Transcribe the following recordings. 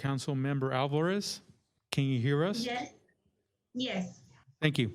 Council Member Alvarez, can you hear us? Yes. Yes. Thank you.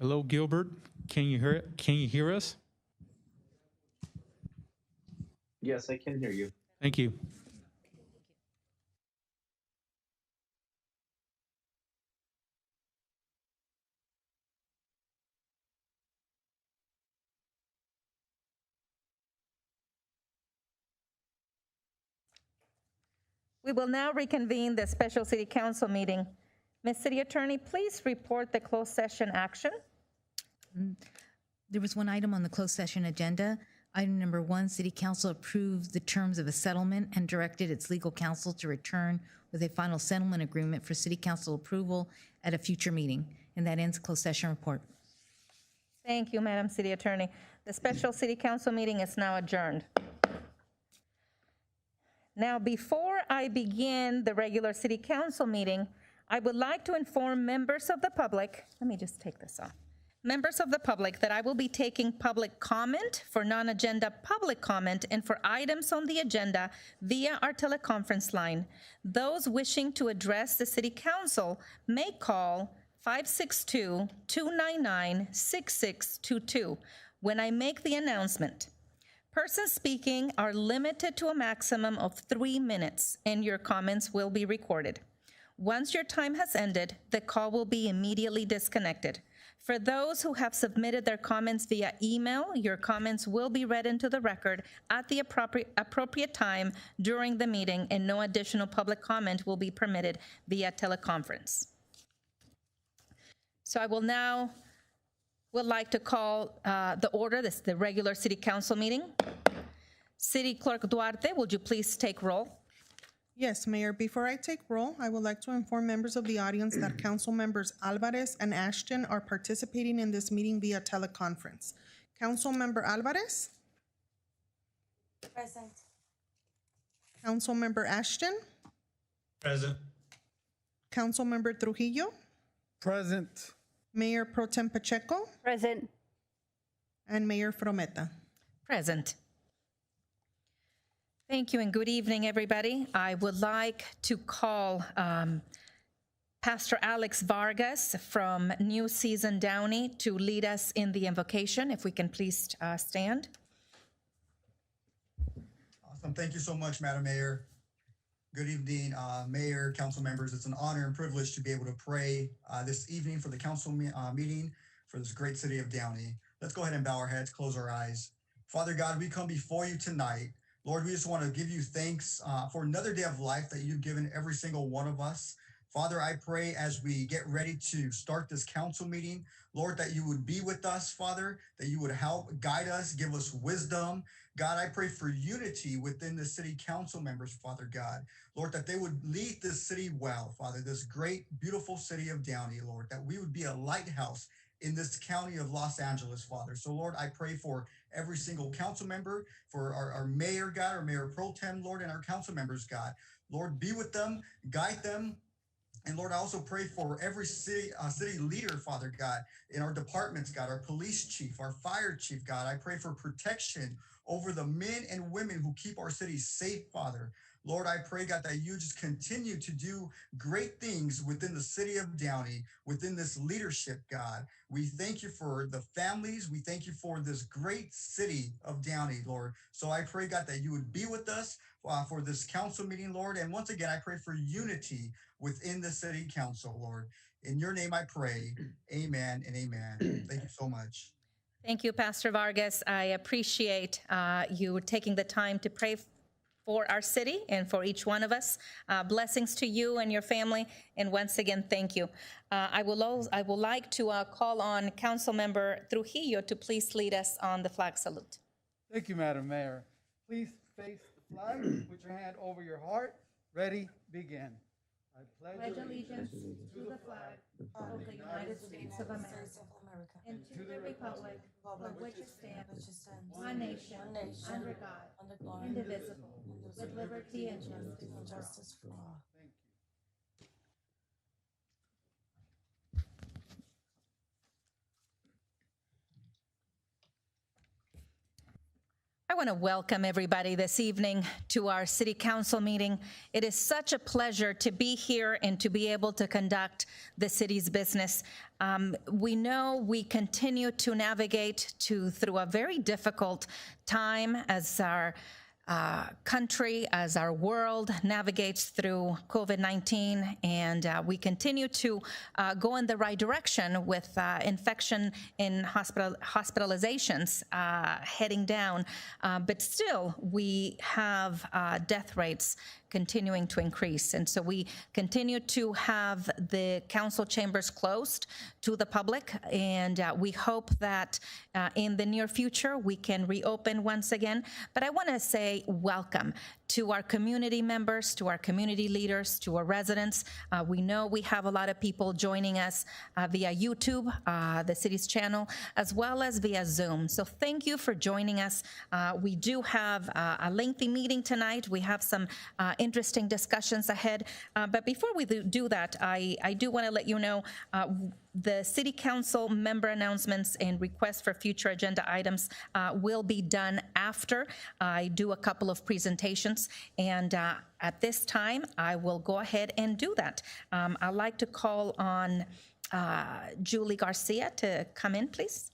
Hello, Gilbert. Can you hear it? Can you hear us? Yes, I can hear you. Thank you. We will now reconvene the special city council meeting. Ms. City Attorney, please report the closed session action. There was one item on the closed session agenda. Item number 1, City Council approved the terms of a settlement and directed its legal counsel to return with a final settlement agreement for City Council approval at a future meeting. And that ends closed session report. Thank you, Madam City Attorney. The special city council meeting is now adjourned. Now, before I begin the regular city council meeting, I would like to inform members of the public, let me just take this off. Members of the public that I will be taking public comment for non-agenda public comment and for items on the agenda via our teleconference line. Those wishing to address the city council may call 562-299-6622 when I make the announcement. Persons speaking are limited to a maximum of 3 minutes, and your comments will be recorded. Once your time has ended, the call will be immediately disconnected. For those who have submitted their comments via email, your comments will be read into the record at the appropriate time during the meeting, and no additional public comment will be permitted via teleconference. So I will now would like to call the regular city council meeting. City Clerk Duarte, would you please take roll? Yes, Mayor. Before I take roll, I would like to inform members of the audience that Council Members Alvarez and Ashton are participating in this meeting via teleconference. Council Member Alvarez? Present. Council Member Ashton? Present. Council Member Trujillo? Present. Mayor Pro Tem Pacheco? Present. And Mayor Frometa. Present. Thank you and good evening, everybody. I would like to call Pastor Alex Vargas from New Season Downey to lead us in the invocation. If we can please stand. Awesome. Thank you so much, Madam Mayor. Good evening, Mayor, council members. It's an honor and privilege to be able to pray this evening for the council meeting for this great city of Downey. Let's go ahead and bow our heads, close our eyes. Father God, we come before you tonight. Lord, we just want to give you thanks for another day of life that you've given every single one of us. Father, I pray as we get ready to start this council meeting, Lord, that you would be with us, Father, that you would help guide us, give us wisdom. God, I pray for unity within the city council members, Father God. Lord, that they would lead this city well, Father, this great, beautiful city of Downey, Lord, that we would be a lighthouse in this county of Los Angeles, Father. So, Lord, I pray for every single council member, for our mayor, God, our mayor pro tem, Lord, and our council members, God. Lord, be with them, guide them, And Lord, I also pray for every city leader, Father God, in our departments, God, our police chief, our fire chief, God. I pray for protection over the men and women who keep our cities safe, Father. Lord, I pray, God, that you just continue to do great things within the city of Downey, within this leadership, God. We thank you for the families. We thank you for this great city of Downey, Lord. So I pray, God, that you would be with us for this council meeting, Lord. And once again, I pray for unity within the city council, Lord. In your name I pray. Amen and amen. Thank you so much. Thank you, Pastor Vargas. I appreciate you taking the time to pray for our city and for each one of us. Blessings to you and your family. And once again, thank you. I would like to call on Councilmember Trujillo to please lead us on the flag salute. Thank you, Madam Mayor. Please face the flag, put your hand over your heart. Ready, begin. I pledge allegiance to the flag of the United States of America and to the republic for which it stands, one nation, under God, indivisible, with liberty and justice for all. Thank you. I want to welcome everybody this evening to our City Council meeting. It is such a pleasure to be here and to be able to conduct the city's business. We know we continue to navigate through a very difficult time as our country, as our world navigates through COVID-19, and we continue to go in the right direction with infection in hospitalizations heading down, but still we have death rates continuing to increase. And so we continue to have the council chambers closed to the public, and we hope that in the near future we can reopen once again. But I want to say welcome to our community members, to our community leaders, to our residents. We know we have a lot of people joining us via YouTube, the city's channel, as well as via Zoom. So thank you for joining us. We do have a lengthy meeting tonight. We have some interesting discussions ahead. But before we do that, I do want to let you know the City Council member announcements and requests for future agenda items will be done after I do a couple of presentations. And at this time, I will go ahead and do that. I'd like to call on Julie Garcia to come in, please.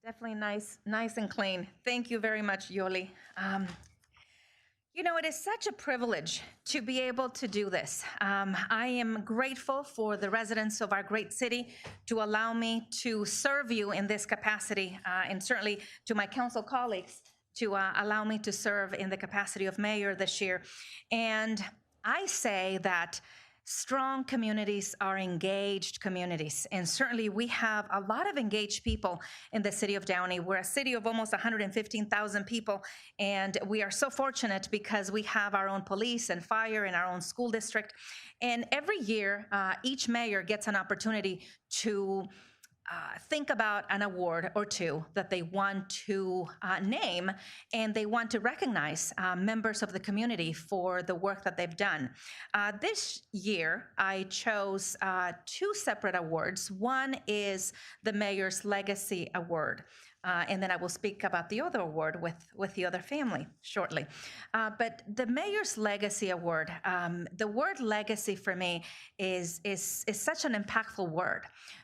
Definitely nice and clean. Thank you very much, Yoli. You know, it is such a privilege to be able to do this. I am grateful for the residents of our great city to allow me to serve you in this capacity, and certainly to my council colleagues to allow me to serve in the capacity of mayor this year. And I say that strong communities are engaged communities. And certainly we have a lot of engaged people in the city of Downey. We're a city of almost 115,000 people. And we are so fortunate because we have our own police and fire and our own school district. And every year, each mayor gets an opportunity to think about an award or two that they want to name, and they want to recognize members of the community for the work that they've done. This year, I chose two separate awards. One is the Mayor's Legacy Award. And then I will speak about the other award with the other family shortly. But the Mayor's Legacy Award, the word legacy for me is such an impactful word,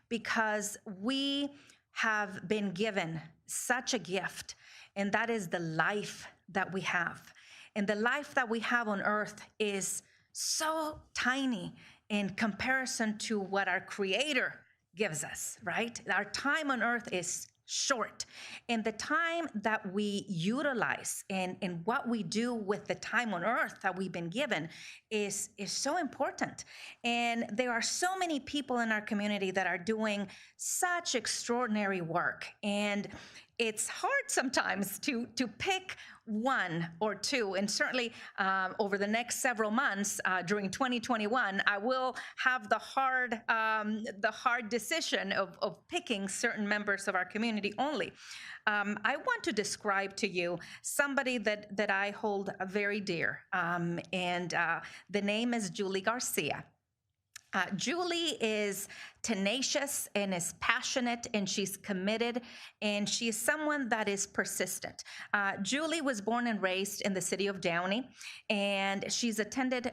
because we have been given such a gift, and that is the life that we have. And the life that we have on earth is so tiny in comparison to what our Creator gives us, right? Our time on earth is short. And the time that we utilize and what we do with the time on earth that we've been given is so important. And there are so many people in our community that are doing such extraordinary work. And it's hard sometimes to pick one or two, and certainly over the next several months during 2021, I will have the hard decision of picking certain members of our community only. I want to describe to you somebody that I hold very dear, and the name is Julie Garcia. Julie is tenacious and is passionate, and she's committed, and she is someone that is persistent. Julie was born and raised in the city of Downey, and she attended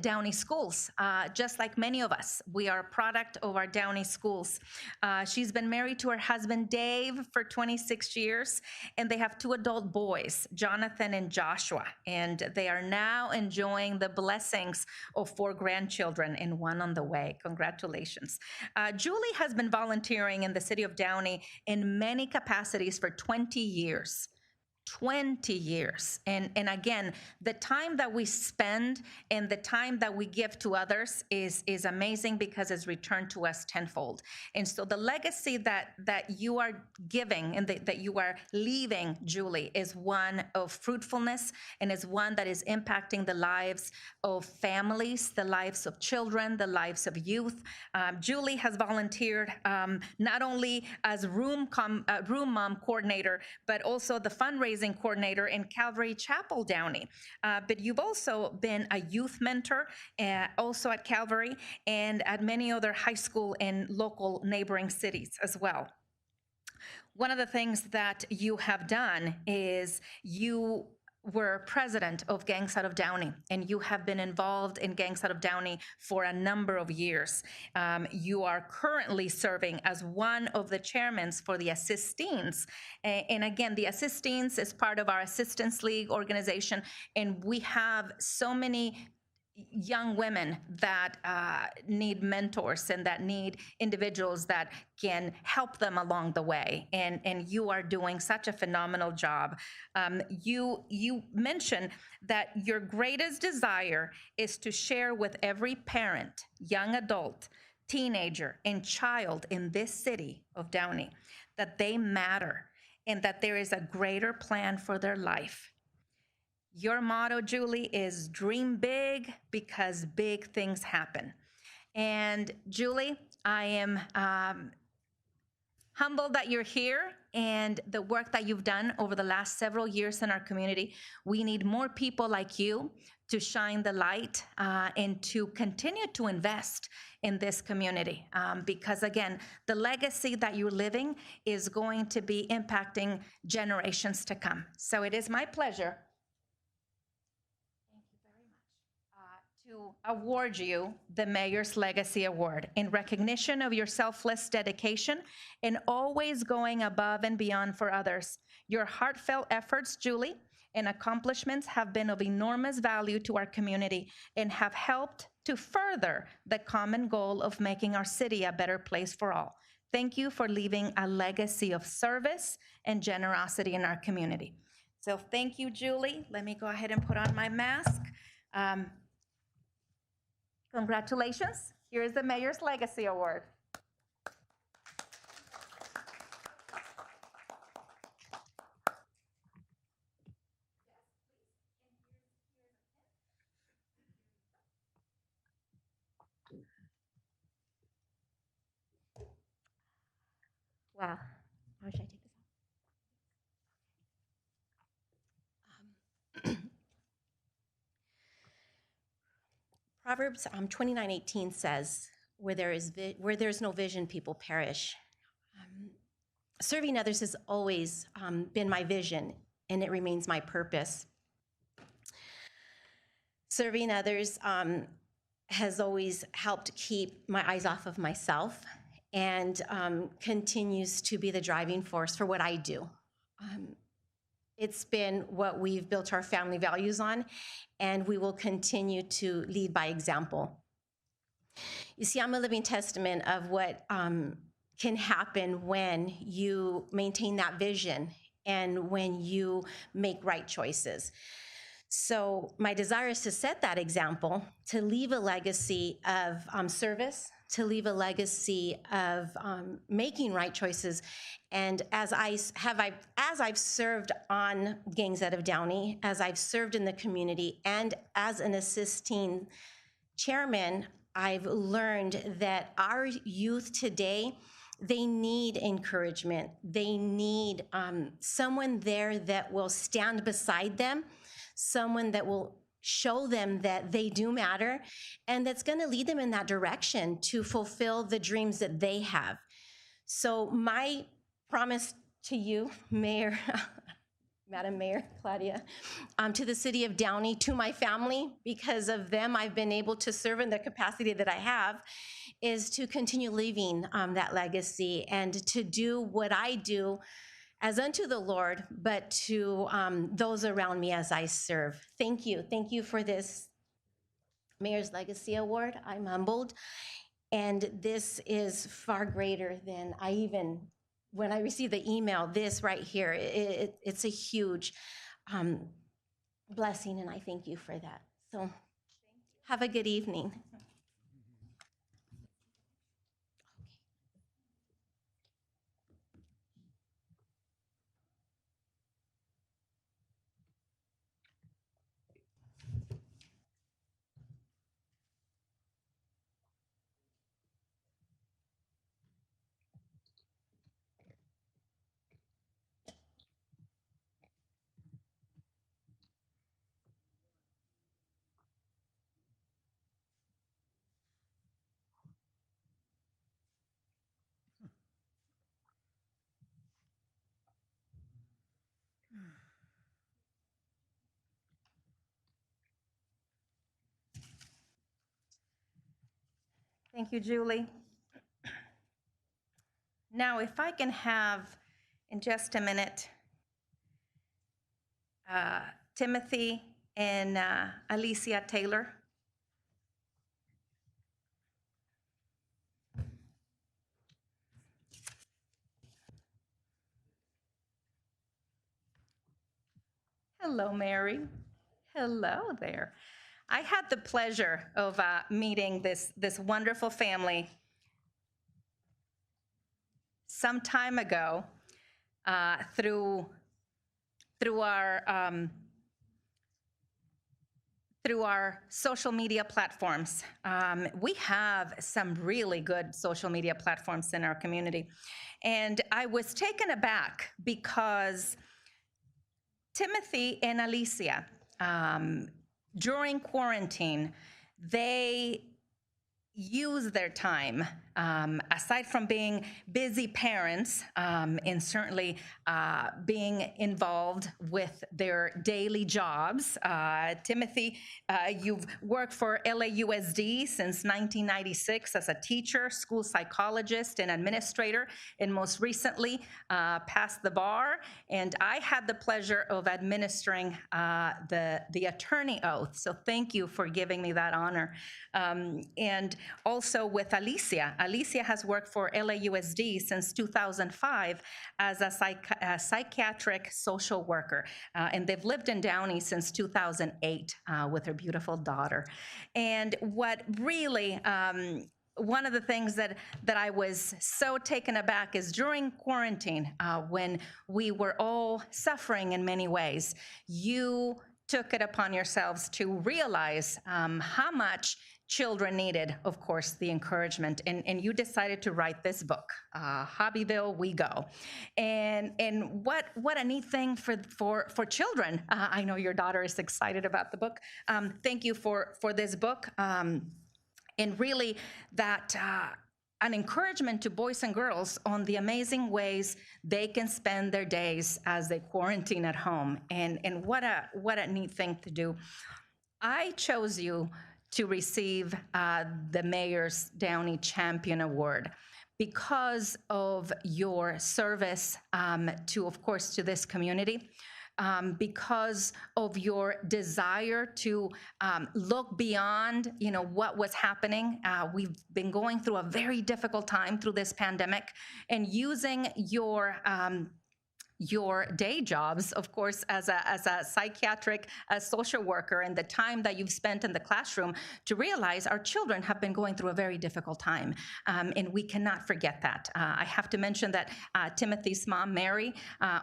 Downey schools, just like many of us. We are a product of our Downey schools. She's been married to her husband, Dave, for 26 years, and they have 2 adult boys, Jonathan and Joshua, and they are now enjoying the blessings of 4 grandchildren and 1 on the way. Congratulations. Julie has been volunteering in the city of Downey in many capacities for 20 years. 20 years. And again, the time that we spend and the time that we give to others is amazing because it's returned to us tenfold. And so the legacy that you are giving and that you are leaving, Julie, is one of fruitfulness and is one that is impacting the lives of families, the lives of children, the lives of youth. Julie has volunteered not only as room mom coordinator, but also the fundraising coordinator in Calvary Chapel, Downey. But you've also been a youth mentor, also at Calvary and at many other high school and local neighboring cities as well. One of the things that you have done is you were president of Gangs Out of Downey, and you have been involved in Gangs Out of Downey for a number of years. You are currently serving as one of the chairmen for the Assistines. And again, the Assistines is part of our Assistance League organization, and we have so many young women that need mentors and that need individuals that can help them along the way. And you are doing such a phenomenal job. You mentioned that your greatest desire is to share with every parent, young adult, teenager, and child in this city of Downey that they matter and that there is a greater plan for their life. Your motto, Julie, is dream big because big things happen. And Julie, I am humbled that you're here and the work that you've done over the last several years in our community. We need more people like you to shine the light and to continue to invest in this community. Because again, the legacy that you're living is going to be impacting generations to come. So it is my pleasure to award you the Mayor's Legacy Award in recognition of your selfless dedication and always going above and beyond for others. Your heartfelt efforts, Julie, and accomplishments have been of enormous value to our community and have helped to further the common goal of making our city a better place for all. Thank you for leaving a legacy of service and generosity in our community. So thank you, Julie. Let me go ahead and put on my mask. Congratulations. Here is the Mayor's Legacy Award. Wow. How should I take this off? Proverbs 29:18 says, where there's no vision, people perish. Serving others has always been my vision, and it remains my purpose. Serving others has always helped keep my eyes off of myself and continues to be the driving force for what I do. It's been what we've built our family values on, and we will continue to lead by example. You see, I'm a living testament of what can happen when you maintain that vision and when you make right choices. So my desire is to set that example, to leave a legacy of service, to leave a legacy of making right choices. And as I've served on gangs out of Downey, as I've served in the community, and as an assisting chairman, I've learned that our youth today, they need encouragement. They need someone there that will stand beside them, someone that will show them that they do matter, and that's going to lead them in that direction to fulfill the dreams that they have. So my promise to you, Mayor, Madam Mayor Claudia, to the city of Downey, to my family, because of them I've been able to serve in the capacity that I have, is to continue leaving that legacy and to do what I do as unto the Lord, but to those around me as I serve. Thank you. Thank you for this Mayor's Legacy Award. I'm humbled. And this is far greater than I even, when I received the email, this right here, it's a huge blessing, and I thank you for that. So have a good evening. Thank you, Julie. Now, if I can have, in just a minute, Timothy and Alicia Taylor. Hello, Mary. Hello there. I had the pleasure of meeting this wonderful family some time ago through our social media platforms. We have some really good social media platforms in our community. And I was taken aback because Timothy and Alicia, during quarantine, they use their time, aside from being busy parents, and certainly being involved with their daily jobs. Timothy, you've worked for LAUSD since 1996 as a teacher, school psychologist, and administrator, and most recently passed the bar. And I had the pleasure of administering the attorney oath. So thank you for giving me that honor. And also with Alicia. Alicia has worked for LAUSD since 2005 as a psychiatric social worker. And they've lived in Downey since 2008 with her beautiful daughter. And what really, one of the things that I was so taken aback is during quarantine, when we were all suffering in many ways, you took it upon yourselves to realize how much children needed, of course, the encouragement, and you decided to write this book, Hobbyville We Go. And what a neat thing for children. I know your daughter is excited about the book. Thank you for this book, and really that an encouragement to boys and girls on the amazing ways they can spend their days as they quarantine at home. And what a neat thing to do. I chose you to receive the Mayor's Downey Champion Award because of your service to, of course, to this community, because of your desire to look beyond, what was happening. We've been going through a very difficult time through this pandemic, and using your day jobs, of course, as a psychiatric social worker, and the time that you've spent in the classroom to realize our children have been going through a very difficult time. And we cannot forget that. I have to mention that Timothy's mom, Mary,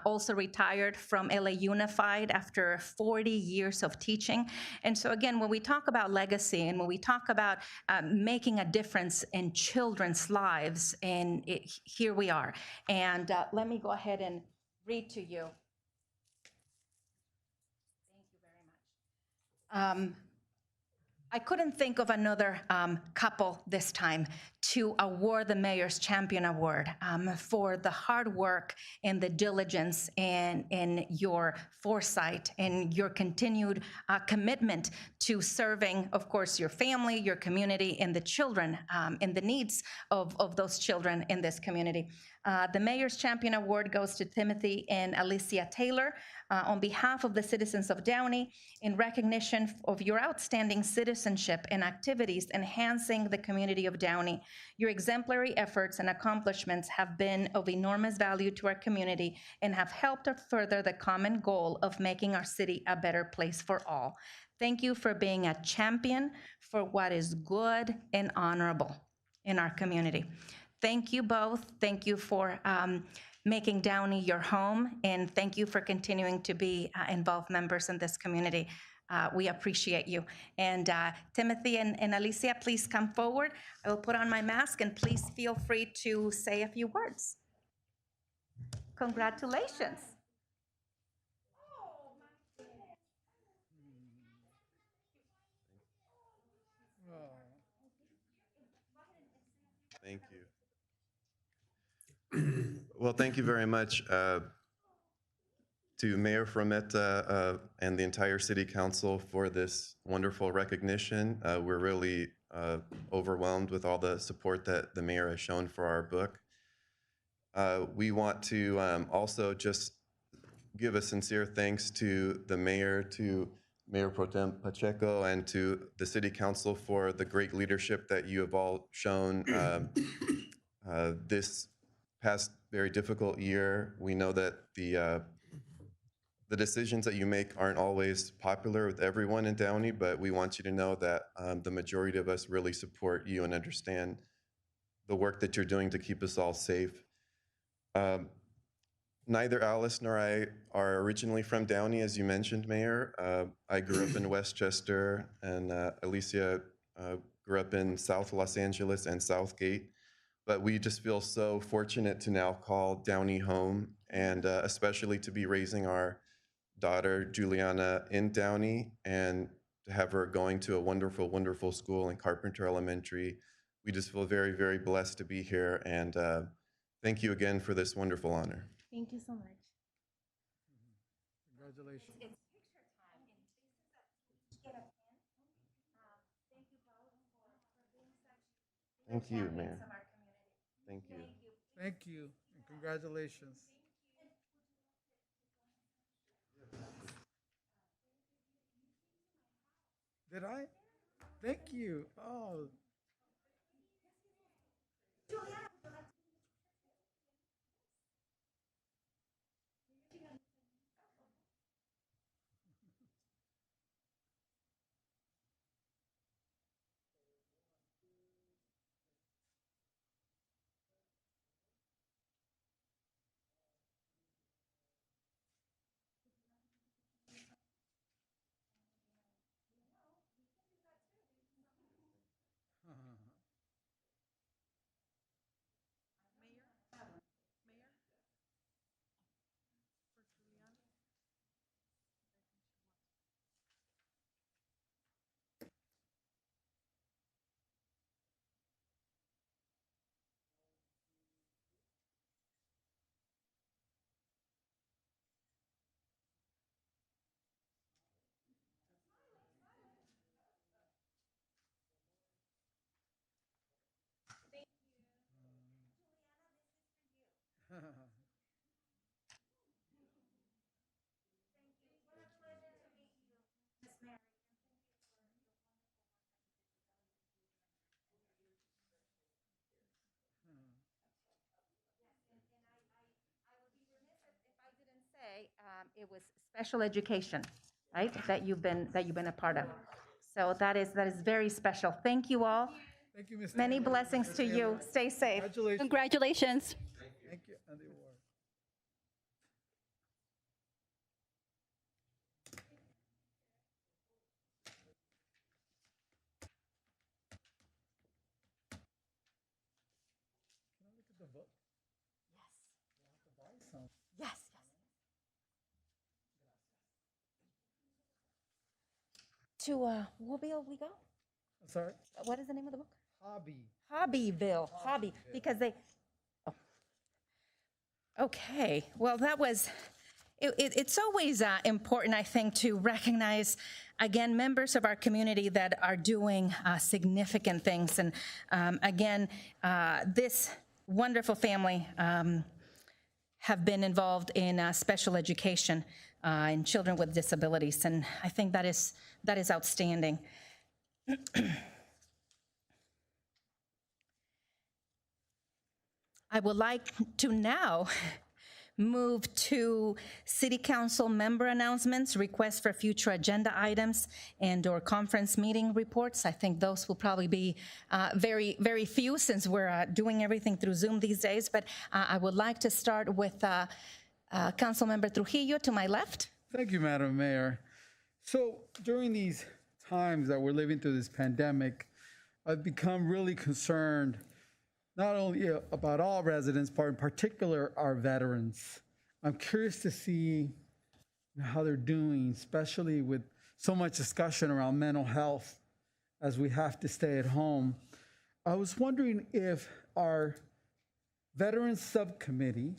also retired from LA Unified after 40 years of teaching. And so again, when we talk about legacy and when we talk about making a difference in children's lives, and here we are. And let me go ahead and read to you. Thank you very much. I couldn't think of another couple this time to award the Mayor's Champion Award for the hard work and the diligence and your foresight and your continued commitment to serving, of course, your family, your community, and the children and the needs of those children in this community. The Mayor's Champion Award goes to Timothy and Alicia Taylor on behalf of the citizens of Downey in recognition of your outstanding citizenship and activities enhancing the community of Downey. Your exemplary efforts and accomplishments have been of enormous value to our community and have helped to further the common goal of making our city a better place for all. Thank you for being a champion for what is good and honorable in our community. Thank you both. Thank you for making Downey your home, and thank you for continuing to be involved members in this community. We appreciate you. And Timothy and Alicia, please come forward. I will put on my mask, and please feel free to say a few words. Congratulations. Thank you. Well, thank you very much to Mayor Frometa and the entire City Council for this wonderful recognition. We're really overwhelmed with all the support that the Mayor has shown for our book. We want to also just give a sincere thanks to the Mayor, to Mayor Pro Tem Pacheco, and to the City Council for the great leadership that you have all shown this past very difficult year. We know that the decisions that you make aren't always popular with everyone in Downey, but we want you to know that the majority of us really support you and understand the work that you're doing to keep us all safe. Neither Alice nor I are originally from Downey, as you mentioned, Mayor. I grew up in Westchester, and Alicia grew up in South Los Angeles and Southgate. But we just feel so fortunate to now call Downey home, and especially to be raising our daughter, Juliana, in Downey, and to have her going to a wonderful, wonderful school in Carpenter Elementary. We just feel very, very blessed to be here, and thank you again for this wonderful honor. Thank you so much. Congratulations. It's picture time, and please get a pen. Thank you both for being such Thank you, champions Mayor. of our community. Thank you. Thank you, and congratulations. Did I? Thank you. Oh. it was special education, right? That you've been a part of. So that is very special. Thank you all. Thank you, Ms. Many Taylor. blessings to you. Stay safe. Congratulations. Congratulations. Thank you, and the award. Can I look at the book? Yes, yes. To Mobile we go? I'm sorry? What is the name of the book? Hobby. Hobby, because they, oh. Okay, well, that was, it's always important, I think, to recognize, again, members of our community that are doing significant things. And again, this wonderful family have been involved in special education in children with disabilities. And I think that is outstanding. I would like to now move to City Council member announcements, requests for future agenda items, and/or conference meeting reports. I think those will probably be very, very few since we're doing everything through Zoom these days. But I would like to start with Councilmember Trujillo to my left. Thank you, Madam Mayor. So during these times that we're living through this pandemic, I've become really concerned not only about all residents, but in particular our veterans. I'm curious to see how they're doing, especially with so much discussion around mental health as we have to stay at home. I was wondering if our Veterans Subcommittee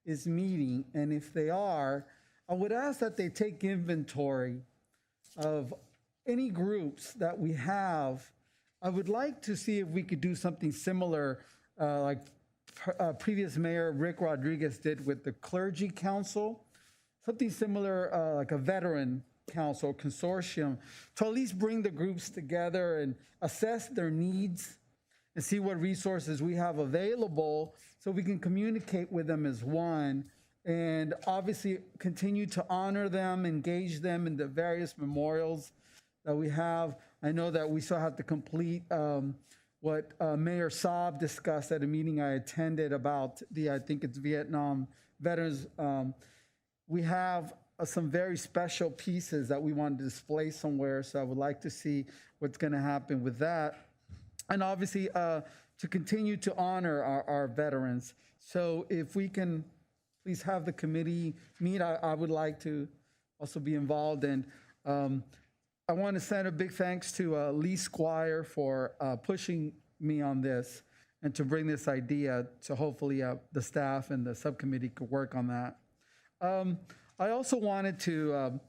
is meeting, and if they are, I would ask that they take inventory of any groups that we have. I would like to see if we could do something similar like previous Mayor Rick Rodriguez did with the Clergy Council, something similar like a veteran council consortium, to at least bring the groups together and assess their needs and see what resources we have available so we can communicate with them as one, and obviously continue to honor them, engage them in the various memorials that we have. I know that we still have to complete what Mayor Saab discussed at a meeting I attended about I think it's Vietnam veterans. We have some very special pieces that we want to display somewhere, so I would like to see what's going to happen with that. And obviously to continue to honor our veterans. So if we can please have the committee meet, I would like to also be involved. And I want to send a big thanks to Lee Squire for pushing me on this and to bring this idea to hopefully the staff and the subcommittee could work on that. I also wanted to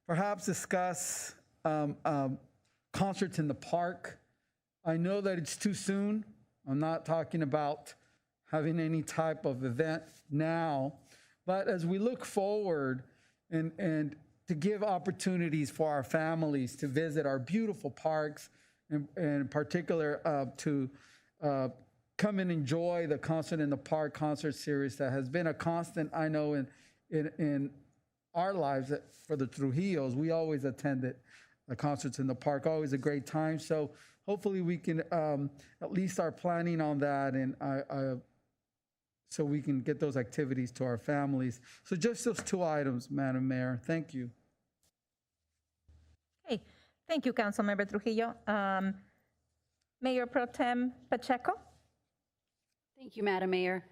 perhaps discuss concerts in the park. I know that it's too soon. I'm not talking about having any type of event now, but as we look forward and to give opportunities for our families to visit our beautiful parks, and in particular to come and enjoy the Concert in the Park concert series that has been a constant, I know, in our lives for the Trujillos. We always attended the concerts in the park, always a great time. So hopefully we can at least start planning on that, and so we can get those activities to our families. So just those two items, Madam Mayor. Thank you. Okay, thank you, Councilmember Trujillo. Mayor Pro Tem Pacheco. Thank you, Madam Mayor.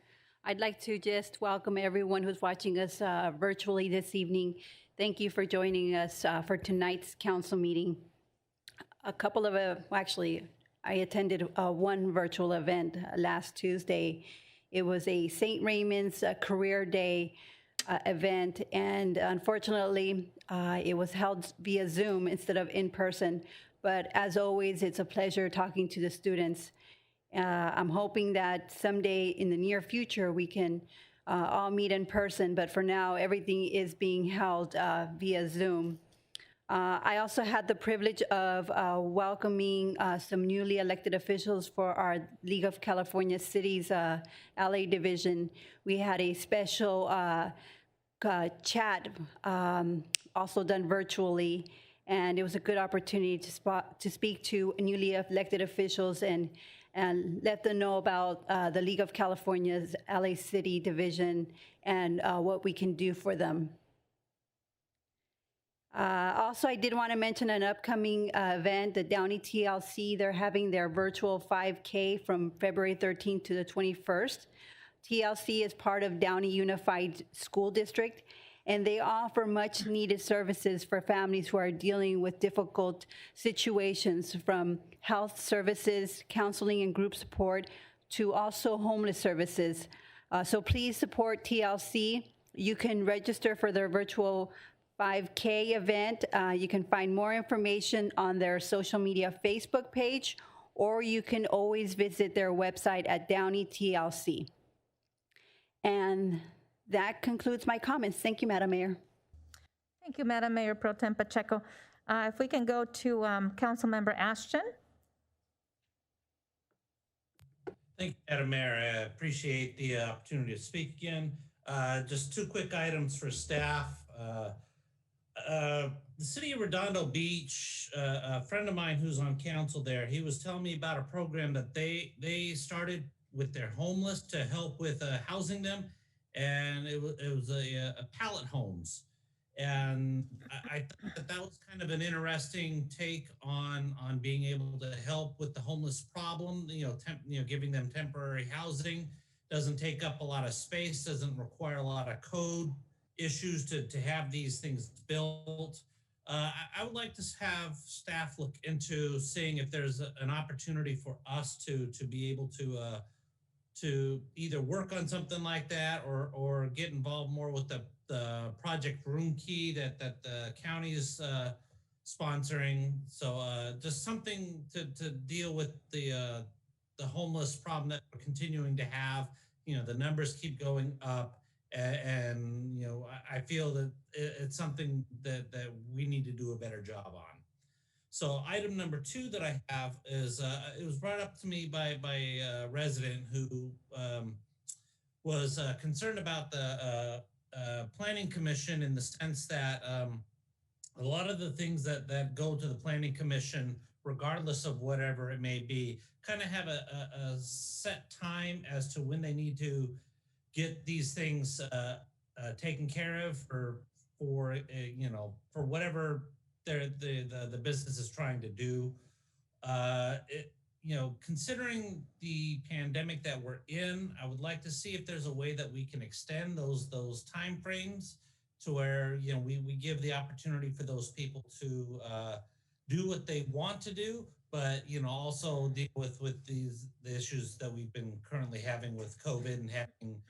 I'd like to just welcome everyone who's watching us virtually this evening. Thank you for joining us for tonight's council meeting. A couple of, actually, I attended one virtual event last Tuesday. It was a St. Raymond's Career Day event, and unfortunately, it was held via Zoom instead of in person. But as always, it's a pleasure talking to the students. I'm hoping that someday in the near future we can all meet in person, but for now, everything is being held via Zoom. I also had the privilege of welcoming some newly elected officials for our League of California Cities LA division. We had a special chat, also done virtually. And it was a good opportunity to speak to newly elected officials and let them know about the League of California's LA City Division and what we can do for them. Also, I did want to mention an upcoming event, the Downey TLC. They're having their virtual 5K from February 13th to the 21st. TLC is part of Downey Unified School District, and they offer much needed services for families who are dealing with difficult situations, from health services, counseling and group support, to also homeless services. So please support TLC. You can register for their virtual 5K event. You can find more information on their social media Facebook page, or you can always visit their website at Downey TLC. And that concludes my comments. Thank you, Madam Mayor. Thank you, Madam Mayor Pro Tem Pacheco. If we can go to Councilmember Ashton. Thank you, Madam Mayor. I appreciate the opportunity to speak again. Just two quick items for staff. The city of Redondo Beach, a friend of mine who's on council there, he was telling me about a program that they started with their homeless to help with housing them, and it was a pallet homes. And I thought that was kind of an interesting take on being able to help with the homeless problem. Giving them temporary housing doesn't take up a lot of space, doesn't require a lot of code issues to have these things built. I would like to have staff look into seeing if there's an opportunity for us to be able to either work on something like that or get involved more with the Project Room Key that the county is sponsoring. So just something to deal with the homeless problem that we're continuing to have. The numbers keep going up. And I feel that it's something that we need to do a better job on. So item number 2 that I have is it was brought up to me by a resident who was concerned about the Planning Commission, in the sense that a lot of the things that go to the Planning Commission, regardless of whatever it may be, kind of have a set time as to when they need to get these things taken care of for whatever the business is trying to do. Considering the pandemic that we're in, I would like to see if there's a way that we can extend those time frames to where we give the opportunity for those people to do what they want to do, but also deal with the issues that we've been currently having with COVID and having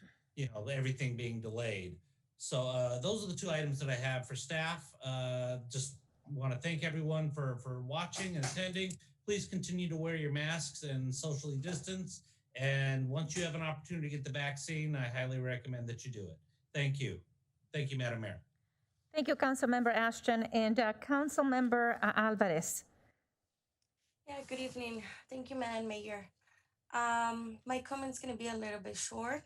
everything being delayed. So those are the 2 items that I have for staff. Just want to thank everyone for watching and attending. Please continue to wear your masks and socially distance. And once you have an opportunity to get the vaccine, I highly recommend that you do it. Thank you. Thank you, Madam Mayor. Thank you, Councilmember Ashton. And Councilmember Alvarez. Yeah, good evening. Thank you, Madam Mayor. My comment's going to be a little bit short.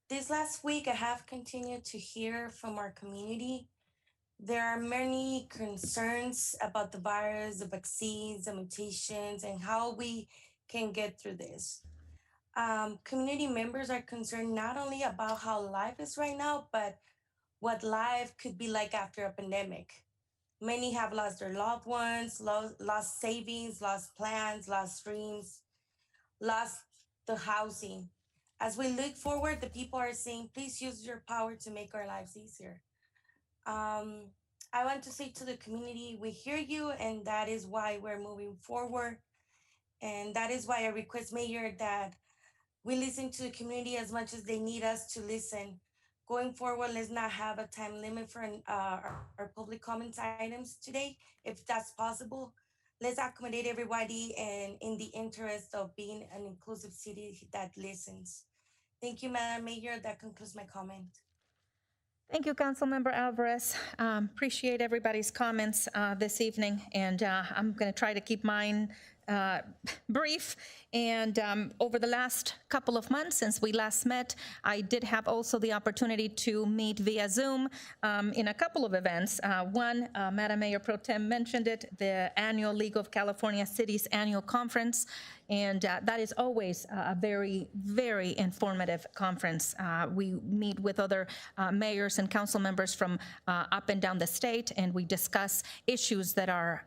This last week, I have continued to hear from our community. There are many concerns about the virus, the vaccines, the mutations, and how we can get through this. Community members are concerned not only about how life is right now, but what life could be like after a pandemic. Many have lost their loved ones, lost savings, lost plans, lost dreams, lost the housing. As we look forward, the people are saying, please use your power to make our lives easier. I want to say to the community, we hear you, and that is why we're moving forward. And that is why I request, Mayor, that we listen to the community as much as they need us to listen. Going forward, let's not have a time limit for our public comments items today, if that's possible. Let's accommodate everybody and in the interest of being an inclusive city that listens. Thank you, Madam Mayor. That concludes my comment. Thank you, Councilmember Alvarez. Appreciate everybody's comments this evening, and I'm going to try to keep mine brief. And over the last couple of months since we last met, I did have also the opportunity to meet via Zoom in a couple of events. One, Madam Mayor Pro Tem mentioned it, the annual League of California Cities annual conference. And that is always a very, very informative conference. We meet with other mayors and council members from up and down the state, and we discuss issues that are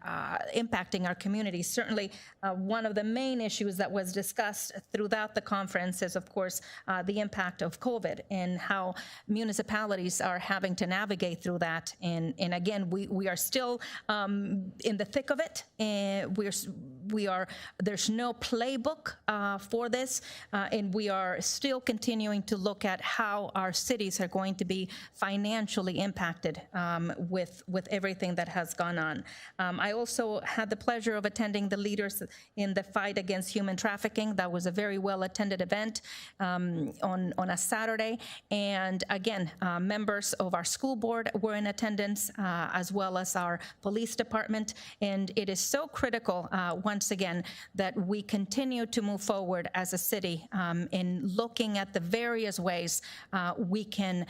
impacting our communities. Certainly, one of the main issues that was discussed throughout the conference is, of course, the impact of COVID and how municipalities are having to navigate through that. And again, we are still in the thick of it. And there's no playbook for this, and we are still continuing to look at how our cities are going to be financially impacted with everything that has gone on. I also had the pleasure of attending the Leaders in the Fight Against Human Trafficking. That was a very well-attended event on a Saturday. And again, members of our school board were in attendance, as well as our police department. And it is so critical, once again, that we continue to move forward as a city in looking at the various ways we can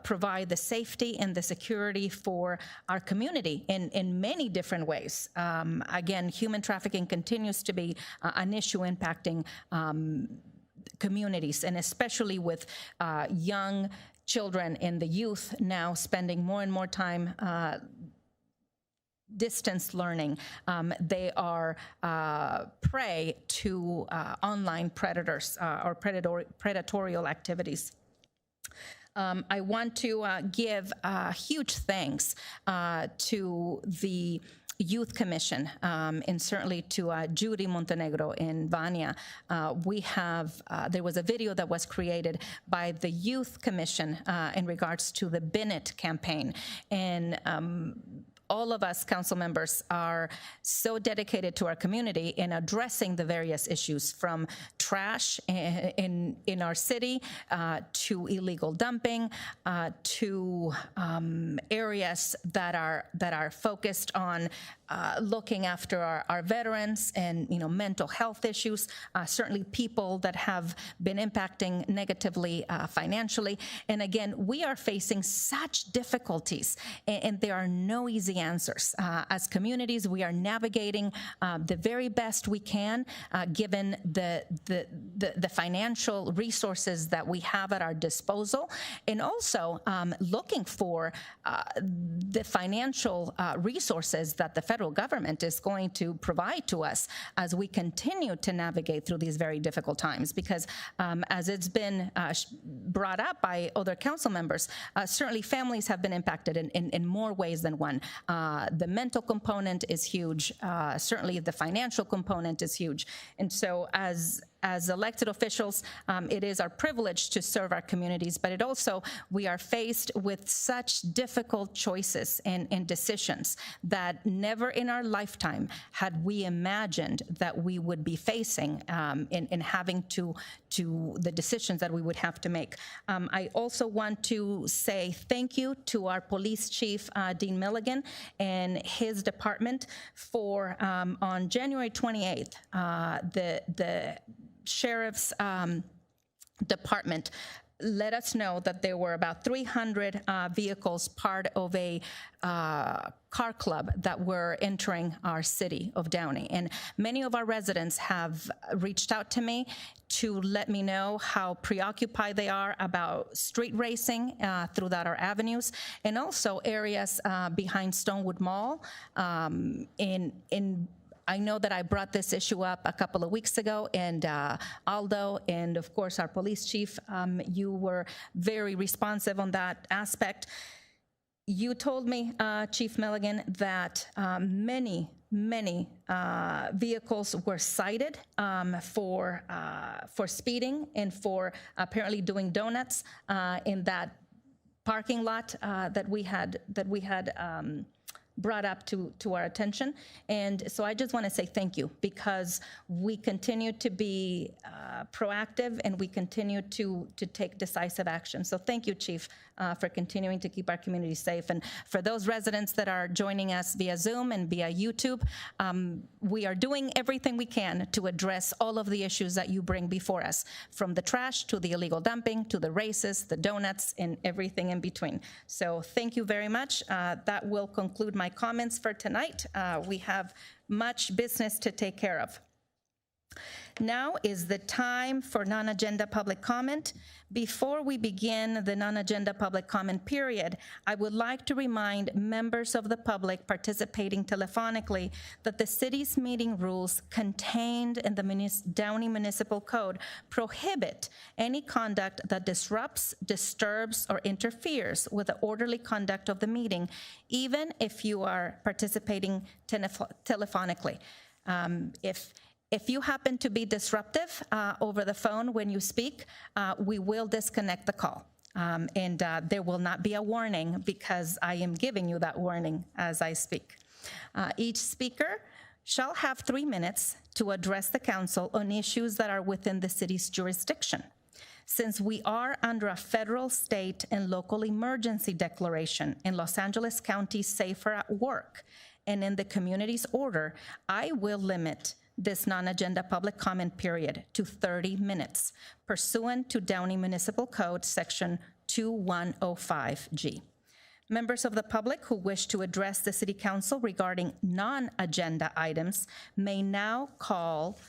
provide the safety and the security for our community in many different ways. Again, human trafficking continues to be an issue impacting communities, and especially with young children and the youth now spending more and more time distance learning. They are prey to online predators or predatorial activities. I want to give huge thanks to the Youth Commission, and certainly to Judy Montenegro in Vania. There was a video that was created by the Youth Commission in regards to the Bennett campaign. And all of us council members are so dedicated to our community in addressing the various issues, from trash in our city to illegal dumping to areas that are focused on looking after our veterans and mental health issues, certainly people that have been impacting negatively financially. And again, we are facing such difficulties, and there are no easy answers. As communities, we are navigating the very best we can, given the financial resources that we have at our disposal, and also looking for the financial resources that the federal government is going to provide to us as we continue to navigate through these very difficult times. Because as it's been brought up by other council members, certainly families have been impacted in more ways than one. The mental component is huge. Certainly the financial component is huge. And so as elected officials, it is our privilege to serve our communities, but we are faced with such difficult choices and decisions that never in our lifetime had we imagined that we would be facing in having to the decisions that we would have to make. I also want to say thank you to our police chief, Dean Milligan, and his department for, on January 28th, the Sheriff's Department let us know that there were about 300 vehicles part of a car club that were entering our city of Downey. And many of our residents have reached out to me to let me know how preoccupied they are about street racing throughout our avenues, and also areas behind Stonewood Mall I know that I brought this issue up a couple of weeks ago, and Aldo and, of course, our police chief, you were very responsive on that aspect. You told me, Chief Milligan, that many vehicles were cited for speeding and for apparently doing donuts in that parking lot that we had brought up to our attention. And so I just want to say thank you, because we continue to be proactive and we continue to take decisive action. So thank you, Chief, for continuing to keep our community safe. And for those residents that are joining us via Zoom and via YouTube, we are doing everything we can to address all of the issues that you bring before us, from the trash to the illegal dumping to the races, the donuts, and everything in between. So thank you very much. That will conclude my comments for tonight. We have much business to take care of. Now is the time for non-agenda public comment. Before we begin the non-agenda public comment period, I would like to remind members of the public participating telephonically that the city's meeting rules contained in the Downey Municipal Code prohibit any conduct that disrupts, disturbs, or interferes with the orderly conduct of the meeting, even if you are participating telephonically. If you happen to be disruptive over the phone when you speak, we will disconnect the call. And there will not be a warning, because I am giving you that warning as I speak. Each speaker shall have 3 minutes to address the council on issues that are within the city's jurisdiction. Since we are under a federal, state, and local emergency declaration in Los Angeles County Safer at Work and in the community's order, I will limit this non-agenda public comment period to 30 minutes, pursuant to Downey Municipal Code Section 2105G. Members of the public who wish to address the City Council regarding non-agenda items may now call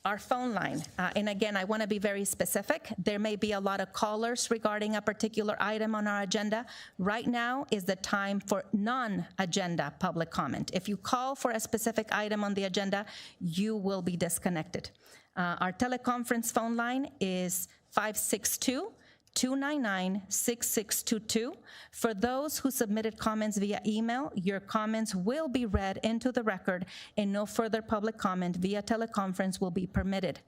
our phone line. And again, I want to be very specific. There may be a lot of callers regarding a particular item on our agenda. Right now is the time for non-agenda public comment. If you call for a specific item on the agenda, you will be disconnected. Our teleconference phone line is 562-299-6622. For those who submitted comments via email, your comments will be read into the record, and no further public comment via teleconference will be permitted.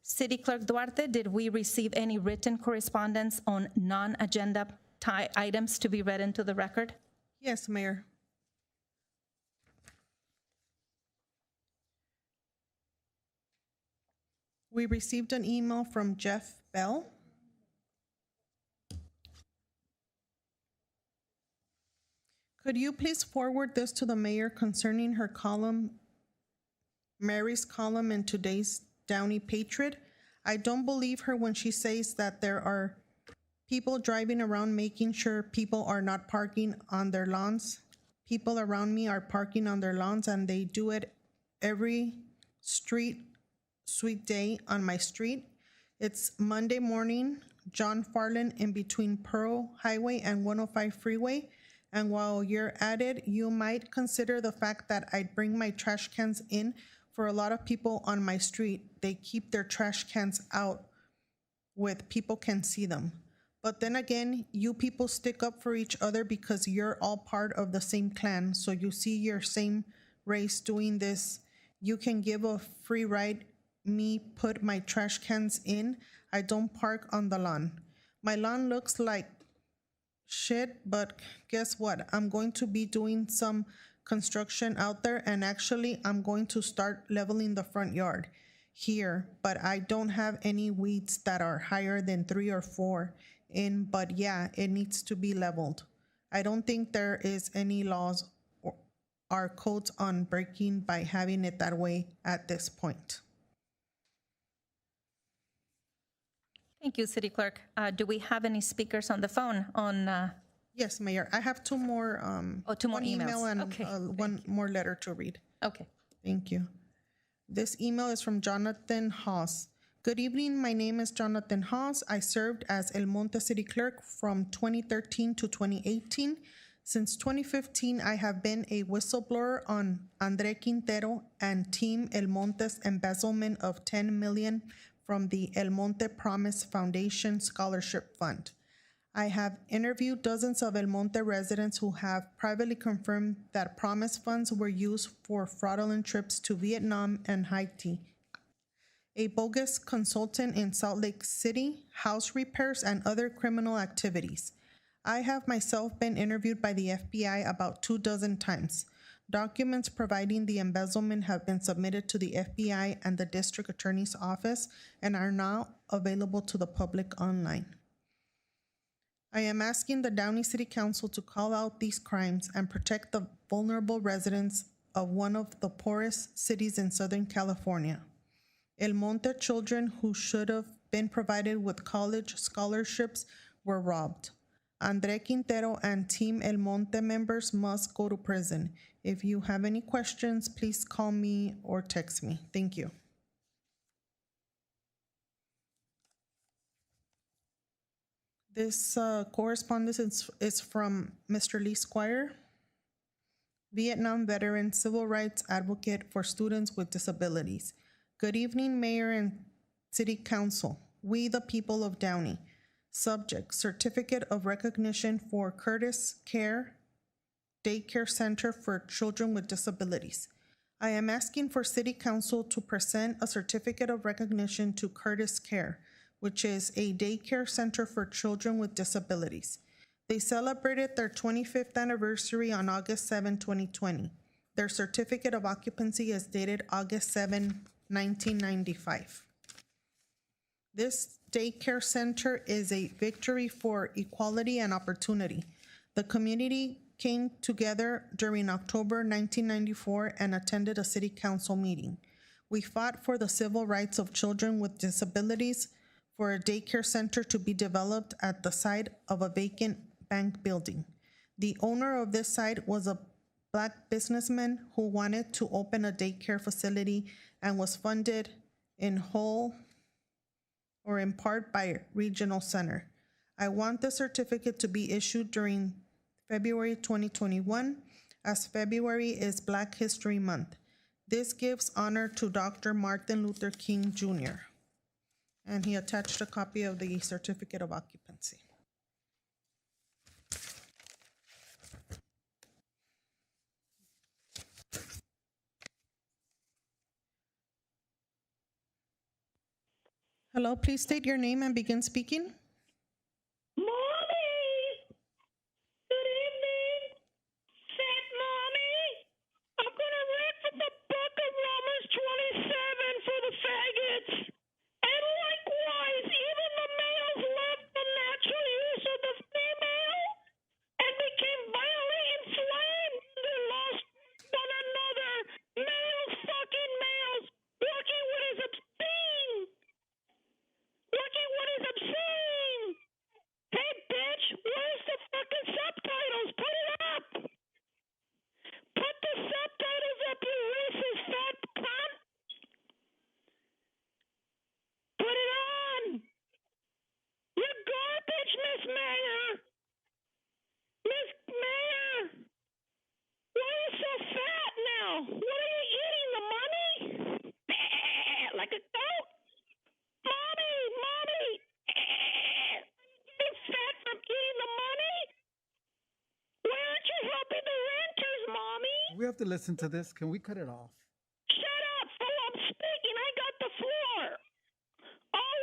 City Clerk Duarte, did we receive any written correspondence on non-agenda items to be read into the record? Yes, Mayor. We received an email from Jeff Bell. Could you please forward this to the mayor concerning her column, Mary's column in today's Downey Patriot? I don't believe her when she says that there are people driving around making sure people are not parking on their lawns. People around me are parking on their lawns, and they do it every sweet day on my street. It's Monday morning, John Farland in between Pearl Highway and 105 Freeway. And while you're at it, you might consider the fact that I bring my trash cans in. For a lot of people on my street, they keep their trash cans out with people can see them. But then again, you people stick up for each other because you're all part of the same clan. So you see your same race doing this. You can give a free ride, me put my trash cans in. I don't park on the lawn. My lawn looks like shit, but guess what? I'm going to be doing some construction out there, and actually I'm going to start leveling the front yard here, but I don't have any weeds that are higher than 3 or 4 in, but yeah, it needs to be leveled. I don't think there is any laws or codes on breaking by having it that way at this point. Thank you, City Clerk. Do we have any speakers on the phone on? Yes, Mayor. I have 2 more. Two more one emails. email and Okay, one more letter to read. Okay. Thank you. This email is from Jonathan Haas. Good evening. My name is Jonathan Haas. I served as El Monte City Clerk from 2013 to 2018. Since 2015, I have been a whistleblower on Andre Quintero and Team El Monte's embezzlement of $10 million from the El Monte Promise Foundation Scholarship Fund. I have interviewed dozens of El Monte residents who have privately confirmed that Promise funds were used for fraudulent trips to Vietnam and Haiti, a bogus consultant in Salt Lake City, house repairs, and other criminal activities. I have myself been interviewed by the FBI about 24 times. Documents providing the embezzlement have been submitted to the FBI and the District Attorney's Office and are now available to the public online. I am asking the Downey City Council to call out these crimes and protect the vulnerable residents of one of the poorest cities in Southern California. El Monte children who should have been provided with college scholarships were robbed. Andre Quintero and Team El Monte members must go to prison. If you have any questions, please call me or text me. Thank you. This correspondence is from Mr. Lee Squire, Vietnam veteran, civil rights advocate for students with disabilities. Good evening, Mayor and City Council. We, the people of Downey. Subject, Certificate of Recognition for Curtis Care Daycare Center for Children with Disabilities. I am asking for City Council to present a certificate of recognition to Curtis Care, which is a daycare center for children with disabilities. They celebrated their 25th anniversary on August 7, 2020. Their certificate of occupancy is dated August 7, 1995. This daycare center is a victory for equality and opportunity. The community came together during October 1994 and attended a city council meeting. We fought for the civil rights of children with disabilities for a daycare center to be developed at the site of a vacant bank building. The owner of this site was a Black businessman who wanted to open a daycare facility and was funded in whole or in part by Regional Center. I want the certificate to be issued during February 2021, as February is Black History Month. This gives honor to Dr. Martin Luther King Jr. And he attached a copy of the certificate of occupancy. Hello, please state your name and begin speaking. Mommy! Good evening. Said mommy, I'm gonna read from the book of Romans 27 for the faggots. And likewise, even the males left the natural use of the female and became violently inflamed and lost one another. Males fucking males, working what is obscene. Working what is obscene. Hey, bitch, where's the fucking subtitles? Put it up. Put the subtitles up, you racist fat cunt. Put it on. You're garbage, Miss Mayor. Miss Mayor. Why are you so fat now? What are you eating, the money? Like a goat? Mommy. Getting fat from eating the money? Why aren't you helping the renters, Mommy? We have to listen to this. Can we cut it off? Shut up, fool. I'm speaking. I got the floor.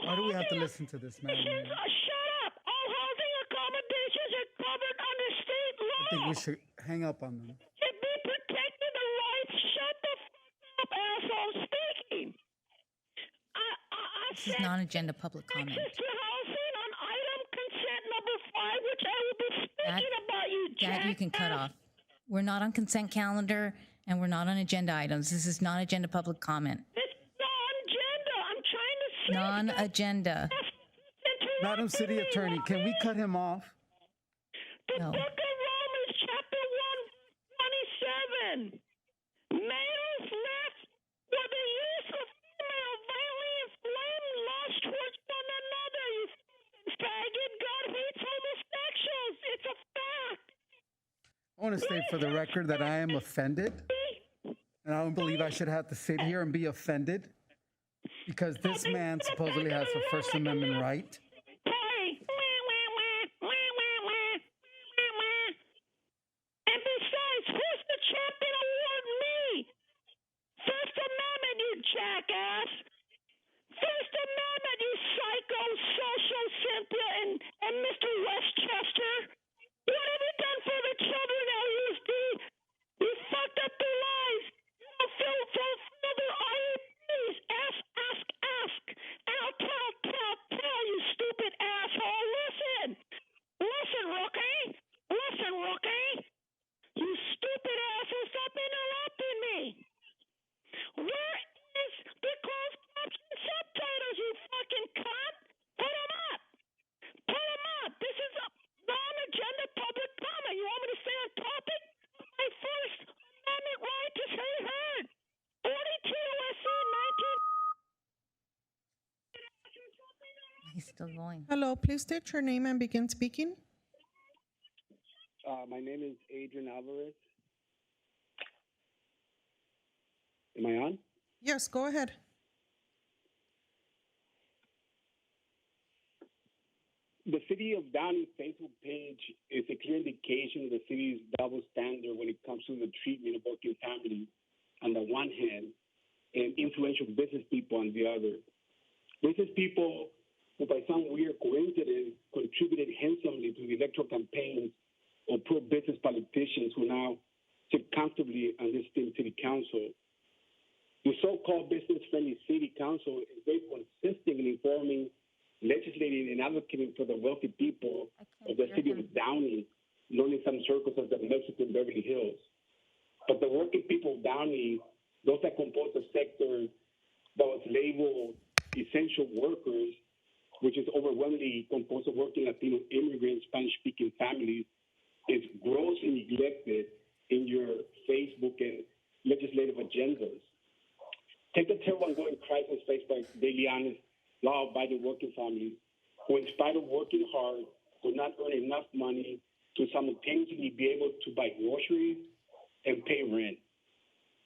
Why do we have to listen to this, man? Shut up. All housing accommodations are covered under state law. I think we should hang up on them. Should be protecting the rights. Shut the fuck up, asshole. Speaking. This is non-agenda public comment. Access to housing on item consent number 5, which I will be speaking about, you That you can cut off. We're not on consent calendar and we're not on agenda items. This is non-agenda public comment. It's non-agenda. I'm trying to say. Non-agenda. Madam City Attorney, can we cut him off? The No. book of Romans, chapter 1, 27. Males left for the use of female violently inflamed lust towards one another. You faggot. God hates homosexuals. It's a fact. I want to state for the record that I am offended. And I don't believe I should have to sit here and be offended because this man supposedly has a First Amendment right. And besides, who's the champion award me? First Amendment, you jackass. First Amendment, you psycho social Cynthia and Mr. Westchester. He's still going. Hello, please state your name and begin speaking. My name is Adrian Alvarez. Am I on? Yes, go ahead. The City of Downey Facebook page is a clear indication of the city's double standard when it comes to the treatment of working families on the one hand and influential business people on the other. Business people who, by some weird coincidence, contributed handsomely to the electoral campaigns of pro-business politicians who now sit comfortably on this same city council. The so-called business-friendly city council is very consistent in informing, legislating, and advocating for the wealthy people of the city of Downey, known in some circles as the Mexican Beverly Hills. But the working people of Downey, those that compose the sector that was labeled essential workers, which is overwhelmingly composed of working Latino immigrants, Spanish-speaking families, is grossly neglected in your Facebook and legislative agendas. Take the terrible ongoing crisis faced by Deliana's law-abiding working families who, in spite of working hard, could not earn enough money to simultaneously be able to buy groceries and pay rent.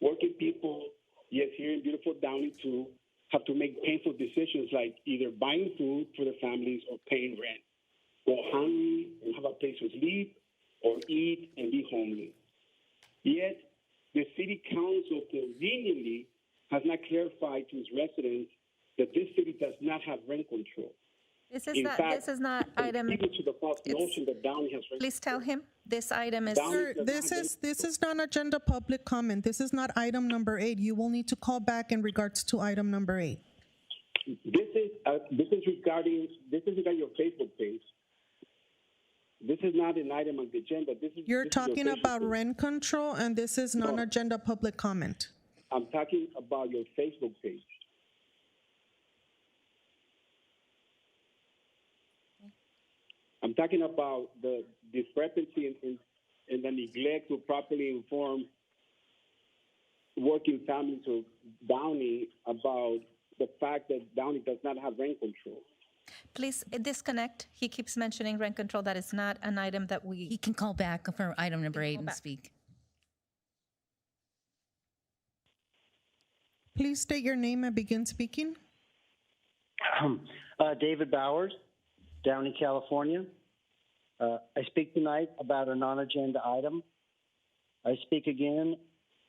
Working people, yes, here in beautiful Downey too, have to make painful decisions like either buying food for their families or paying rent, go hungry and have a place to sleep, or eat and be homeless. Yet, the city council conveniently has not clarified to its residents that this city does not have rent control. This is not item. Even to the false notion that Downey has rent Please tell him this item is. Sir, this is non-agenda public comment. This is not item number 8. You will need to call back in regards to item number 8. This is regarding your Facebook page. This is not an item on the agenda. You're talking about rent control, and this is non-agenda public comment. I'm talking about your Facebook page. I'm talking about the discrepancy in the neglect to properly inform working families of Downey about the fact that Downey does not have rent control. Please disconnect. He keeps mentioning rent control. That is not an item that we. He can call back for item number 8 and speak. Please state your name and begin speaking. David Bowers, Downey, California. I speak tonight about a non-agenda item. I speak again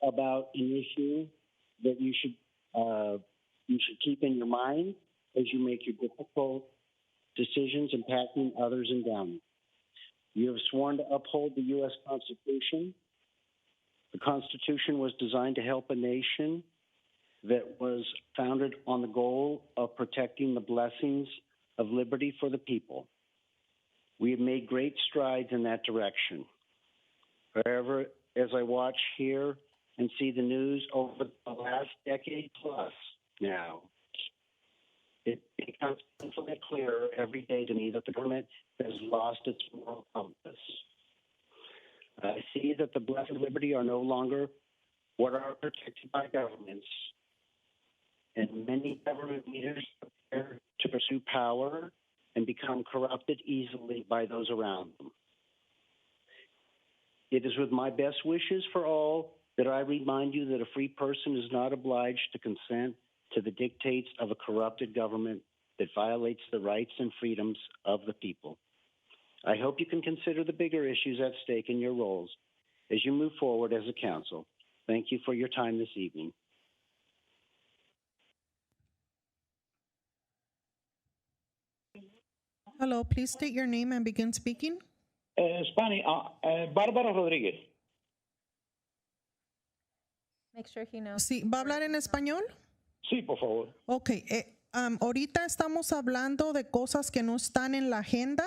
about an issue that you should keep in your mind as you make your difficult decisions impacting others in Downey. You have sworn to uphold the U.S. Constitution. The Constitution was designed to help a nation that was founded on the goal of protecting the blessings of liberty for the people. We have made great strides in that direction. However, as I watch, hear, and see the news over the last decade plus now, it becomes painfully clearer every day to me that the government has lost its moral compass. I see that the blessings of liberty are no longer what are protected by governments, and many government leaders prepare to pursue power and become corrupted easily by those around them. It is with my best wishes for all that I remind you that a free person is not obliged to consent to the dictates of a corrupted government that violates the rights and freedoms of the people. I hope you can consider the bigger issues at stake in your roles as you move forward as a council. Thank you for your time this evening. Hello, please state your name and begin speaking. Spanish, Bárbara Rodríguez. Make sure he knows. Sí, ¿va a hablar en español? Sí, por favor. Ok, ahorita estamos hablando de cosas que no están en la agenda.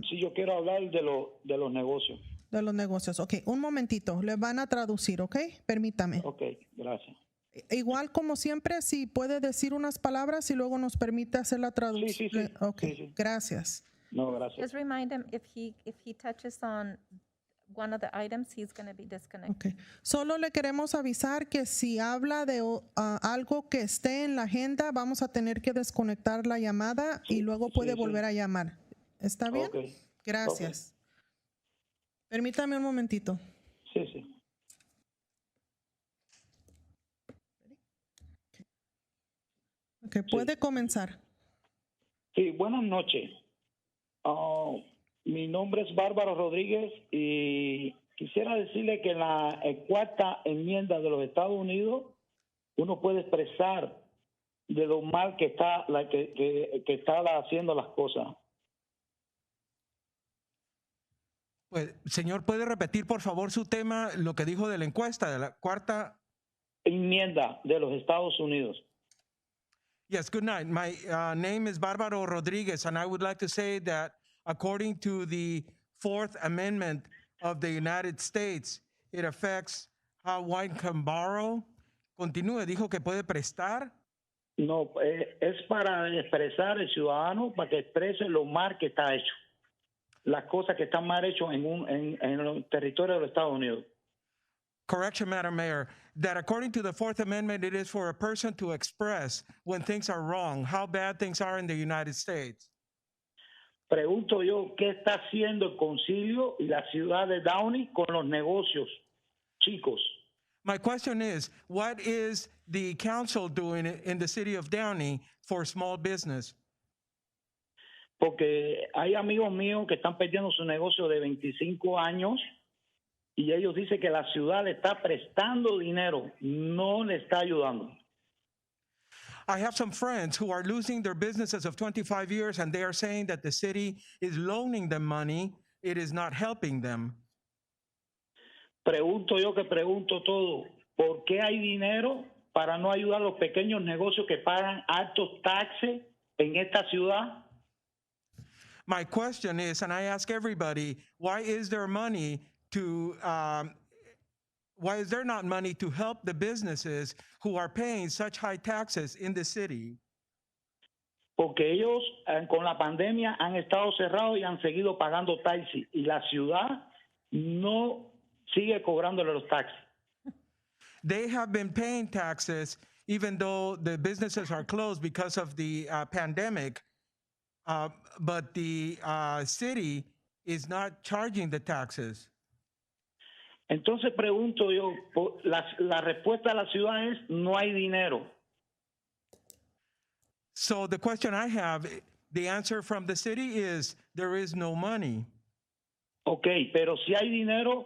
Sí, yo quiero hablar de los negocios. De los negocios. Ok, un momentito. Le van a traducir, ok? Permítame. Ok, gracias. Igual como siempre, si puede decir unas palabras y luego nos permite hacer la traducción. Sí. Ok, Sí. gracias. No, gracias. Just remind him if he touches on one of the items, he's going to be disconnected. Okay. Solo le queremos avisar que si habla de algo que esté en la agenda, vamos a tener que desconectar la llamada y luego puede volver a llamar. ¿Está bien? Ok. Gracias. Permítame un momentito. Sí, sí. Ok, puede comenzar. Sí, buenas noches. Mi nombre es Bárbaro Rodríguez y quisiera decirle que en la cuarta enmienda de los Estados Unidos uno puede expresar de lo mal que está que está haciendo las cosas. Pues, señor, ¿puede repetir, por favor, su tema, lo que dijo de la encuesta, de la cuarta enmienda de los Estados Unidos? Yes, good night. My name is Bárbaro Rodriguez, and I would like to say that according to the Fourth Amendment of the United States, it affects how one can borrow. Continúe, dijo que puede prestar. No, es para expresar el ciudadano, para que exprese lo mal que está hecho. Las cosas que están mal hechas en el territorio de los Estados Unidos. Correction, Madam Mayor, that according to the Fourth Amendment, it is for a person to express when things are wrong, how bad things are in the United States. Pregunto yo, ¿qué está haciendo el concilio y la ciudad de Downey con los negocios chicos? My question is, what is the council doing in the city of Downey for small business? Porque hay amigos míos que están perdiendo su negocio de 25 años y ellos dicen que la ciudad le está prestando dinero, no le está ayudando. I have some friends who are losing their businesses of 25 years and they are saying that the city is loaning them money, it is not helping them. Pregunto yo que pregunto todo, ¿por qué hay dinero para no ayudar a los pequeños negocios que pagan altos taxes en esta ciudad? My question is, and I ask everybody, why is there money to, why is there not money to help the businesses who are paying such high taxes in the city? Porque ellos con la pandemia han estado cerrados y han seguido pagando taxis y la ciudad no sigue cobrándole los taxis. They have been paying taxes even though the businesses are closed because of the pandemic, but the city is not charging the taxes. Entonces pregunto yo, la respuesta de la ciudad es no hay dinero. So the question I have, the answer from the city is there is no money. Okay, pero si hay dinero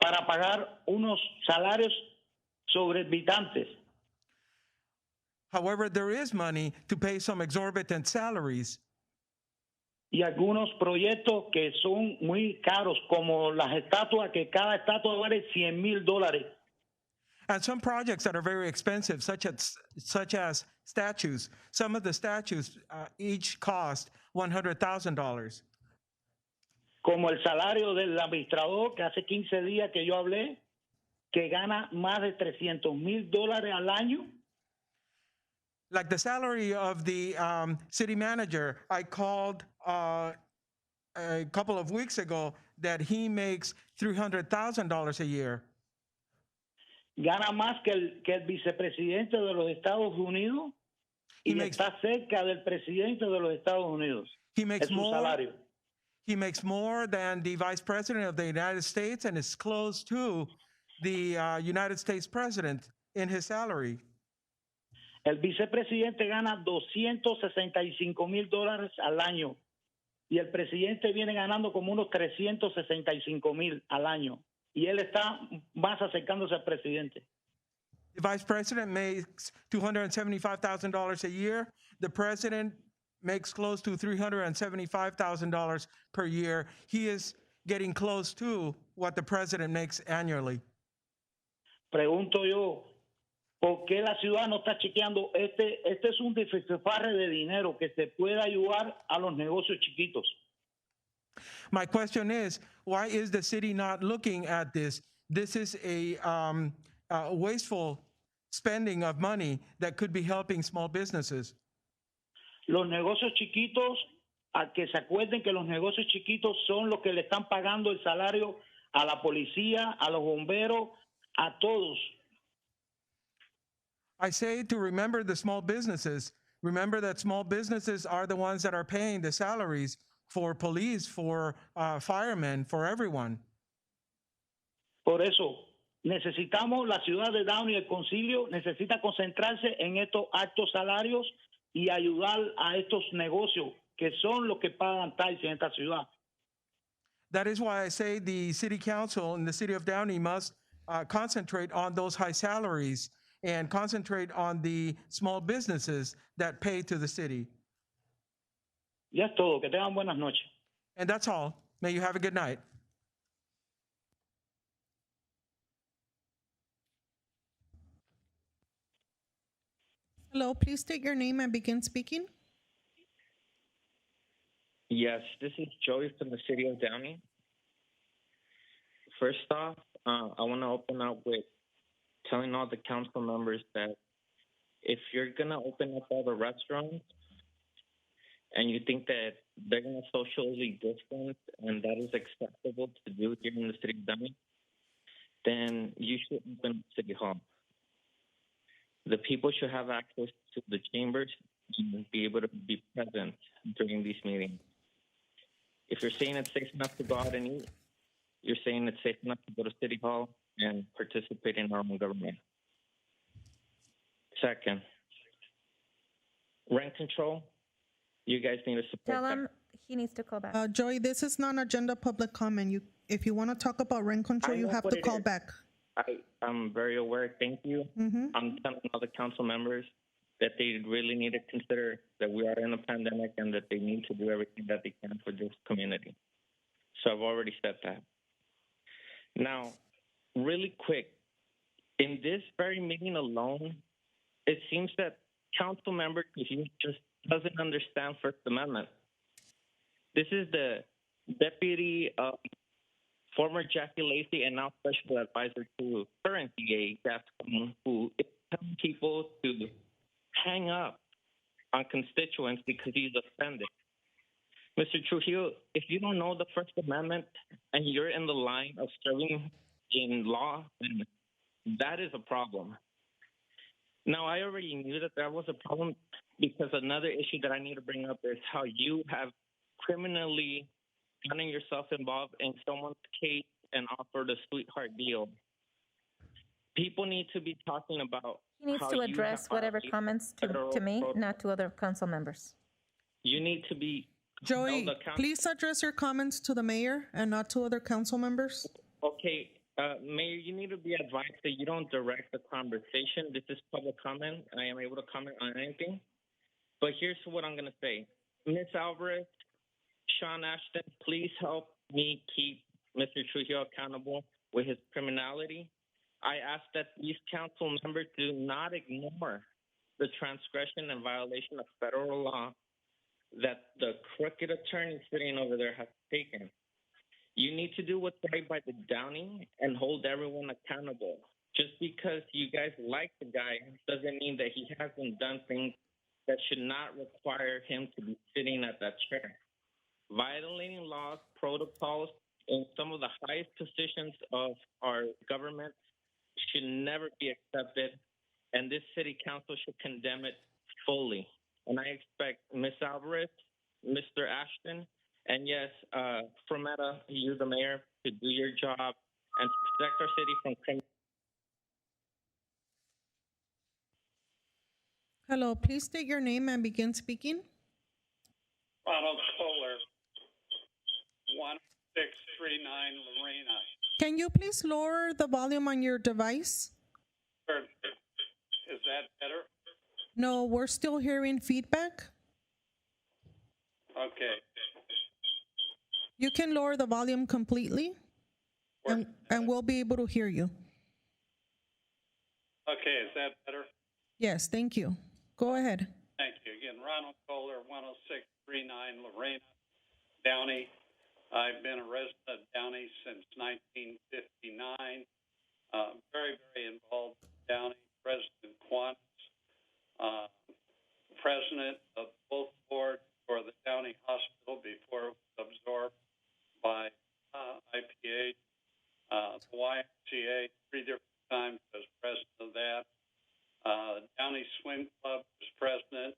para pagar unos salarios exorbitantes. However, there is money to pay some exorbitant salaries. Y algunos proyectos que son muy caros, como las estatuas, que cada estatua vale $100,000. And some projects that are very expensive, such as statues. Some of the statues each cost $100,000. Como el salario del administrador, que hace 15 días que yo hablé, que gana más de $300,000 al año. Like the salary of the city manager, I called a couple of weeks ago that he makes $300,000 a year. Gana más que el vicepresidente de los Estados Unidos y está cerca del presidente de los Estados Unidos. He makes es su more. Salario. He makes more than the vice president of the United States and is close to the United States president in his salary. El vicepresidente gana $265,000 al año y el presidente viene ganando como unos $365,000 al año y él está más acercándose al presidente. The vice president makes $275,000 a year. The president makes close to $375,000 per year. He is getting close to what the president makes annually. Pregunto yo, ¿por qué la ciudad no está chequeando? Este es un despilfarre de dinero que se puede ayudar a los negocios chiquitos. My question is, why is the city not looking at this? This is a wasteful spending of money that could be helping small businesses. Los negocios chiquitos, a que se acuerden que los negocios chiquitos son los que le están pagando el salario a la policía, a los bomberos, a todos. I say to remember the small businesses. Remember that small businesses are the ones that are paying the salaries for police, for firemen, for everyone. Por eso, necesitamos la ciudad de Downey, el concilio, necesita concentrarse en estos altos salarios y ayudar a estos negocios que son los que pagan taxes en esta ciudad. That is why I say the city council in the city of Downey must concentrate on those high salaries and concentrate on the small businesses that pay to the city. Ya es todo. Que tengan buenas noches. And that's all. May you have a good night. Hello, please state your name and begin speaking. Yes, this is Joey from the city of Downey. First off, I want to open up with telling all the council members that if you're going to open up all the restaurants and you think that they're going to socially distance and that is acceptable to do here in the city of Downey, then you should open City Hall. The people should have access to the chambers and be able to be present during these meetings. If you're saying it's safe enough to go out and eat, you're saying it's safe enough to go to City Hall and participate in our own government. Second, rent control. You guys need to support Tell that. him he needs to call back. Joey, this is non-agenda public comment. If you want to talk about rent control, I you know have what to it call is. back. I'm very aware. Thank you. I'm telling all the council members that they really need to consider that we are in a pandemic and that they need to do everything that they can for this community. So I've already said that. Now, really quick, in this very meeting alone, it seems that council member just doesn't understand First Amendment. This is the deputy former Jackie Lacey and now special advisor to current DA Gascon, who is telling people to hang up on constituents because he's offended. Mr. Trujillo, if you don't know the First Amendment and you're in the line of serving in law, then that is a problem. Now, I already knew that that was a problem because another issue that I need to bring up is how you have criminally gotten yourself involved in someone's case and offered a sweetheart deal. People need to be talking about He needs how to you address have whatever violated comments federal to me, protocol. not to other council members. You need to be Joey, held accountable. please address your comments to the mayor and not to other council members. Okay, Mayor, you need to be advised that you don't direct the conversation. This is public comment. I am able to comment on anything. But here's what I'm going to say. Ms. Alvarez, Sean Ashton, please help me keep Mr. Trujillo accountable with his criminality. I ask that these council members do not ignore the transgression and violation of federal law that the crooked attorney sitting over there has taken. You need to do what's right by the Downey and hold everyone accountable. Just because you guys like the guy doesn't mean that he hasn't done things that should not require him to be sitting at that chair. Violating laws, protocols in some of the highest positions of our government should never be accepted, and this city council should condemn it fully. And I expect Ms. Alvarez, Mr. Ashton, and yes, Frometa, you, the mayor, to do your job and to protect our city from criminal. Hello, please state your name and begin speaking. Ronald Kohler, 1639 Lorena. Can you please lower the volume on your device? Is that better? No, we're still hearing feedback. Okay. You can lower the volume completely, and we'll be able to hear you. Okay, is that better? Yes, thank you. Go ahead. Thank you. Again, Ronald Kohler, 10639 Lorena, Downey. I've been a resident of Downey since 1959. Very, very involved with Downey. President Quantz, president of both boards for the Downey Hospital before it was absorbed by IPH. Freedom Club was president,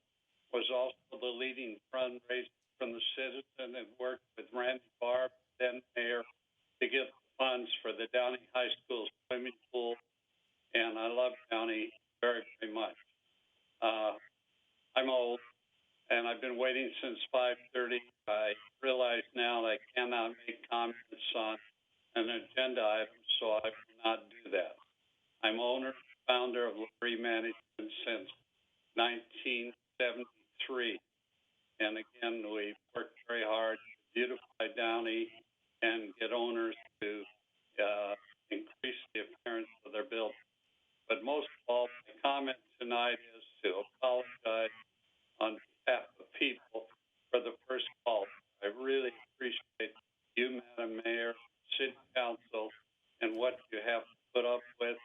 was also the leading fundraiser from the citizen, and worked with Randy Barb, then mayor, to get funds for the Downey High School swimming pool. And I love Downey very, very much. I'm old, and I've been waiting since 5:30. I realize now that I cannot make comments on an agenda item, so I will not do that. I'm owner and founder of Lurie Management since 1973. And again, we worked very hard to beautify Downey and get owners to increase the appearance of their building. But most of all, my comment tonight is to apologize on behalf of people for the first call. I really appreciate you, Madam Mayor, City Council, and what you have to put up with,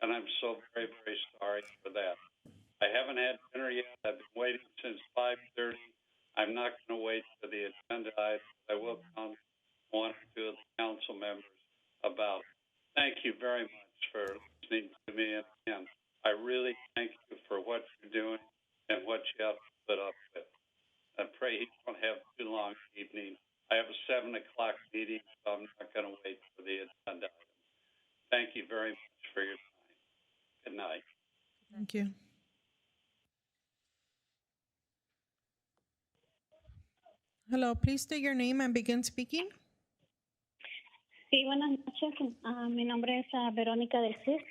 and I'm so very, very sorry for that. I haven't had dinner yet. I've been waiting since 5:30. I'm not going to wait for the agenda item. I will come one or two of the council members about it. Thank you very much for listening to me. And again, I really thank you for what you're doing and what you have to put up with. I pray you don't have too long evening. I have a 7 o'clock meeting, so I'm not going to wait for the agenda item. Thank you very much for your time. Good night. Thank you. Hello, please state your name and begin speaking. Sí, buenas noches. Mi nombre es Verónica del CIR.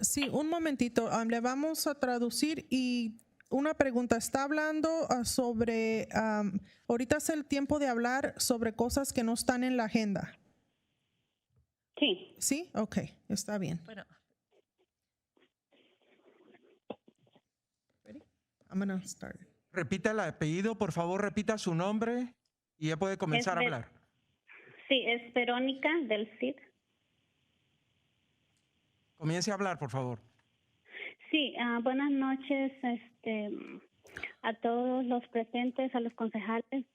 Sí, un momentito. Le vamos a traducir y una pregunta. Está hablando sobre, ahorita es el tiempo de hablar sobre cosas que no están en la agenda. Sí. ¿Sí? Ok, está bien. Bueno. Ready? I'm gonna start. Repita el apellido, por favor, repita su nombre y ya puede comenzar a hablar. Sí, es Verónica del CID. Comience a hablar, por favor. Sí, buenas noches a todos los presentes, a los concejales.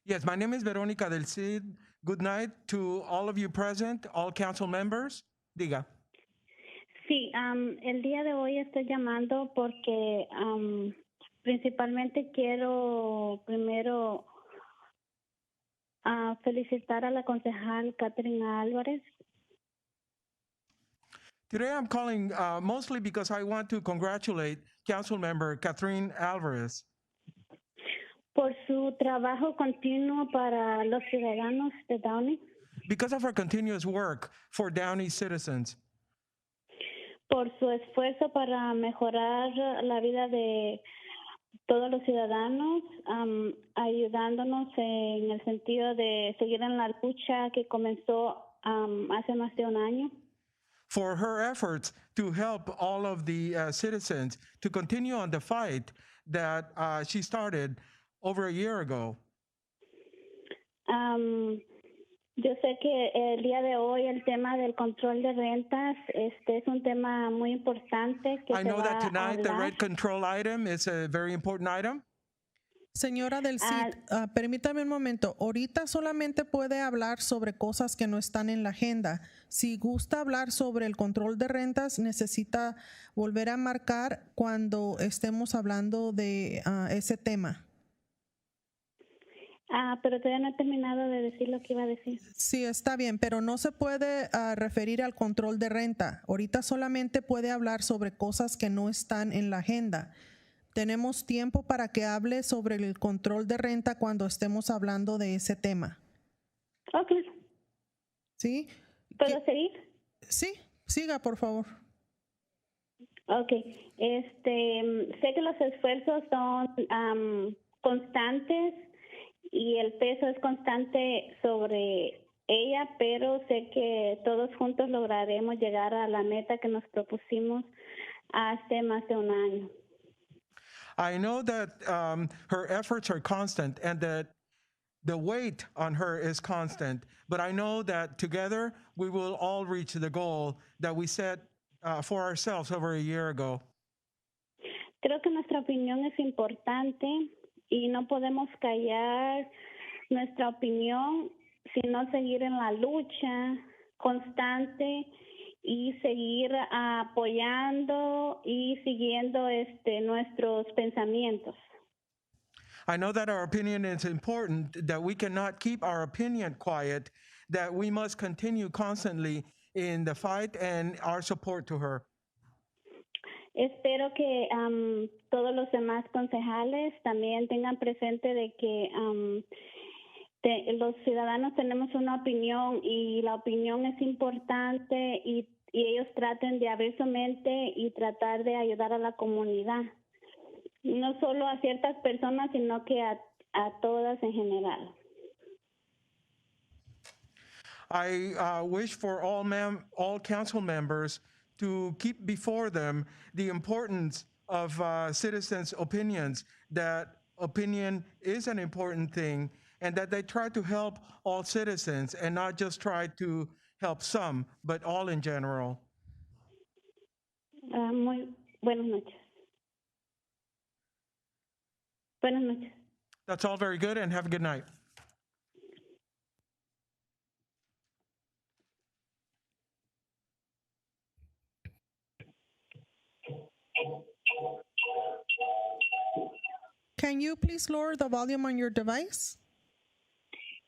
Yes, my name is Verónica del CID. Good night to all of you present, all council members. Diga. Sí, el día de hoy estoy llamando porque principalmente quiero primero felicitar a la concejal Catherine Álvarez. Today I'm calling mostly because I want to congratulate Council Member Catherine Alvarez Por su trabajo continuo para los ciudadanos de Downey. because of her continuous work for Downey citizens. Por su esfuerzo para mejorar la vida de todos los ciudadanos, ayudándonos en el sentido de seguir en la lucha que comenzó hace más de un año. For her efforts to help all of the citizens to continue on the fight that she started over a year ago. Yo sé que el día de hoy el tema del control de rentas es un tema muy importante que I know that tonight the rent control item is a very important item. Señora del CID, permítame un momento. Ahorita solamente puede hablar sobre cosas que no están en la agenda. Si gusta hablar sobre el control de rentas, necesita volver a marcar cuando estemos hablando de ese tema. Pero todavía no he terminado de decir lo que iba a decir. Sí, está bien, pero no se puede referir al control de renta. Ahorita solamente puede hablar sobre cosas que no están en la agenda. Tenemos tiempo para que hable sobre el control de renta cuando estemos hablando de ese tema. Ok. ¿Sí? ¿Puedo seguir? Sí, siga, por favor. Ok. Sé que los esfuerzos son constantes y el peso es constante sobre ella, pero sé que todos juntos lograremos llegar a la meta que nos propusimos hace más de un año. I know that her efforts are constant and that the weight on her is constant, but I know that together we will all reach the goal that we set for ourselves over a year ago. Creo que nuestra opinión es importante y no podemos callar nuestra opinión, sino seguir en la lucha constante y seguir apoyando y siguiendo nuestros pensamientos. I know that our opinion is important, that we cannot keep our opinion quiet, that we must continue constantly in the fight and our support to her. Espero que todos los demás concejales también tengan presente de que los ciudadanos tenemos una opinión y la opinión es importante y ellos traten de abrir su mente y tratar de ayudar a la comunidad. No solo a ciertas personas, sino que a todas en general. I wish for all council members to keep before them the importance of citizens' opinions, that opinion is an important thing, and that they try to help all citizens and not just try to help some, but all in general. Muy buenas noches. Buenas noches. That's all very good, and have a good night. Can you please lower the volume on your device?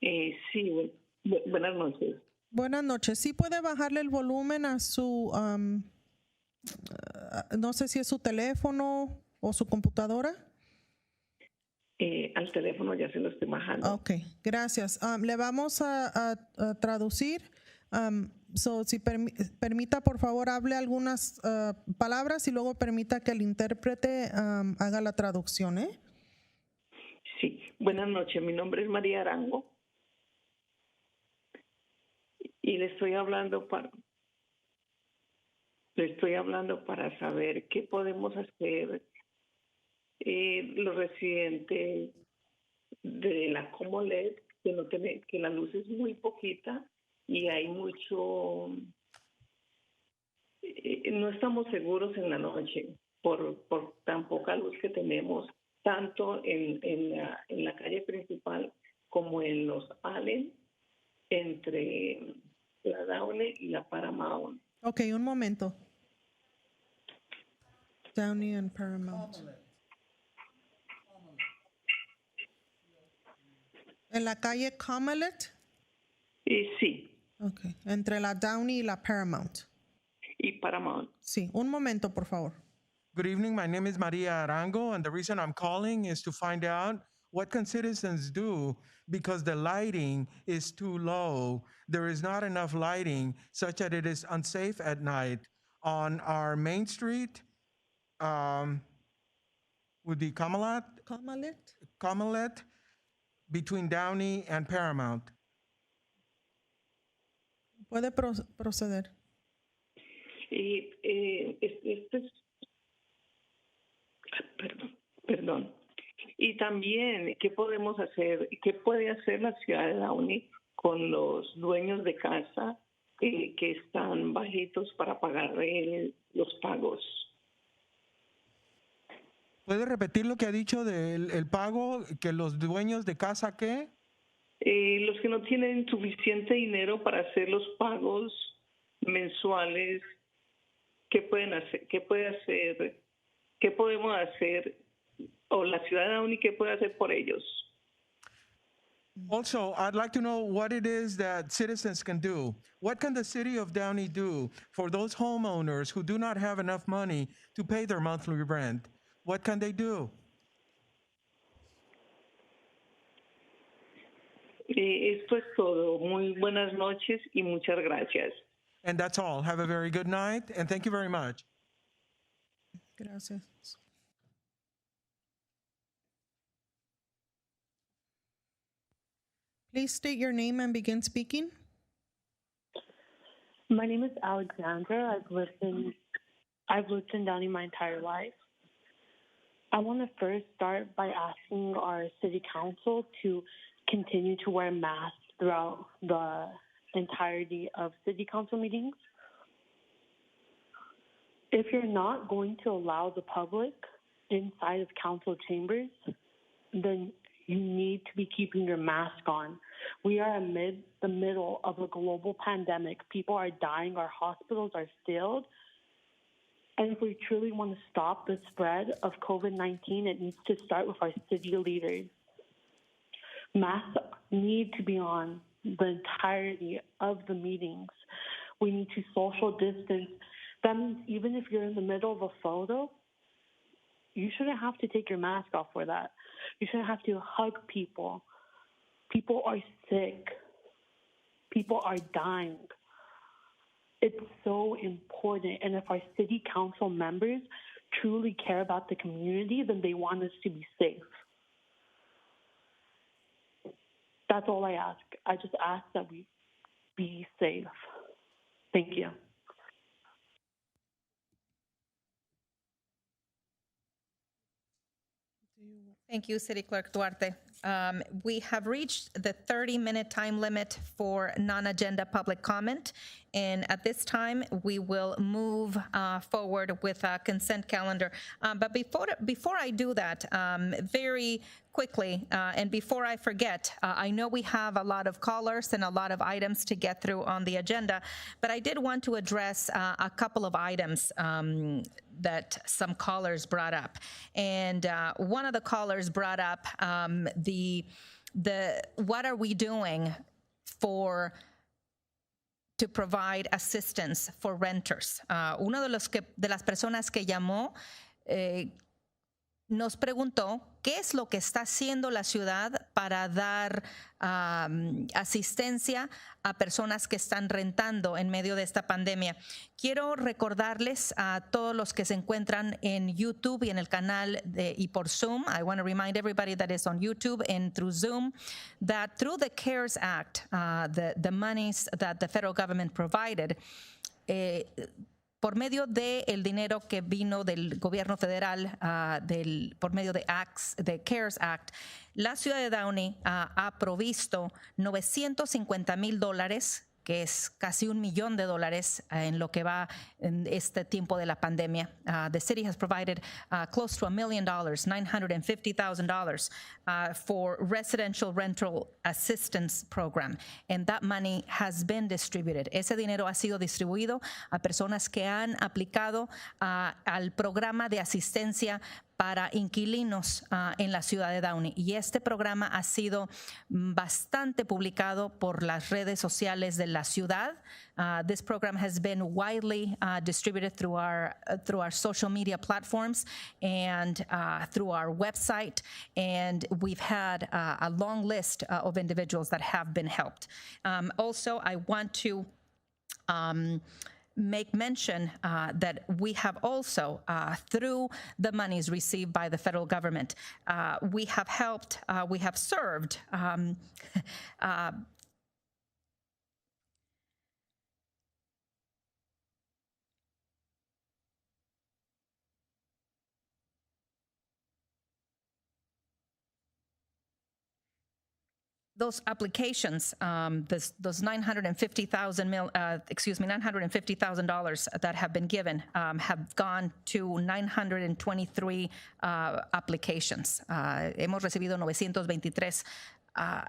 Sí, buenas noches. Buenas noches. ¿Sí puede bajarle el volumen a su, no sé si es su teléfono o su computadora? Al teléfono ya se lo estoy bajando. Ok, gracias. Le vamos a traducir. Si permita, por favor, hable algunas palabras y luego permita que el intérprete haga la traducción, ¿eh? Sí, buenas noches. Mi nombre es María Arango y le estoy hablando para saber qué podemos hacer los residentes de la Comolet, que la luz es muy poquita y hay mucho, no estamos seguros en la noche por tan poca luz que tenemos, tanto en la calle principal como en los Allen, entre la Downey y la Paramount. Ok, un momento. Downey and Paramount. ¿En la calle Comalet? Sí. Ok, entre la Downey y la Paramount. Y Paramount. Sí, un momento, por favor. Good evening. My name is Maria Arango, and the reason I'm calling is to find out what can citizens do because the lighting is too low. There is not enough lighting such that it is unsafe at night on our main street with the Comalet between Downey and Paramount. Puede proceder. Perdón. Y también, ¿qué podemos hacer? ¿Qué puede hacer la ciudad de Downey con los dueños de casa que están bajitos para pagar los pagos? ¿Puede repetir lo que ha dicho del pago, que los dueños de casa qué? Los que no tienen suficiente dinero para hacer los pagos mensuales, ¿qué pueden hacer? ¿Qué puede hacer? ¿Qué podemos hacer? O la ciudad de Downey, ¿qué puede hacer por ellos? Also, I'd like to know what it is that citizens can do. What can the city of Downey do for those homeowners who do not have enough money to pay their monthly rent? What can they do? Esto es todo. Muy buenas noches y muchas gracias. And that's all. Have a very good night, and thank you very much. Gracias. Please state your name and begin speaking. My name is Alexandra. I've lived in Downey my entire life. I want to first start by asking our city council to continue to wear masks throughout the entirety of city council meetings. If you're not going to allow the public inside of council chambers, then you need to be keeping your mask on We are amid the middle of a global pandemic. People are dying. Our hospitals are filled. And if we truly want to stop the spread of COVID-19, it needs to start with our city leaders. Masks need to be on the entirety of the meetings. We need to social distance. That means even if you're in the middle of a photo, you shouldn't have to take your mask off for that. You shouldn't have to hug people. People are sick. People are dying. It's so important. And if our city council members truly care about the community, then they want us to be safe. That's all I ask. I just ask that we be safe. Thank you. Thank you, City Clerk Duarte. We have reached the 30-minute time limit for non-agenda public comment. And at this time, we will move forward with a consent calendar. But before I do that, very quickly, and before I forget, I know we have a lot of callers and a lot of items to get through on the agenda, but I did want to address a couple of items that some callers brought up. And one of the callers brought up the what are we doing to provide assistance for renters. Uno de las personas que llamó nos preguntó qué es lo que está haciendo la ciudad para dar asistencia a personas que están rentando en medio de esta pandemia. Quiero recordarles a todos los que se encuentran en YouTube y en el canal y por Zoom. I want to remind everybody that is on YouTube and through Zoom that through the CARES Act, the monies that the federal government provided, por medio del dinero que vino del gobierno federal, por medio de CARES Act, la ciudad de Downey ha provisto $950,000, que es casi $1 millón en lo que va en este tiempo de la pandemia. The city has provided close to $1 million, $950,000 for residential rental assistance program, and that money has been distributed. Ese dinero ha sido distribuido a personas que han aplicado al programa de asistencia para inquilinos en la ciudad de Downey. Y este programa ha sido bastante publicado por las redes sociales de la ciudad. This program has been widely distributed through our social media platforms and through our website. And we've had a long list of individuals that have been helped. Also, I want to make mention that we have also, through the monies received by the federal government, we have helped, we have served those applications, those $950,000 that have been given have gone to 923 applications. Hemos recibido 923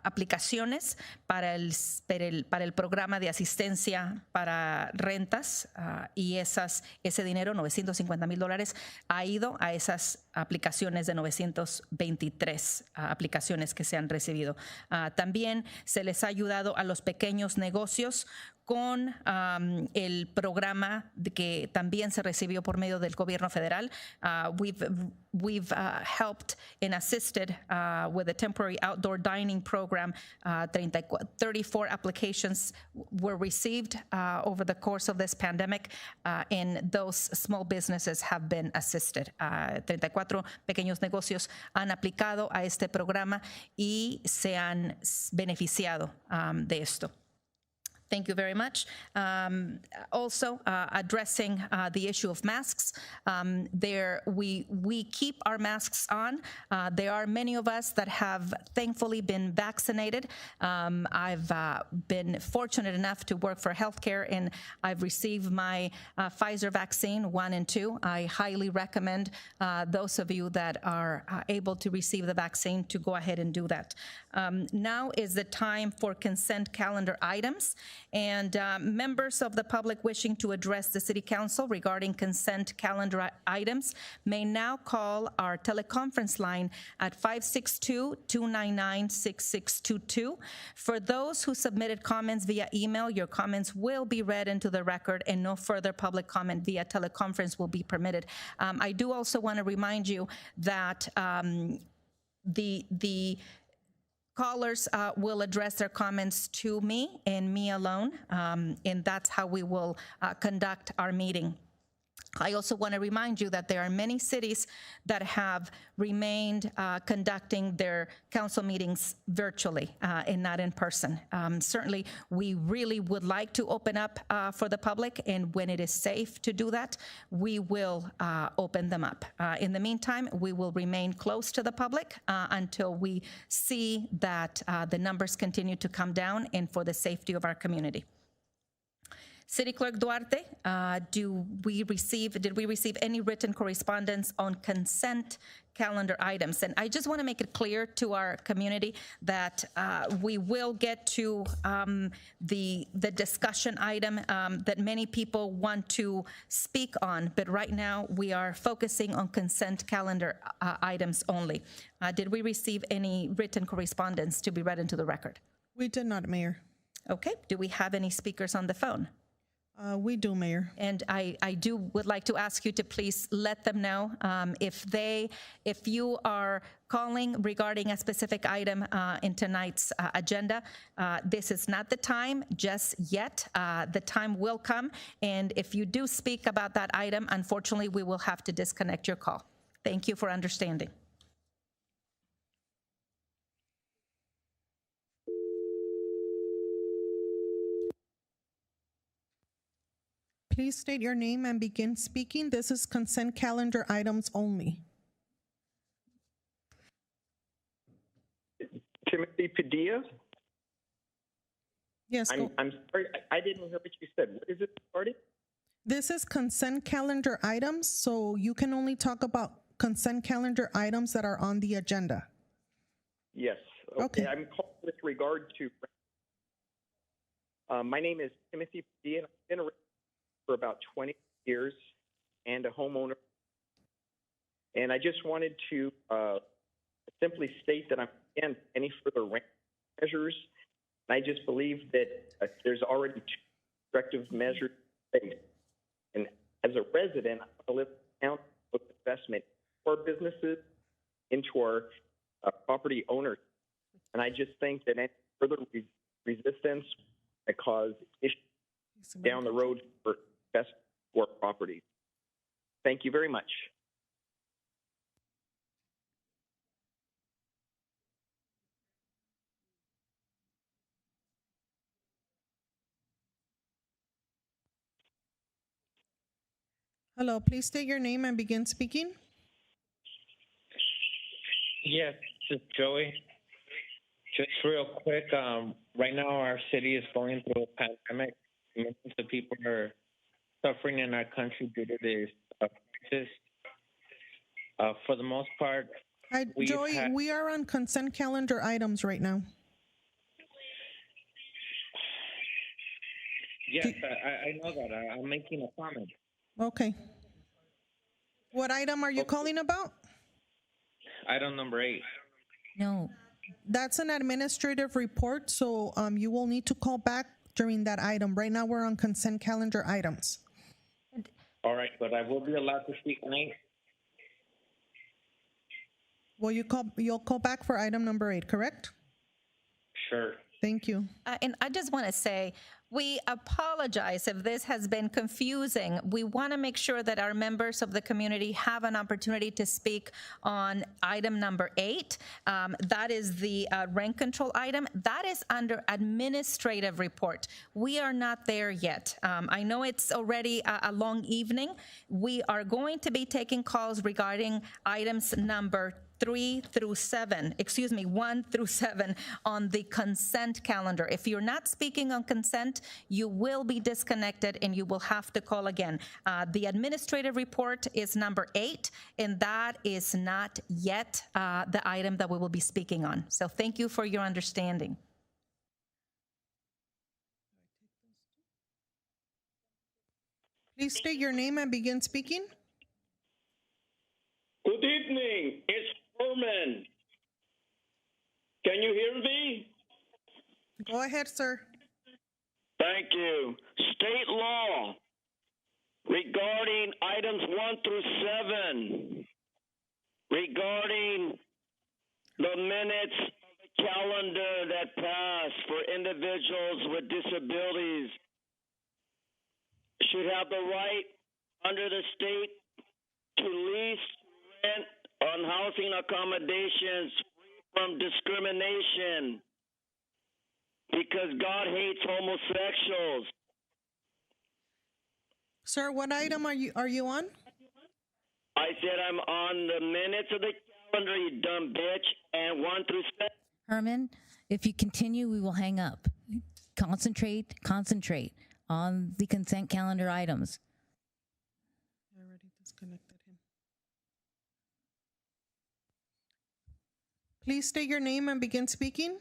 aplicaciones para el programa de asistencia para rentas y ese dinero, $950,000, ha ido a esas aplicaciones de 923 aplicaciones que se han recibido. También se les ha ayudado a los pequeños negocios con el programa que también se recibió por medio del gobierno federal. We've helped and assisted with the temporary outdoor dining program. 34 applications were received over the course of this pandemic, and those small businesses have been assisted. 34 pequeños negocios han aplicado a este programa y se han beneficiado de esto. Thank you very much. Also, addressing the issue of masks, we keep our masks on. There are many of us that have thankfully been vaccinated. I've been fortunate enough to work for healthcare, and I've received my Pfizer vaccine 1 and 2. I highly recommend those of you that are able to receive the vaccine to go ahead and do that. Now is the time for consent calendar items. And members of the public wishing to address the City Council regarding consent calendar items may now call our teleconference line at 562-299-6622. For those who submitted comments via email, your comments will be read into the record and no further public comment via teleconference will be permitted. I do also want to remind you that the callers will address their comments to me and me alone, and that's how we will conduct our meeting. I also want to remind you that there are many cities that have remained conducting their council meetings virtually and not in person. Certainly, we really would like to open up for the public, and when it is safe to do that, we will open them up. In the meantime, we will remain close to the public until we see that the numbers continue to come down and for the safety of our community. City Clerk Duarte, did we receive any written correspondence on consent calendar items? And I just want to make it clear to our community that we will get to the discussion item that many people want to speak on, but right now we are focusing on consent calendar items only. Did we receive any written correspondence to be read into the record? We did not, Mayor. Okay. Do we have any speakers on the phone? We do, Mayor. And I would like to ask you to please let them know if you are calling regarding a specific item in tonight's agenda. This is not the time just yet. The time will come, and if you do speak about that item, unfortunately, we will have to disconnect your call. Thank you for understanding. Please state your name and begin speaking. This is consent calendar items only. Timothy Padilla. Yes. I'm sorry, I didn't hear what you said. What is it, Marty? This is consent calendar items, so you can only talk about consent calendar items that are on the agenda. Yes. Okay. I'm calling with regard to. My name is Timothy Padilla. I've been around for about 20 years and a homeowner. And I just wanted to simply state that I'm against any further rent measures. And I just believe that there's already two restrictive measures in place. And as a resident, I want to live in town with investment for businesses into our property owners. And I just think that any further resistance may cause issues down the road for best for property. Thank you very much. Hello, please state your name and begin speaking. Yes, this is Joey. Just real quick, right now our city is going through a pandemic. Millions of people are suffering in our country due to this crisis. For the most part, Hi, Joey, we are on consent calendar items right now. Yes, I know that. I'm making a comment. Okay. What item are you calling about? Item number 8. No. That's an administrative report, so you will need to call back during that item. Right now, we're on consent calendar items. All right, but I will be allowed to speak tonight. Well, you'll call back for item number 8, correct? Sure. Thank you. And I just want to say, We apologize if this has been confusing. We want to make sure that our members of the community have an opportunity to speak on item number 8. That is the rent control item. That is under administrative report. We are not there yet. I know it's already a long evening. We are going to be taking calls regarding items number 1 through 7 on the consent calendar. If you're not speaking on consent, you will be disconnected and you will have to call again. The administrative report is number 8, and that is not yet the item that we will be speaking on. So thank you for your understanding. Please state your name and begin speaking. Good evening. It's Herman. Can you hear me? Go ahead, sir. Thank you. State law regarding items 1 through 7, regarding the minutes of the calendar that passed for individuals with disabilities, should have the right under the state to lease, rent on housing accommodations free from discrimination, because God hates homosexuals. Sir, what item are you on? I said I'm on the minutes of the calendar, you dumb bitch, and 1 through 7. Herman, if you continue, we will hang up. Concentrate on the consent calendar items. I already disconnected him. Please state your name and begin speaking.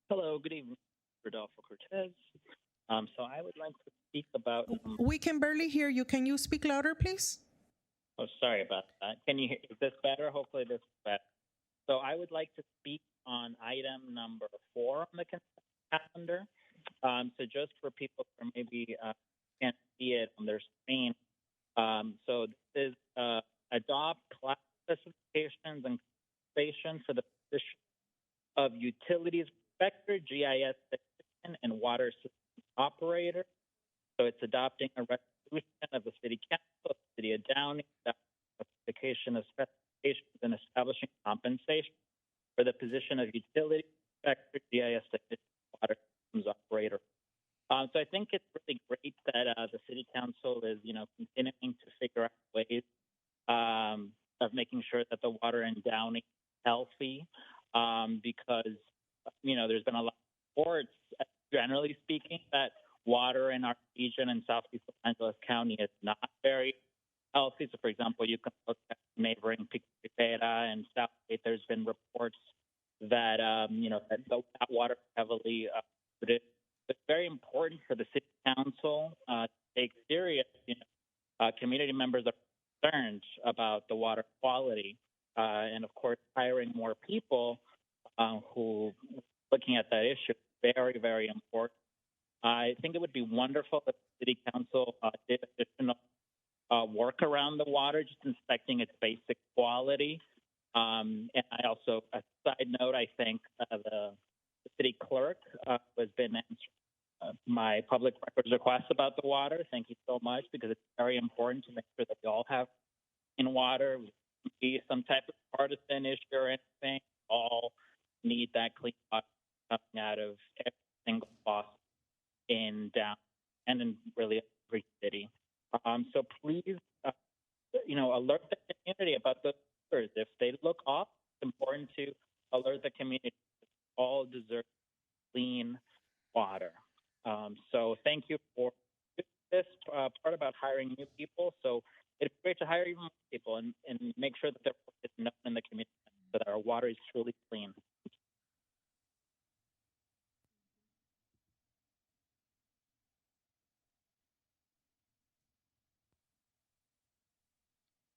Hello, good evening, Rodolfo Cortez. So I would like to speak about. We can barely hear you. Can you speak louder, please? Oh, sorry about that. Can you hear? Is this better? Hopefully, this is better. So I would like to speak on item number 4 on the consent calendar. So just for people who maybe can't see it on their screen. So this is adopt class specifications and compensation for the position of utilities inspector, GIS technician, and water system operator. So it's adopting a resolution of the City Council of the City of Downey, specification of specifications and establishing compensation for the position of utility inspector, GIS technician, and water systems operator. So I think it's really great that the City Council is, continuing to figure out ways of making sure that the water in Downey is healthy, because there's been a lot of reports, generally speaking, that water in our region in southeast Los Angeles County is not very healthy. So, for example, you can look at neighboring Pico Rivera and Southgate. There's been reports that that water is heavily polluted. It's very important for the City Council to take serious. Community members are concerned about the water quality, and of course, hiring more people who looking at that issue is very, very important. I think it would be wonderful if the City Council did additional work around the water, just inspecting its basic quality. And I also, a side note, I think the city clerk has been answering my public records request about the water. Thank you so much, because it's very important to make sure that we all have clean water. We be some type of partisan issue or anything. All need that clean water coming out of every single faucet in Downey and in really every city. So please, alert the community about the waters. If they look off, it's important to alert the community. All deserve clean water. So thank you for this part about hiring new people. So it's great to hire even more people and make sure that their work is known in the community, so that our water is truly clean.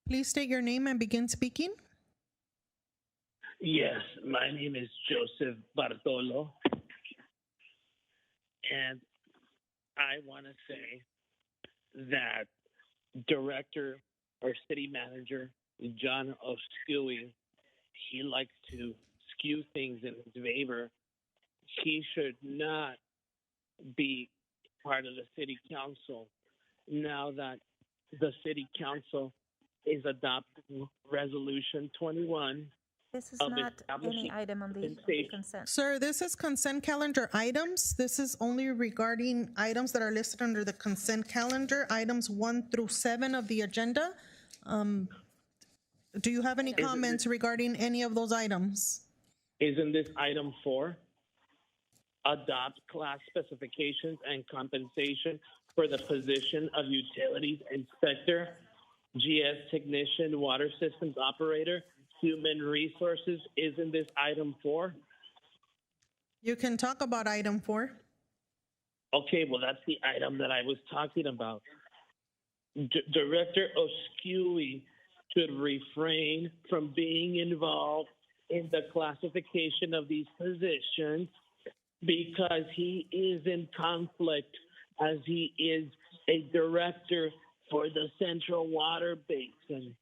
Please state your name and begin speaking. Yes, my name is Joseph Bartolo, and I want to say that Director or City Manager John Oscui, he likes to skew things in his favor. he should not be part of the city council now that the city council is adopting resolution 21. This is of not establishing any item on the compensation. consent. Sir, this is consent calendar items. This is only regarding items that are listed under the consent calendar, items 1 through 7 of the agenda. Do you have any comments regarding any of those items? Isn't this item 4? Adopt class specifications and compensation for the position of utilities inspector, GS technician, water systems operator, human resources. Isn't this item 4? You can talk about item 4. Okay, well, that's the item that I was talking about. Director Oskui should refrain from being involved in the classification of these positions because he is in conflict as he is a director for the Central Water Basin.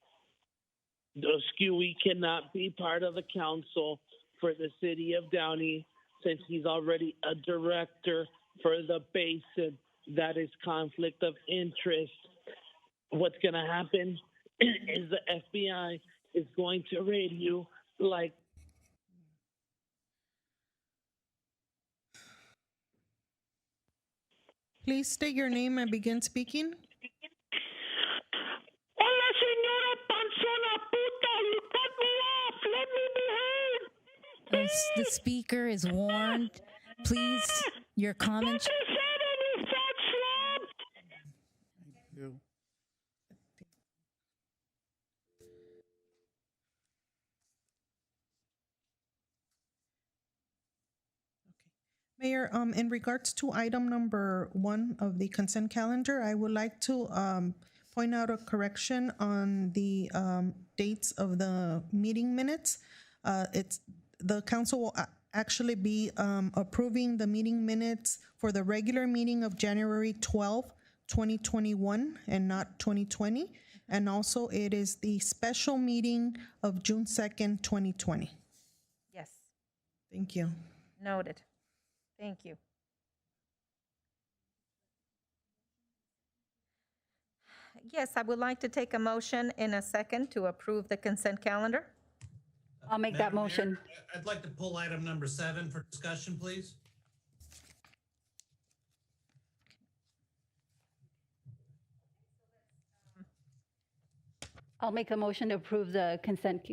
Oskui cannot be part of the council for the city of Downey since he's already a director for the basin. That is conflict of interest. What's going to happen is the FBI is going to raid you like. Please state your name and begin speaking. Hola, señora panzona puta. You cut me off. Let me behave. The speaker is warned. Please, your comments. What you said, you fat slob. You. Mayor, in regards to item number 1 of the consent calendar, I would like to point out a correction on the dates of the meeting minutes. The council will actually be approving the meeting minutes for the regular meeting of January 12, 2021, and not 2020. And also, it is the special meeting of June 2nd, 2020. Yes, Thank you. noted. Thank you. Yes, I would like to take a motion in a second to approve the consent calendar. I'll make that Madam Mayor, motion. I'd like to pull item number 7 for discussion, please. I'll make a motion to approve the consent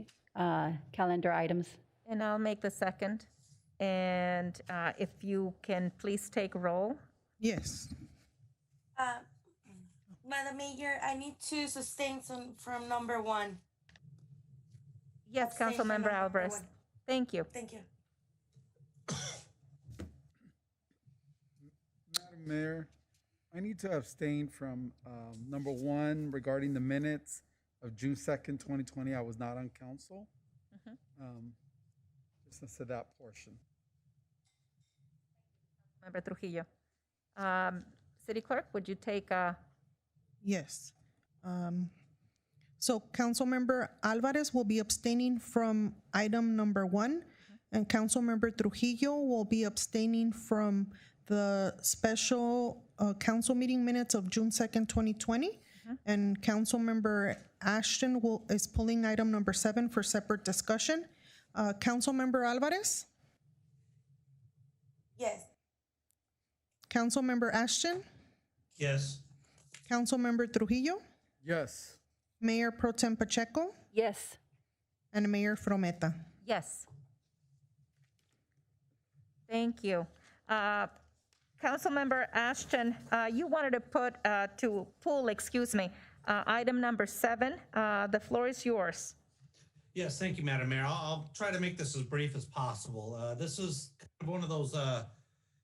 calendar items. And I'll make the second. And if you can please take roll. Yes. Madam Mayor, I need to sustain from number 1. Yes, Abstain from Councilmember number Alvarez. 1. Thank you. Thank you. Madam Mayor, I need to abstain from number 1 regarding the minutes of June 2nd, 2020. I was not on council. Just to that portion. Member Trujillo. City Clerk, would you take Yes. So Councilmember Alvarez will be abstaining from item number 1, and Councilmember Trujillo will be abstaining from the special council meeting minutes of June 2nd, 2020. And Councilmember Ashton is pulling item number 7 for separate discussion. Councilmember Alvarez? Yes. Councilmember Ashton? Yes. Councilmember Trujillo? Yes. Mayor Pro Tem Pacheco? Yes. And Mayor Frometa? Yes. Thank you. Councilmember Ashton, you wanted to pull, item number 7. The floor is yours. Yes, thank you, Madam Mayor. I'll try to make this as brief as possible. This is kind of one of those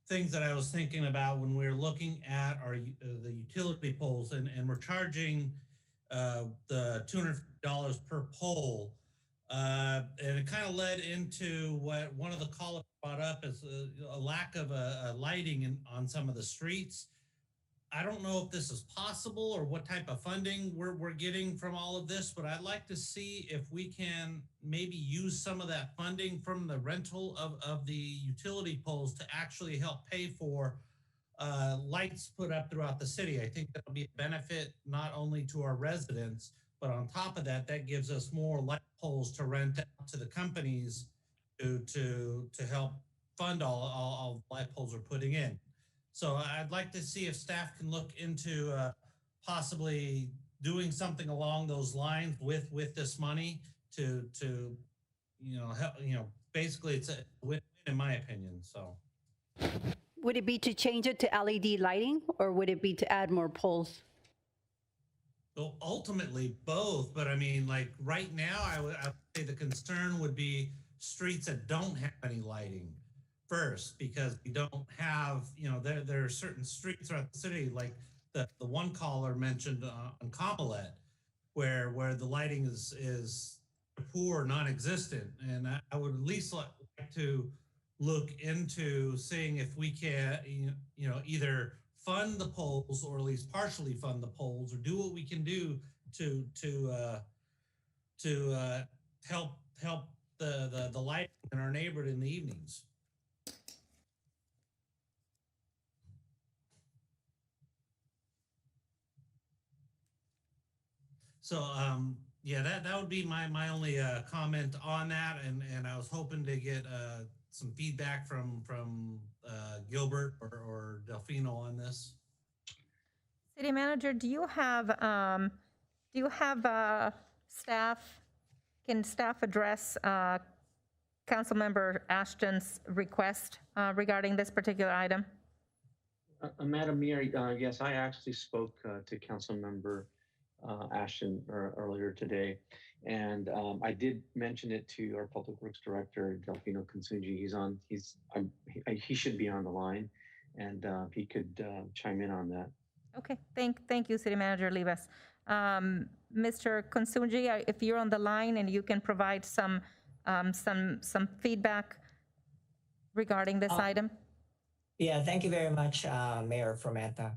things that I was thinking about when we were looking at the utility poles, and we're charging the $200 per pole. And it kind of led into what one of the callers brought up as a lack of lighting on some of the streets. I don't know if this is possible or what type of funding we're getting from all of this, but I'd like to see if we can maybe use some of that funding from the rental of the utility poles to actually help pay for lights put up throughout the city. I think that'll be a benefit not only to our residents, but on top of that, that gives us more light poles to rent out to the companies to help fund all the light poles we're putting in. So I'd like to see if staff can look into possibly doing something along those lines with this money to help, basically it's a win in my opinion. So Would it be to change it to LED lighting, or would it be to add more poles? well, ultimately both, but I mean, like right now, I would say the concern would be streets that don't have any lighting first, because we don't have, there are certain streets throughout the city, like the one caller mentioned on Comalet, where the lighting is poor, non-existent, and I would at least like to look into seeing if we can, either fund the polls or at least partially fund the polls, or do what we can do to help the lighting in our neighborhood in the evenings. So yeah, that would be my only comment on that, and I was hoping to get some feedback from Gilbert or Delfino on this. City Manager, do you have staff? Can staff address Councilmember Ashton's request regarding this particular item? Madam Mayor, yes, I actually spoke to Councilmember Ashton earlier today, and I did mention it to our Public Works Director, Delfino Consunji. He should be on the line, and he could chime in on that. Okay, thank you, City Manager Libas. Mr. Consunji, if you're on the line and you can provide some feedback regarding this item. Yeah, thank you very much, Mayor Frometa.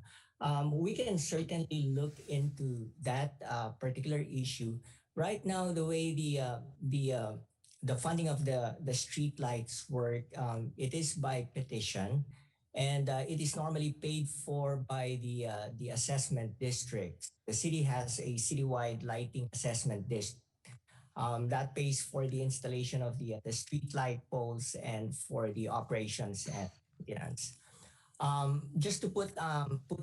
We can certainly look into that particular issue. Right now, the way the funding of the street lights work, it is by petition, and it is normally paid for by the assessment districts. The city has a citywide lighting assessment district that pays for the installation of the street light poles and for the operations and maintenance. Just to put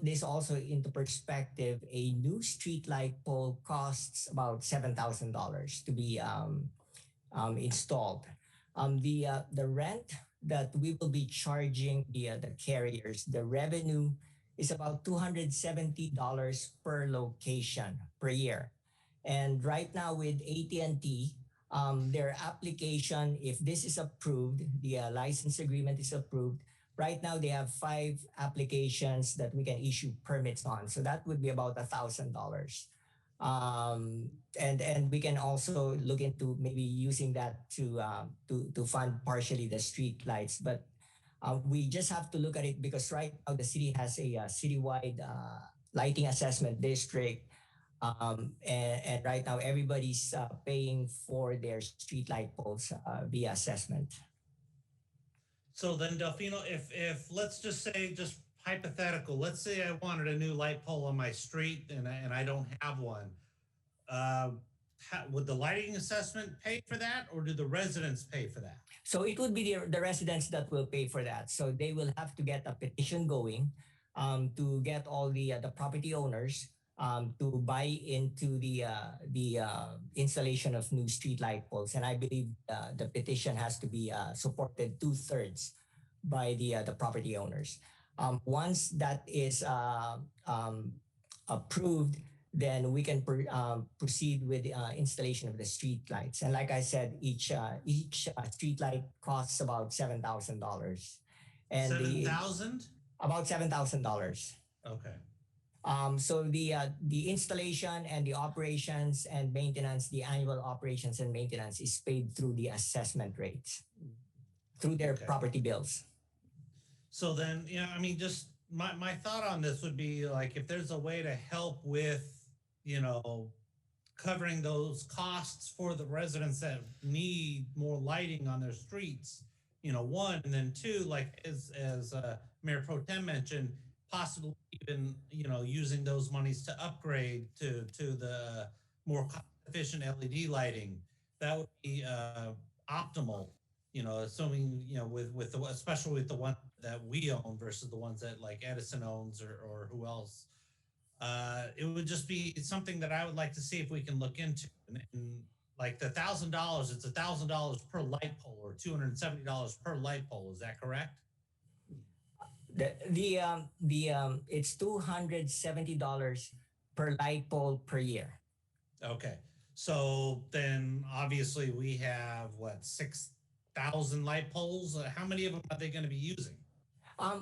this also into perspective, a new street light pole costs about $7,000 to be installed. The rent that we will be charging the carriers, the revenue is about $270 per location per year. And right now with AT&T, their application, if this is approved, the license agreement is approved, right now they have 5 applications that we can issue permits on. So that would be about $1,000. And we can also look into maybe using that to fund partially the street lights. But we just have to look at it because right now the city has a citywide lighting assessment district. And right now everybody's paying for their street light poles via assessment. So then, Delfino, if let's just say, just hypothetical, let's say I wanted a new light pole on my street and I don't have one, would the lighting assessment pay for that, or do the residents pay for that? So it would be the residents that will pay for that. So they will have to get a petition going to get all the property owners to buy into the installation of new street light poles. And I believe the petition has to be supported 2/3 by the property owners. Once that is approved, then we can proceed with the installation of the street lights. And like I said, each street light costs about $7,000. And $7,000? About $7,000. Okay. So the installation and the operations and maintenance, the annual operations and maintenance is paid through the assessment rates, through their property bills. So then, I mean, just my thought on this would be like if there's a way to help with, covering those costs for the residents that need more lighting on their streets, one, and then two, like as Mayor Pro Tem mentioned, possibly even, using those monies to upgrade to the more cost efficient LED lighting. That would be optimal, assuming, with the, especially with the one that we own versus the ones that like Edison owns or who else. It would just be something that I would like to see if we can look into. And like the $1,000, it's $1,000 per light pole or $270 per light pole. Is that correct? It's $270 per light pole per year. Okay. So then obviously we have what, 6,000 light poles? How many of them are they going to be using?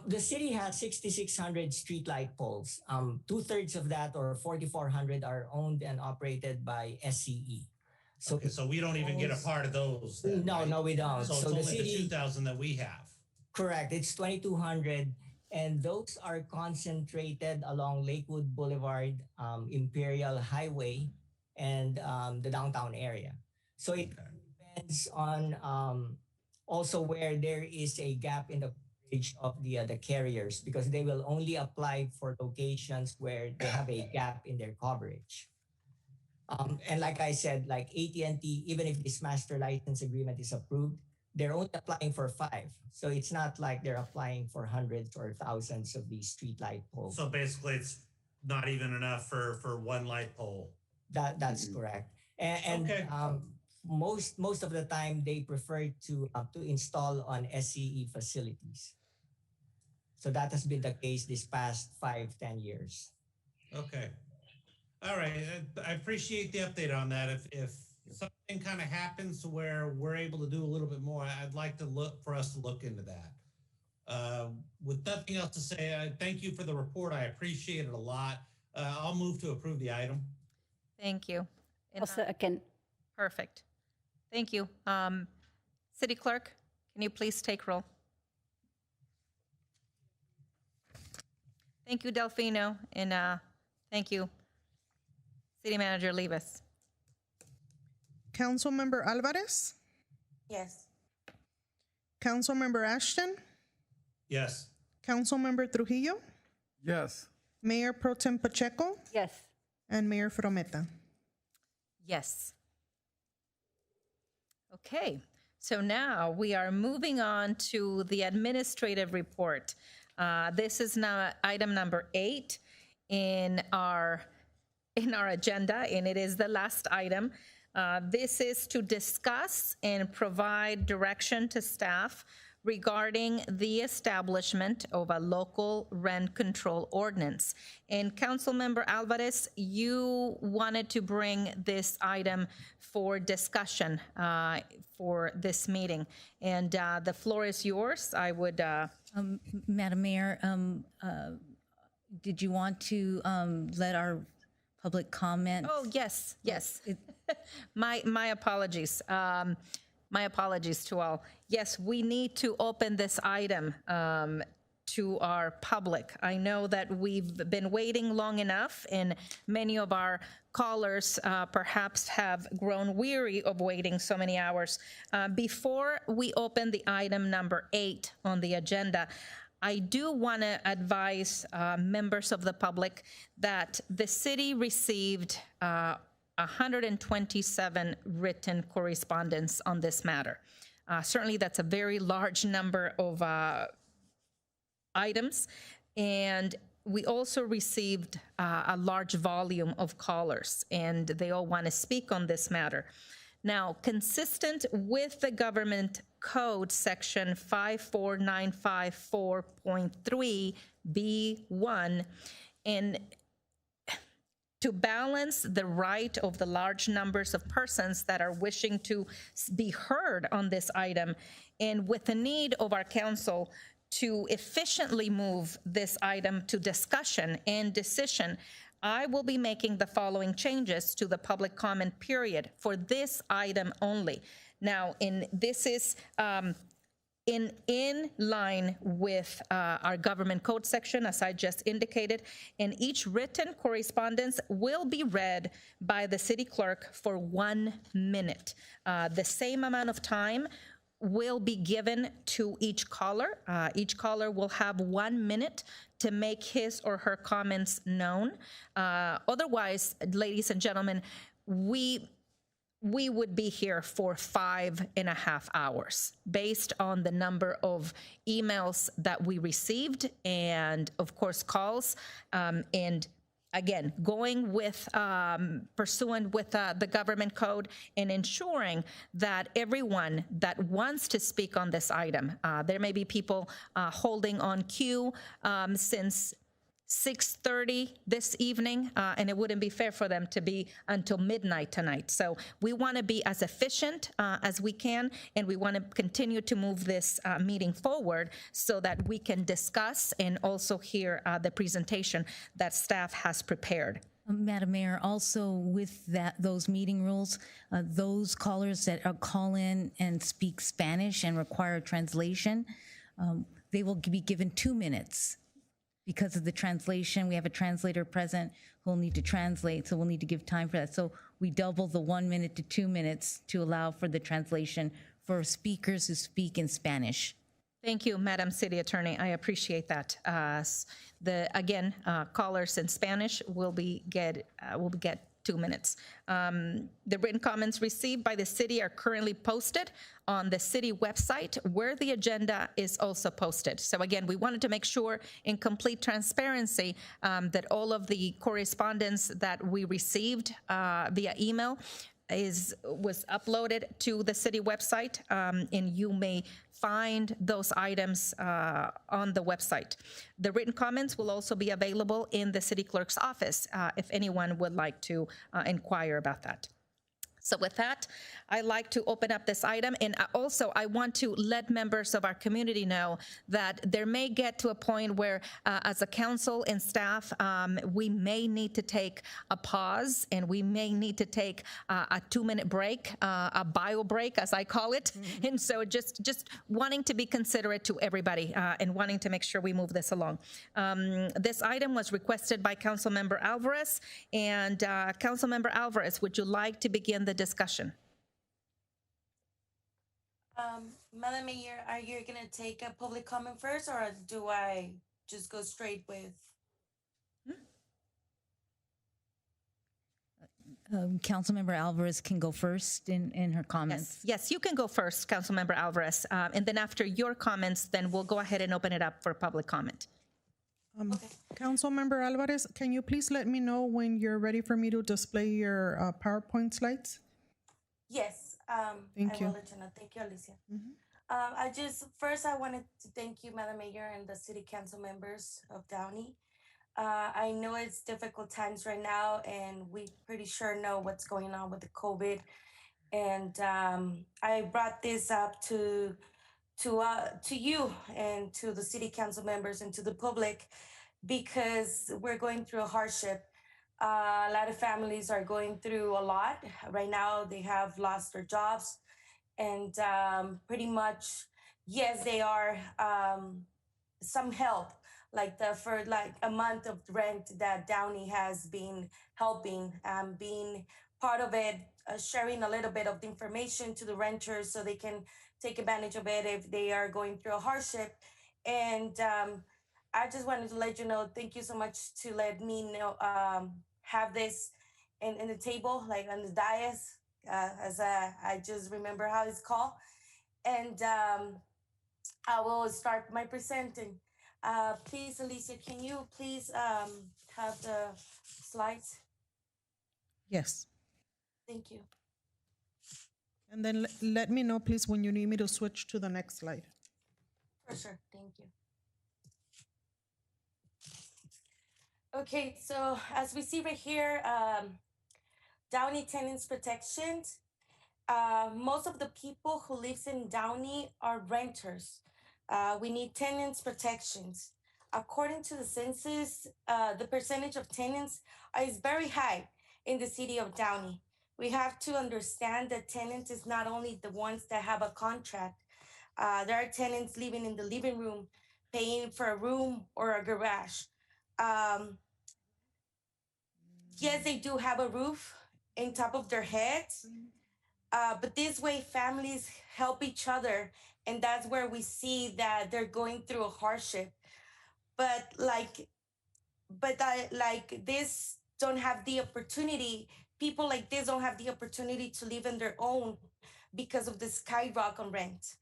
The city has 6,600 street light poles. 2/3 of that, or 4,400, are owned and operated by SCE. So, okay, so we don't even get a part of those. Then, no, right? no, we don't. So it's the only city, the 2,000 that we have. Correct. It's 2,200, and those are concentrated along Lakewood Boulevard, Imperial Highway, and the downtown area. So it depends on also where there is a gap in the coverage of the carriers, because they will only apply for locations where they have a gap in their coverage. And like I said, like AT&T, even if this master license agreement is approved, they're only applying for 5. So it's not like they're applying for hundreds or thousands of these street light poles. So basically it's not even enough for one light pole. That's correct. And okay. Most of the time they prefer to install on SCE facilities. So that has been the case this past 5-10 years. Okay. All right. I appreciate the update on that. If something kind of happens to where we're able to do a little bit more, I'd like to look for us to look into that. With nothing else to say, I thank you for the report. I appreciate it a lot. I'll move to approve the item. Thank you. I'll second. Perfect. Thank you. City Clerk, can you please take roll? Thank you, Delfino, and thank you, City Manager Levis. Councilmember Alvarez? Yes. Councilmember Ashton? Yes. Councilmember Trujillo? Yes. Mayor Pro Tem Pacheco? Yes. And Mayor Frometa? Yes. Okay, so now we are moving on to the administrative report. This is now item number 8 in our agenda, and it is the last item. This is to discuss and provide direction to staff regarding the establishment of a local rent control ordinance. And Councilmember Alvarez, you wanted to bring this item for discussion for this meeting. And the floor is yours. I would... Madam Mayor, did you want to let our public comment? Oh, yes, yes. My apologies. My apologies to all. Yes, we need to open this item to our public. I know that we've been waiting long enough, and many of our callers perhaps have grown weary of waiting so many hours. Before we open the item number 8 on the agenda, I do want to advise members of the public that the city received 127 written correspondence on this matter. Certainly that's a very large number of items, and we also received a large volume of callers, and they all want to speak on this matter. Now, consistent with the government code section 54954.3 B1, and to balance the right of the large numbers of persons that are wishing to be heard on this item, and with the need of our council to efficiently move this item to discussion and decision, I will be making the following changes to the public comment period for this item only. Now, this is in line with our government code section, as I just indicated, and each written correspondence will be read by the city clerk for 1 minute. The same amount of time will be given to each caller. Each caller will have 1 minute to make his or her comments known. Otherwise, ladies and gentlemen, we would be here for 5.5 hours based on the number of emails that we received and, of course, calls. And again, going with, pursuant with the government code and ensuring that everyone that wants to speak on this item, there may be people holding on queue since 6:30 this evening, and it wouldn't be fair for them to be until midnight tonight. So we want to be as efficient as we can, and we want to continue to move this meeting forward so that we can discuss and also hear the presentation that staff has prepared. Madam Mayor, also with those meeting rules, those callers that call in and speak Spanish and require translation, they will be given 2 minutes. Because of the translation, we have a translator present who'll need to translate, so we'll need to give time for that. So we double the 1 minute to 2 minutes to allow for the translation for speakers who speak in Spanish. Thank you, Madam City Attorney. I appreciate that. Callers in Spanish will get 2 minutes. The written comments received by the city are currently posted on the city website, where the agenda is also posted. So again, we wanted to make sure in complete transparency that all of the correspondence that we received via email was uploaded to the city website, and you may find those items on the website. The written comments will also be available in the city clerk's office if anyone would like to inquire about that. So with that, I'd like to open up this item. And also, I want to let members of our community know that there may get to a point where, as a council and staff, we may need to take a pause, and we may need to take a 2-minute break, a bio break, as I call it. And so just wanting to be considerate to everybody and wanting to make sure we move this along. This item was requested by Councilmember Alvarez. And Councilmember Alvarez, would you like to begin the discussion? Madam Mayor, are you going to take a public comment first, or do I just go straight with? Councilmember Alvarez can go first in her comments. Yes, you can go first, Councilmember Alvarez. And then after your comments, then we'll go ahead and open it up for public comment. Okay. Councilmember Alvarez, can you please let me know when you're ready for me to display your PowerPoint slides? Yes, Thank you. I will let you know. Thank you, Alicia. I wanted to thank you, Madam Mayor, and the City Council members of Downey. I know it's difficult times right now, and we pretty sure know what's going on with the COVID. And I brought this up to you and to the City Council members and to the public because we're going through a hardship. A lot of families are going through a lot right now. They have lost their jobs, and pretty much, yes, they are some help, for a month of rent that Downey has been helping, being part of it, sharing a little bit of the information to the renters so they can take advantage of it if they are going through a hardship. And I just wanted to let you know, thank you so much to let me know, have this in the table, like on the dais, as I just remember how it's called. And I will start my presenting. Please, Alicia, can you please have the slides? Yes. Thank you. And then let me know, please, when you need me to switch to the next slide. For sure. Thank you. Okay, so as we see right here, Downey Tenants Protections. Most of the people who lives in Downey are renters. We need tenants protections. According to the census, the percentage of tenants is very high in the city of Downey. We have to understand that tenants is not only the ones that have a contract. There are tenants living in the living room, paying for a room or a garage. Yes, they do have a roof in top of their heads, but this way families help each other, and that's where we see that they're going through a hardship. But like this don't have the opportunity. People like this don't have the opportunity to live on their own because of the skyrocket on rent.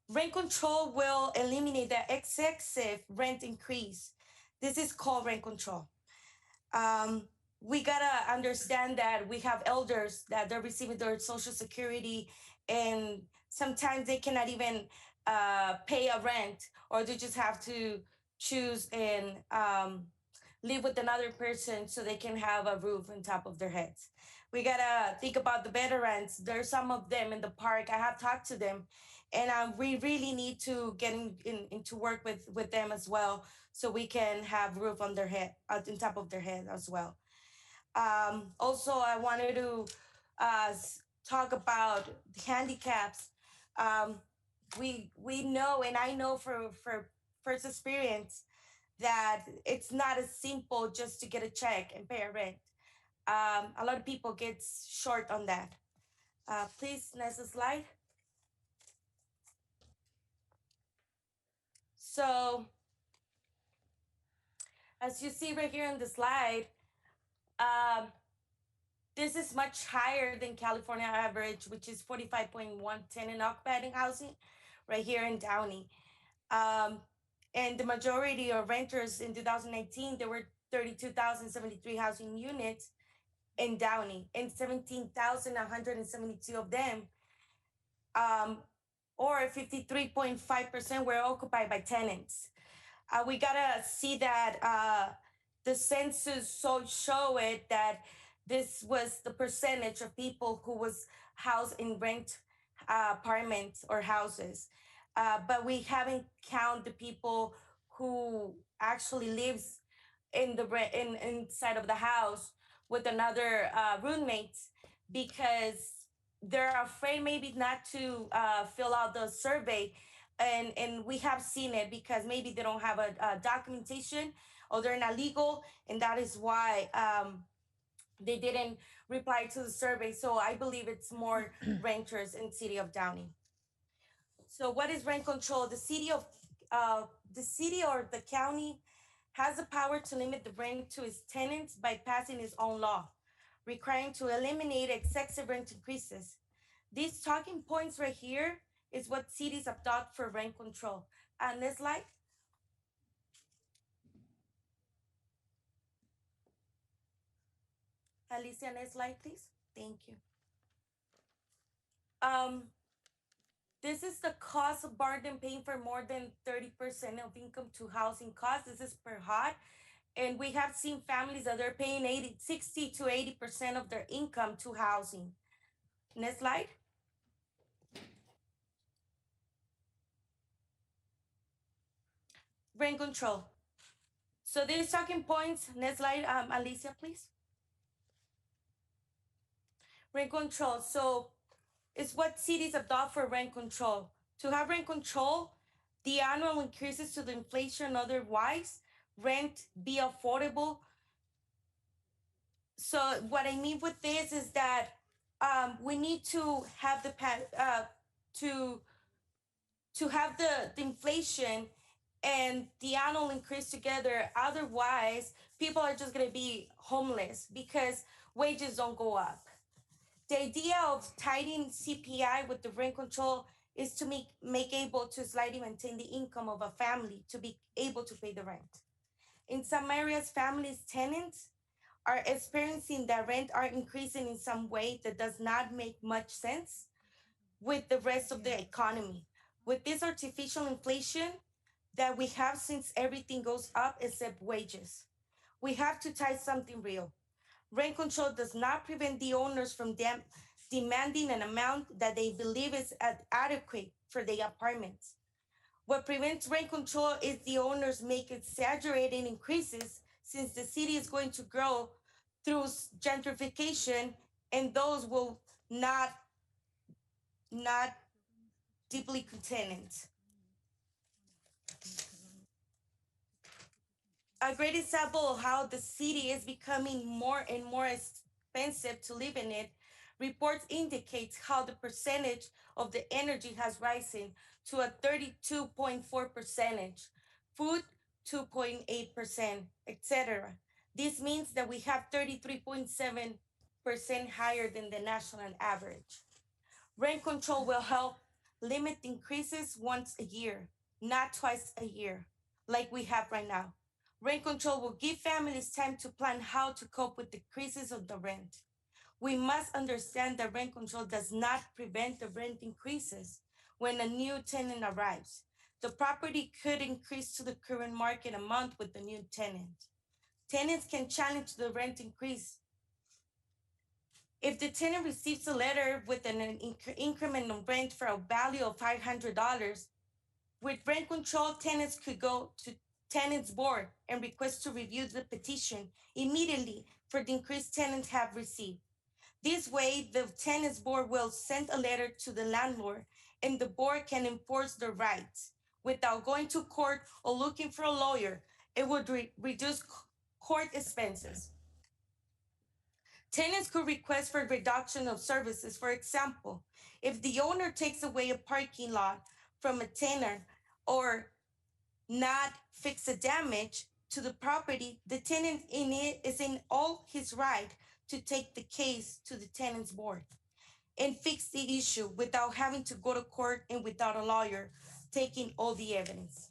Rent control will eliminate the excessive rent increase. This is called rent control. We gotta understand that we have elders that they're receiving their social security, and sometimes they cannot even pay a rent, or they just have to choose and live with another person so they can have a roof on top of their heads. We gotta think about the veterans. There's some of them in the park. I have talked to them, and we really need to get into work with them as well, so we can have roof on their head, on top of their head as well. Also, I wanted to talk about the handicaps. We know, and I know for first experience, that it's not as simple just to get a check and pay a rent. A lot of people get short on that. Please, next slide. So, as you see right here on the slide, um, this is much higher than California average, which is 45.1 tenant occupied housing right here in Downey. And the majority of renters in 2019, there were 32,073 housing units in Downey, and 17,172 of them, or 53.5%, were occupied by tenants. We gotta see that the census show it that this was the percentage of people who was housed in rent apartments or houses, but we haven't count the people who actually lives in the inside of the house with another roommates, because they're afraid maybe not to fill out the survey, and we have seen it because maybe they don't have a documentation, or they're not legal, and that is why they didn't reply to the survey. So I believe it's more renters in city of Downey. So what is rent control? The city or the county has the power to limit the rent to its tenants by passing its own law, requiring to eliminate excessive rent increases. These talking points right here is what cities adopt for rent control. Next slide. Alicia, next slide, please. Thank you. This is the cost of burden paying for more than 30% of income to housing costs. This is per HUD. And we have seen families that are paying 60 to 80% of their income to housing. Next slide. Rent control. So these talking points, next slide, Alicia, please. Rent control. So it's what cities adopt for rent control. To have rent control, the annual increases to the inflation, otherwise, rent be affordable. So what I mean with this is that we need to have to have the inflation and the annual increase together. Otherwise, people are just going to be homeless because wages don't go up. The idea of tying CPI with the rent control is to make able to slightly maintain the income of a family to be able to pay the rent. In some areas, families, tenants are experiencing that rent are increasing in some way that does not make much sense with the rest of the economy. With this artificial inflation that we have, since everything goes up except wages, we have to tie something real. Rent control does not prevent the owners from demanding an amount that they believe is adequate for the apartments. What prevents rent control is the owners make exaggerated increases, since the city is going to grow through gentrification, and those will not deeply contained. A great example of how the city is becoming more and more expensive to live in it, reports indicate how the percentage of the energy has risen to a 32.4 percentage, food 2.8%, etc. This means that we have 33.7% higher than the national average. Rent control will help limit increases once a year, not twice a year, like we have right now. Rent control will give families time to plan how to cope with decreases of the rent. We must understand that rent control does not prevent the rent increases when a new tenant arrives. The property could increase to the current market amount with the new tenant. Tenants can challenge the rent increase. If the tenant receives a letter with an increment on rent for a value of $500, with rent control, tenants could go to tenants board and request to review the petition immediately for the increased tenants have received. This way, the tenants board will send a letter to the landlord and the board can enforce the rights without going to court or looking for a lawyer. It would reduce court expenses. Tenants could request for reduction of services. For example, if the owner takes away a parking lot from a tenant or not fix the damage to the property, the tenant in it is in all his right to take the case to the tenants board and fix the issue without having to go to court and without a lawyer taking all the evidence.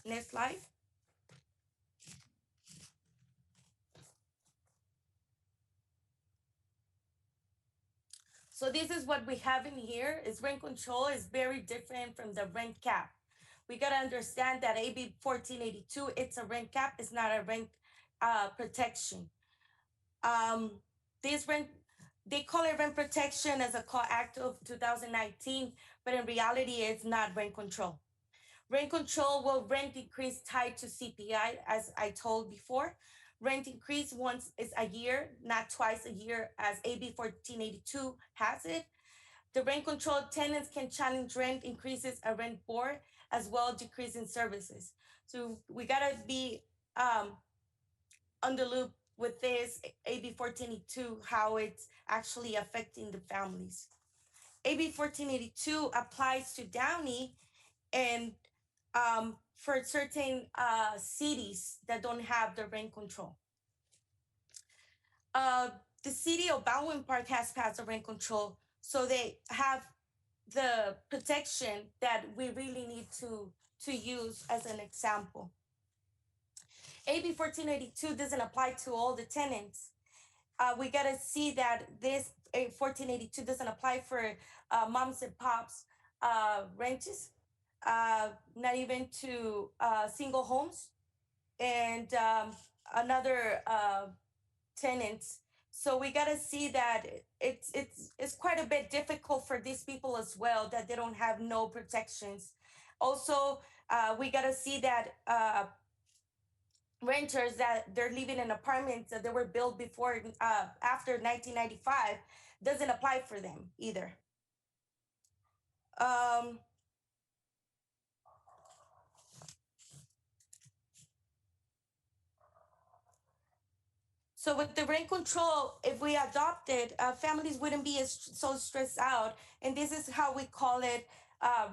Next slide. So this is what we have in here. Is rent control is very different from the rent cap. We got to understand that AB 1482, it's a rent cap, it's not a rent protection. This rent, they call it rent protection as a call act of 2019, but in reality, it's not rent control. Rent control will rent increase tied to CPI, as I told before. Rent increase once is a year, not twice a year, as AB 1482 has it. The rent control tenants can challenge rent increases at rent board as well decrease in services. So we gotta be on the loop with this AB 1482, how it's actually affecting the families. AB 1482 applies to Downey and for certain cities that don't have the rent control. The city of Baldwin Park has passed the rent control, so they have the protection that we really need to use as an example. AB 1482 doesn't apply to all the tenants. We gotta see that this 1482 doesn't apply for moms and pops renters, not even to single homes and another tenants. So we gotta see that it's quite a bit difficult for these people as well, that they don't have no protections. Also, we gotta see that renters that they're living in apartments that they were built before after 1995 doesn't apply for them either. So with the rent control, if we adopt it, families wouldn't be so stressed out. And this is how we call it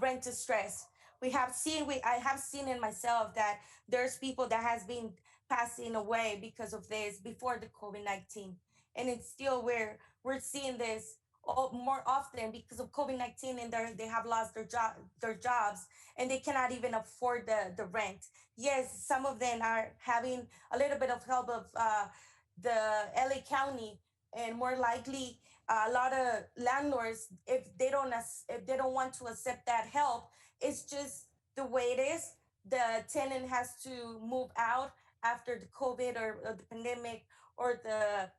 rent to stress. I have seen in myself that there's people that has been passing away because of this before the COVID-19. And it's still we're seeing this more often because of COVID-19, and they have lost their jobs and they cannot even afford the rent. Yes, some of them are having a little bit of help of the LA County, and more likely a lot of landlords, if they don't want to accept that help, it's just the way it is. The tenant has to move out after the COVID or the pandemic or the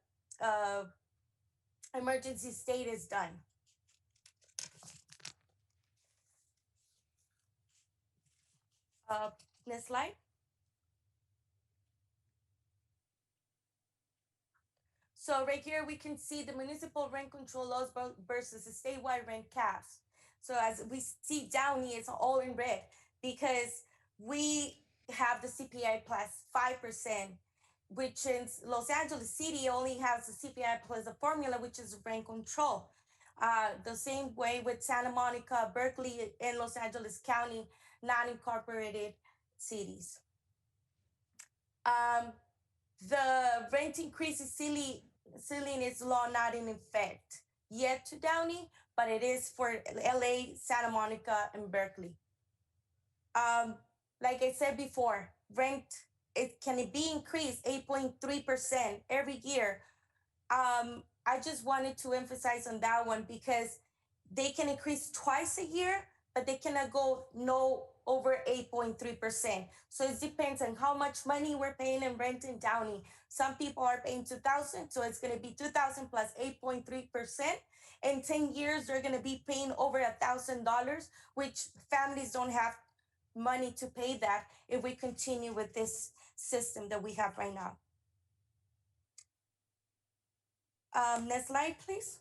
emergency state is done. Next slide. So right here, we can see the municipal rent control laws versus the statewide rent caps. So as we see Downey, it's all in red because we have the CPI plus 5%, which in Los Angeles City only has the CPI plus the formula, which is rent control. The same way with Santa Monica, Berkeley, and Los Angeles County, non-incorporated cities. The rent increase ceiling is law not in effect yet to Downey, but it is for LA, Santa Monica, and Berkeley. Like I said before, rent can be increased 8.3% every year. I just wanted to emphasize on that one because they can increase twice a year, but they cannot go no over 8.3%. So it depends on how much money we're paying in rent in Downey. Some people are paying $2,000, so it's going to be $2,000 plus 8.3%. In 10 years, they're going to be paying over $1,000, which families don't have money to pay that if we continue with this system that we have right now. Next slide, please.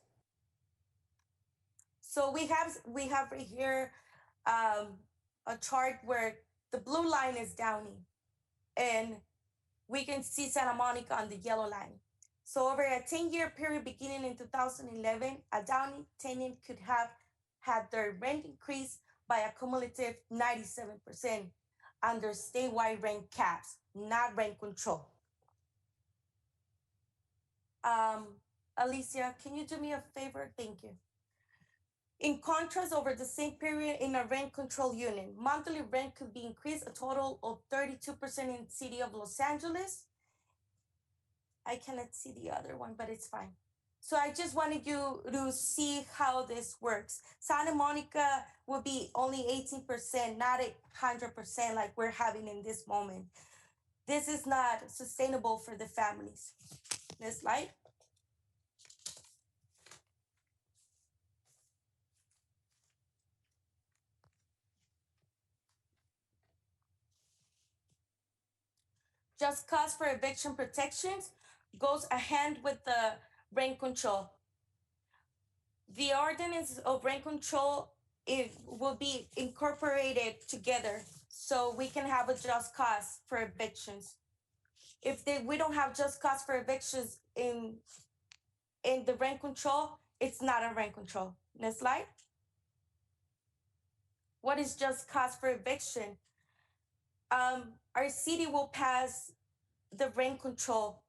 So we have right here a chart where the blue line is Downey, and we can see Santa Monica on the yellow line. So over a 10-year period beginning in 2011, a Downey tenant could have had their rent increase by a cumulative 97% under statewide rent caps, not rent control. Alicia, can you do me a favor? Thank you. In contrast, over the same period in a rent control unit, monthly rent could be increased a total of 32% in the city of Los Angeles. I cannot see the other one, but it's fine. So I just wanted you to see how this works. Santa Monica will be only 18%, not 100% like we're having in this moment. This is not sustainable for the families. Next slide. Just cause for eviction protections goes hand with the rent control. The ordinance of rent control will be incorporated together so we can have a just cause for evictions. If we don't have just cause for evictions in the rent control, it's not a rent control. Next slide. What is just cause for eviction? Our city will pass the rent control.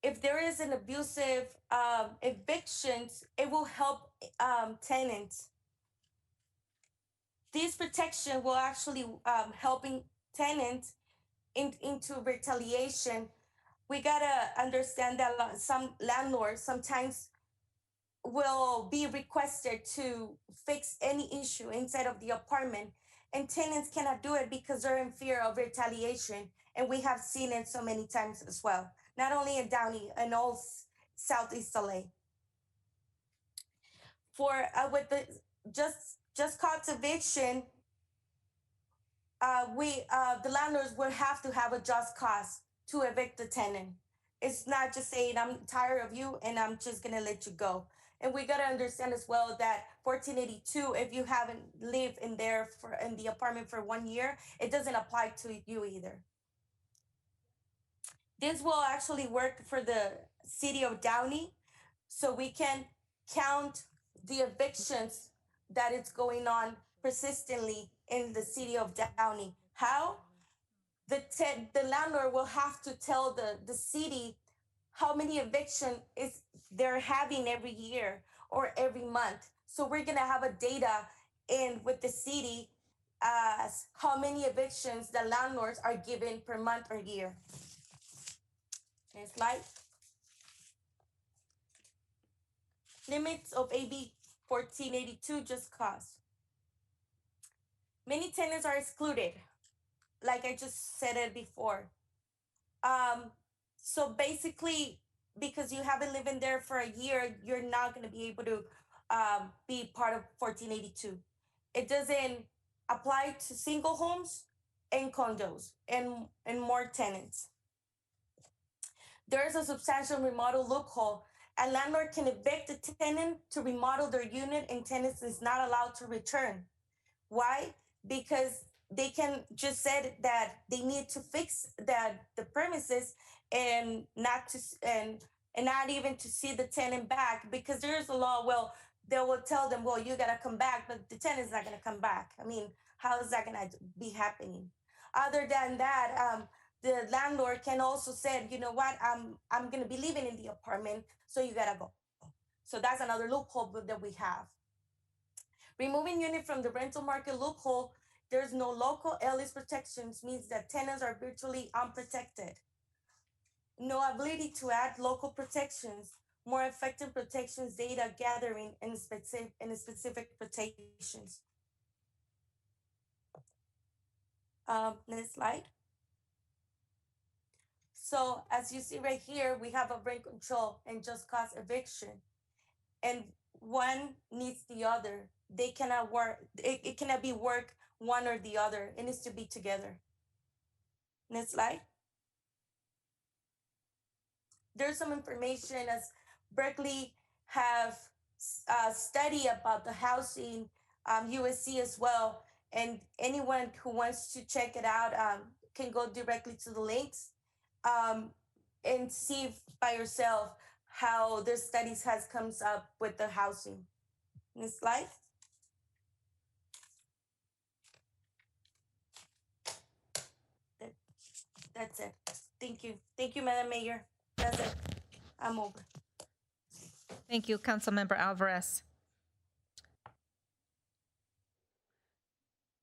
If there is an abusive evictions, it will help tenants. This protection will actually helping tenants into retaliation. We gotta understand that some landlords sometimes will be requested to fix any issue inside of the apartment, and tenants cannot do it because they're in fear of retaliation. And we have seen it so many times as well, not only in Downey and all Southeast LA. For with the just cause eviction, the landlords will have to have a just cause to evict the tenant. It's not just saying I'm tired of you and I'm just gonna let you go. And we gotta understand as well that 1482, if you haven't lived in the apartment for 1 year, it doesn't apply to you either. This will actually work for the city of Downey, so we can count the evictions that it's going on persistently in the city of Downey. How? The landlord will have to tell the city how many eviction they're having every year or every month. So we're gonna have a data in with the city as how many evictions the landlords are given per month or year. Next slide. Limits of AB 1482 just cause. Many tenants are excluded, like I just said it before. So basically, because you haven't lived in there for a year, you're not going to be able to be part of 1482. It doesn't apply to single homes and condos and more tenants. there's a substantial remodel loophole. A landlord can evict a tenant to remodel their unit, and tenants is not allowed to return. Why? Because they can just said that they need to fix the premises and not to and not even to see the tenant back, because there's a law. Well, they will tell them, well, you gotta come back, but the tenant's not gonna come back. I mean, how is that gonna be happening? Other than that, the landlord can also say, you know what, I'm gonna be living in the apartment, so you gotta go. So that's another loophole that we have. Removing unit from the rental market loophole, there's no local alias protections, means that tenants are virtually unprotected. No ability to add local protections, more effective protections, data gathering, and specific protections. Next slide. So as you see right here, we have a rent control and just cause eviction, and one needs the other. They cannot work. It cannot be work one or the other. It needs to be together. Next slide. There's some information as Berkeley have a study about the housing, USC as well, and anyone who wants to check it out can go directly to the links and see by yourself how the studies has comes up with the housing. Next slide. That's it. Thank you. Thank you, Madam Mayor. That's it. I'm over. Thank you, Councilmember Alvarez.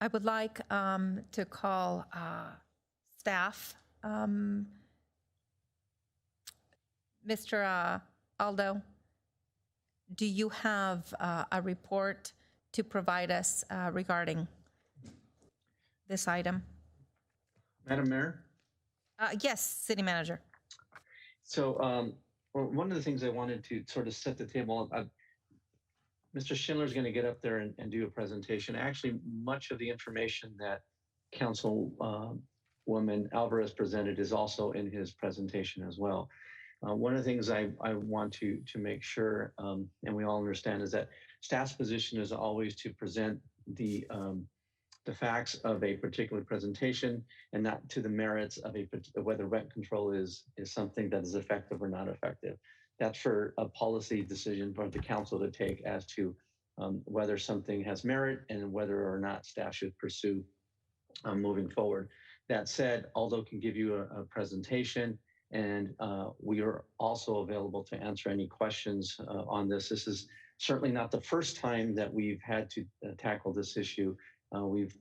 I would like to call staff. Mr. Aldo, do you have a report to provide us regarding this item? Madam Mayor? Yes, City Manager. So one of the things I wanted to sort of set the table, Mr. Schindler is going to get up there and do a presentation. Actually, much of the information that Councilwoman Alvarez presented is also in his presentation as well. One of the things I want to make sure, and we all understand, is that staff's position is always to present the facts of a particular presentation and not to the merits of whether rent control is something that is effective or not effective. That's for a policy decision for the council to take as to whether something has merit and whether or not staff should pursue moving forward. That said, Aldo can give you a presentation, and we are also available to answer any questions on this. This is certainly not the first time that we've had to tackle this issue. We've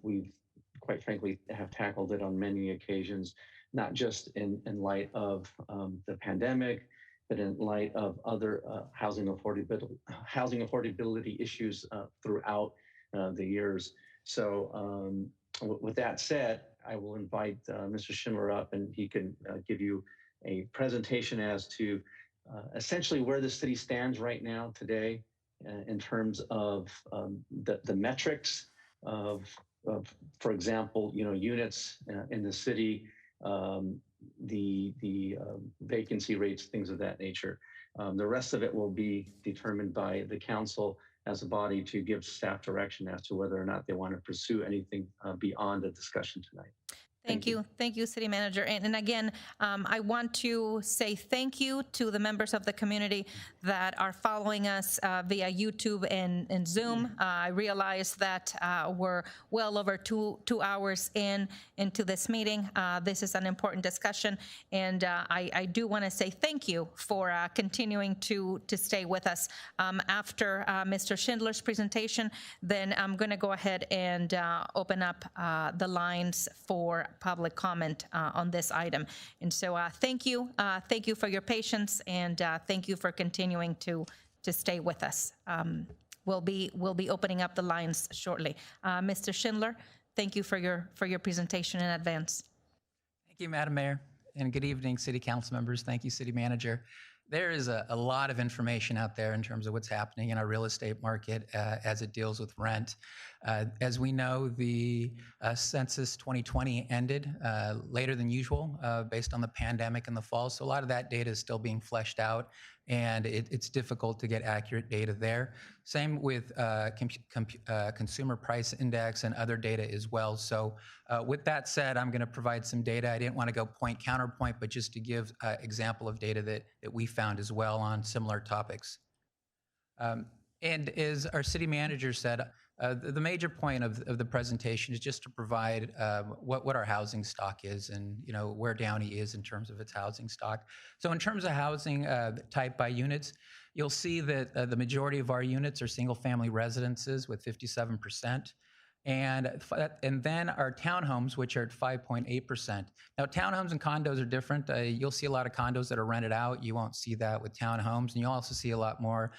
quite frankly have tackled it on many occasions, not just in light of the pandemic, but in light of other housing affordability issues throughout the years. So with that said, I will invite Mr. Schindler up, and he can give you a presentation as to essentially where the city stands right now today in terms of the metrics of, for example, units in the city, the vacancy rates, things of that nature. The rest of it will be determined by the council as a body to give staff direction as to whether or not they want to pursue anything beyond the discussion tonight. Thank you. Thank you, City Manager. And again, I want to say thank you to the members of the community that are following us via YouTube and Zoom. I realize that we're well over two hours into this meeting. This is an important discussion, and I do want to say thank you for continuing to stay with us. After Mr. Schindler's presentation, then I'm going to go ahead and open up the lines for public comment on this item. And so thank you for your patience, and thank you for continuing to stay with us. We'll be opening up the lines shortly. Mr. Schindler, thank you for your presentation in advance. Thank you, Madam Mayor, and good evening, City Council members. Thank you, City Manager. There is a lot of information out there in terms of what's happening in our real estate market as it deals with rent. As we know, the census 2020 ended later than usual based on the pandemic in the fall. So a lot of that data is still being fleshed out, and it's difficult to get accurate data there. Same with consumer price index and other data as well. So with that said, I'm going to provide some data. I didn't want to go point counterpoint, but just to give an example of data that we found as well on similar topics. And as our city manager said, the major point of the presentation is just to provide what our housing stock is and where Downey is in terms of its housing stock. So in terms of housing type by units, you'll see that the majority of our units are single family residences with 57%. And then our townhomes, which are at 5.8%. Now, townhomes and condos are different. You'll see a lot of condos that are rented out. You won't see that with townhomes. And you'll also see a lot more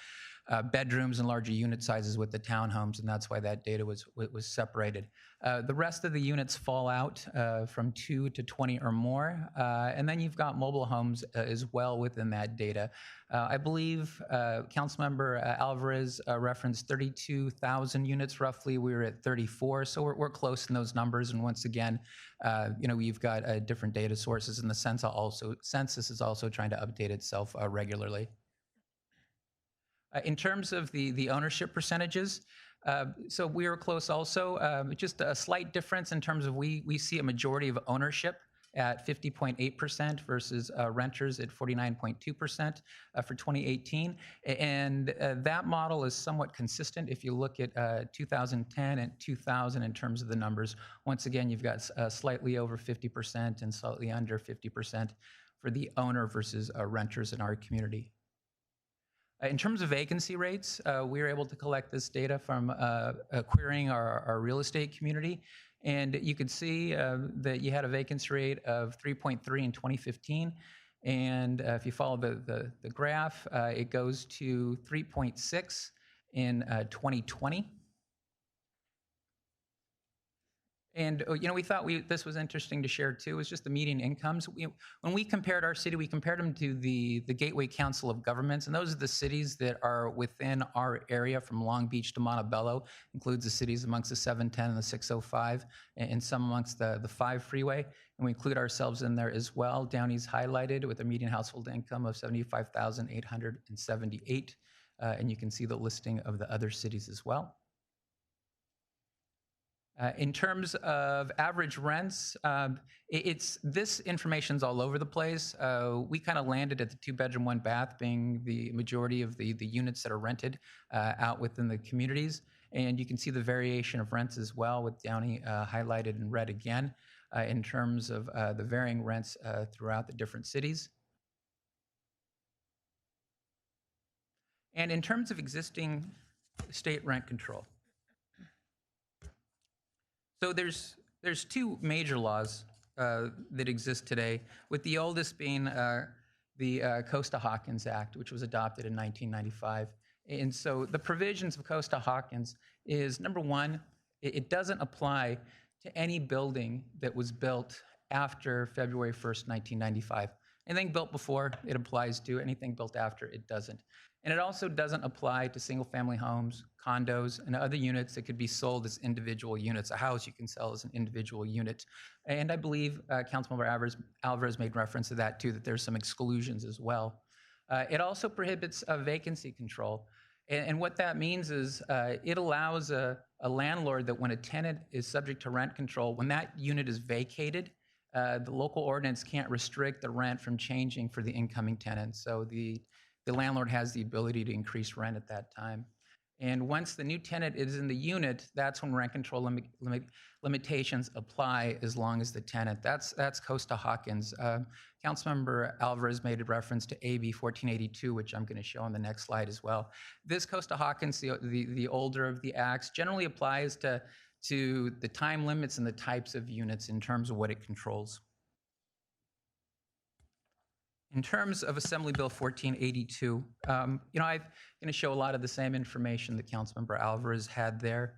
bedrooms and larger unit sizes with the townhomes, and that's why that data was separated. The rest of the units fall out from 2 to 20 or more, and then you've got mobile homes as well within that data. I believe Councilmember Alvarez referenced 32,000 units roughly. We were at 34, so we're close in those numbers. And once again, you've got different data sources, and the census is also trying to update itself regularly. In terms of the ownership percentages, so we were close also. Just a slight difference in terms of we see a majority of ownership at 50.8% versus renters at 49.2% for 2018. And that model is somewhat consistent if you look at 2010 and 2000 in terms of the numbers. Once again, you've got slightly over 50% and slightly under 50% for the owner versus renters in our community. In terms of vacancy rates, we were able to collect this data from querying our real estate community. And you could see that you had a vacancy rate of 3.3 in 2015. And if you follow the graph, it goes to 3.6 in 2020. And we thought this was interesting to share too. It's just the median incomes. When we compared our city, we compared them to the Gateway Council of Governments, and those are the cities that are within our area, from Long Beach to Montebello. Includes the cities amongst the 710 and the 605, and some amongst the 5 freeway. And we include ourselves in there as well. Downey's highlighted with a median household income of $75,878, and you can see the listing of the other cities as well. In terms of average rents, this information's all over the place. We kind of landed at the 2-bedroom, 1-bath being the majority of the units that are rented out within the communities. And you can see the variation of rents as well, with Downey highlighted in red again in terms of the varying rents throughout the different cities. And in terms of existing state rent control, so there's 2 major laws that exist today, with the oldest being the Costa-Hawkins Act, which was adopted in 1995. And so the provisions of Costa-Hawkins is, number one, it doesn't apply to any building that was built after February 1st, 1995. Anything built before, it applies to. Anything built after, it doesn't. And it also doesn't apply to single-family homes, condos, and other units that could be sold as individual units. A house you can sell as an individual unit. And I believe Councilmember Alvarez made reference to that too, that there's some exclusions as well. It also prohibits vacancy control. And what that means is it allows a landlord that when a tenant is subject to rent control, when that unit is vacated, the local ordinance can't restrict the rent from changing for the incoming tenant. So the landlord has the ability to increase rent at that time. And once the new tenant is in the unit, that's when rent control limitations apply, as long as the tenant. That's Costa-Hawkins. Councilmember Alvarez made a reference to AB 1482, which I'm going to show on the next slide as well. This Costa-Hawkins, the older of the acts, generally applies to the time limits and the types of units in terms of what it controls. In terms of Assembly Bill 1482, I'm going to show a lot of the same information that Councilmember Alvarez had there.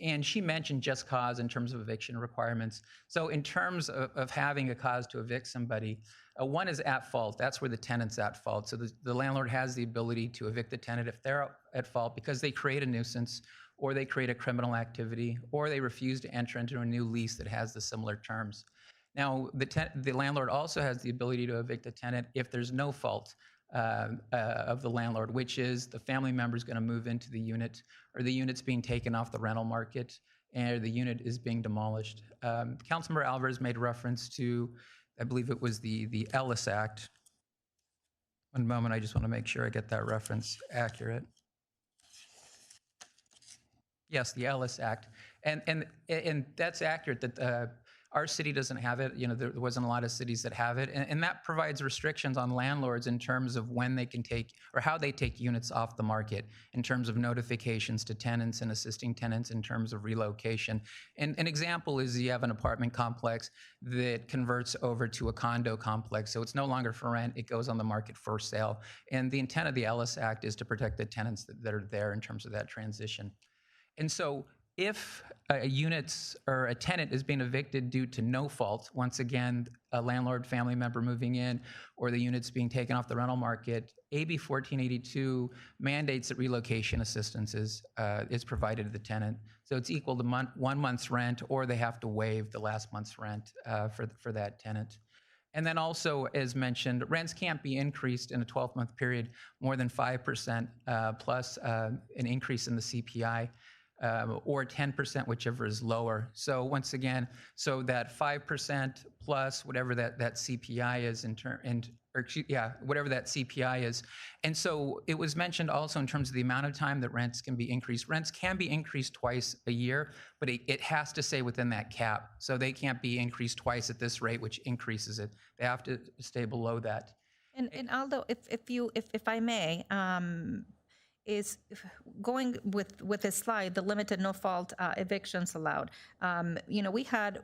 And she mentioned just cause in terms of eviction requirements. So in terms of having a cause to evict somebody, one is at fault. That's where the tenant's at fault. So the landlord has the ability to evict the tenant if they're at fault because they create a nuisance or they create a criminal activity, or they refuse to enter into a new lease that has the similar terms. Now, the landlord also has the ability to evict a tenant if there's no fault of the landlord, which is the family member is going to move into the unit, or the unit's being taken off the rental market, and the unit is being demolished. Councilmember Alvarez made reference to, I believe it was the Ellis Act. One moment, I just want to make sure I get that reference accurate. Yes, the Ellis Act, and that's accurate that our city doesn't have it. You know, there wasn't a lot of cities that have it, and that provides restrictions on landlords in terms of when they can take or how they take units off the market, in terms of notifications to tenants and assisting tenants in terms of relocation. And an example is you have an apartment complex that converts over to a condo complex, so it's no longer for rent; it goes on the market for sale. And the intent of the Ellis Act is to protect the tenants that are there in terms of that transition. And so if a unit or a tenant is being evicted due to no fault, once again, a landlord, family member moving in, or the unit's being taken off the rental market, AB 1482 mandates that relocation assistance is provided to the tenant. So it's equal to 1 month's rent, or they have to waive the last month's rent for that tenant. And then also, as mentioned, rents can't be increased in a 12-month period more than 5% plus an increase in the CPI. Or 10%, whichever is lower. So once again, so that 5% plus whatever that CPI is whatever that CPI is. And so it was mentioned also in terms of the amount of time that rents can be increased. Rents can be increased twice a year, but it has to stay within that cap. So they can't be increased twice at this rate, which increases it. They have to stay below that. And Aldo, if I may, is going with this slide, the limited no fault evictions allowed. We've had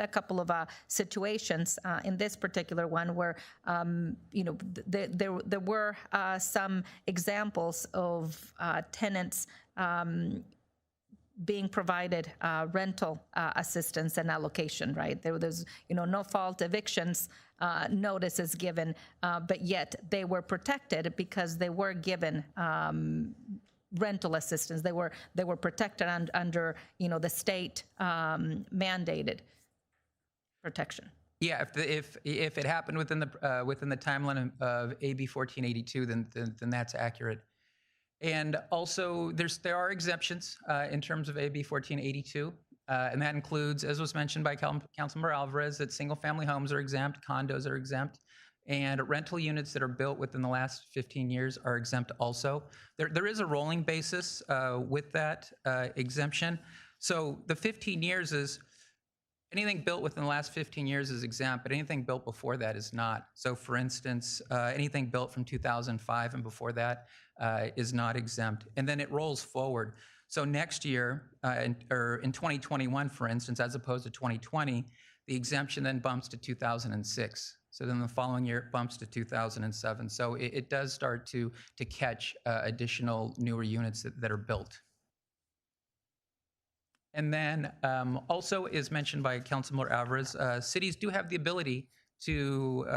a couple of situations in this particular one where there were some examples of tenants being provided rental assistance and allocation, right? There's no fault evictions notices given, but yet they were protected because they were given rental assistance. They were protected under the state mandated protection. Yeah, if it happened within the timeline of AB 1482, then that's accurate. And also, there are exemptions in terms of AB 1482, and that includes, as was mentioned by Councilmember Alvarez, that single-family homes are exempt, condos are exempt, and rental units that are built within the last 15 years are exempt also. There is a rolling basis with that exemption. So the 15 years is anything built within the last 15 years is exempt, but anything built before that is not. So for instance, anything built from 2005 and before that is not exempt. And then it rolls forward. So next year, or in 2021, for instance, as opposed to 2020, the exemption then bumps to 2006. So then the following year, it bumps to 2007. So it does start to catch additional newer units that are built. And then also, as mentioned by Councilmember Alvarez, cities do have the ability to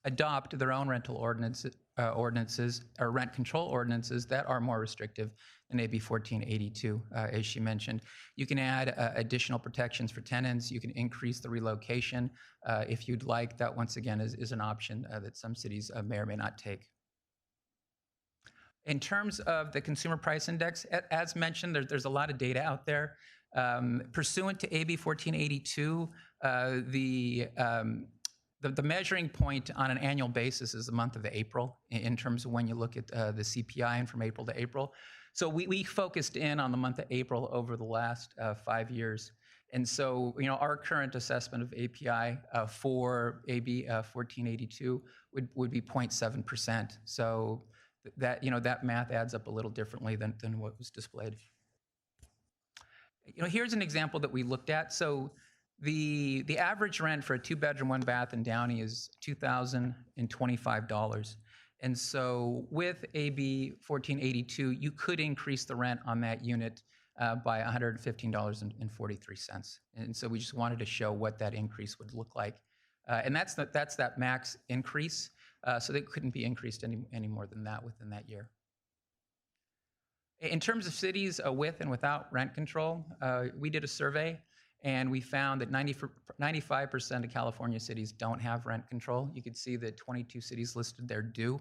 adopt their own rental ordinances or rent control ordinances that are more restrictive than AB 1482, as she mentioned. You can add additional protections for tenants. You can increase the relocation if you'd like. That, once again, is an option that some cities may or may not take. In terms of the Consumer Price Index, as mentioned, there's a lot of data out there. Pursuant to AB 1482, the measuring point on an annual basis is the month of April in terms of when you look at the CPI and from April to April. So we focused in on the month of April over the last 5 years. And so, our current assessment of API for AB 1482 would be 0.7%. So that that math adds up a little differently than what was displayed. Here's an example that we looked at. So the average rent for a 2-bedroom, 1-bath in Downey is $2,025. And so with AB 1482, you could increase the rent on that unit by $115.43. And so we just wanted to show what that increase would look like. And that's that max increase. So they couldn't be increased any more than that within that year. In terms of cities with and without rent control, we did a survey and we found that 95% of California cities don't have rent control. You could see that 22 cities listed there do.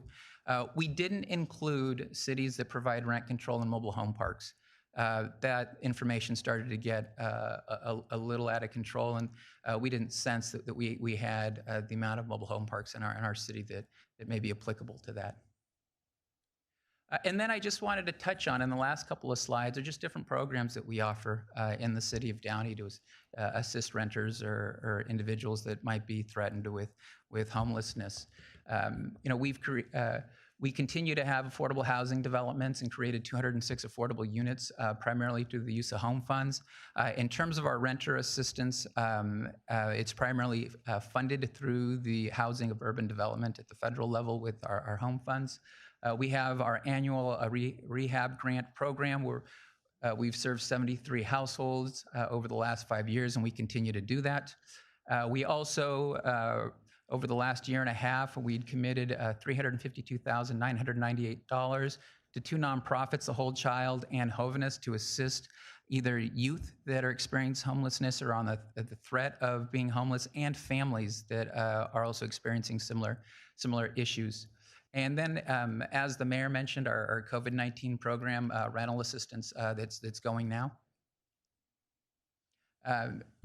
We didn't include cities that provide rent control in mobile home parks. That information started to get a little out of control, and we didn't sense that we had the amount of mobile home parks in our city that may be applicable to that. And then I just wanted to touch on, in the last couple of slides, are just different programs that we offer in the city of Downey to assist renters or individuals that might be threatened with homelessness. We continue to have affordable housing developments and created 206 affordable units, primarily through the use of home funds. In terms of our renter assistance, it's primarily funded through the Housing of Urban Development at the federal level with our home funds. We have our annual rehab grant program where we've served 73 households over the last 5 years, and we continue to do that. We also, over the last year and a half, we'd committed $352,998 to 2 nonprofits, The Whole Child and Hoveness, to assist either youth that are experiencing homelessness or on the threat of being homeless, and families that are also experiencing similar issues. And then, as the mayor mentioned, our COVID-19 program, rental assistance, that's going now.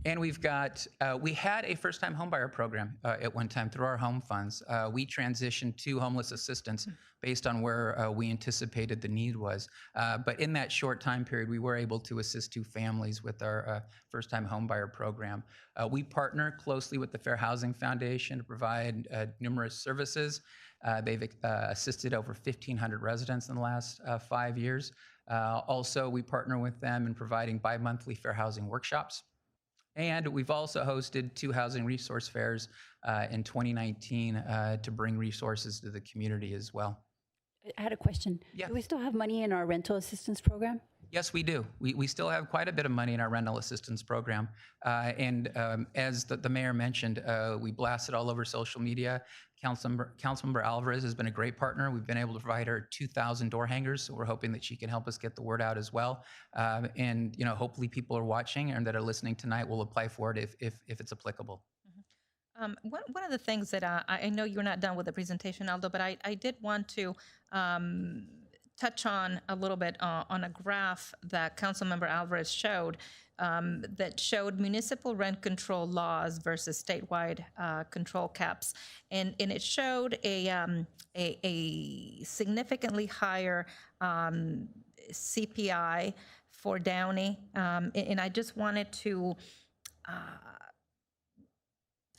And we've got, we had a first-time homebuyer program at one time through our home funds. We transitioned to homeless assistance based on where we anticipated the need was. But in that short time period, we were able to assist 2 families with our first-time homebuyer program. We partner closely with the Fair Housing Foundation to provide numerous services. They've assisted over 1,500 residents in the last 5 years. Also, we partner with them in providing bi-monthly fair housing workshops. And we've also hosted 2 housing resource fairs in 2019 to bring resources to the community as well. I had a question. Yeah. Do we still have money in our rental assistance program? Yes, we do. We still have quite a bit of money in our rental assistance program. And as the mayor mentioned, we blast it all over social media. Councilmember Alvarez has been a great partner. We've been able to provide her 2,000 door hangers, so we're hoping that she can help us get the word out as well. And hopefully people are watching and that are listening tonight will apply for it if it's applicable. One of the things that I know you're not done with the presentation, Aldo, but I did want to touch on a little bit on a graph that Councilmember Alvarez showed that showed municipal rent control laws versus statewide control caps, and it showed a significantly higher CPI for Downey, and I just wanted to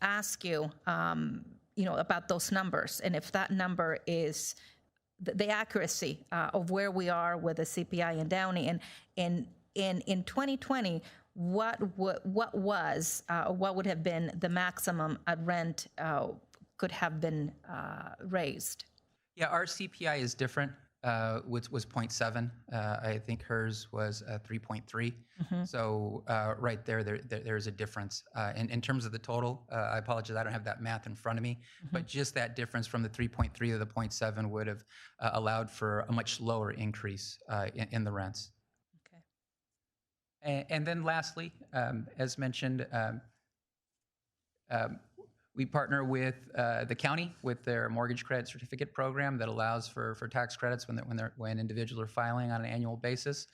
ask you, about those numbers and if that number is the accuracy of where we are with the CPI in Downey, and in 2020, what would have been the maximum at rent could have been raised? Yeah, our CPI is different. Which was 0.7. I think hers was 3.3. So right there's a difference. In terms of the total, I apologize, I don't have that math in front of me, but just that difference from the 3.3 to the 0.7 would have allowed for a much lower increase in the rents. Okay. And then lastly, as mentioned, we partner with the county with their mortgage credit certificate program that allows for tax credits when individuals are filing on an annual basis.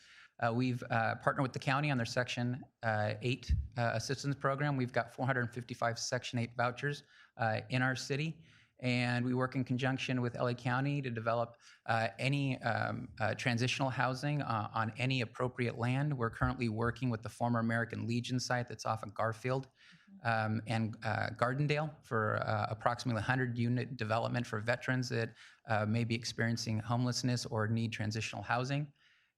We've partnered with the county on their Section 8 assistance program. We've got 455 Section 8 vouchers in our city, and we work in conjunction with LA County to develop any transitional housing on any appropriate land. We're currently working with the former American Legion site that's off of Garfield and Gardendale for approximately 100-unit development for veterans that may be experiencing homelessness or need transitional housing.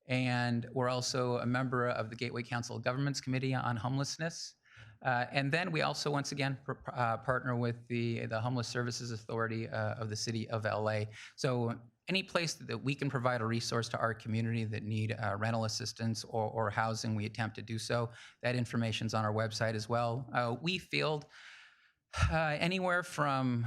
And we're also a member of the Gateway Council of Governments Committee on Homelessness. And then we also, once again, partner with the Homeless Services Authority of the City of LA. So any place that we can provide a resource to our community that need rental assistance or housing, we attempt to do so. That information's on our website as well. We field anywhere from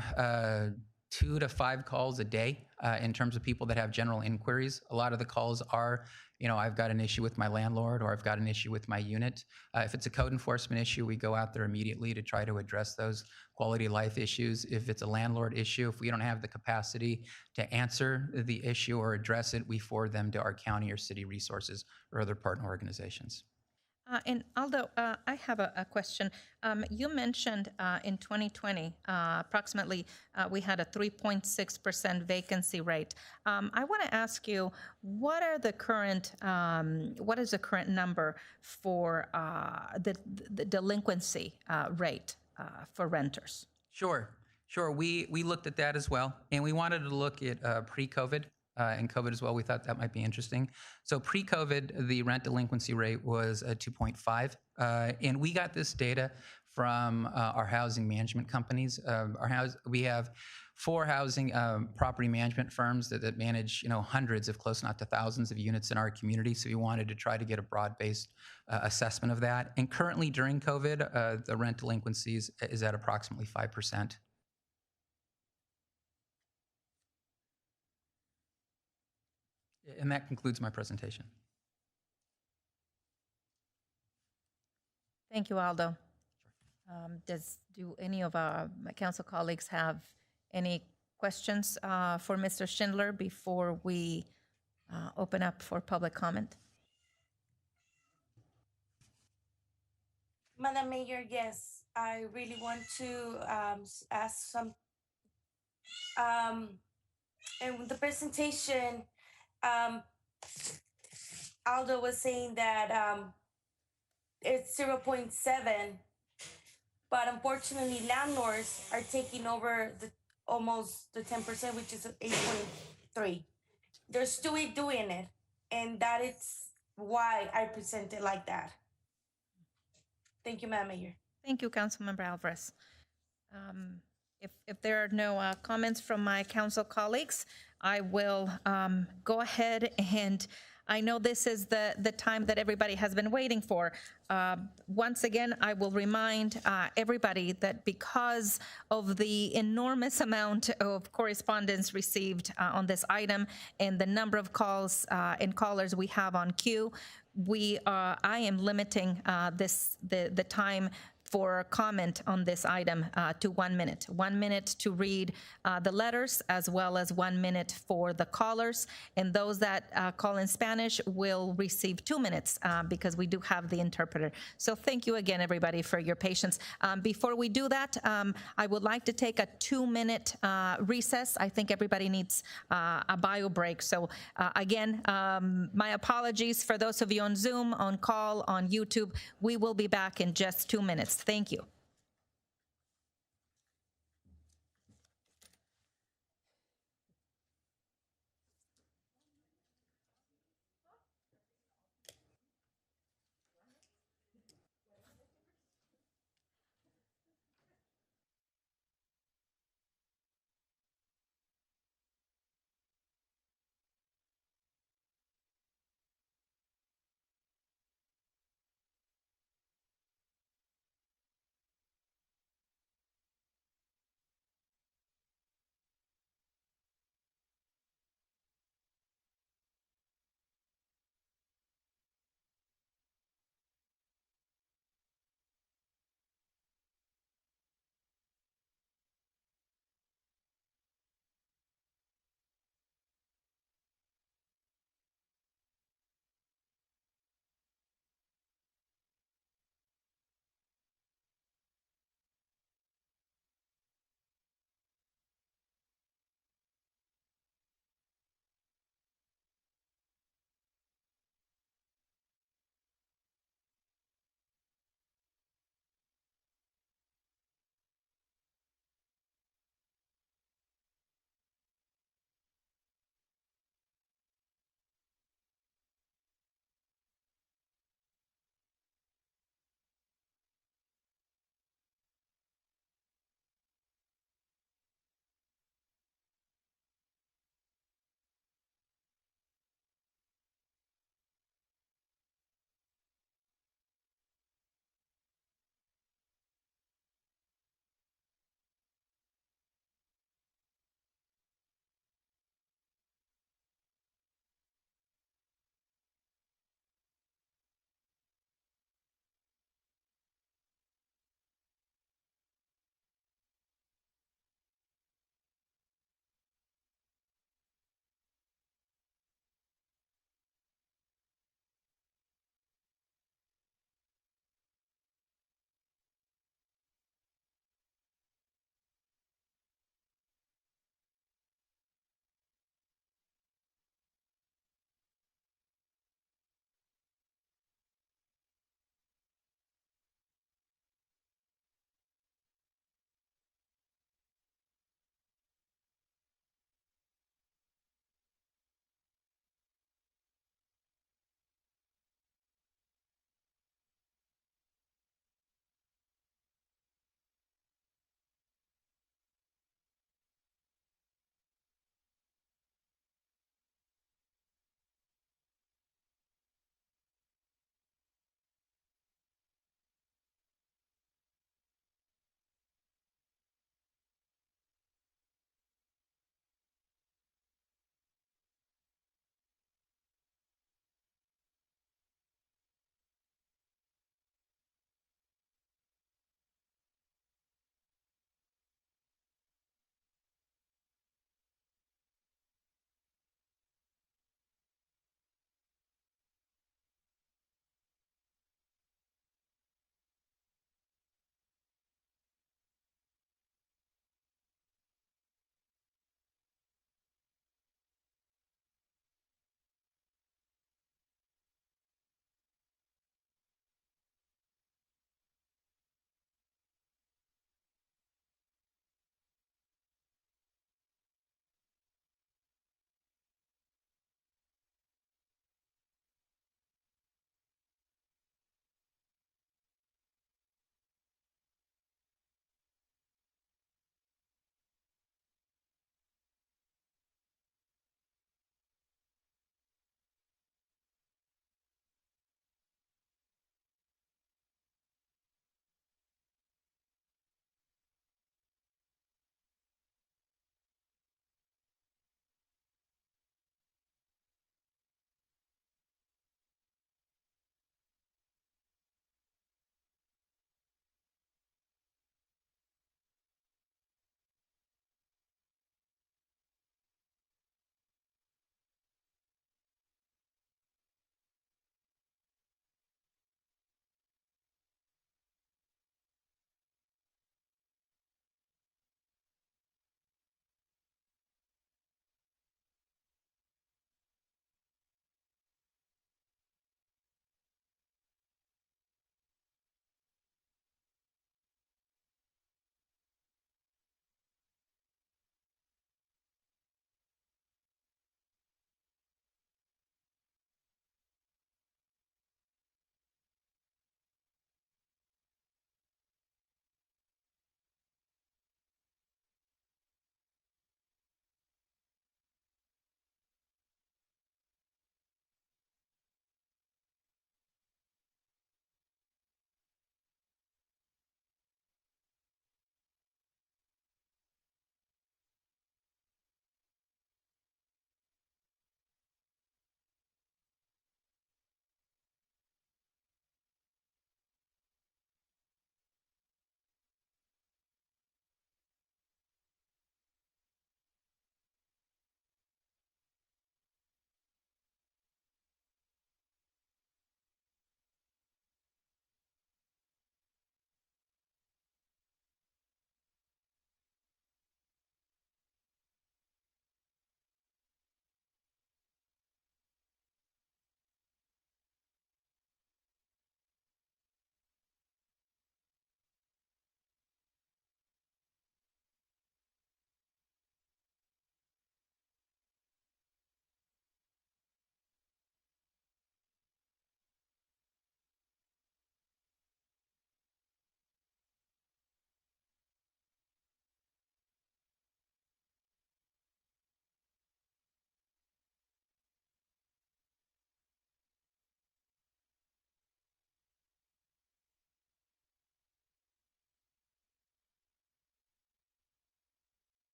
2 to 5 calls a day in terms of people that have general inquiries. A lot of the calls are, I've got an issue with my landlord or I've got an issue with my unit. If it's a code enforcement issue, we go out there immediately to try to address those quality of life issues. If it's a landlord issue, if we don't have the capacity to answer the issue or address it, we forward them to our county or city resources or other partner organizations. And Aldo, I have a question. You mentioned in 2020, approximately, we had a 3.6% vacancy rate. I want to ask you, what is the current number for the delinquency rate for renters? Sure. We looked at that as well, and we wanted to look at pre-COVID and COVID as well. We thought that might be interesting. So pre-COVID, the rent delinquency rate was 2.5, and we got this data from our housing management companies. We have 4 housing property management firms that manage, hundreds, if close not to thousands, of units in our community. So we wanted to try to get a broad-based assessment of that. And currently, during COVID, the rent delinquencies is at approximately 5%. And that concludes my presentation. Thank you, Aldo. Do any of our council colleagues have any questions for Mr. Schindler before we open up for public comment? Madam Mayor, yes, I really want to ask some. In the presentation, Aldo was saying that it's 0.7, but unfortunately, landlords are taking over almost the 10%, which is 8.3. They're still doing it, and that is why I present it like that. Thank you, Madam Mayor. Thank you, Councilmember Alvarez. If there are no comments from my council colleagues, I will go ahead, and I know this is the time that everybody has been waiting for. Once again, I will remind everybody that because of the enormous amount of correspondence received on this item and the number of calls and callers we have on queue, I am limiting the time for comment on this item to 1 minute. 1 minute to read the letters, as well as 1 minute for the callers. And those that call in Spanish will receive 2 minutes because we do have the interpreter. So thank you again, everybody, for your patience. Before we do that, I would like to take a 2-minute recess. I think everybody needs a bio break. So again, my apologies for those of you on Zoom, on call, on YouTube. We will be back in just 2 minutes. Thank you.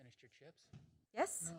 finished your chips? Yes?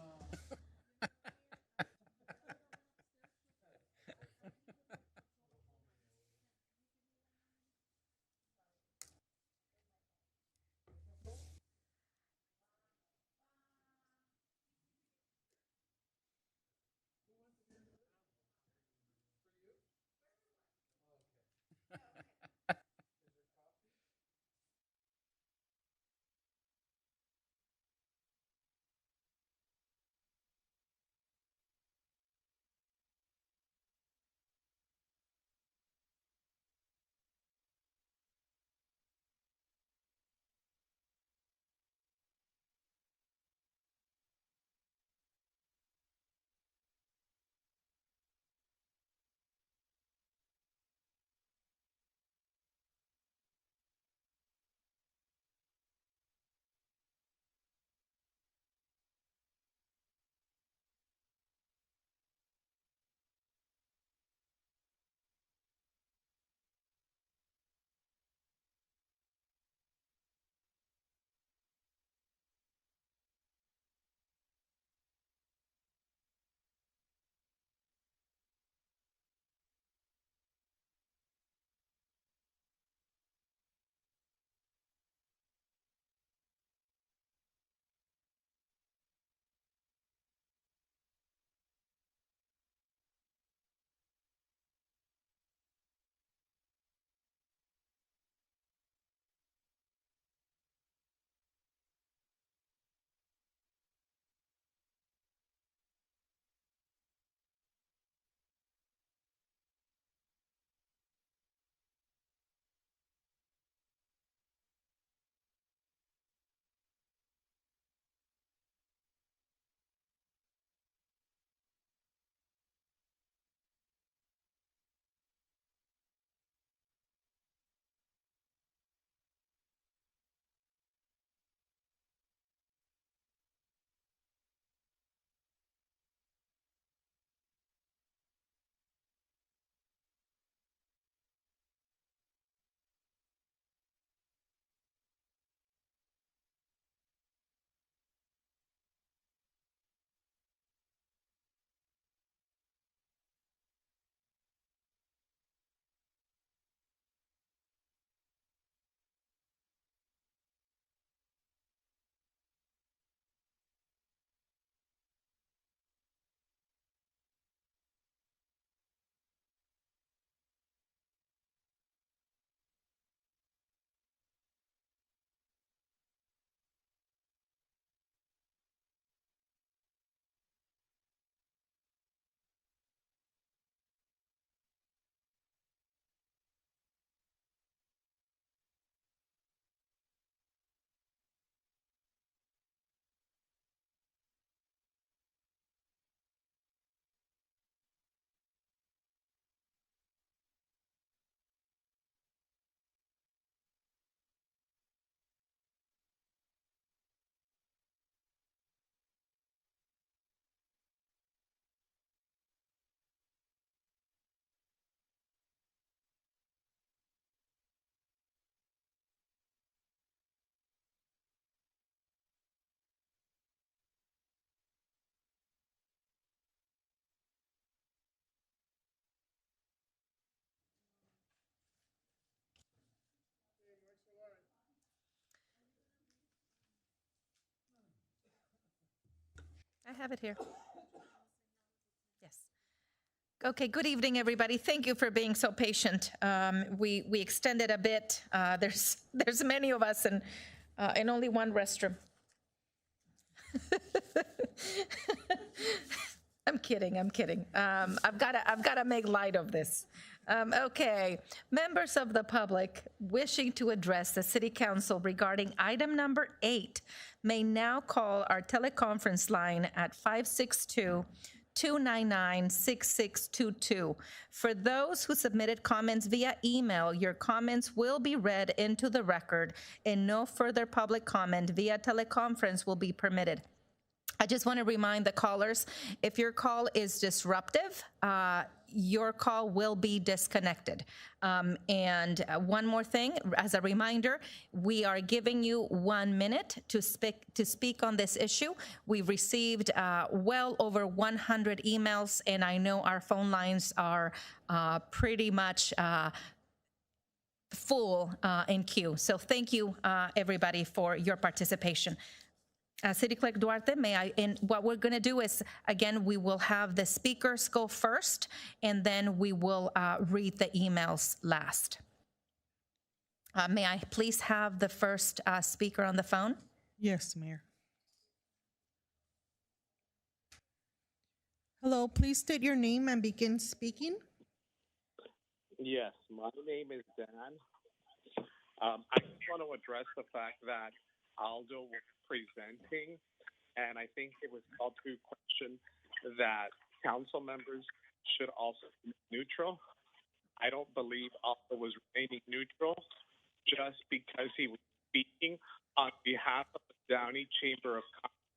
I have it here. Yes. Okay, good evening, everybody. Thank you for being so patient. We extended a bit. There's many of us and only one restroom. I'm kidding. I've got to make light of this. Okay, members of the public wishing to address the City Council regarding item number 8 may now call our teleconference line at 562-299-6622. For those who submitted comments via email, your comments will be read into the record, and no further public comment via teleconference will be permitted. I just want to remind the callers, if your call is disruptive, your call will be disconnected. And one more thing, as a reminder, we are giving you 1 minute to speak on this issue. We've received well over 100 emails, and I know our phone lines are pretty much full in queue. So thank you, everybody, for your participation. City Clerk Duarte, may I, and what we're going to do is, again, we will have the speakers go first, and then we will read the emails last. May I please have the first speaker on the phone? Yes, Mayor. Hello, please state your name and begin speaking. Yes, my name is Dan. I just want to address the fact that Aldo was presenting, and I think it was called to question that council members should also be neutral. I don't believe Aldo was remaining neutral just because he was speaking on behalf of the Downey Chamber of Commerce.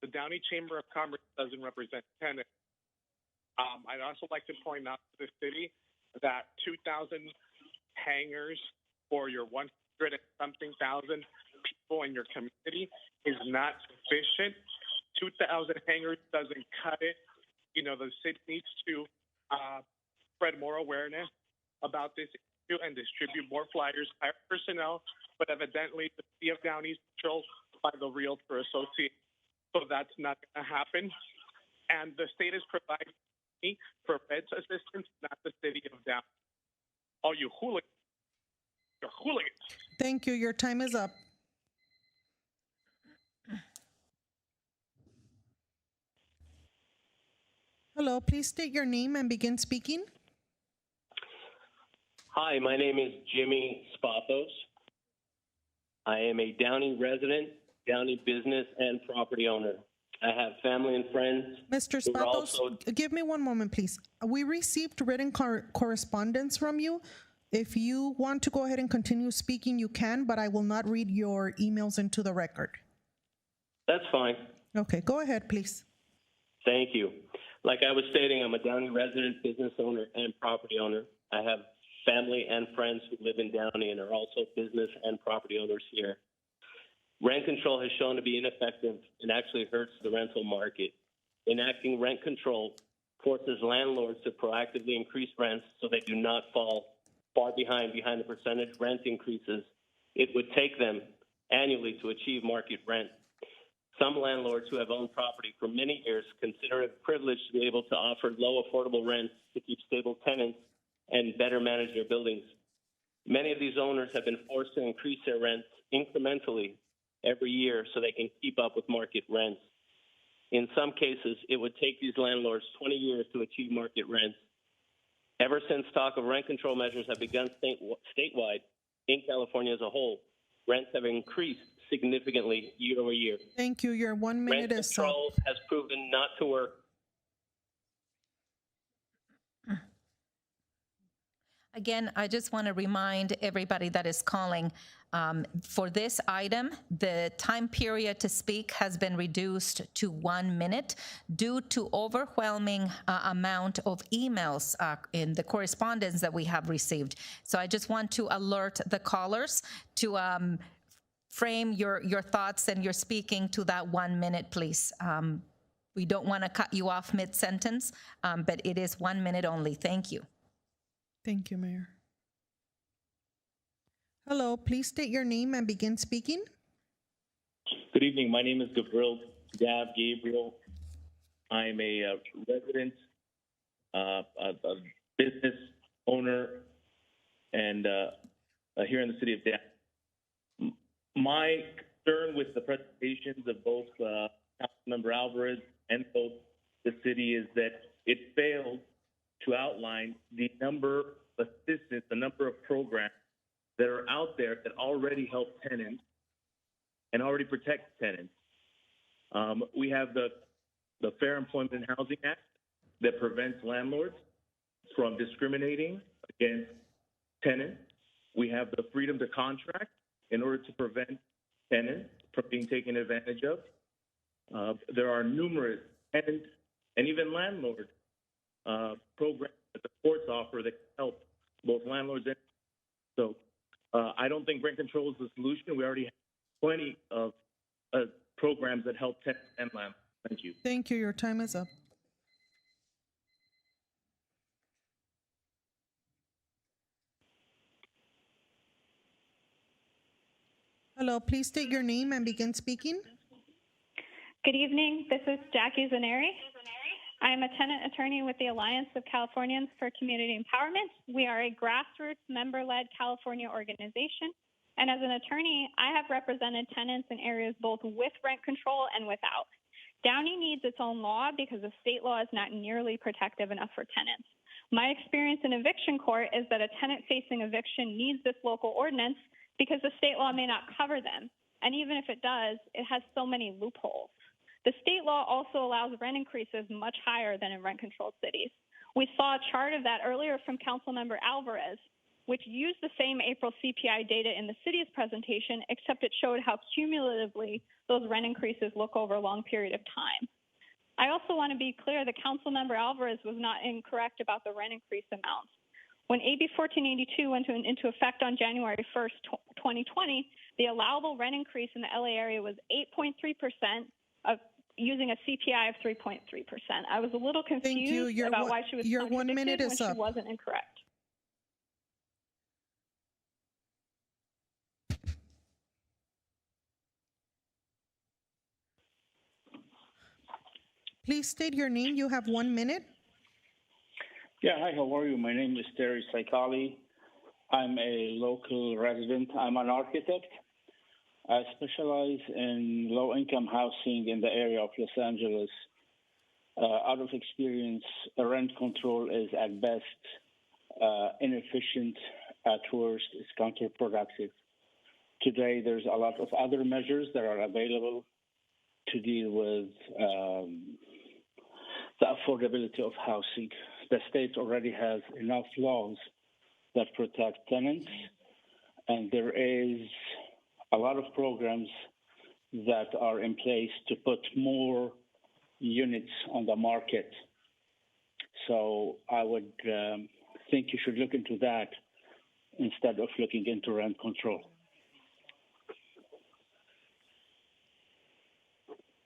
The Downey Chamber of Commerce doesn't represent tenants. I'd also like to point out to the city that 2,000 hangars for your 100 and something thousand people in your community is not sufficient. 2,000 hangars doesn't cut it. You know, the city needs to spread more awareness about this issue and distribute more flyers, hire personnel, but evidently the city of Downey is controlled by the Realtor Association. So that's not going to happen. And the state is providing money for feds assistance, not the city of Downey. Oh, you hooligans. You're hooligans. Thank you. Your time is up. Hello, please state your name and begin speaking. Hi, my name is Jimmy Spathos. I am a Downey resident, Downey business and property owner. I have family and friends. Mr. Spathos, give me one moment, please. We received written correspondence from you. If you want to go ahead and continue speaking, you can, but I will not read your emails into the record. That's fine. Okay, go ahead, please. Thank you. Like I was stating, I'm a Downey resident, business owner, and property owner. I have family and friends who live in Downey and are also business and property owners here. Rent control has shown to be ineffective and actually hurts the rental market. Enacting rent control forces landlords to proactively increase rents so they do not fall far behind the percentage rent increases it would take them annually to achieve market rent. Some landlords who have owned property for many years consider it a privilege to be able to offer low affordable rents to keep stable tenants and better manage their buildings. Many of these owners have been forced to increase their rents incrementally every year so they can keep up with market rents. In some cases, it would take these landlords 20 years to achieve market rents. Ever since talk of rent control measures have begun statewide, in California as a whole, rents have increased significantly year over year. Thank you. Your 1 minute is up. Rent control has proven not to work. Again, I just want to remind everybody that is calling, for this item, the time period to speak has been reduced to 1 minute due to overwhelming amount of emails in the correspondence that we have received. So I just want to alert the callers to frame your thoughts and your speaking to that 1 minute, please. We don't want to cut you off mid-sentence, but it is 1 minute only. Thank you. Thank you, Mayor. Hello, please state your name and begin speaking. Good evening. My name is Gabriel. I'm a resident, a business owner, and here in the city of Downey. My concern with the presentations of both Councilmember Alvarez and both the city is that it failed to outline the number of assistance, the number of programs that are out there that already help tenants and already protect tenants. We have the Fair Employment and Housing Act that prevents landlords from discriminating against tenants. We have the freedom to contract in order to prevent tenants from being taken advantage of. There are numerous tenant and even landlord programs that the courts offer that help both landlords and so. I don't think rent control is the solution. We already have plenty of programs that help tenants and landlords. Thank you. Thank you. Your time is up. Hello, please state your name and begin speaking. Good evening. This is Jackie Zaneri. I am a tenant attorney with the Alliance of Californians for Community Empowerment. We are a grassroots member-led California organization. And as an attorney, I have represented tenants in areas both with rent control and without. Downey needs its own law because the state law is not nearly protective enough for tenants. My experience in eviction court is that a tenant facing eviction needs this local ordinance because the state law may not cover them. And even if it does, it has so many loopholes. The state law also allows rent increases much higher than in rent-controlled cities. We saw a chart of that earlier from Councilmember Alvarez, which used the same April CPI data in the city's presentation, except it showed how cumulatively those rent increases look over a long period of time. I also want to be clear that Councilmember Alvarez was not incorrect about the rent increase amounts. When AB 1482 went into effect on January 1st, 2020, the allowable rent increase in the LA area was 8.3% of using a CPI of 3.3%. I was a little confused about why she was contradicted when she wasn't incorrect. Please state your name. You have 1 minute. Yeah, hi, how are you? My name is Terry Saikali. I'm a local resident. I'm an architect. I specialize in low-income housing in the area of Los Angeles. Out of experience, rent control is at best inefficient, at worst, it's counterproductive. Today, there's a lot of other measures that are available to deal with the affordability of housing. The state already has enough laws that protect tenants, and there is a lot of programs that are in place to put more units on the market. So I would think you should look into that instead of looking into rent control.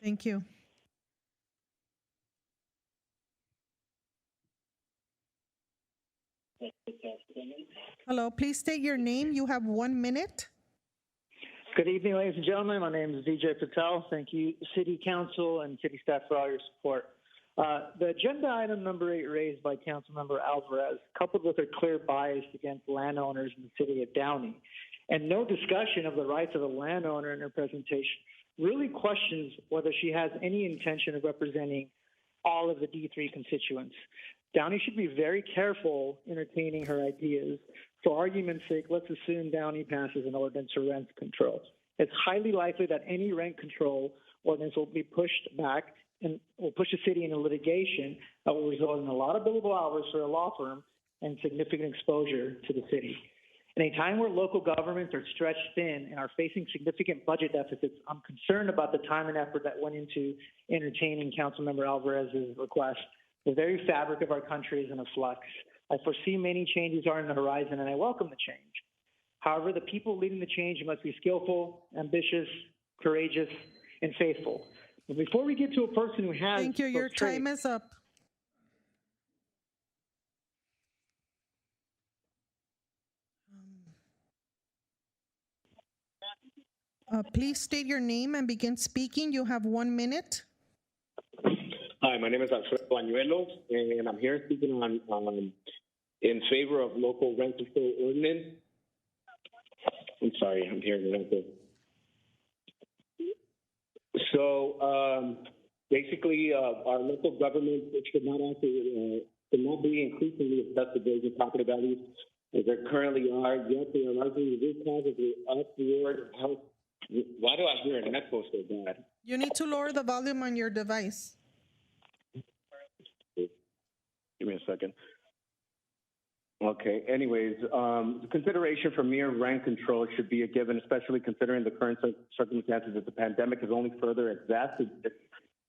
Thank you. Hello, please state your name. You have 1 minute. Good evening, ladies and gentlemen. My name is Vijay Patel. Thank you, City Council and City staff, for all your support. The agenda item number 8 raised by Councilmember Alvarez, coupled with her clear bias against landowners in the city of Downey, and no discussion of the rights of the landowner in her presentation, really questions whether she has any intention of representing all of the D3 constituents. Downey should be very careful entertaining her ideas. For argument's sake, let's assume Downey passes an ordinance for rent control. It's highly likely that any rent control ordinance will be pushed back and will push the city into litigation that will result in a lot of billable hours for a law firm and significant exposure to the city. In a time where local governments are stretched thin and are facing significant budget deficits, I'm concerned about the time and effort that went into entertaining Councilmember Alvarez's request. The very fabric of our country is in a flux. I foresee many changes are on the horizon, and I welcome the change. However, the people leading the change must be skillful, ambitious, courageous, and faithful. But before we get to a person who has... Thank you. Your time is up. Please state your name and begin speaking. You have 1 minute. Hi, my name is Alfredo Bañuelos, and I'm here speaking on in favor of local rent control ordinance. I'm sorry, I'm here. So basically, our local government should not be increasingly obsessed with raising property values as they currently are. Yet they are largely root causes of upward health. Why do I hear an echo so bad? You need to lower the volume on your device. Give me a second. Okay. Anyways, the consideration for mere rent control should be a given, especially considering the current circumstances that the pandemic has only further exacerbated.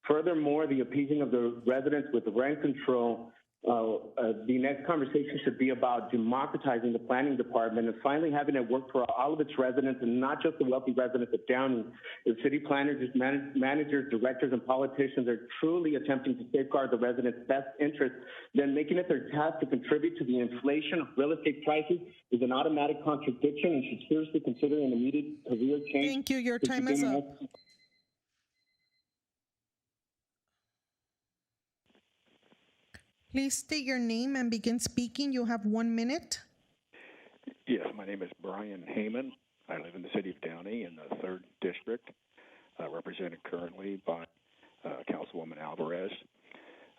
Furthermore, the appeasing of the residents with rent control, the next conversation should be about democratizing the planning department and finally having it work for all of its residents and not just the wealthy residents of Downey. The city planners, managers, directors, and politicians are truly attempting to safeguard the residents' best interests, then making it their task to contribute to the inflation of real estate prices is an automatic contradiction and should seriously consider an immediate career change. Thank you. Your time is up. Please state your name and begin speaking. You have 1 minute. Yes, my name is Brian Heyman. I live in the city of Downey in the 3rd District, represented currently by Councilwoman Alvarez.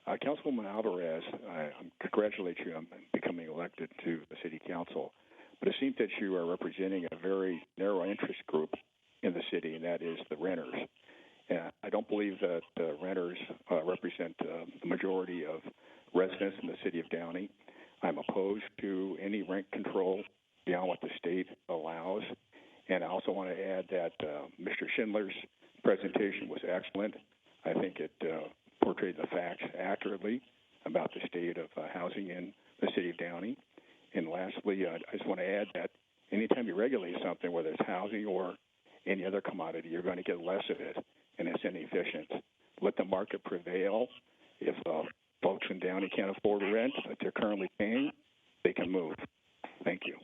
Councilwoman Alvarez, I congratulate you on becoming elected to the city council, but it seems that you are representing a very narrow interest group in the city, and that is the renters. I don't believe that renters represent the majority of residents in the city of Downey. I'm opposed to any rent control beyond what the state allows. And I also want to add that Mr. Schindler's presentation was excellent. I think it portrayed the facts accurately about the state of housing in the city of Downey. And lastly, I just want to add that anytime you regulate something, whether it's housing or any other commodity, you're going to get less of it, and it's inefficient. Let the market prevail. If folks in Downey can't afford rent that they're currently paying, they can move. Thank you.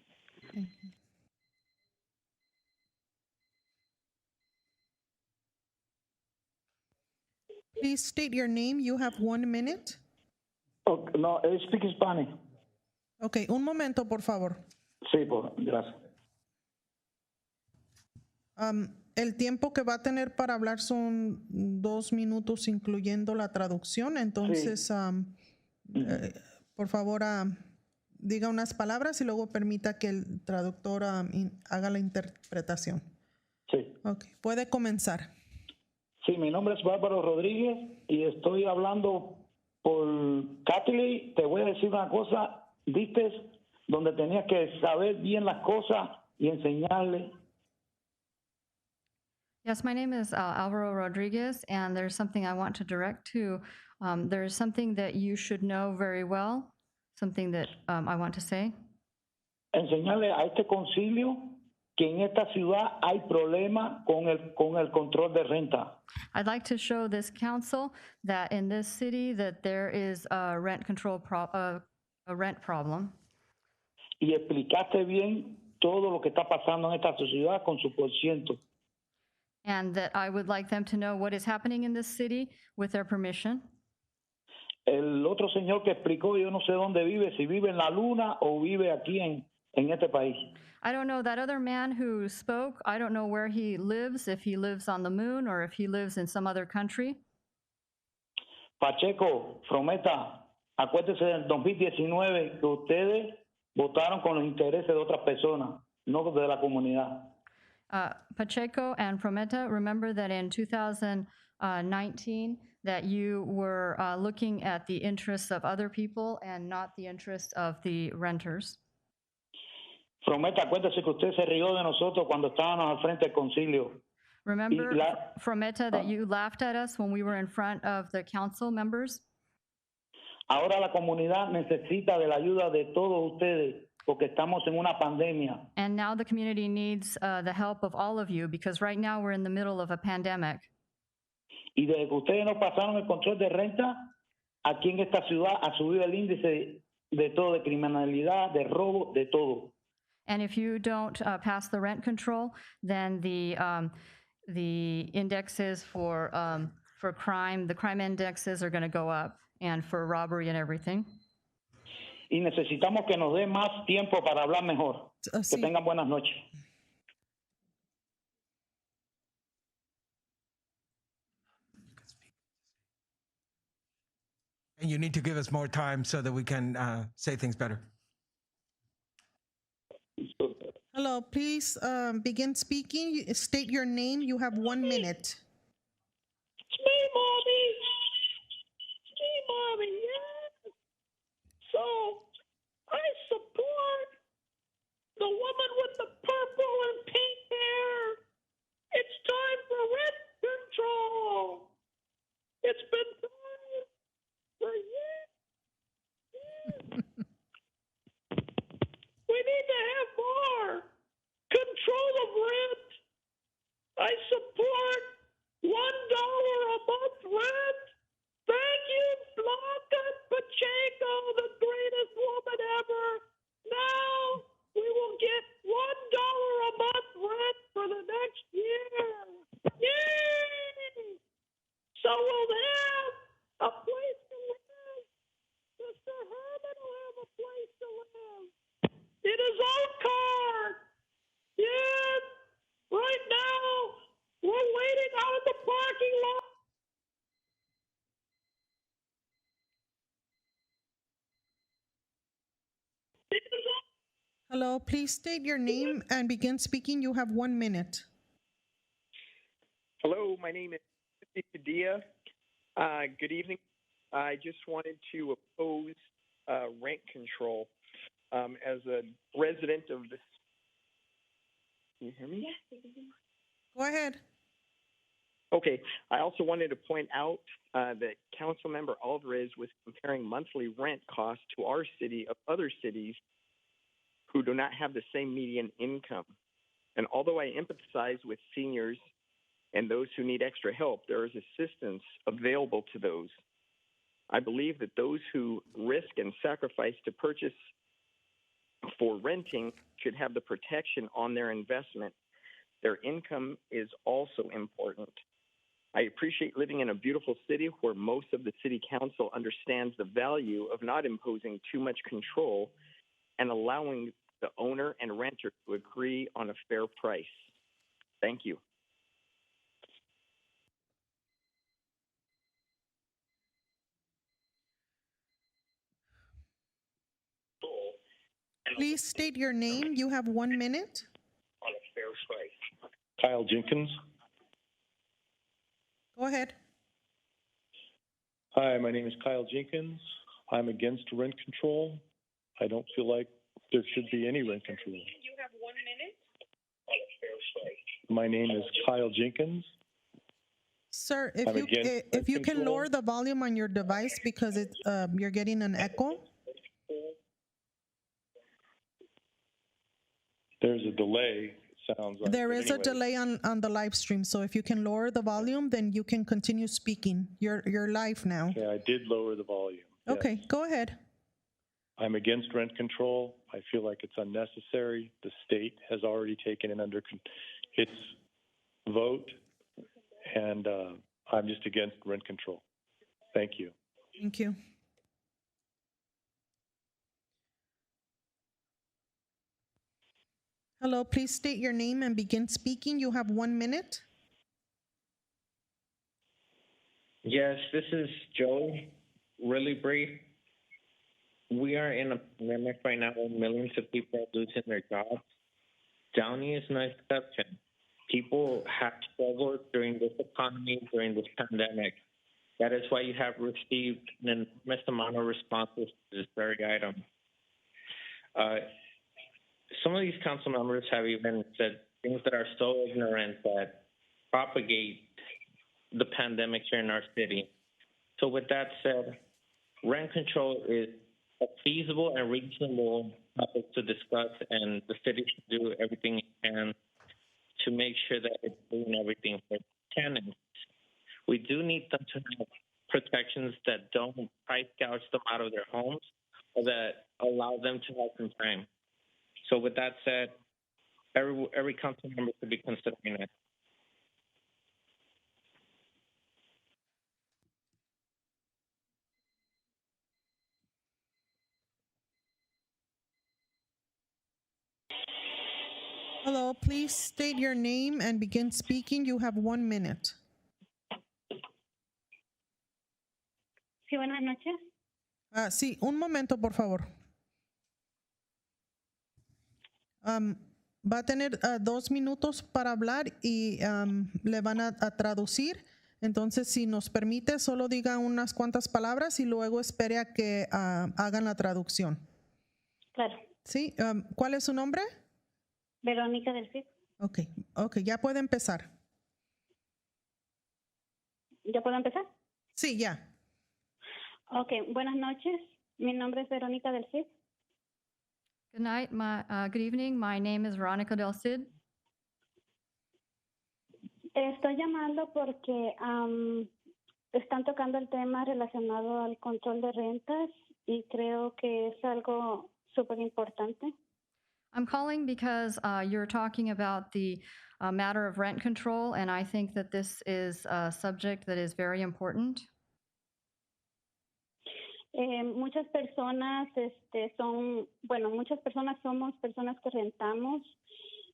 Please state your name. You have 1 minute. Oh, no, I speak Spanish. Okay, un momento, por favor. Sí, gracias. El tiempo que va a tener para hablar son 2 minutos, incluyendo la traducción. Entonces, por favor, diga unas palabras y luego permita que el traductor haga la interpretación. Sí. Okay, puede comenzar. Sí, mi nombre es Bárbaro Rodríguez y estoy hablando por Catley. Te voy a decir una cosa, diste donde tenías que saber bien las cosas y enseñarle. Yes, my name is Alvaro Rodriguez, and there's something I want to direct to. There's something that you should know very well, something that I want to say. Enseñarle a este concilio que en esta ciudad hay problema con el control de renta. I'd like to show this council that in this city that there is a rent control a rent problem. Y explicaste bien todo lo que está pasando en esta sociedad con su porciento. And that I would like them to know what is happening in this city with their permission. El otro señor que explicó, yo no sé dónde vive, si vive en la luna o vive aquí en este país. I don't know that other man who spoke. I don't know where he lives, if he lives on the moon or if he lives in some other country. Pacheco, Frometa, acuérdese del 2019 que ustedes votaron con los intereses de otras personas, no de la comunidad. Pacheco and Prometa, remember that in 2019 that you were looking at the interests of other people and not the interests of the renters. Prometa, acuérdese que usted se rió de nosotros cuando estábamos al frente del concilio. Remember, Prometa, that you laughed at us when we were in front of the council members? Ahora la comunidad necesita de la ayuda de todos ustedes porque estamos en una pandemia. And now the community needs the help of all of you because right now we're in the middle of a pandemic. Y desde que ustedes no pasaron el control de renta, aquí en esta ciudad ha subido el índice de todo, de criminalidad, de robo, de todo. And if you don't pass the rent control, then the indexes for crime, the crime indexes are going to go up, and for robbery and everything. Y necesitamos que nos dé más tiempo para hablar mejor. Que tengan buenas noches. And you need to give us more time so that we can say things better. Hello, please begin speaking. State your name. You have 1 minute. It's me, Mommy. It's me, Mommy, yeah. So, I support It's been time for years. We need to have more control of rent. I support $1 a month rent. Thank you, Blanca Pacheco, the greatest woman ever. Now we will get $1 a month rent for the next year. Yay! So we'll have a place to live. Mr. Herman will have a place to live in his own car. Yes. Right now, we're waiting out in the parking lot. Hello, please state your name and begin speaking. You have 1 minute. Hello, my name is Timothy Padilla. Good evening. I just wanted to oppose rent control as a resident of this. Can you hear me? Yes. Go ahead. Okay. I also wanted to point out that Councilmember Alvarez was comparing monthly rent costs to our city of other cities who do not have the same median income. And although I empathize with seniors and those who need extra help, there is assistance available to those. I believe that those who risk and sacrifice to purchase for renting should have the protection on their investment. Their income is also important. I appreciate living in a beautiful city where most of the city council understands the value of not imposing too much control and allowing the owner and renter to agree on a fair price. Thank you. Please state your name. You have 1 minute. On a fair price. Kyle Jenkins. Go ahead. Hi, my name is Kyle Jenkins. I'm against rent control. I don't feel like there should be any rent control. You have 1 minute. On a fair price. My name is Kyle Jenkins. Sir, I'm if you can lower the volume on your device because it's you're getting an echo. There's a delay, it sounds like. There But is a anyway, delay on the live stream, so if you can lower the volume, then you can continue speaking. You're live now. Yeah, I did lower the volume. Yes. Okay, go ahead. I'm against rent control. I feel like it's unnecessary. The state has already taken it under its vote, and I'm just against rent control. Thank you. Thank you. Hello, please state your name and begin speaking. You have 1 minute. Yes, this is Joe. Really brief. We are in a pandemic right now where millions of people are losing their jobs. Downey is no exception. People have struggled during this economy, during this pandemic. That is why you have received an enormous amount of responses to this very item. Some of these council members have even said things that are so ignorant that propagate the pandemic here in our city. So with that said, rent control is a feasible and reasonable topic to discuss, and the city should do everything it can to make sure that it's doing everything for tenants. We do need them to have protections that don't price gouge them out of their homes or that allow them to have some time. So with that said, every council member should be considering it. Hello, please state your name and begin speaking. You have 1 minute. Sí, buenas noches. Sí, un momento, por favor. Va a tener 2 minutos para hablar y le van a traducir. Entonces, si nos permite, solo diga unas cuantas palabras y luego espere a que hagan la traducción. Claro. ¿Sí? ¿Cuál es su nombre? Verónica del Cid. Ok, ya puede empezar. ¿Ya puedo empezar? Sí, ya. Ok, buenas noches. Mi nombre es Verónica del Cid. Good night. Good evening. My name is Veronica Del Cid. Estoy llamando porque están tocando el tema relacionado al control de rentas y creo que es algo súper importante. I'm calling because you're talking about the matter of rent control, and I think that this is a subject that is very important. Muchas personas muchas personas somos personas que rentamos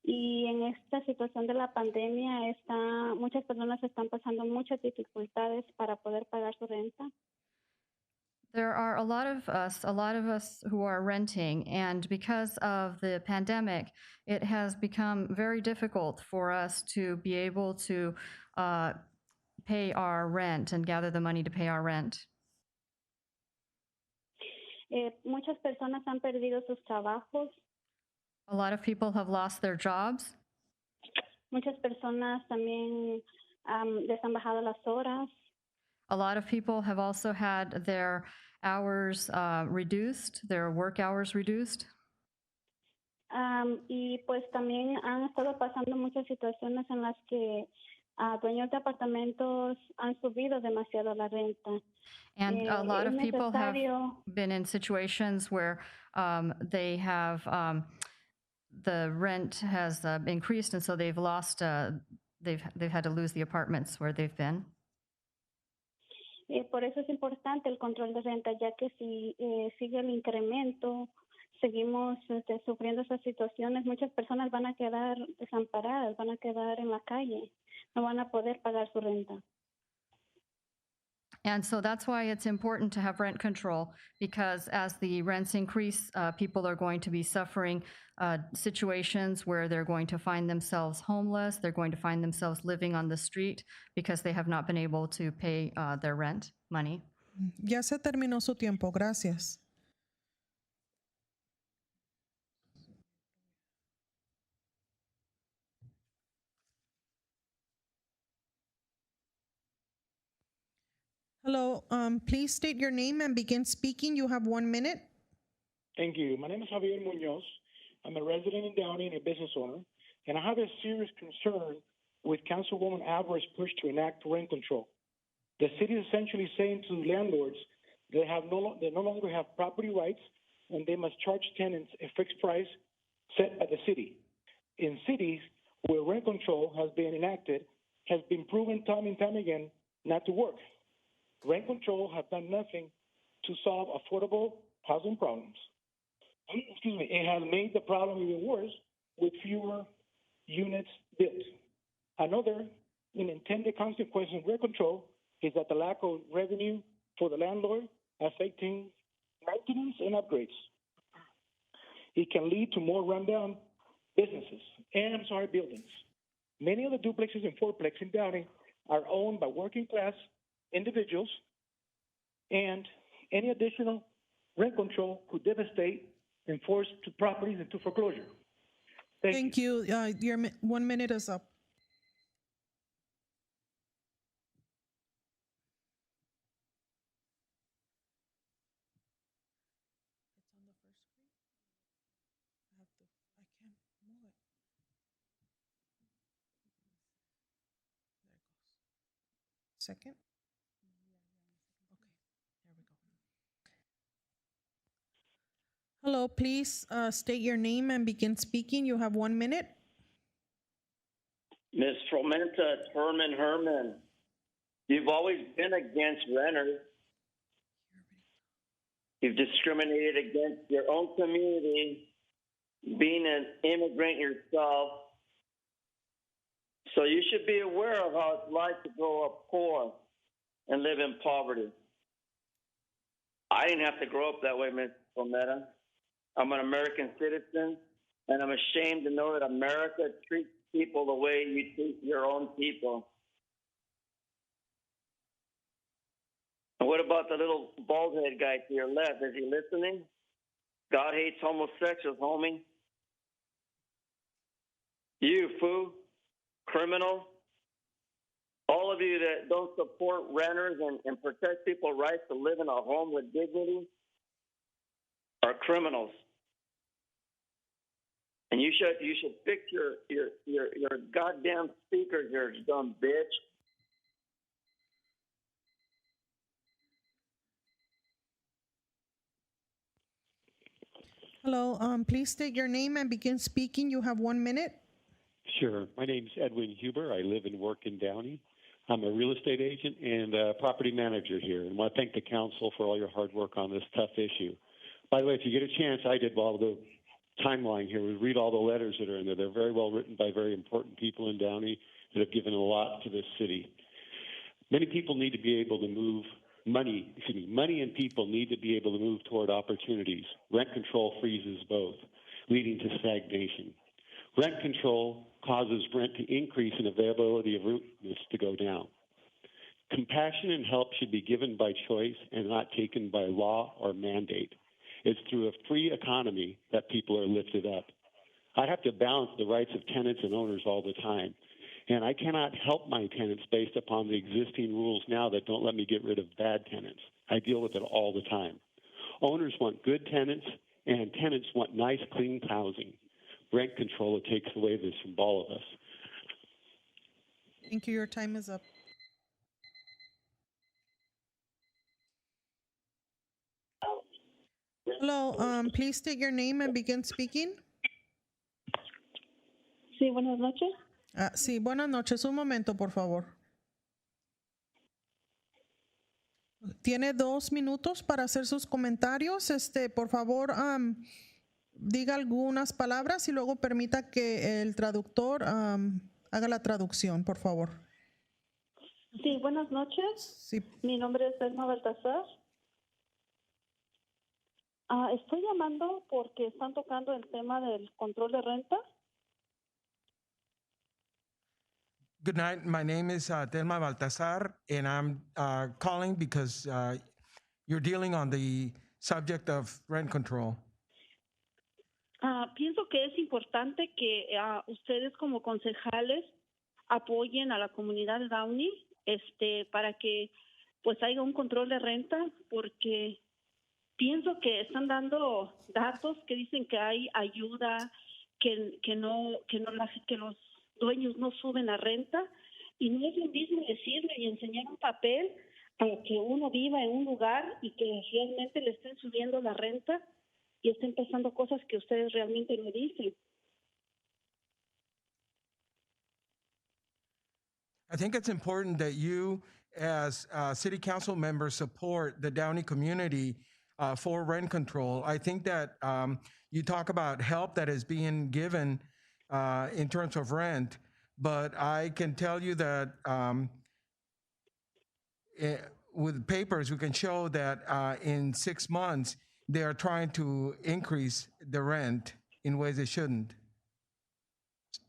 y en esta situación de la pandemia muchas personas están pasando muchas dificultades para poder pagar su renta. There are a lot of us who are renting, and because of the pandemic, it has become very difficult for us to be able to pay our rent and gather the money to pay our rent. Muchas personas han perdido sus trabajos. A lot of people have lost their jobs. Muchas personas también les han bajado las horas. A lot of people have also had their hours reduced, their work hours reduced. Y pues también han estado pasando muchas situaciones en las que dueños de apartamentos han subido demasiado la renta. And a lot of people have been in situations where they have the rent has increased, and so they've lost. They've had to lose the apartments where they've been. Por eso es importante el control de renta, ya que si sigue el incremento, seguimos sufriendo esas situaciones, muchas personas van a quedar desamparadas, van a quedar en la calle, no van a poder pagar su renta. And so that's why it's important to have rent control, because as the rents increase, people are going to be suffering situations where they're going to find themselves homeless, they're going to find themselves living on the street because they have not been able to pay their rent money. Ya se terminó su tiempo. Gracias. Hello, please state your name and begin speaking. You have 1 minute. Thank you. My name is Javier Munoz. I'm a resident in Downey and a business owner, and I have a serious concern with Councilwoman Alvarez's push to enact rent control. The city is essentially saying to landlords they no longer have property rights, and they must charge tenants a fixed price set by the city. In cities where rent control has been enacted, has been proven time and time again not to work. Rent control have done nothing to solve affordable housing problems. It has made the problem even worse with fewer units built. Another unintended consequence of rent control is that the lack of revenue for the landlord affecting maintenance and upgrades. It can lead to more rundown businesses buildings. Many of the duplexes and fourplex in Downey are owned by working class individuals, and any additional rent control could devastate and force properties into foreclosure. Thank you. Your 1 minute is up. Second. Okay, there we go. Hello, please state your name and begin speaking. You have 1 minute. Ms. Fromenta Herman, you've always been against renters. You've discriminated against your own community, being an immigrant yourself. So you should be aware of how it's like to grow up poor and live in poverty. I didn't have to grow up that way, Ms. Frometa. I'm an American citizen, and I'm ashamed to know that America treats people the way you treat your own people. And what about the little bald head guy to your left? Is he listening? God hates homosexuals, homie. You, fool, criminal. All of you that don't support renters and protect people's rights to live in a home with dignity are criminals. And you should fix your goddamn speakers, you dumb bitch. Hello, please state your name and begin speaking. You have 1 minute. Sure. My name's Edwin Huber. I live and work in Downey. I'm a real estate agent and a property manager here. And I want to thank the council for all your hard work on this tough issue. By the way, if you get a chance, I did all the timeline here. We read all the letters that are in there. They're very well written by very important people in Downey that have given a lot to this city. Many people need to be able to move money and people need to be able to move toward opportunities. Rent control freezes both, leading to stagnation. Rent control causes rent to increase and availability of rooms to go down. Compassion and help should be given by choice and not taken by law or mandate. It's through a free economy that people are lifted up. I have to balance the rights of tenants and owners all the time. And I cannot help my tenants based upon the existing rules now that don't let me get rid of bad tenants. I deal with it all the time. Owners want good tenants, and tenants want nice, clean housing. Rent control, it takes away this from all of us. Thank you. Your time is up. Hello, please state your name and begin speaking. Sí, buenas noches. Sí, buenas noches. Un momento, por favor. Tiene 2 minutos para hacer sus comentarios. Por favor, diga algunas palabras y luego permita que el traductor haga la traducción, por favor. Sí, buenas noches. Sí. Mi nombre es Elma Baltasar. Estoy llamando porque están tocando el tema del control de renta. Good night. My name is Telma Baltasar, and I'm calling because you're dealing on the subject of rent control. Pienso que es importante que ustedes como concejales apoyen a la comunidad de Downey para que pues haya un control de renta, porque pienso que están dando datos que dicen que hay ayuda, que los dueños no suben la renta, y no es lo mismo decirle y enseñar un papel a que uno viva en un lugar y que realmente le estén subiendo la renta y estén pasando cosas que ustedes realmente no dicen. I think it's important that you, as city council members, support the Downey community for rent control. I think that you talk about help that is being given in terms of rent, but I can tell you that with papers, we can show that in 6 months, they are trying to increase the rent in ways they shouldn't.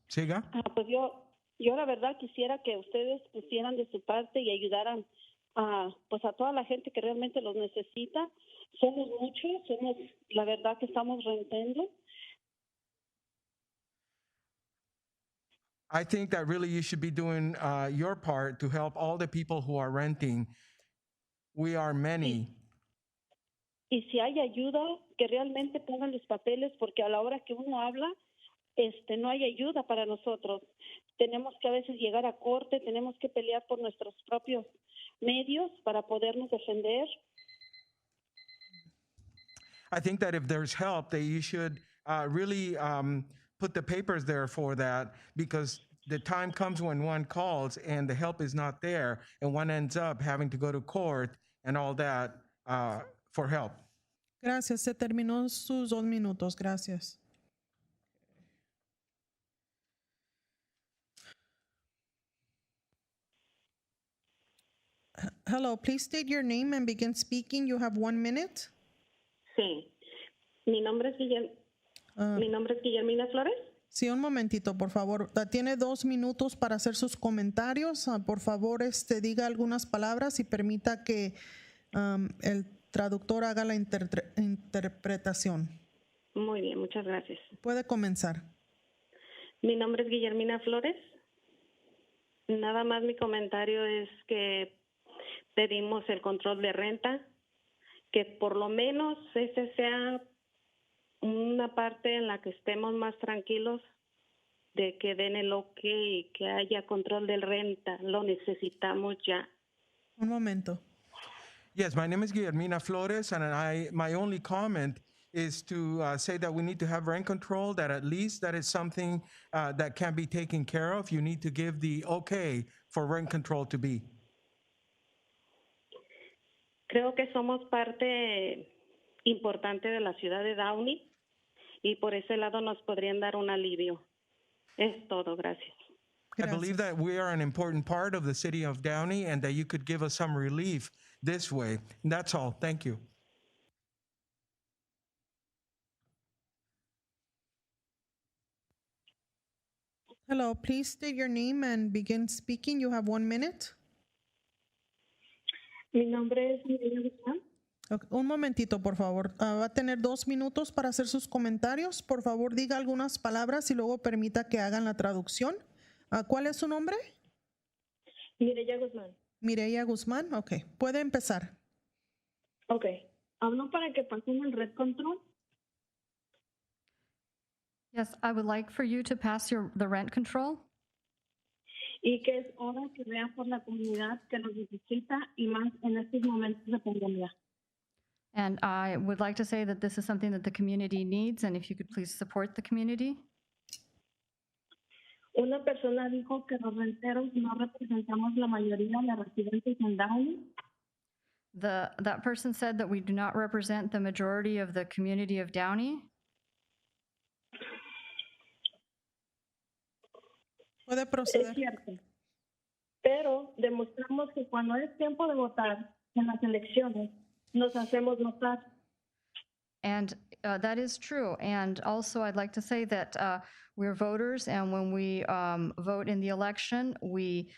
¿Siga? Pues yo la verdad quisiera que ustedes pusieran de su parte y ayudaran pues a toda la gente que realmente los necesita. Somos muchos, la verdad que estamos rentando. I think that really you should be doing your part to help all the people who are renting. We are many. Y si hay ayuda, que realmente pongan los papeles, porque a la hora que uno habla, no hay ayuda para nosotros. Tenemos que a veces llegar a corte, tenemos que pelear por nuestros propios medios para podernos defender. I think that if there's help, that you should really put the papers there for that, because the time comes when one calls and the help is not there, and one ends up having to go to court and all that for help. Gracias. Se terminó sus 2 minutos. Gracias. Hello, please state your name and begin speaking. You have 1 minute. Sí. Mi nombre es Guillermina Flores. Sí, un momentito, por favor. Tiene 2 minutos para hacer sus comentarios. Por favor, diga algunas palabras y permita que el traductor haga la interpretación. Muy bien, muchas gracias. Puede comenzar. Mi nombre es Guillermina Flores. Nada más mi comentario es que pedimos el control de renta, que por lo menos ese sea una parte en la que estemos más tranquilos de que den el ok y que haya control de renta. Lo necesitamos ya. Un momento. Yes, my name is Guillermina Flores, and my only comment is to say that we need to have rent control, that at least that is something that can be taken care of. You need to give the okay for rent control to be. Creo que somos parte importante de la ciudad de Downey y por ese lado nos podrían dar un alivio. Es todo, gracias. I believe that we are an important part of the city of Downey and that you could give us some relief this way. And that's all. Thank you. Hello, please state your name and begin speaking. You have 1 minute. Mi nombre es Mireya Guzmán. Okay, un momentito, por favor. Va a tener 2 minutos para hacer sus comentarios. Por favor, diga algunas palabras y luego permita que hagan la traducción. ¿Cuál es su nombre? Mireya Guzmán. Mireya Guzmán. Ok, puede empezar. Ok. ¿Hablo para que pasen el red control? Yes, I would like for you to pass the rent control. Y que es hora que vean por la comunidad que nos necesita y más en estos momentos de pandemia. And I would like to say that this is something that the community needs, and if you could please support the community. Una persona dijo que los renteros no representamos la mayoría de los residentes en Downey. That person said that we do not represent the majority of the community of Downey. Puede proceder. Es cierto. Pero demostramos que cuando es tiempo de votar en las elecciones, nos hacemos notar. And that is true. And also, I'd like to say that we're voters, and when we vote in the election, we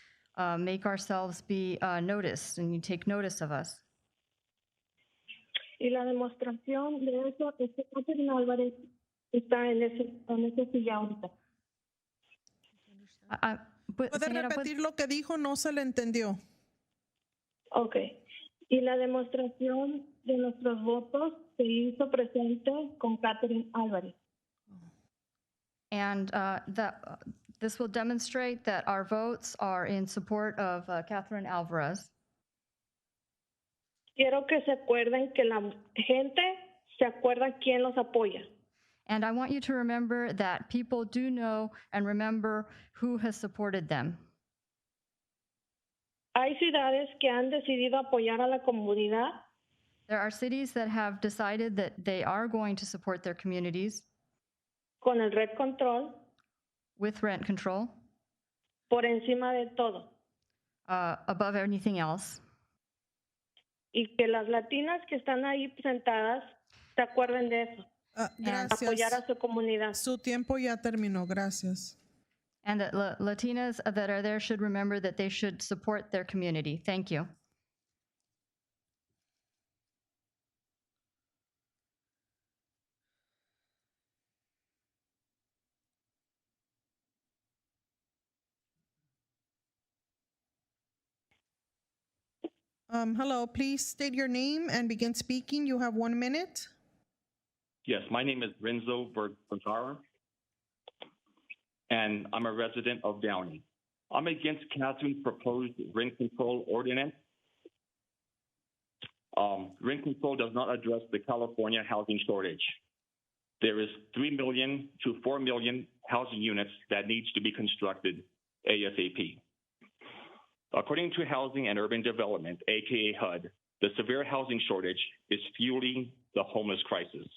make ourselves be noticed, and you take notice of us. Y la demostración de eso es que Catherine Álvarez está en ese silla ahorita. ¿Puede repetir lo que dijo? No se le entendió. Ok. Y la demostración de nuestros votos se hizo presente con Catherine Álvarez. And this will demonstrate that our votes are in support of Catherine Alvarez. Quiero que se acuerden que la gente se acuerda quién los apoya. And I want you to remember that people do know and remember who has supported them. Hay ciudades que han decidido apoyar a la comunidad. There are cities that have decided that they are going to support their communities. Con el rent control. With rent control. Por encima de todo. Above anything else. Y que las latinas que están ahí presentadas se acuerden de eso. Gracias. Apoyar a su comunidad. Su tiempo ya terminó. Gracias. And that Latinas that are there should remember that they should support their community. Thank you. Hello, please state your name and begin speaking. You have 1 minute. Yes, my name is Renzo Vergara, and I'm a resident of Downey. I'm against Catherine's proposed rent control ordinance. Rent control does not address the California housing shortage. There is 3 million to 4 million housing units that needs to be constructed ASAP. According to Housing and Urban Development, aka HUD, the severe housing shortage is fueling the homeless crisis.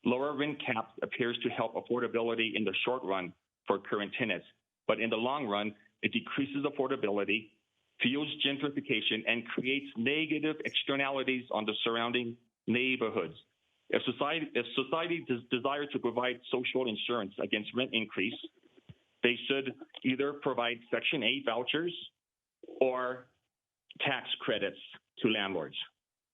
Lower rent caps appears to help affordability in the short run for current tenants, but in the long run, it decreases affordability, fuels gentrification, and creates negative externalities on the surrounding neighborhoods. If society desires to provide social insurance against rent increase, they should either provide Section 8 vouchers or tax credits to landlords.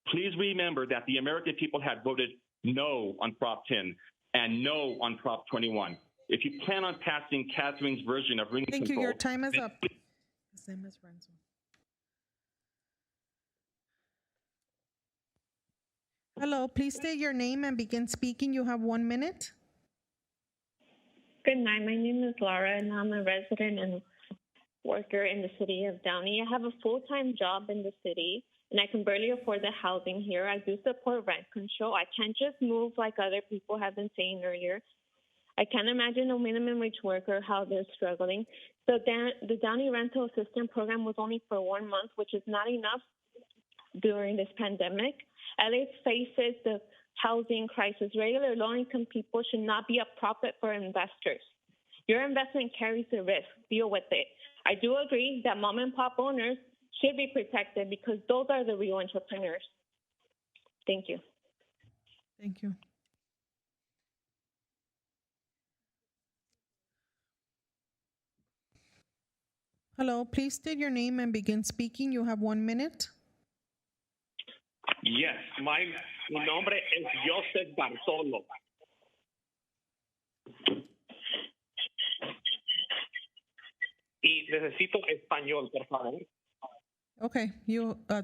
Please remember that the American people had voted no on Prop 10 and no on Prop 21. if you plan on passing Catherine's version of rent Thank control, you. Your time is up. His name is Renzo. Hello, please state your name and begin speaking. You have 1 minute. Good night. My name is Laura, and I'm a resident and worker in the city of Downey. I have a full-time job in the city, and I can barely afford the housing here. I do support rent control. I can't just move like other people have been saying earlier. I can't imagine a minimum wage worker, how they're struggling. So the Downey Rental Assistance Program was only for 1 month, which is not enough during this pandemic. LA faces the housing crisis. Regular low-income people should not be a profit for investors. Your investment carries a risk. Deal with it. I do agree that mom-and-pop owners should be protected because those are the real entrepreneurs. Thank you. Thank you. Hello, please state your name and begin speaking. You have 1 minute. Yes, mi nombre es Joseph Bartolo. Y necesito español, por favor. Okay,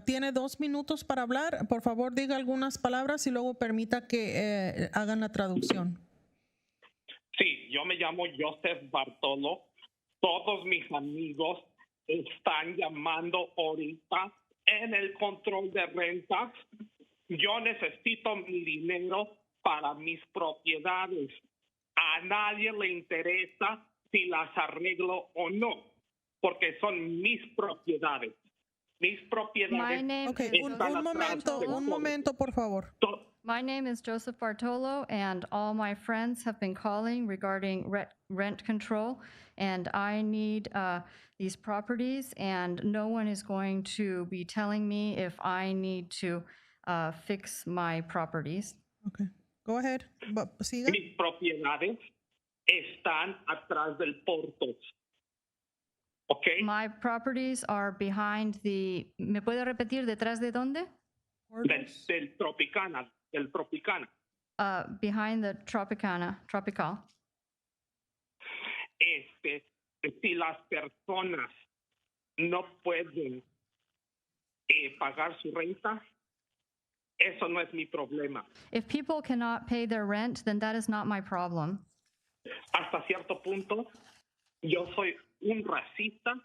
tiene 2 minutos para hablar. Por favor, diga algunas palabras y luego permita que hagan la traducción. Sí, yo me llamo Joseph Bartolo. Todos mis amigos están llamando ahorita en el control de rentas. Yo necesito mi dinero para mis propiedades. A nadie le interesa si las arreglo o no, porque son mis propiedades. Mis propiedades. Okay, un momento, por favor. My name is Joseph Bartolo, and all my friends have been calling regarding rent control, and I need these properties, and no one is going to be telling me if I need to fix my properties. Okay, go ahead. Siga. Mis propiedades están atrás del puerto. Okay. My properties are behind the. ¿Me puede repetir detrás de dónde? Del Tropicana. Del Tropicana. Behind the Tropical. Si las personas no pueden pagar su renta, eso no es mi problema. If people cannot pay their rent, then that is not my problem. Hasta cierto punto, yo soy un racista.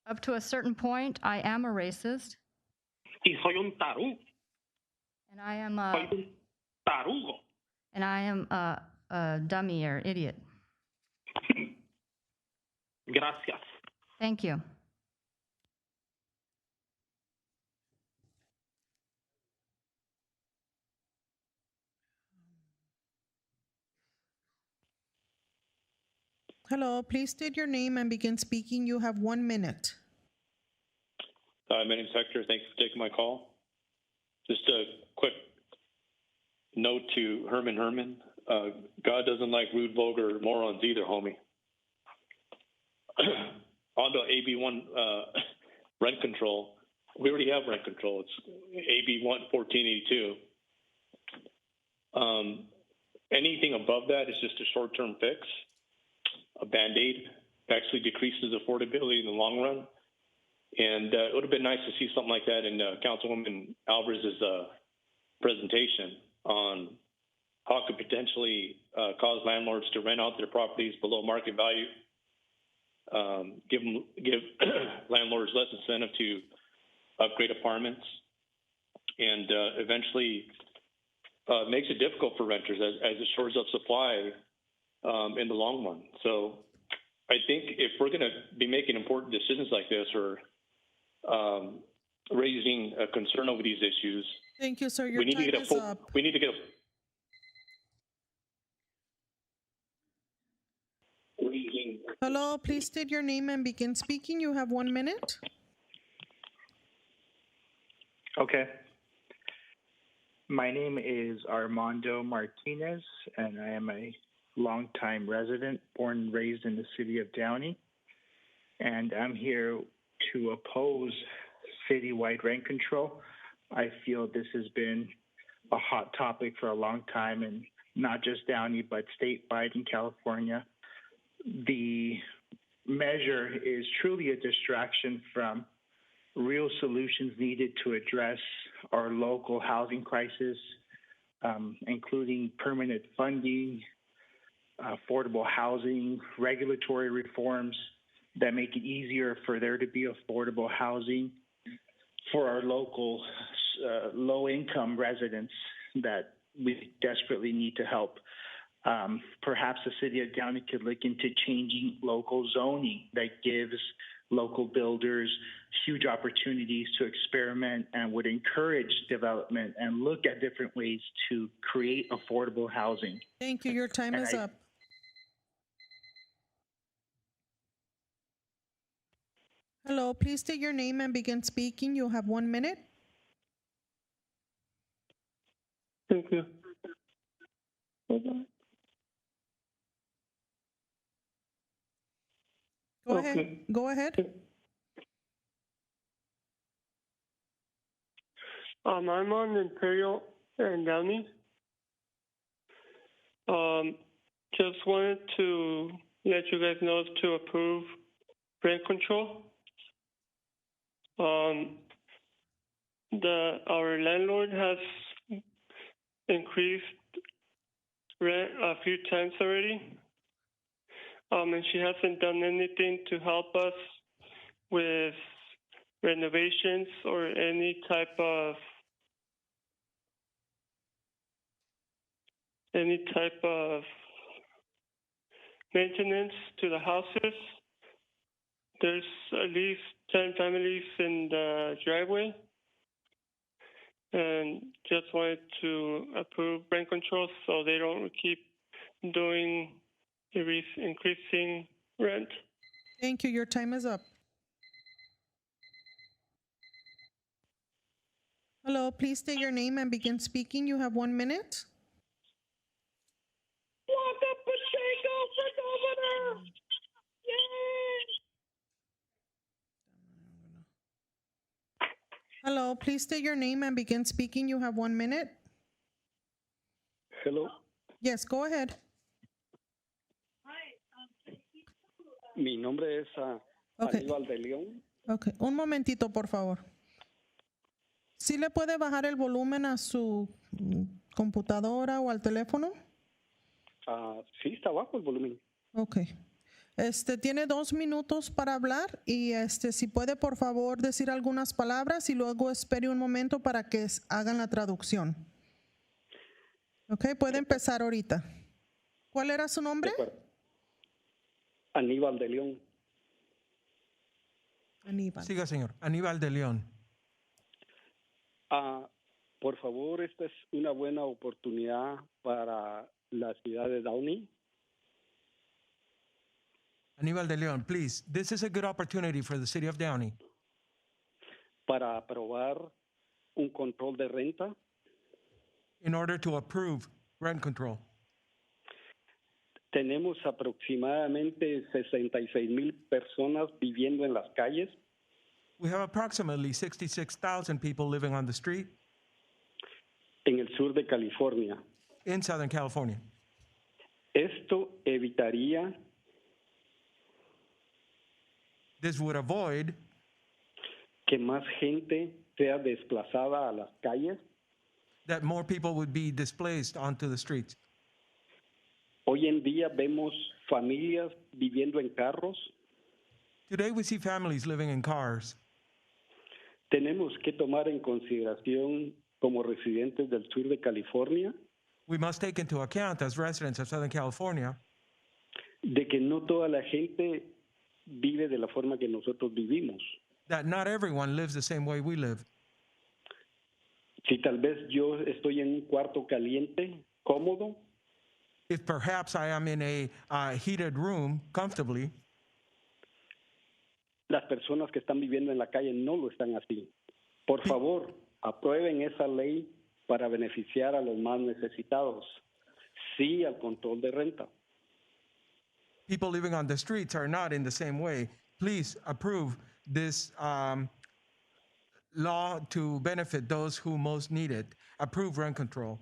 Up to a certain point, I am a racist. Y soy un tarugo. And I am soy un tarugo. And I am a dummy or idiot. Gracias. Thank you. Hello, please state your name and begin speaking. You have 1 minute. My name's Hector. Thanks for taking my call. Just a quick note to Herman. God doesn't like rude, vulgar morons either, homie. On to AB1 rent control. We already have rent control. It's AB 1482. Anything above that is just a short-term fix, a Band-Aid. Actually decreases affordability in the long run. And it would have been nice to see something like that in Councilwoman Alvarez's presentation on how it could potentially cause landlords to rent out their properties below market value, give landlords less incentive to upgrade apartments, and eventually makes it difficult for renters as it shores up supply in the long run. So I think if we're going to be making important decisions like this or raising a concern over these issues, thank you, sir. Your time is up. We need to get a Hello, please state your name and begin speaking. You have 1 minute. Okay. My name is Armando Martinez, and I am a longtime resident, born and raised in the city of Downey. And I'm here to oppose citywide rent control. I feel this has been a hot topic for a long time, and not just Downey, but statewide in California. The measure is truly a distraction from real solutions needed to address our local housing crisis, including permanent funding, affordable housing, regulatory reforms that make it easier for there to be affordable housing for our local low-income residents that we desperately need to help. Perhaps the city of Downey could look into changing local zoning that gives local builders huge opportunities to experiment and would encourage development and look at different ways to create affordable housing. Thank you. Your time is up. Hello, please state your name and begin speaking. You have 1 minute. Thank you. Go ahead. Go ahead. I'm on Imperial and Downey. Just wanted to let you guys know to approve rent control. Our landlord has increased rent a few times already, and she hasn't done anything to help us with renovations or any type of maintenance to the houses. There's at least 10 families in the driveway, and just wanted to approve rent control so they don't keep doing increasing rent. Thank you. Your time is up. Hello, please state your name and begin speaking. You have 1 minute. Waka Pacheco for governor! Yay! Hello, please state your name and begin speaking. You have 1 minute. Hello. Yes, go ahead. Mi nombre es Aníbal de León. Okay, un momentito, por favor. ¿Sí le puede bajar el volumen a su computadora o al teléfono? Sí, está bajo el volumen. Okay. Tiene 2 minutos para hablar y si puede, por favor, decir algunas palabras y luego espere un momento para que hagan la traducción. Okay, puede empezar ahorita. ¿Cuál era su nombre? Aníbal de León. Aníbal. Siga, señor. Aníbal de León. Por favor, esta es una buena oportunidad para la ciudad de Downey. Aníbal de León, please. This is a good opportunity for the city of Downey. Para aprobar un control de renta. In order to approve rent control. Tenemos aproximadamente 66,000 personas viviendo en las calles. We have approximately 66,000 people living on the street. En el sur de California. In Southern California. Esto evitaría. This would avoid. Que más gente sea desplazada a las calles. That more people would be displaced onto the streets. Hoy en día vemos familias viviendo en carros. Today we see families living in cars. Tenemos que tomar en consideración como residentes del sur de California. We must take into account as residents of Southern California. De que no toda la gente vive de la forma que nosotros vivimos. That not everyone lives the same way we live. Si tal vez yo estoy en un cuarto caliente, cómodo. If perhaps I am in a heated room comfortably. Las personas que están viviendo en la calle no lo están así. Por favor, aprueben esa ley para beneficiar a los más necesitados. Sí al control de renta. People living on the streets are not in the same way. Please approve this law to benefit those who most need it. Approve rent control.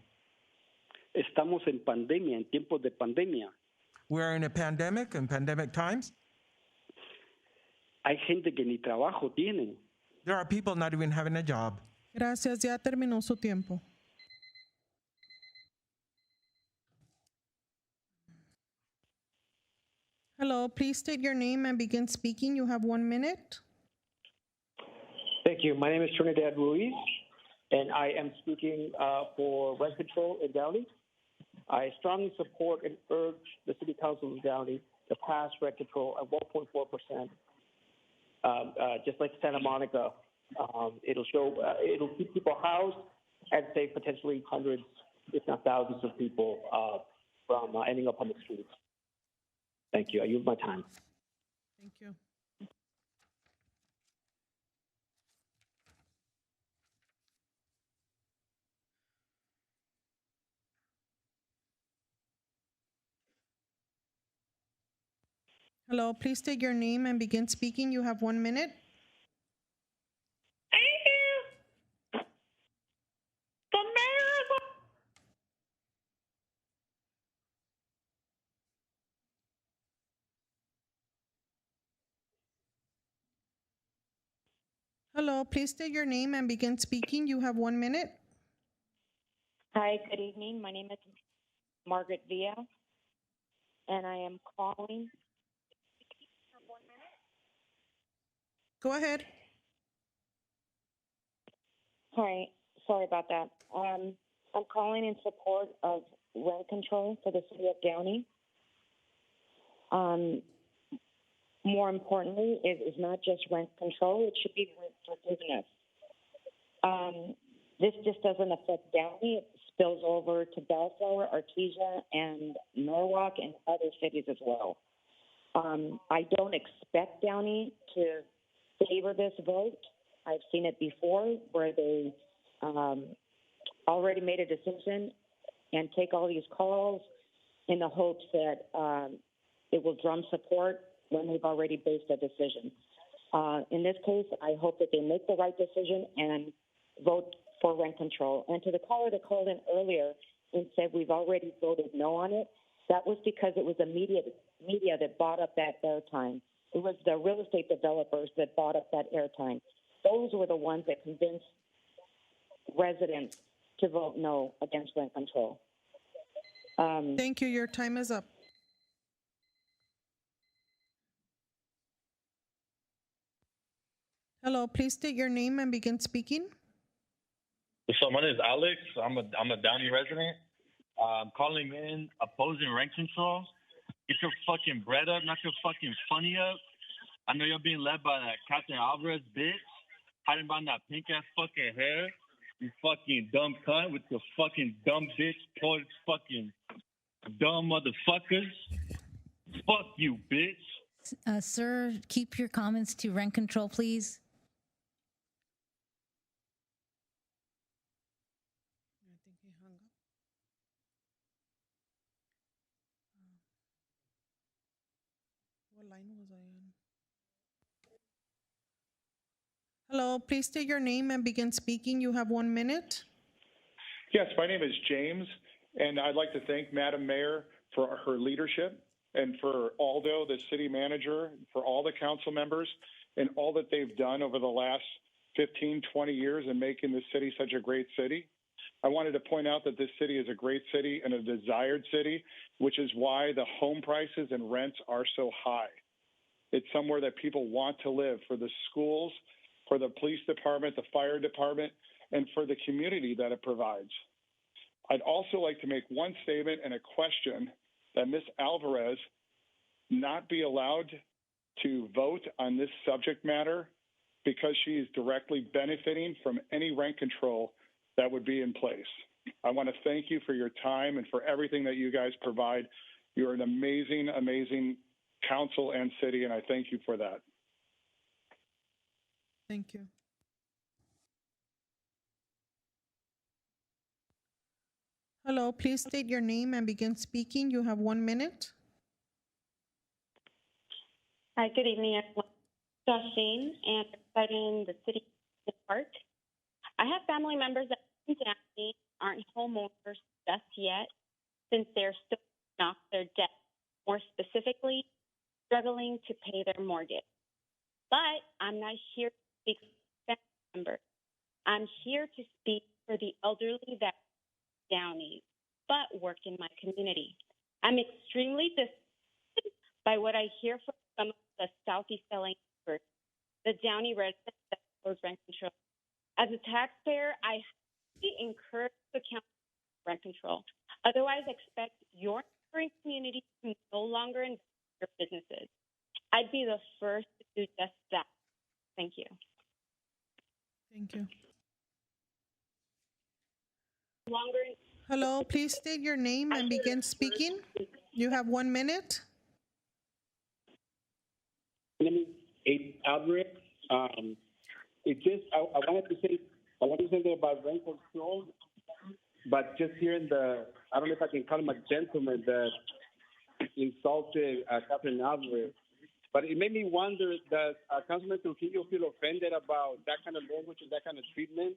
estamos en pandemia, en tiempos de pandemia. We're in a pandemic and pandemic times. Hay gente que ni trabajo tiene. There are people not even having a job. Gracias, ya terminó su tiempo. Hello, please state your name and begin speaking. You have 1 minute. Thank you. My name is Trinidad Ruiz, and I am speaking for rent control in Downey. I strongly support and urge the City Council of Downey to pass rent control at 1.4%. Just like Santa Monica, it'll keep people housed and save potentially hundreds, if not thousands, of people from ending up on the streets. Thank you. I use my time. Thank you. Hello, please state your name and begin speaking. You have 1 minute. Hello, please state your name and begin speaking. You have 1 minute. Hi, good evening. My name is Margaret Villa, and I am calling. Go ahead. Hi, sorry about that. I'm calling in support of rent control for the city of Downey. More importantly, it is not just rent control, it should be rent forgiveness. This just doesn't affect Downey, it spills over to Bellflower, Artesia, and Norwalk, and other cities as well. I don't expect Downey to favor this vote. I've seen it before where they already made a decision and take all these calls in the hopes that it will drum support when they've already based a decision. In this case, I hope that they make the right decision and vote for rent control. And to the caller that called in earlier and said we've already voted no on it, that was because it was the media that bought up that airtime. It was the real estate developers that bought up that airtime. Those were the ones that convinced residents to vote no against rent control. Thank you. Your time is up. Hello, please state your name and begin speaking. So my name is Alex. I'm a Downey resident. I'm calling in opposing rent control. Get your fucking bread up, not your fucking funny up. I know you're being led by that Captain Alvarez bitch, hiding behind that pink ass fucking hair. You fucking dumb cunt with your fucking dumb bitch, poor fucking dumb motherfuckers. Fuck you, bitch. Sir, keep your comments to rent control, please. I think he hung up. What line was I on? Hello, please state your name and begin speaking. You have 1 minute. Yes, my name is James, and I'd like to thank Madam Mayor for her leadership and for Aldo, the city manager, for all the council members and all that they've done over the last 15, 20 years in making this city such a great city. I wanted to point out that this city is a great city and a desired city, which is why the home prices and rents are so high. It's somewhere that people want to live, for the schools, for the police department, the fire department, and for the community that it provides. I'd also like to make one statement and a question that Ms. Alvarez not be allowed to vote on this subject matter because she is directly benefiting from any rent control that would be in place. I want to thank you for your time and for everything that you guys provide. You're an amazing, amazing council and city, and I thank you for that. Thank you. Hello, please state your name and begin speaking. You have 1 minute. Hi, good evening, everyone. Joshine, and residing in the city of Park. I have family members that aren't homeowners just yet, since they're still paying off their debt, more specifically, struggling to pay their mortgage. But I'm not here to speak for family members. I'm here to speak for the elderly that Downey, but work in my community. I'm extremely disappointed by what I hear from some of the Southeast LA neighbors, the Downey residents that oppose rent control. As a taxpayer, I highly encourage the county rent control. Otherwise, expect your neighboring community to no longer invest in your businesses. I'd be the first to do just that. Thank you. Thank you. Longer. Hello, please state your name and begin speaking. You have 1 minute. My name is Abe Alvarez. It just I wanted to say something about rent control, but just hearing I don't know if I can call him a gentleman that insulted Catherine Alvarez, but it made me wonder that Councilman Trujillo feel offended about that kind of language and that kind of treatment.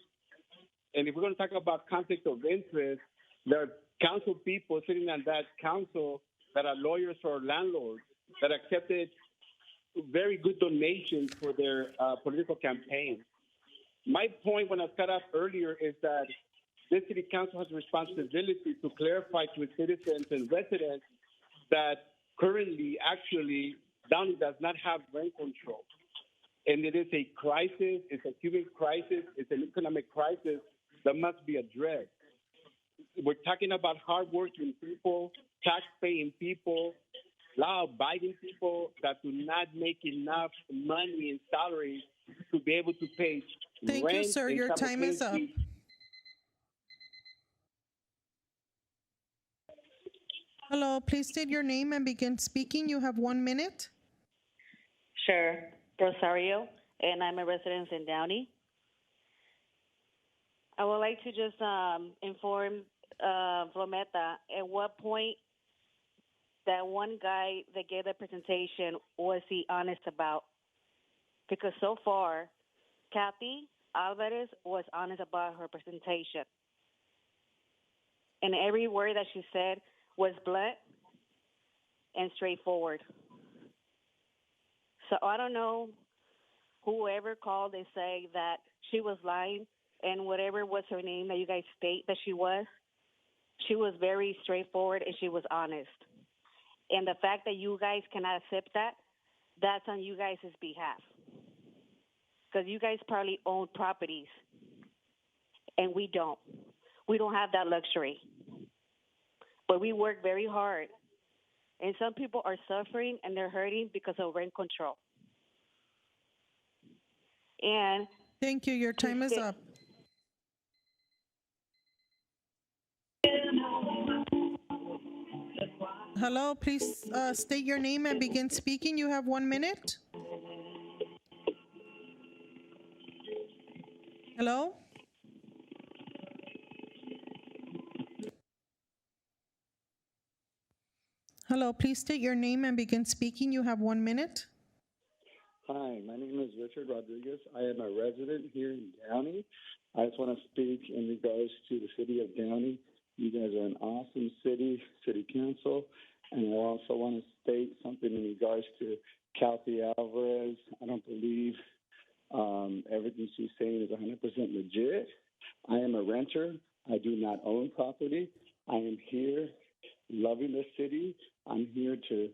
And if we're going to talk about conflict of interest, there are council people sitting on that council that are lawyers or landlords that accepted very good donations for their political campaign. My point when I cut off earlier is that this city council has a responsibility to clarify to its citizens and residents that currently, actually, Downey does not have rent control. And it is a crisis, it's a human crisis, it's an economic crisis that must be addressed. We're talking about hardworking people, tax-paying people, law-abiding people that do not make enough money in salaries to be able to pay Thank rent. you, sir. Your time is up. Hello, please state your name and begin speaking. You have 1 minute. Sure. Rosario, and I'm a resident in Downey. I would like to just inform Rometa at what point that one guy that gave the presentation was he honest about? Because so far, Kathy Alvarez was honest about her presentation. And every word that she said was blunt and straightforward. So I don't know whoever called and say that she was lying, and whatever was her name that you guys state that she was very straightforward and she was honest. And the fact that you guys cannot accept that, that's on you guys' behalf. Because you guys probably own properties, and we don't. We don't have that luxury. But we work very hard. And some people are suffering and they're hurting because of rent control. And thank you. Your time is up. Hello, please state your name and begin speaking. You have 1 minute. Hello? Hello, please state your name and begin speaking. You have 1 minute. Hi, my name is Richard Rodriguez. I am a resident here in Downey. I just want to speak in regards to the city of Downey. You guys are an awesome city council. And I also want to state something in regards to Kathy Alvarez. I don't believe everything she's saying is 100% legit. I am a renter. I do not own property. I am here loving the city. I'm here to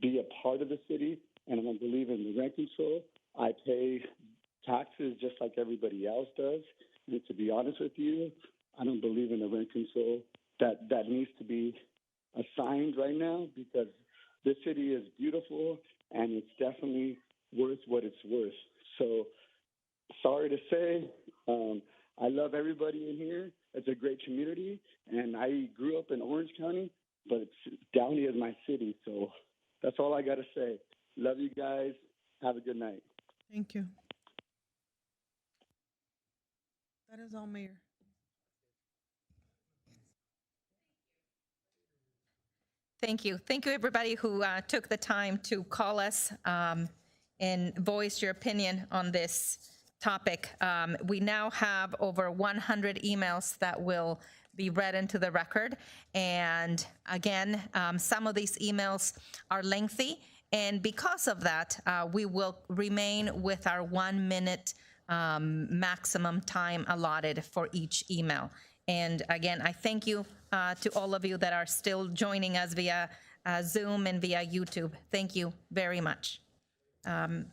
be a part of the city, and I don't believe in the rent control. I pay taxes just like everybody else does. And to be honest with you, I don't believe in the rent control that needs to be assigned right now, because this city is beautiful and it's definitely worth what it's worth. So sorry to say, I love everybody in here. It's a great community, and I grew up in Orange County, but Downey is my city. So that's all I got to say. Love you guys. Have a good night. Thank you. That is all, Mayor. Thank you. Thank you, everybody who took the time to call us and voice your opinion on this topic. We now have over 100 emails that will be read into the record. And again, some of these emails are lengthy. And because of that, we will remain with our 1 minute maximum time allotted for each email. And again, I thank you to all of you that are still joining us via Zoom and via YouTube. Thank you very much.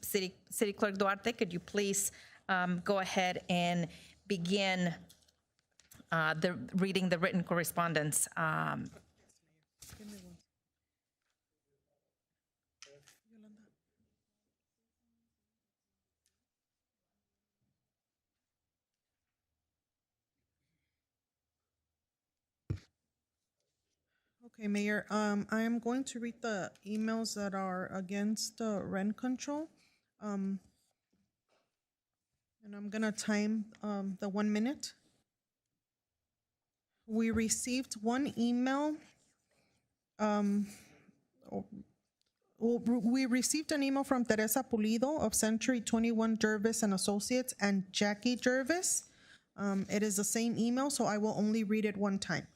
City Clerk Duarte, could you please go ahead and begin reading the written correspondence? Okay, Mayor, I am going to read the emails that are against rent control. And I'm gonna time the 1 minute. We received one email. We received an email from Teresa Pulido of Century 21 Jervis and Associates and Jackie Jervis. It is the same email, so I will only read it one time.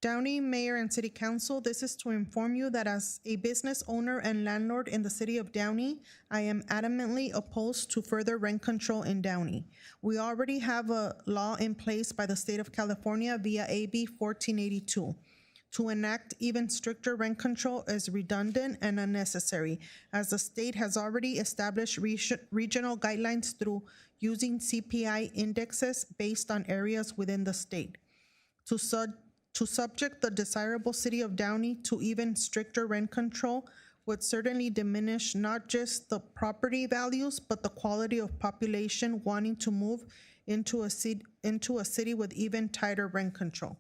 Downey Mayor and City Council, this is to inform you that as a business owner and landlord in the city of Downey, I am adamantly opposed to further rent control in Downey. We already have a law in place by the state of California via AB 1482. To enact even stricter rent control is redundant and unnecessary, as the state has already established regional guidelines through using CPI indexes based on areas within the state. To subject the desirable city of Downey to even stricter rent control would certainly diminish not just the property values, but the quality of population wanting to move into a city with even tighter rent control.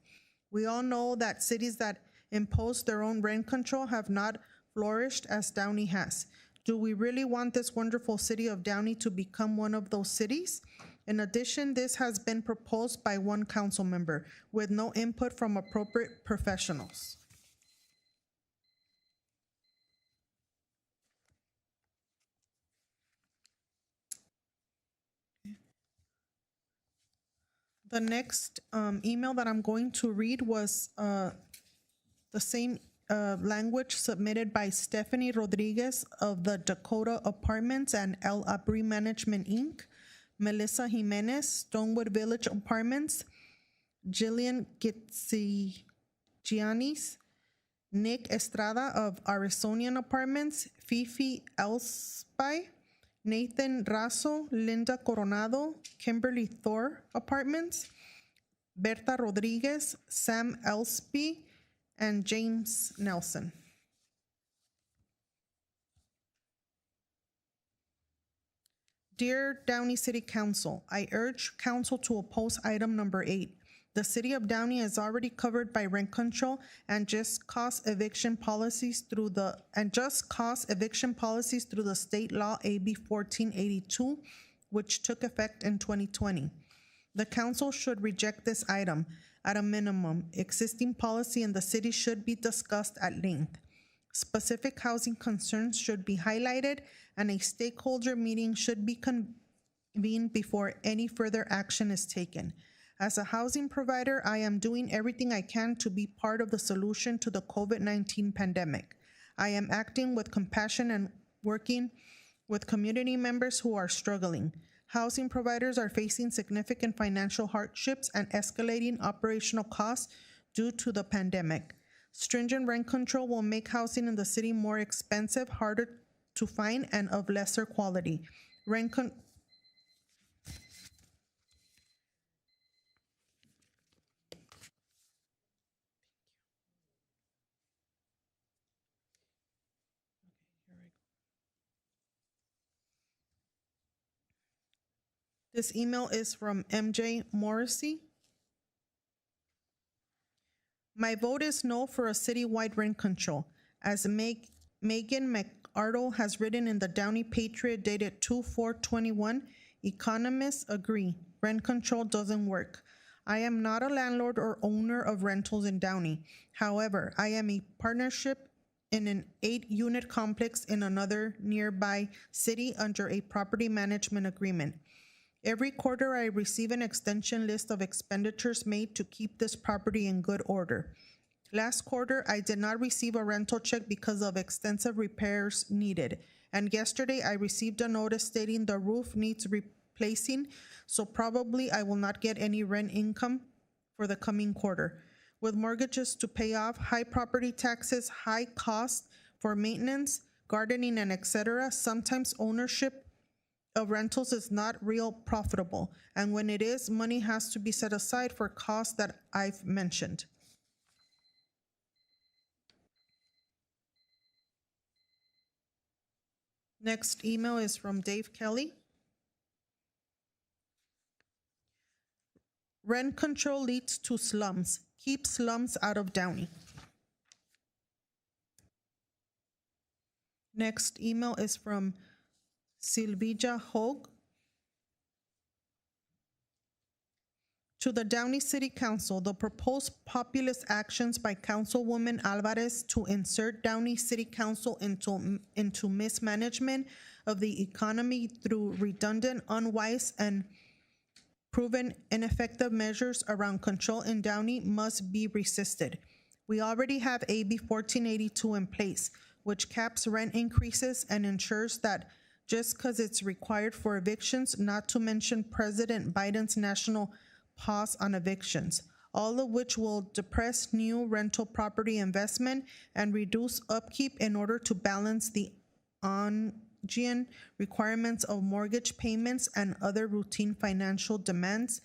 We all know that cities that impose their own rent control have not flourished as Downey has. Do we really want this wonderful city of Downey to become one of those cities? In addition, this has been proposed by one council member with no input from appropriate professionals. The next email that I'm going to read was the same language submitted by Stephanie Rodriguez of the Dakota Apartments and El Abri Management, Inc., Melissa Jimenez, Stonewood Village Apartments, Jillian Giannis, Nick Estrada of Arizonian Apartments, Fifi Elspy, Nathan Razo, Linda Coronado, Kimberly Thor Apartments, Berta Rodriguez, Sam Elspy, and James Nelson. Dear Downey City Council, I urge Council to oppose item number 8. The City of Downey is already covered by rent control and just cause eviction policies through the state law AB 1482, which took effect in 2020. The Council should reject this item. At a minimum, existing policy in the city should be discussed at length. Specific housing concerns should be highlighted, and a stakeholder meeting should be convened before any further action is taken. As a housing provider, I am doing everything I can to be part of the solution to the COVID-19 pandemic. I am acting with compassion and working with community members who are struggling. Housing providers are facing significant financial hardships and escalating operational costs due to the pandemic. Stringent rent control will make housing in the city more expensive, harder to find, and of lesser quality. This email is from MJ Morrissey. My vote is no for a citywide rent control. As Megan McArdle has written in the Downey Patriot dated 2/4/21, economists agree rent control doesn't work. I am not a landlord or owner of rentals in Downey. However, I am a partnership in an 8-unit complex in another nearby city under a property management agreement. Every quarter, I receive an extension list of expenditures made to keep this property in good order. Last quarter, I did not receive a rental check because of extensive repairs needed. And yesterday, I received a notice stating the roof needs replacing, so probably I will not get any rent income for the coming quarter. With mortgages to pay off, high property taxes, high costs for maintenance, gardening, and etc., sometimes ownership of rentals is not real profitable. And when it is, money has to be set aside for costs that I've mentioned. Next email is from Dave Kelly. Rent control leads to slums. Keep slums out of Downey. Next email is from Silvija Hogue. To the Downey City Council, the proposed populist actions by Councilwoman Alvarez to insert Downey City Council into mismanagement of the economy through redundant, unwise, and proven ineffective measures around control in Downey must be resisted. We already have AB 1482 in place, which caps rent increases and ensures that just because it's required for evictions, not to mention President Biden's national pause on evictions, all of which will depress new rental property investment and reduce upkeep in order to balance the ongoing requirements of mortgage payments and other routine financial demands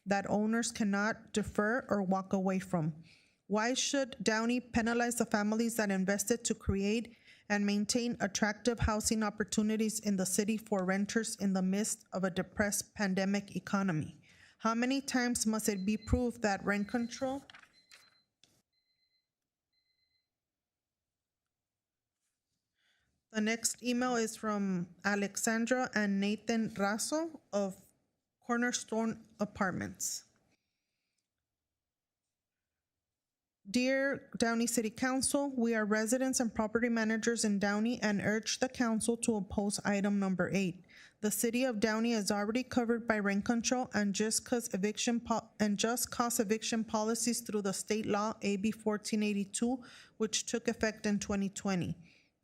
that owners cannot defer or walk away from. Why should Downey penalize the families that invested to create and maintain attractive housing opportunities in the city for renters in the midst of a depressed pandemic economy? How many times must it be proved that rent control The next email is from Alexandra and Nathan Razo of Cornerstone Apartments. Dear Downey City Council, we are residents and property managers in Downey and urge the council to oppose item number 8. The city of Downey is already covered by rent control and just cause eviction policies through the state law AB 1482, which took effect in 2020.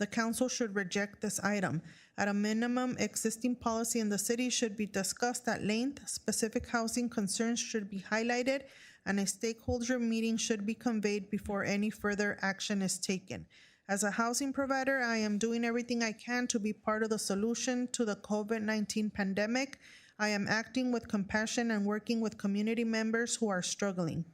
The council should reject this item. At a minimum, existing policy in the city should be discussed at length, specific housing concerns should be highlighted, and a stakeholder meeting should be conveyed before any further action is taken. As a housing provider, I am doing everything I can to be part of the solution to the COVID-19 pandemic. I am acting with compassion and working with community members who are struggling.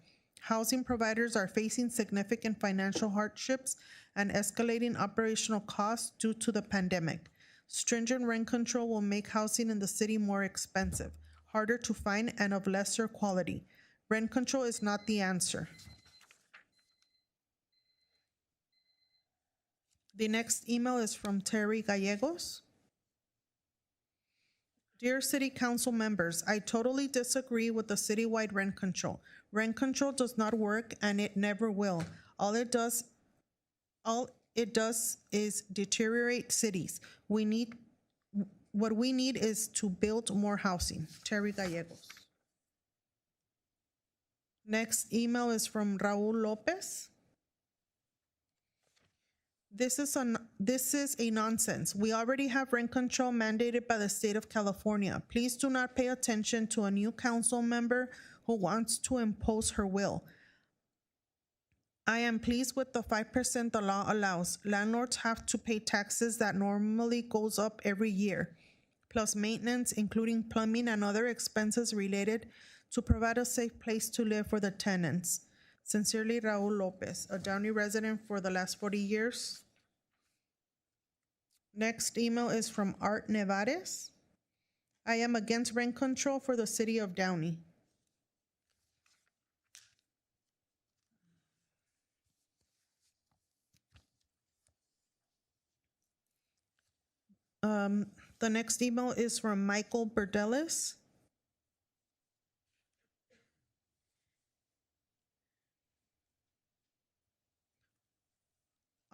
Housing providers are facing significant financial hardships and escalating operational costs due to the pandemic. Stringent rent control will make housing in the city more expensive, harder to find, and of lesser quality. Rent control is not the answer. The next email is from Terry Gallegos. Dear City Council members, I totally disagree with the citywide rent control. Rent control does not work and it never will. All it does is deteriorate cities. What we need is to build more housing. Terry Gallegos. Next email is from Raul Lopez. This is a nonsense. We already have rent control mandated by the state of California. Please do not pay attention to a new council member who wants to impose her will. I am pleased with the 5% the law allows. Landlords have to pay taxes that normally goes up every year, plus maintenance, including plumbing and other expenses related to provide a safe place to live for the tenants. Sincerely, Raul Lopez, a Downey resident for the last 40 years. Next email is from Art Nevares. I am against rent control for the city of Downey. The next email is from Michael Berdelis.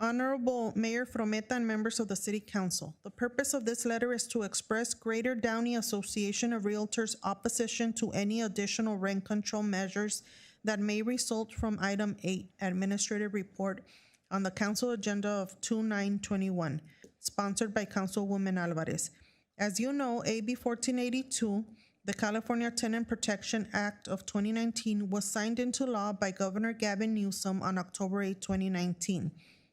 Honorable Mayor Frometa and members of the City Council, the purpose of this letter is to express Greater Downey Association of Realtors' opposition to any additional rent control measures that may result from Item 8, Administrative Report, on the Council agenda of 2/9/21, sponsored by Councilwoman Alvarez. As you know, AB 1482, the California Tenant Protection Act of 2019, was signed into law by Governor Gavin Newsom on October 8, 2019.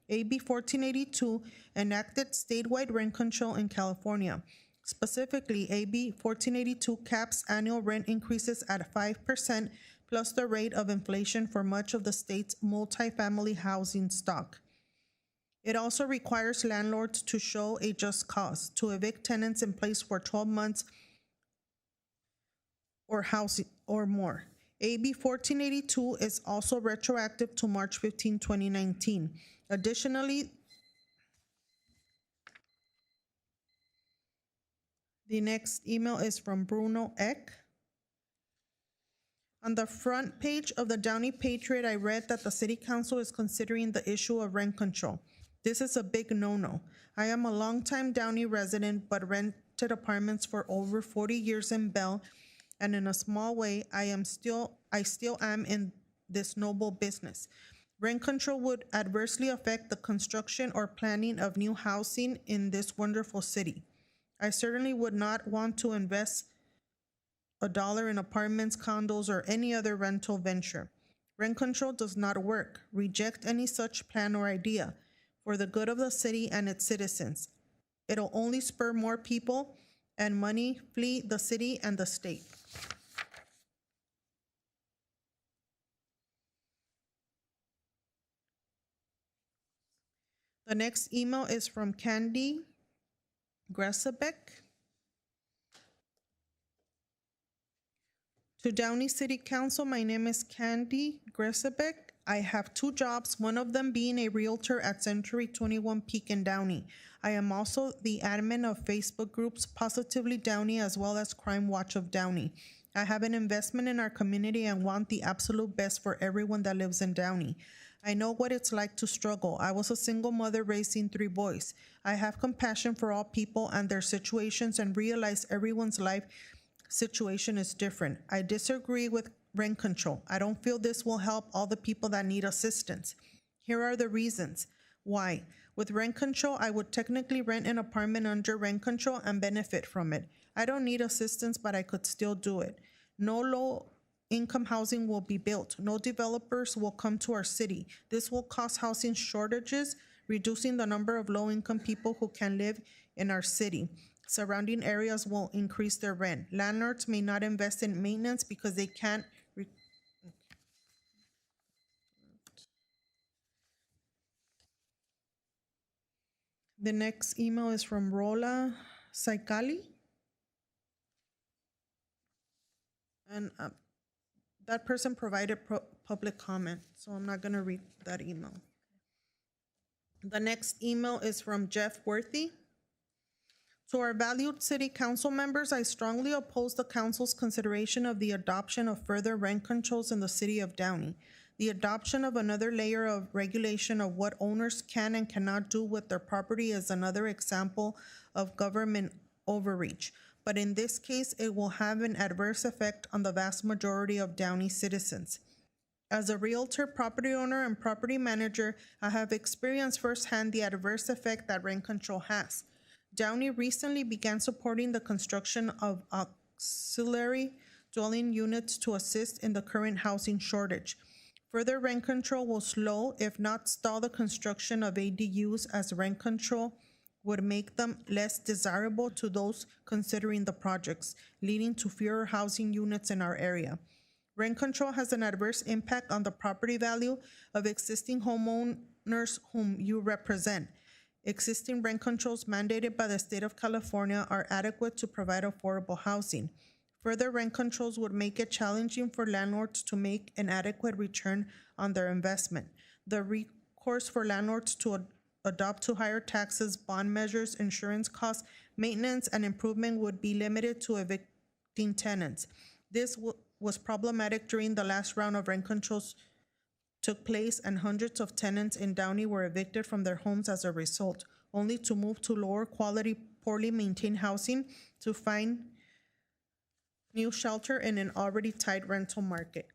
AB 1482 enacted statewide rent control in California. Specifically, AB 1482 caps annual rent increases at 5% plus the rate of inflation for much of the state's multifamily housing stock. It also requires landlords to show a just cause to evict tenants in place for 12 months or housing or more. AB 1482 is also retroactive to March 15, 2019. Additionally, the next email is from Bruno Eck. On the front page of the Downey Patriot, I read that the City Council is considering the issue of rent control. This is a big no-no. I am a longtime Downey resident, but rented apartments for over 40 years in Bell, and in a small way, I still am in this noble business. Rent control would adversely affect the construction or planning of new housing in this wonderful city. I certainly would not want to invest $1 in apartments, condos, or any other rental venture. Rent control does not work. Reject any such plan or idea for the good of the city and its citizens. It'll only spur more people and money flee the city and the state. The next email is from Candy Grasabek. To Downey City Council, my name is Candy Grasabek. I have 2 jobs, one of them being a realtor at Century 21 Peak in Downey. I am also the admin of Facebook groups Positively Downey as well as Crime Watch of Downey. I have an investment in our community and want the absolute best for everyone that lives in Downey. I know what it's like to struggle. I was a single mother raising 3 boys. I have compassion for all people and their situations and realize everyone's life situation is different. I disagree with rent control. I don't feel this will help all the people that need assistance. Here are the reasons why. With rent control, I would technically rent an apartment under rent control and benefit from it. I don't need assistance, but I could still do it. No low-income housing will be built. No developers will come to our city. This will cause housing shortages, reducing the number of low-income people who can live in our city. Surrounding areas will increase their rent. Landlords may not invest in maintenance because they can't. The next email is from Rola Saikali. And that person provided public comment, so I'm not going to read that email. The next email is from Jeff Worthy. To our valued city council members, I strongly oppose the council's consideration of the adoption of further rent controls in the city of Downey. The adoption of another layer of regulation of what owners can and cannot do with their property is another example of government overreach. But in this case, it will have an adverse effect on the vast majority of Downey citizens. As a realtor, property owner, and property manager, I have experienced firsthand the adverse effect that rent control has. Downey recently began supporting the construction of auxiliary dwelling units to assist in the current housing shortage. Further rent control will slow, if not stall, the construction of ADUs, as rent control would make them less desirable to those considering the projects, leading to fewer housing units in our area. Rent control has an adverse impact on the property value of existing homeowners whom you represent. Existing rent controls mandated by the state of California are adequate to provide affordable housing. Further rent controls would make it challenging for landlords to make an adequate return on their investment. The recourse for landlords to adopt to higher taxes, bond measures, insurance costs, maintenance, and improvement would be limited to evicting tenants. This was problematic during the last round of rent controls took place and hundreds of tenants in Downey were evicted from their homes as a result, only to move to lower quality, poorly maintained housing to find new shelter in an already tight rental market.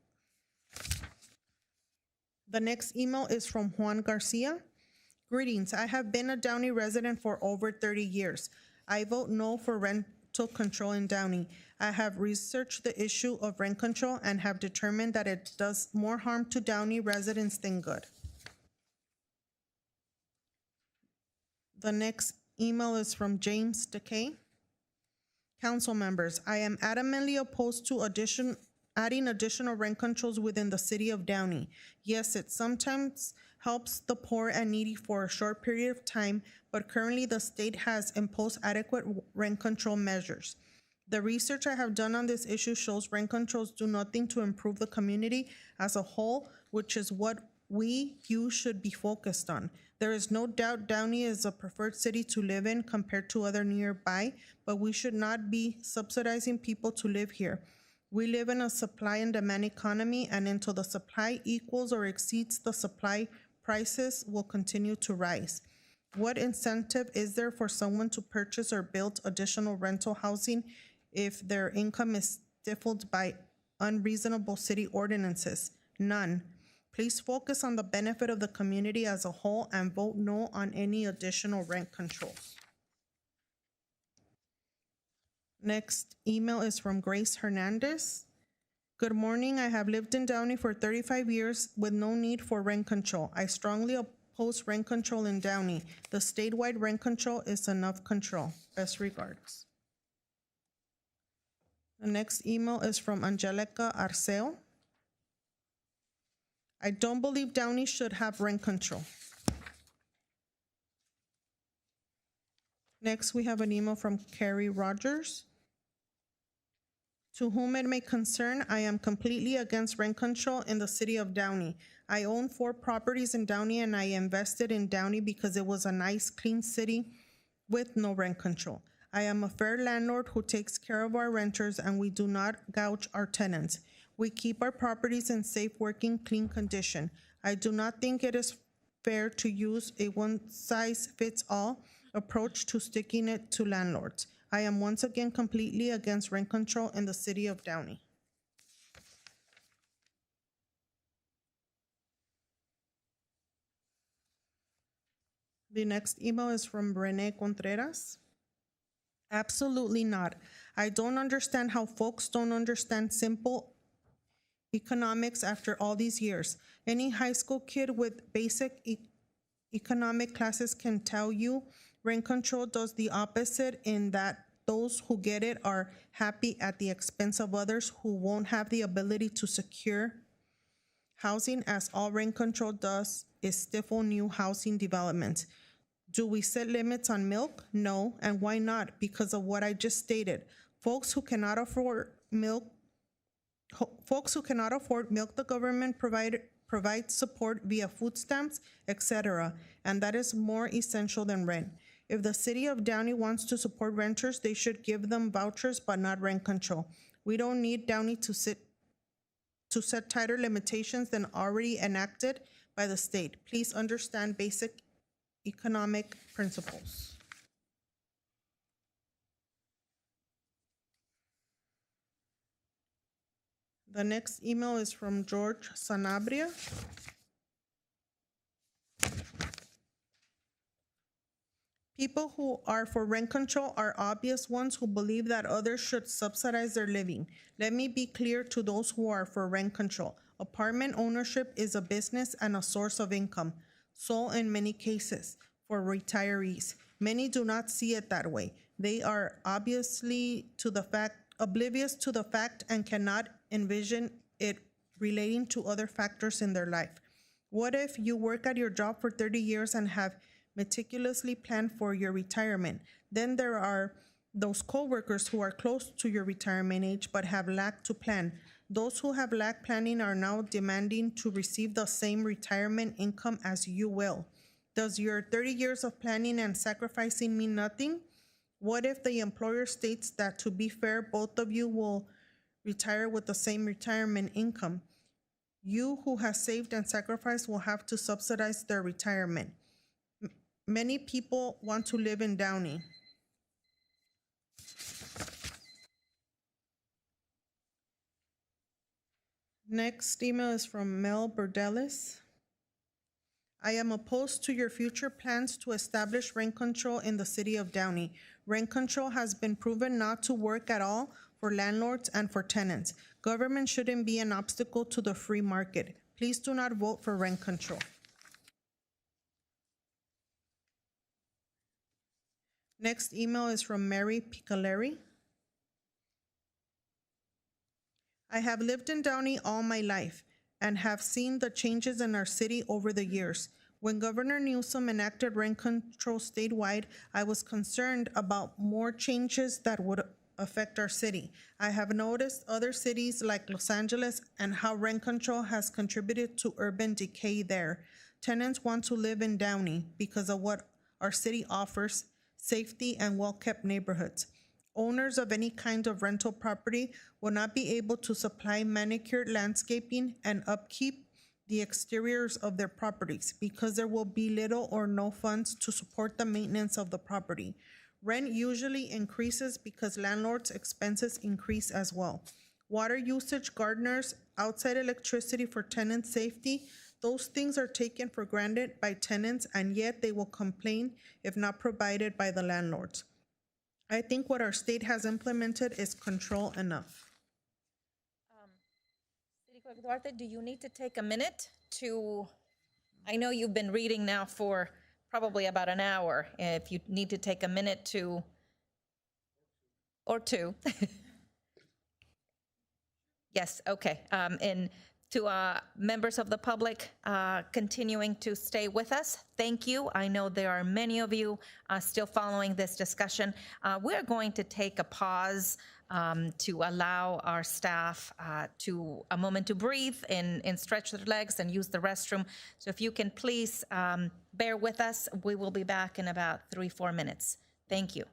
The next email is from Juan Garcia. Greetings. I have been a Downey resident for over 30 years. I vote no for rental control in Downey. I have researched the issue of rent control and have determined that it does more harm to Downey residents than good. The next email is from James DeKay. Council members, I am adamantly opposed to adding additional rent controls within the city of Downey. Yes, it sometimes helps the poor and needy for a short period of time, but currently the state has imposed adequate rent control measures. The research I have done on this issue shows rent controls do nothing to improve the community as a whole, which is what you should be focused on. There is no doubt Downey is a preferred city to live in compared to other nearby, but we should not be subsidizing people to live here. We live in a supply and demand economy, and until the supply equals or exceeds the supply, prices will continue to rise. What incentive is there for someone to purchase or build additional rental housing if their income is stifled by unreasonable city ordinances? None. Please focus on the benefit of the community as a whole and vote no on any additional rent controls. Next email is from Grace Hernandez. Good morning. I have lived in Downey for 35 years with no need for rent control. I strongly oppose rent control in Downey. The statewide rent control is enough control. Best regards. The next email is from Angelica Arceo. I don't believe Downey should have rent control. Next, we have an email from Carrie Rogers. To whom it may concern, I am completely against rent control in the city of Downey. I own 4 properties in Downey, and I invested in Downey because it was a nice, clean city with no rent control. I am a fair landlord who takes care of our renters, and we do not gouge our tenants. We keep our properties in safe, working, clean condition. I do not think it is fair to use a one-size-fits-all approach to sticking it to landlords. I am once again completely against rent control in the city of Downey. The next email is from Rene Contreras. Absolutely not. I don't understand how folks don't understand simple economics after all these years. Any high school kid with basic economic classes can tell you rent control does the opposite, in that those who get it are happy at the expense of others who won't have the ability to secure housing, as all rent control does is stifle new housing development. Do we set limits on milk? No. And why not? Because of what I just stated. Folks who cannot afford milk, the government provides support via food stamps, etc., and that is more essential than rent. If the city of Downey wants to support renters, they should give them vouchers, but not rent control. We don't need Downey to set tighter limitations than already enacted by the state. Please understand basic economic principles. The next email is from George Sanabria. People who are for rent control are obvious ones who believe that others should subsidize their living. Let me be clear to those who are for rent control. Apartment ownership is a business and a source of income, so in many cases for retirees. Many do not see it that way. They are oblivious to the fact and cannot envision it relating to other factors in their life. What if you work at your job for 30 years and have meticulously planned for your retirement? Then there are those coworkers who are close to your retirement age but have lacked to plan. Those who have lacked planning are now demanding to receive the same retirement income as you will. Does your 30 years of planning and sacrificing mean nothing? What if the employer states that, to be fair, both of you will retire with the same retirement income? You who has saved and sacrificed will have to subsidize their retirement. Many people want to live in Downey. Next email is from Mel Burdelis. I am opposed to your future plans to establish rent control in the city of Downey. Rent control has been proven not to work at all for landlords and for tenants. Government shouldn't be an obstacle to the free market. Please do not vote for rent control. Next email is from Mary Picaleri. I have lived in Downey all my life and have seen the changes in our city over the years. When Governor Newsom enacted rent control statewide, I was concerned about more changes that would affect our city. I have noticed other cities like Los Angeles and how rent control has contributed to urban decay there. Tenants want to live in Downey because of what our city offers, safety and well-kept neighborhoods. Owners of any kind of rental property will not be able to supply manicured landscaping and upkeep the exteriors of their properties because there will be little or no funds to support the maintenance of the property. Rent usually increases because landlords' expenses increase as well. Water usage, gardeners, outside electricity for tenant safety, those things are taken for granted by tenants, and yet they will complain if not provided by the landlords. I think what our state has implemented is control enough. City Clerk Duarte, do you need to take a minute to, I know you've been reading now for probably about an hour. If you need to take a minute to, or two. Yes, okay. And to members of the public continuing to stay with us, thank you. I know there are many of you still following this discussion. We're going to take a pause to allow our staff to a moment to breathe and stretch their legs and use the restroom. So if you can please bear with us, we will be back in about 3-4 minutes. Thank you.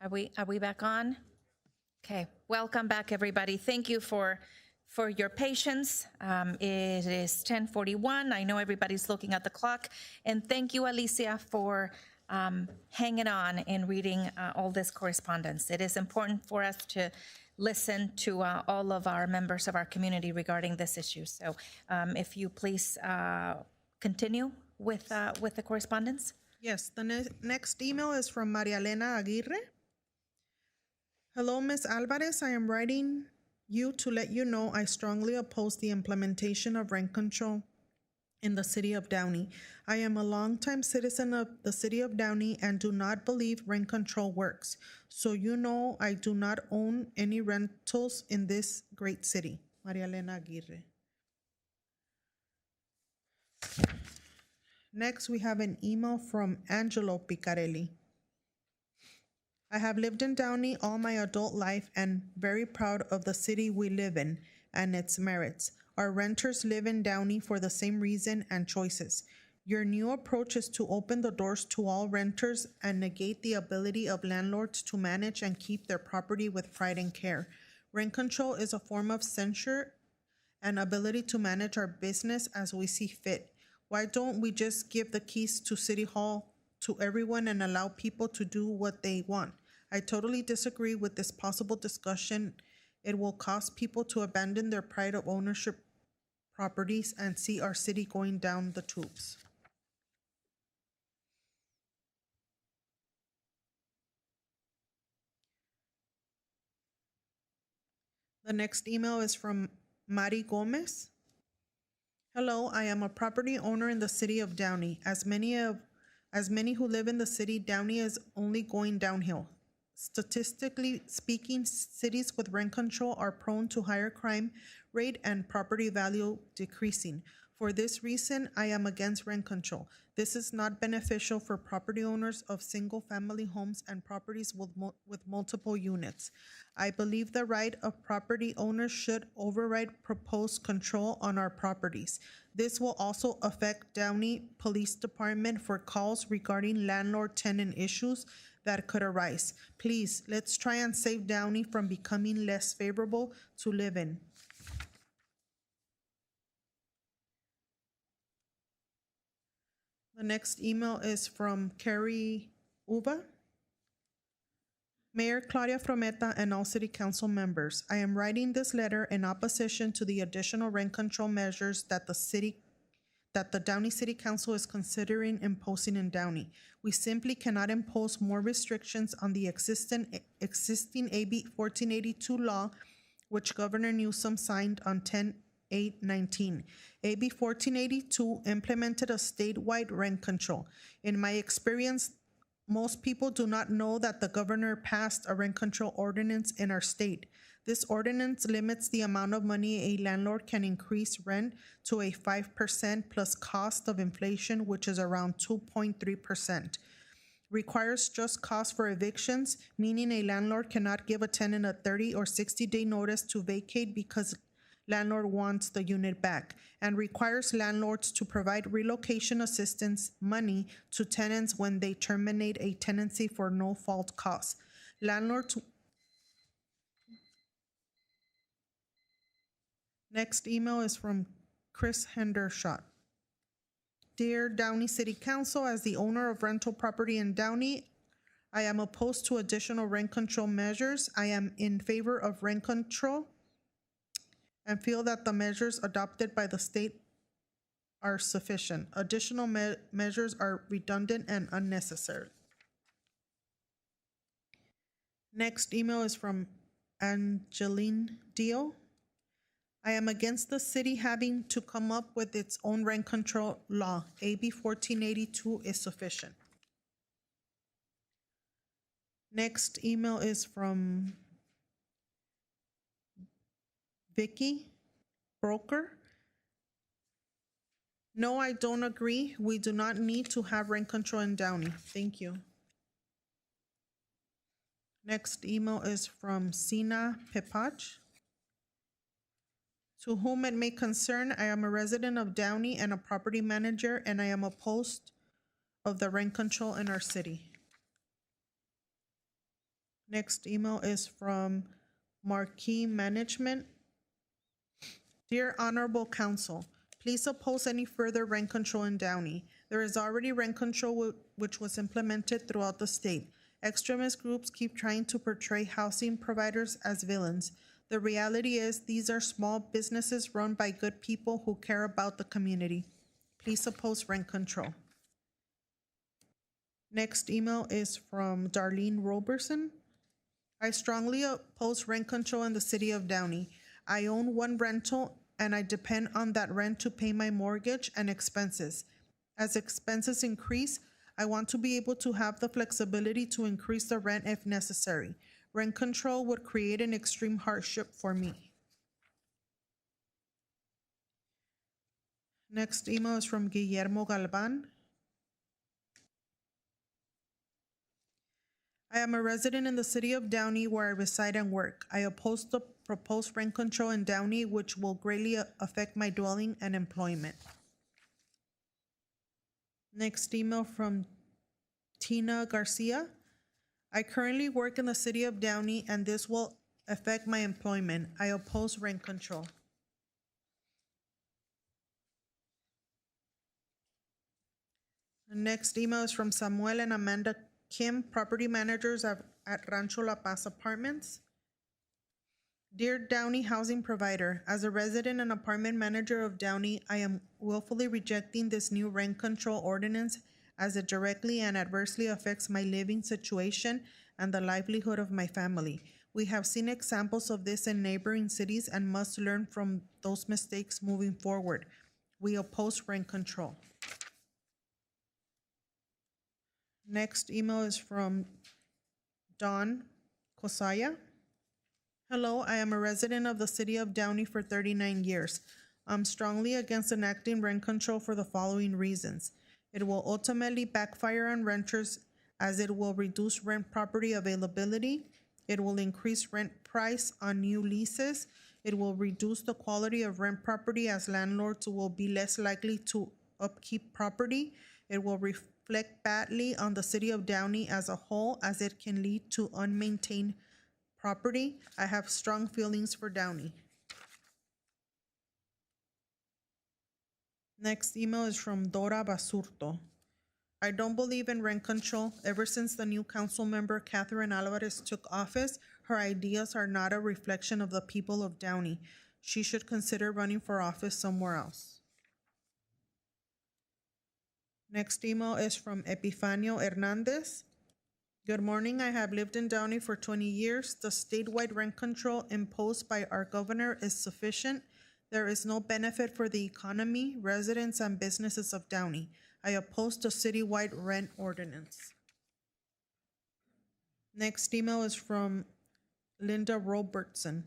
Are we back on? Okay, welcome back, everybody. Thank you for your patience. It is 10:41. I know everybody's looking at the clock. And thank you, Alicia, for hanging on and reading all this correspondence. It is important for us to listen to all of our members of our community regarding this issue. So if you please continue with the correspondence. Yes, the next email is from Maria Elena Aguirre. Hello, Ms. Alvarez. I am writing you to let you know I strongly oppose the implementation of rent control in the city of Downey. I am a longtime citizen of the city of Downey and do not believe rent control works. So you know I do not own any rentals in this great city. Maria Elena Aguirre. Next, we have an email from Angelo Picarelli. I have lived in Downey all my adult life and very proud of the city we live in and its merits. Our renters live in Downey for the same reason and choices. Your new approach is to open the doors to all renters and negate the ability of landlords to manage and keep their property with pride and care. Rent control is a form of censure and ability to manage our business as we see fit. Why don't we just give the keys to City Hall to everyone and allow people to do what they want? I totally disagree with this possible discussion. It will cause people to abandon their pride of ownership properties and see our city going down the tubes. The next email is from Mari Gomez. Hello, I am a property owner in the city of Downey. As many who live in the city, Downey is only going downhill. Statistically speaking, cities with rent control are prone to higher crime rate and property value decreasing. For this reason, I am against rent control. This is not beneficial for property owners of single-family homes and properties with multiple units. I believe the right of property owners should override proposed control on our properties. This will also affect Downey Police Department for calls regarding landlord-tenant issues that could arise. Please, let's try and save Downey from becoming less favorable to live in. The next email is from Carrie Uva. Mayor Claudia Frometa and all city council members, I am writing this letter in opposition to the additional rent control measures that the Downey City Council is considering imposing in Downey. We simply cannot impose more restrictions on the existing AB 1482 law, which Governor Newsom signed on 10/8/19. AB 1482 implemented a statewide rent control. In my experience, most people do not know that the governor passed a rent control ordinance in our state. This ordinance limits the amount of money a landlord can increase rent to a 5% plus cost of inflation, which is around 2.3%. Requires just cause for evictions, meaning a landlord cannot give a tenant a 30 or 60-day notice to vacate because landlord wants the unit back, and requires landlords to provide relocation assistance money to tenants when they terminate a tenancy for no fault cause. Landlords. Next email is from Chris Hendershot. Dear Downey City Council, as the owner of rental property in Downey, I am opposed to additional rent control measures. I am in favor of rent control and feel that the measures adopted by the state are sufficient. Additional measures are redundant and unnecessary. Next email is from Angeline Dio. I am against the city having to come up with its own rent control law. AB 1482 is sufficient. Next email is from Vicky Broker. No, I don't agree. We do not need to have rent control in Downey. Thank you. Next email is from Sina Pepach. To whom it may concern, I am a resident of Downey and a property manager, and I am opposed of the rent control in our city. Next email is from Marquee Management. Dear Honorable Council, please oppose any further rent control in Downey. There is already rent control which was implemented throughout the state. Extremist groups keep trying to portray housing providers as villains. The reality is these are small businesses run by good people who care about the community. Please oppose rent control. Next email is from Darlene Roberson. I strongly oppose rent control in the city of Downey. I own one rental and I depend on that rent to pay my mortgage and expenses. As expenses increase, I want to be able to have the flexibility to increase the rent if necessary. Rent control would create an extreme hardship for me. Next email is from Guillermo Galvan. I am a resident in the city of Downey where I reside and work. I oppose the proposed rent control in Downey, which will greatly affect my dwelling and employment. Next email from Tina Garcia. I currently work in the city of Downey and this will affect my employment. I oppose rent control. The next email is from Samuel and Amanda Kim, property managers at Rancho La Paz Apartments. Dear Downey Housing Provider, as a resident and apartment manager of Downey, I am willfully rejecting this new rent control ordinance as it directly and adversely affects my living situation and the livelihood of my family. We have seen examples of this in neighboring cities and must learn from those mistakes moving forward. We oppose rent control. Next email is from Don Kosaya. Hello, I am a resident of the city of Downey for 39 years. I'm strongly against enacting rent control for the following reasons. It will ultimately backfire on renters as it will reduce rent property availability. It will increase rent price on new leases. It will reduce the quality of rent property as landlords will be less likely to upkeep property. It will reflect badly on the city of Downey as a whole as it can lead to unmaintained property. I have strong feelings for Downey. Next email is from Dora Basurto. I don't believe in rent control. Ever since the new council member Catherine Alvarez took office, her ideas are not a reflection of the people of Downey. She should consider running for office somewhere else. Next email is from Epifanio Hernandez. Good morning. I have lived in Downey for 20 years. The statewide rent control imposed by our governor is sufficient. There is no benefit for the economy, residents, and businesses of Downey. I oppose the citywide rent ordinance. Next email is from Linda Robertson.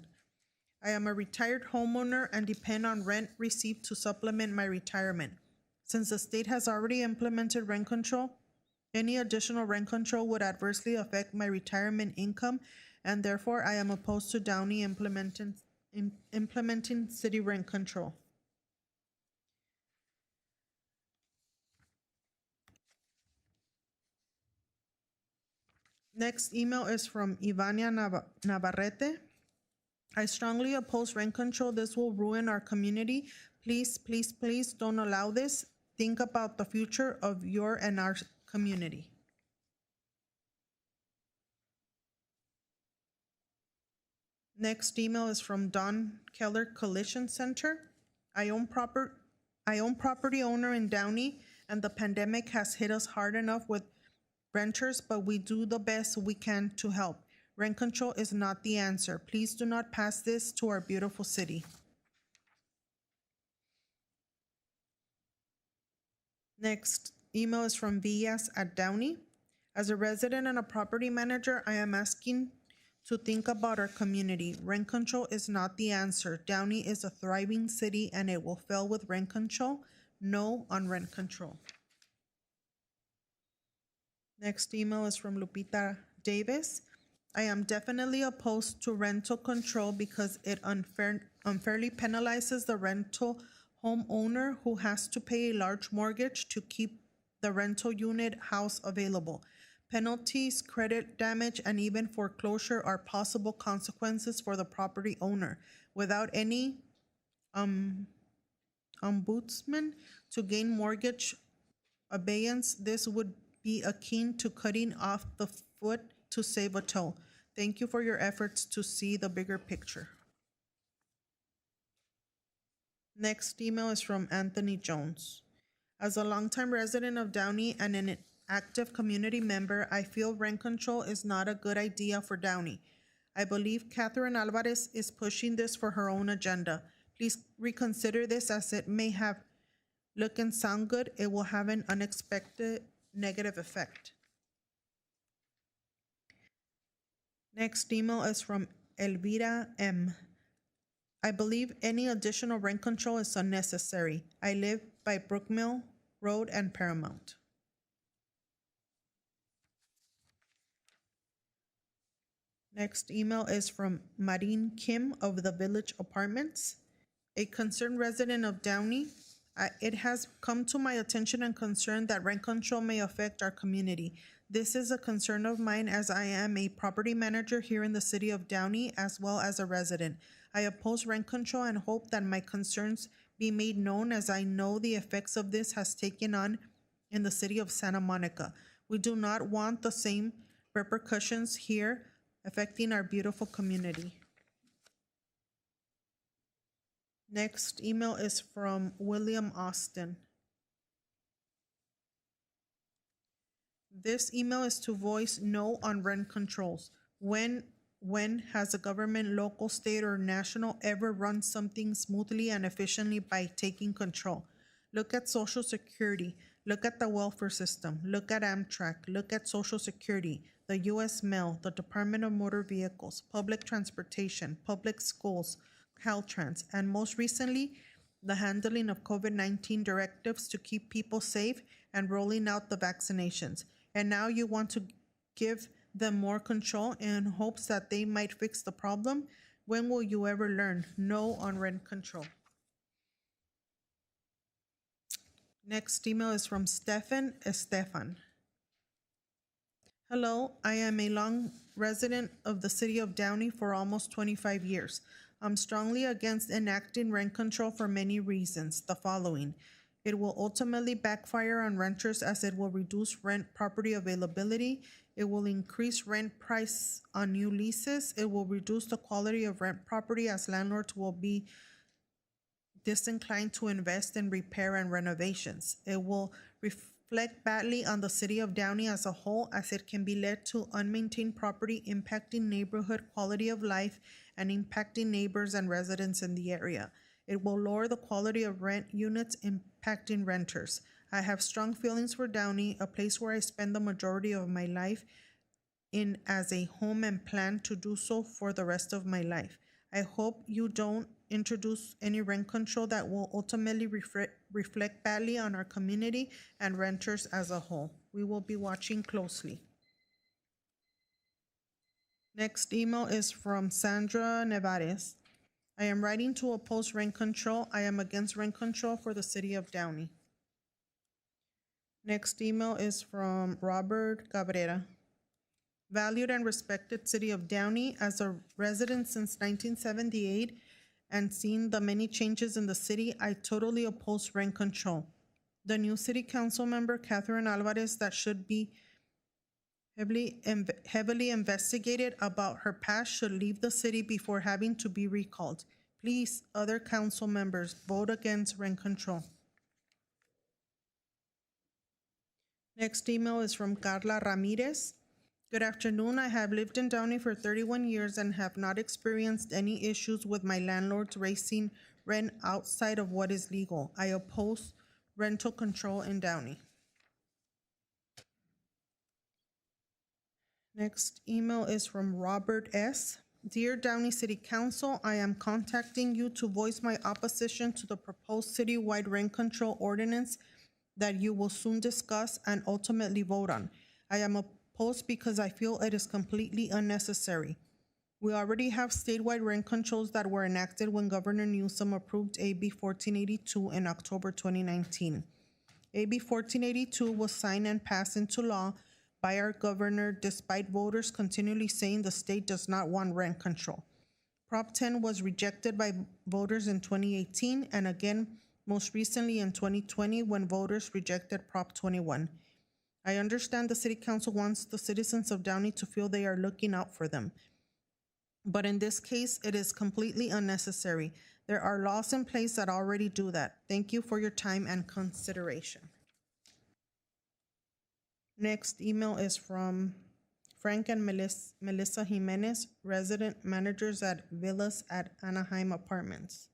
I am a retired homeowner and depend on rent received to supplement my retirement. Since the state has already implemented rent control, any additional rent control would adversely affect my retirement income, and therefore I am opposed to Downey implementing city rent control. Next email is from Ivania Navarrete. I strongly oppose rent control. This will ruin our community. Please, please, please don't allow this. Think about the future of your and our community. Next email is from Don Keller Collision Center. I own property owner in Downey, and the pandemic has hit us hard enough with renters, but we do the best we can to help. Rent control is not the answer. Please do not pass this to our beautiful city. Next email is from Villas at Downey. As a resident and a property manager, I am asking to think about our community. Rent control is not the answer. Downey is a thriving city and it will fail with rent control. No on rent control. Next email is from Lupita Davis. I am definitely opposed to rental control because it unfairly penalizes the rental homeowner who has to pay a large mortgage to keep the rental unit house available. Penalties, credit damage, and even foreclosure are possible consequences for the property owner. Without any ombudsman to gain mortgage abeyance, this would be akin to cutting off the foot to save a toe. Thank you for your efforts to see the bigger picture. Next email is from Anthony Jones. As a longtime resident of Downey and an active community member, I feel rent control is not a good idea for Downey. I believe Catherine Alvarez is pushing this for her own agenda. Please reconsider this, as it may have look and sound good. It will have an unexpected negative effect. Next email is from Elvira M. I believe any additional rent control is unnecessary. I live by Brookmill Road and Paramount. Next email is from Marine Kim of the Village Apartments. A concerned resident of Downey, it has come to my attention and concern that rent control may affect our community. This is a concern of mine, as I am a property manager here in the city of Downey as well as a resident. I oppose rent control and hope that my concerns be made known, as I know the effects of this has taken on in the city of Santa Monica. We do not want the same repercussions here affecting our beautiful community. Next email is from William Austin. This email is to voice no on rent controls. When has a government, local, state, or national, ever run something smoothly and efficiently by taking control? Look at Social Security. Look at the welfare system. Look at Amtrak. Look at Social Security, the U.S. Mail, the Department of Motor Vehicles, public transportation, public schools, Caltrans, and most recently, the handling of COVID-19 directives to keep people safe and rolling out the vaccinations. And now you want to give them more control in hopes that they might fix the problem? When will you ever learn? No on rent control. Next email is from Stefan Estefan. Hello, I am a long resident of the city of Downey for almost 25 years. I'm strongly against enacting rent control for many reasons. The following: it will ultimately backfire on renters, as it will reduce rent property availability. It will increase rent price on new leases. It will reduce the quality of rent property, as landlords will be disinclined to invest in repair and renovations. It will reflect badly on the city of Downey as a whole, as it can be led to unmaintained property, impacting neighborhood quality of life and impacting neighbors and residents in the area. It will lower the quality of rent units, impacting renters. I have strong feelings for Downey, a place where I spend the majority of my life in as a home and plan to do so for the rest of my life. I hope you don't introduce any rent control that will ultimately reflect badly on our community and renters as a whole. We will be watching closely. Next email is from Sandra Nevares. I am writing to oppose rent control. I am against rent control for the city of Downey. Next email is from Robert Cabrera. Valued and respected city of Downey, as a resident since 1978 and seeing the many changes in the city, I totally oppose rent control. The new city council member, Catherine Alvarez, that should be heavily investigated about her past, should leave the city before having to be recalled. Please, other council members, vote against rent control. Next email is from Carla Ramirez. Good afternoon. I have lived in Downey for 31 years and have not experienced any issues with my landlords raising rent outside of what is legal. I oppose rental control in Downey. Next email is from Robert S. Dear Downey City Council, I am contacting you to voice my opposition to the proposed citywide rent control ordinance that you will soon discuss and ultimately vote on. I am opposed because I feel it is completely unnecessary. We already have statewide rent controls that were enacted when Governor Newsom approved AB 1482 in October 2019. AB 1482 was signed and passed into law by our governor despite voters continually saying the state does not want rent control. Prop 10 was rejected by voters in 2018 and again most recently in 2020 when voters rejected Prop 21. I understand the City Council wants the citizens of Downey to feel they are looking out for them. But in this case, it is completely unnecessary. There are laws in place that already do that. Thank you for your time and consideration. Next email is from Frank and Melissa Jimenez, resident managers at Villas at Anaheim Apartments.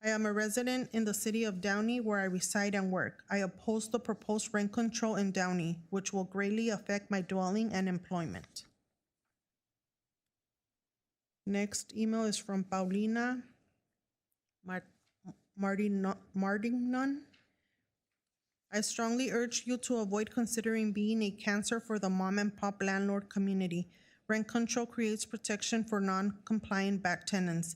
I am a resident in the city of Downey where I reside and work. I oppose the proposed rent control in Downey, which will greatly affect my dwelling and employment. Next email is from Paulina Martignon. I strongly urge you to avoid considering being a cancer for the mom and pop landlord community. Rent control creates protection for non-compliant bad tenants.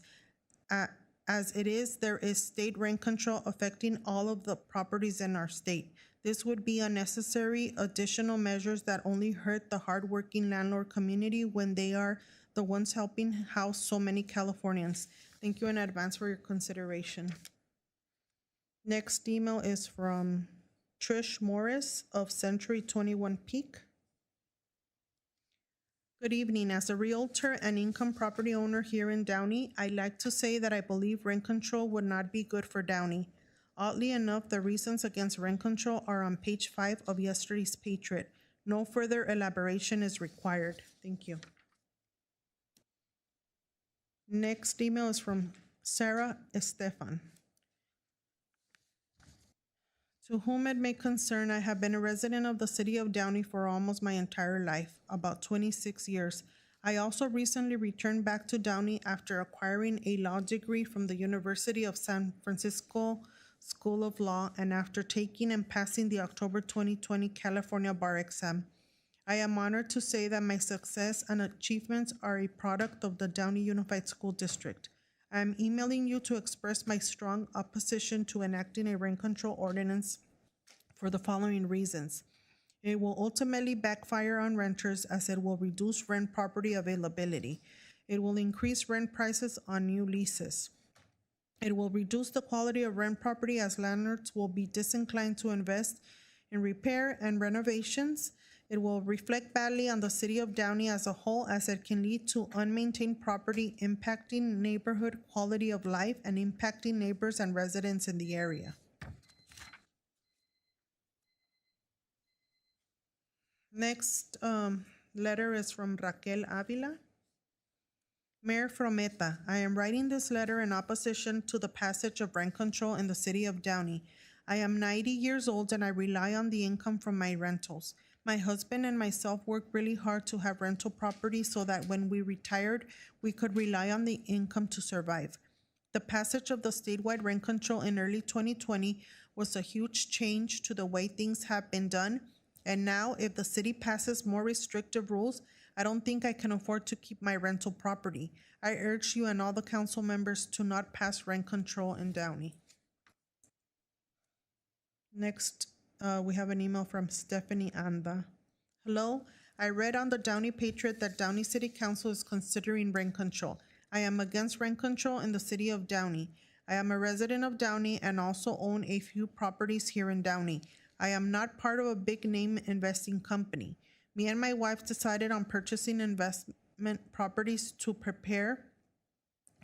As it is, there is state rent control affecting all of the properties in our state. This would be unnecessary additional measures that only hurt the hardworking landlord community when they are the ones helping house so many Californians. Thank you in advance for your consideration. Next email is from Trish Morris of Century 21 Peak. Good evening. As a realtor and income property owner here in Downey, I'd like to say that I believe rent control would not be good for Downey. Oddly enough, the reasons against rent control are on page 5 of yesterday's Patriot. No further elaboration is required. Thank you. Next email is from Sarah Estefan. To whom it may concern, I have been a resident of the city of Downey for almost my entire life, about 26 years. I also recently returned back to Downey after acquiring a law degree from the University of San Francisco School of Law and after taking and passing the October 2020 California bar exam. I am honored to say that my success and achievements are a product of the Downey Unified School District. I am emailing you to express my strong opposition to enacting a rent control ordinance for the following reasons. It will ultimately backfire on renters as it will reduce rent property availability. It will increase rent prices on new leases. It will reduce the quality of rent property as landlords will be disinclined to invest in repair and renovations. It will reflect badly on the city of Downey as a whole as it can lead to unmaintained property impacting neighborhood quality of life and impacting neighbors and residents in the area. Next letter is from Raquel Avila. Mayor Frometa, I am writing this letter in opposition to the passage of rent control in the city of Downey. I am 90 years old and I rely on the income from my rentals. My husband and myself worked really hard to have rental property so that when we retired, we could rely on the income to survive. The passage of the statewide rent control in early 2020 was a huge change to the way things have been done. And now, if the city passes more restrictive rules, I don't think I can afford to keep my rental property. I urge you and all the council members to not pass rent control in Downey. Next, we have an email from Stephanie Anda. Hello, I read on the Downey Patriot that Downey City Council is considering rent control. I am against rent control in the city of Downey. I am a resident of Downey and also own a few properties here in Downey. I am not part of a big name investing company. Me and my wife decided on purchasing investment properties to prepare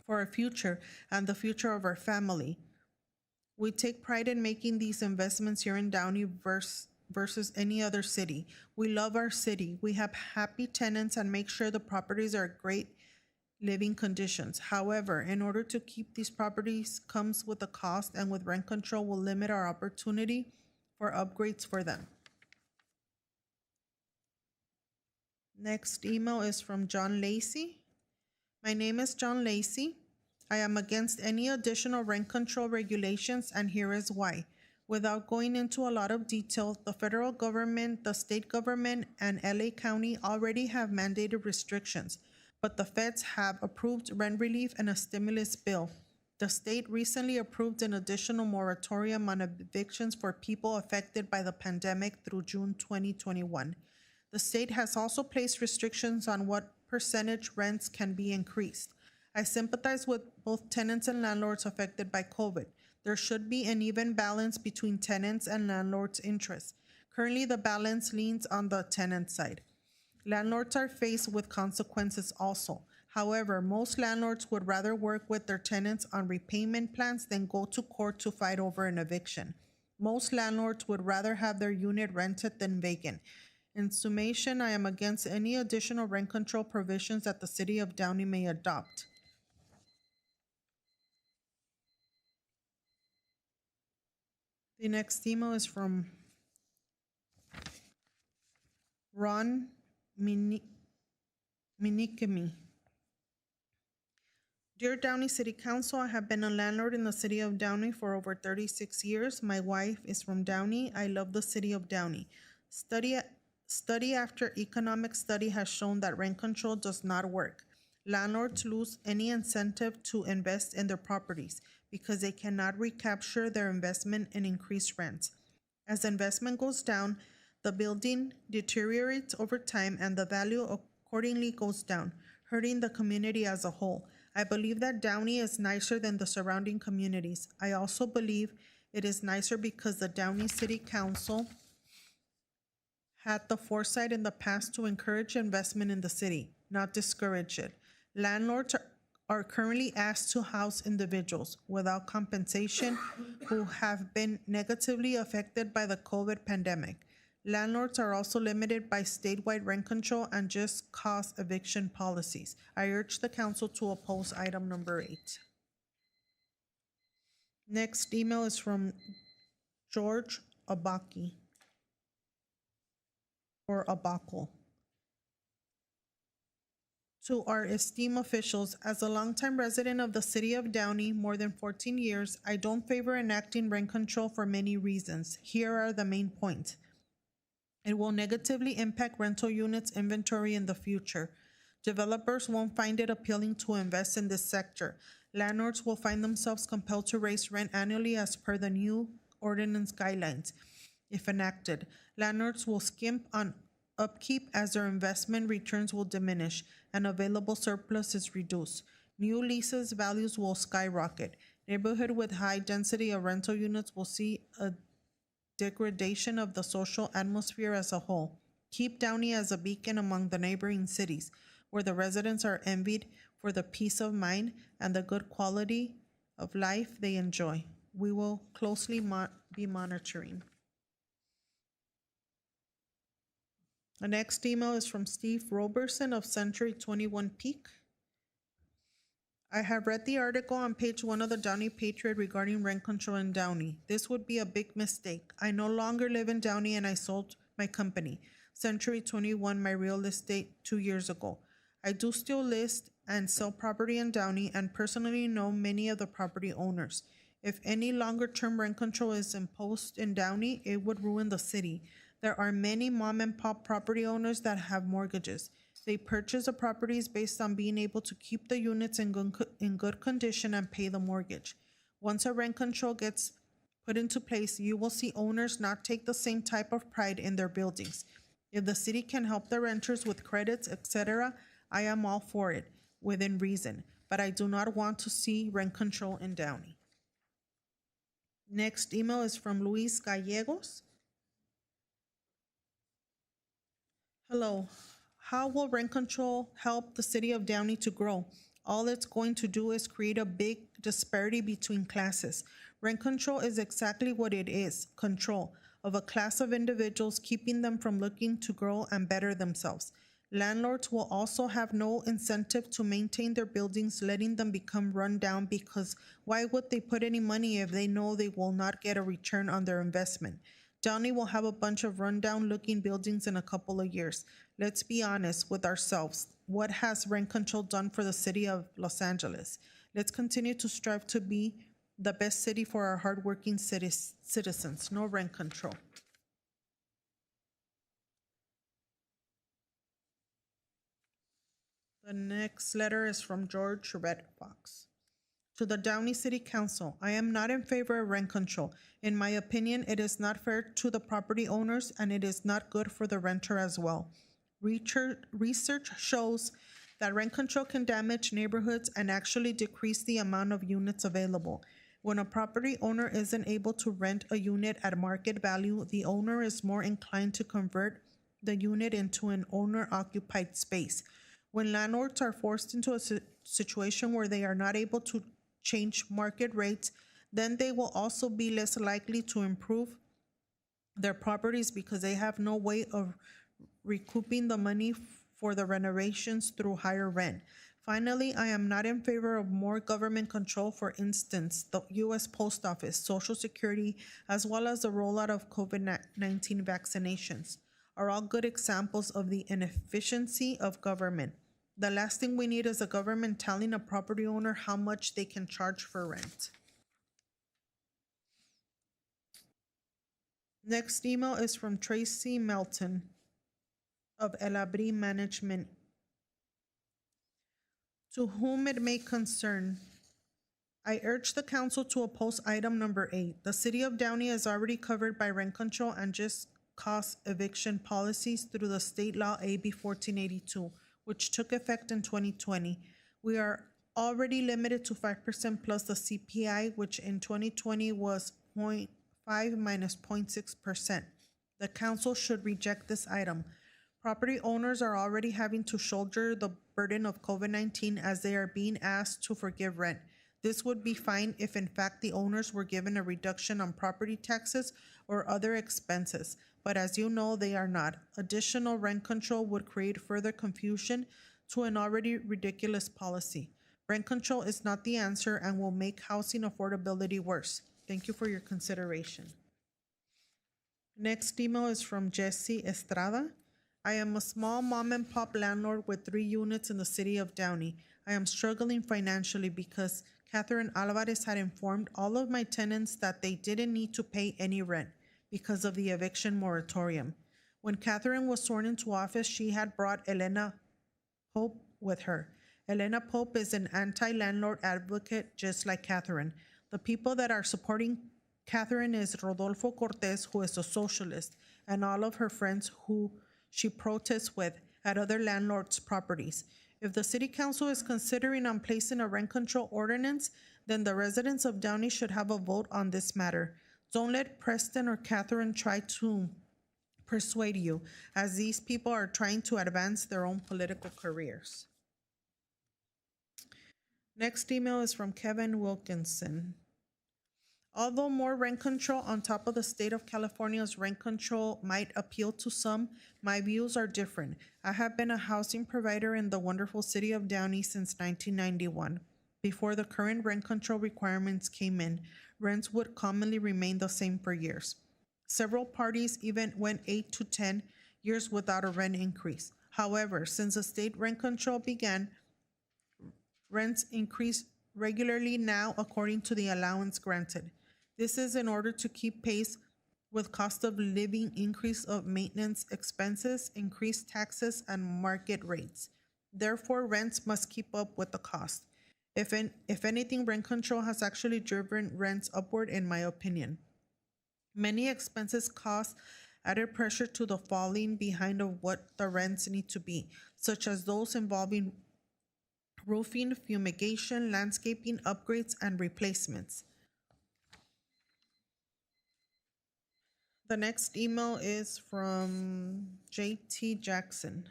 for our future and the future of our family. We take pride in making these investments here in Downey versus any other city. We love our city. We have happy tenants and make sure the properties are great living conditions. However, in order to keep these properties comes with a cost, and with rent control will limit our opportunity for upgrades for them. Next email is from John Lacey. My name is John Lacey. I am against any additional rent control regulations, and here is why. Without going into a lot of detail, the federal government, the state government, and LA County already have mandated restrictions, but the feds have approved rent relief and a stimulus bill. The state recently approved an additional moratorium on evictions for people affected by the pandemic through June 2021. The state has also placed restrictions on what percentage rents can be increased. I sympathize with both tenants and landlords affected by COVID. There should be an even balance between tenants and landlords' interests. Currently, the balance leans on the tenant side. Landlords are faced with consequences also. However, most landlords would rather work with their tenants on repayment plans than go to court to fight over an eviction. Most landlords would rather have their unit rented than vacant. In summation, I am against any additional rent control provisions that the City of Downey may adopt. The next email is from Ron Minikimi. Dear Downey City Council, I have been a landlord in the City of Downey for over 36 years. My wife is from Downey. I love the City of Downey. Study after economic study has shown that rent control does not work. Landlords lose any incentive to invest in their properties because they cannot recapture their investment and increase rents. As investment goes down, the building deteriorates over time and the value accordingly goes down, hurting the community as a whole. I believe that Downey is nicer than the surrounding communities. I also believe it is nicer because the Downey City Council had the foresight in the past to encourage investment in the city, not discourage it. Landlords are currently asked to house individuals without compensation who have been negatively affected by the COVID pandemic. Landlords are also limited by statewide rent control and just cause eviction policies. I urge the council to oppose item number 8. Next email is from George Abaki or Abako. To our esteemed officials, as a longtime resident of the City of Downey, more than 14 years, I don't favor enacting rent control for many reasons. Here are the main points. It will negatively impact rental units inventory in the future. Developers won't find it appealing to invest in this sector. Landlords will find themselves compelled to raise rent annually as per the new ordinance guidelines. If enacted, landlords will skimp on upkeep as their investment returns will diminish and available surplus is reduced. New leases values will skyrocket. Neighborhood with high density of rental units will see a degradation of the social atmosphere as a whole. Keep Downey as a beacon among the neighboring cities, where the residents are envied for the peace of mind and the good quality of life they enjoy. We will closely be monitoring. The next email is from Steve Roberson of Century 21 Peak. I have read the article on page 1 of the Downey Patriot regarding rent control in Downey. This would be a big mistake. I no longer live in Downey and I sold my company, Century 21, my real estate 2 years ago. I do still list and sell property in Downey and personally know many of the property owners. If any longer-term rent control is imposed in Downey, it would ruin the city. There are many mom-and-pop property owners that have mortgages. They purchase the properties based on being able to keep the units in good condition and pay the mortgage. Once a rent control gets put into place, you will see owners not take the same type of pride in their buildings. If the city can help the renters with credits, etc., I am all for it, within reason, but I do not want to see rent control in Downey. Next email is from Luis Gallegos. Hello. How will rent control help the City of Downey to grow? All it's going to do is create a big disparity between classes. Rent control is exactly what it is, control of a class of individuals, keeping them from looking to grow and better themselves. Landlords will also have no incentive to maintain their buildings, letting them become run down, because why would they put any money if they know they will not get a return on their investment? Downey will have a bunch of rundown looking buildings in a couple of years. Let's be honest with ourselves. What has rent control done for the city of Los Angeles? Let's continue to strive to be the best city for our hardworking citizens. No rent control. The next letter is from George Red Fox. To the Downey City Council, I am not in favor of rent control. In my opinion, it is not fair to the property owners and it is not good for the renter as well. Research shows that rent control can damage neighborhoods and actually decrease the amount of units available. When a property owner isn't able to rent a unit at market value, the owner is more inclined to convert the unit into an owner-occupied space. When landlords are forced into a situation where they are not able to change market rates, then they will also be less likely to improve their properties because they have no way of recouping the money for the renovations through higher rent. Finally, I am not in favor of more government control, for instance, the U.S. Post Office, Social Security, as well as the rollout of COVID-19 vaccinations are all good examples of the inefficiency of government. The last thing we need is a government telling a property owner how much they can charge for rent. Next email is from Tracy Melton of El Abri Management. To whom it may concern, I urge the council to oppose item number 8. The city of Downey is already covered by rent control and just cause eviction policies through the state law AB 1482, which took effect in 2020. We are already limited to 5% plus the CPI, which in 2020 was 0.5 minus 0.6%. The council should reject this item. Property owners are already having to shoulder the burden of COVID-19 as they are being asked to forgive rent. This would be fine if in fact the owners were given a reduction on property taxes or other expenses, but as you know, they are not. Additional rent control would create further confusion to an already ridiculous policy. Rent control is not the answer and will make housing affordability worse. Thank you for your consideration. Next email is from Jesse Estrada. I am a small mom and pop landlord with 3 units in the city of Downey. I am struggling financially because Catherine Alvarez had informed all of my tenants that they didn't need to pay any rent because of the eviction moratorium. When Catherine was sworn into office, she had brought Elena Pope with her. Elena Pope is an anti-landlord advocate just like Catherine. The people that are supporting Catherine is Rodolfo Cortez, who is a socialist, and all of her friends who she protests with at other landlords' properties. If the city council is considering on placing a rent control ordinance, then the residents of Downey should have a vote on this matter. Don't let Preston or Catherine try to persuade you, as these people are trying to advance their own political careers. Next email is from Kevin Wilkinson. Although more rent control on top of the state of California's rent control might appeal to some, my views are different. I have been a housing provider in the wonderful city of Downey since 1991. Before the current rent control requirements came in, rents would commonly remain the same for years. Several parties even went 8 to 10 years without a rent increase. However, since the state rent control began, rents increase regularly now according to the allowance granted. This is in order to keep pace with cost of living increase of maintenance expenses, increased taxes, and market rates. Therefore, rents must keep up with the cost. If anything, rent control has actually driven rents upward, in my opinion. Many expenses cause added pressure to the falling behind of what the rents need to be, such as those involving roofing, fumigation, landscaping, upgrades, and replacements. The next email is from JT Jackson.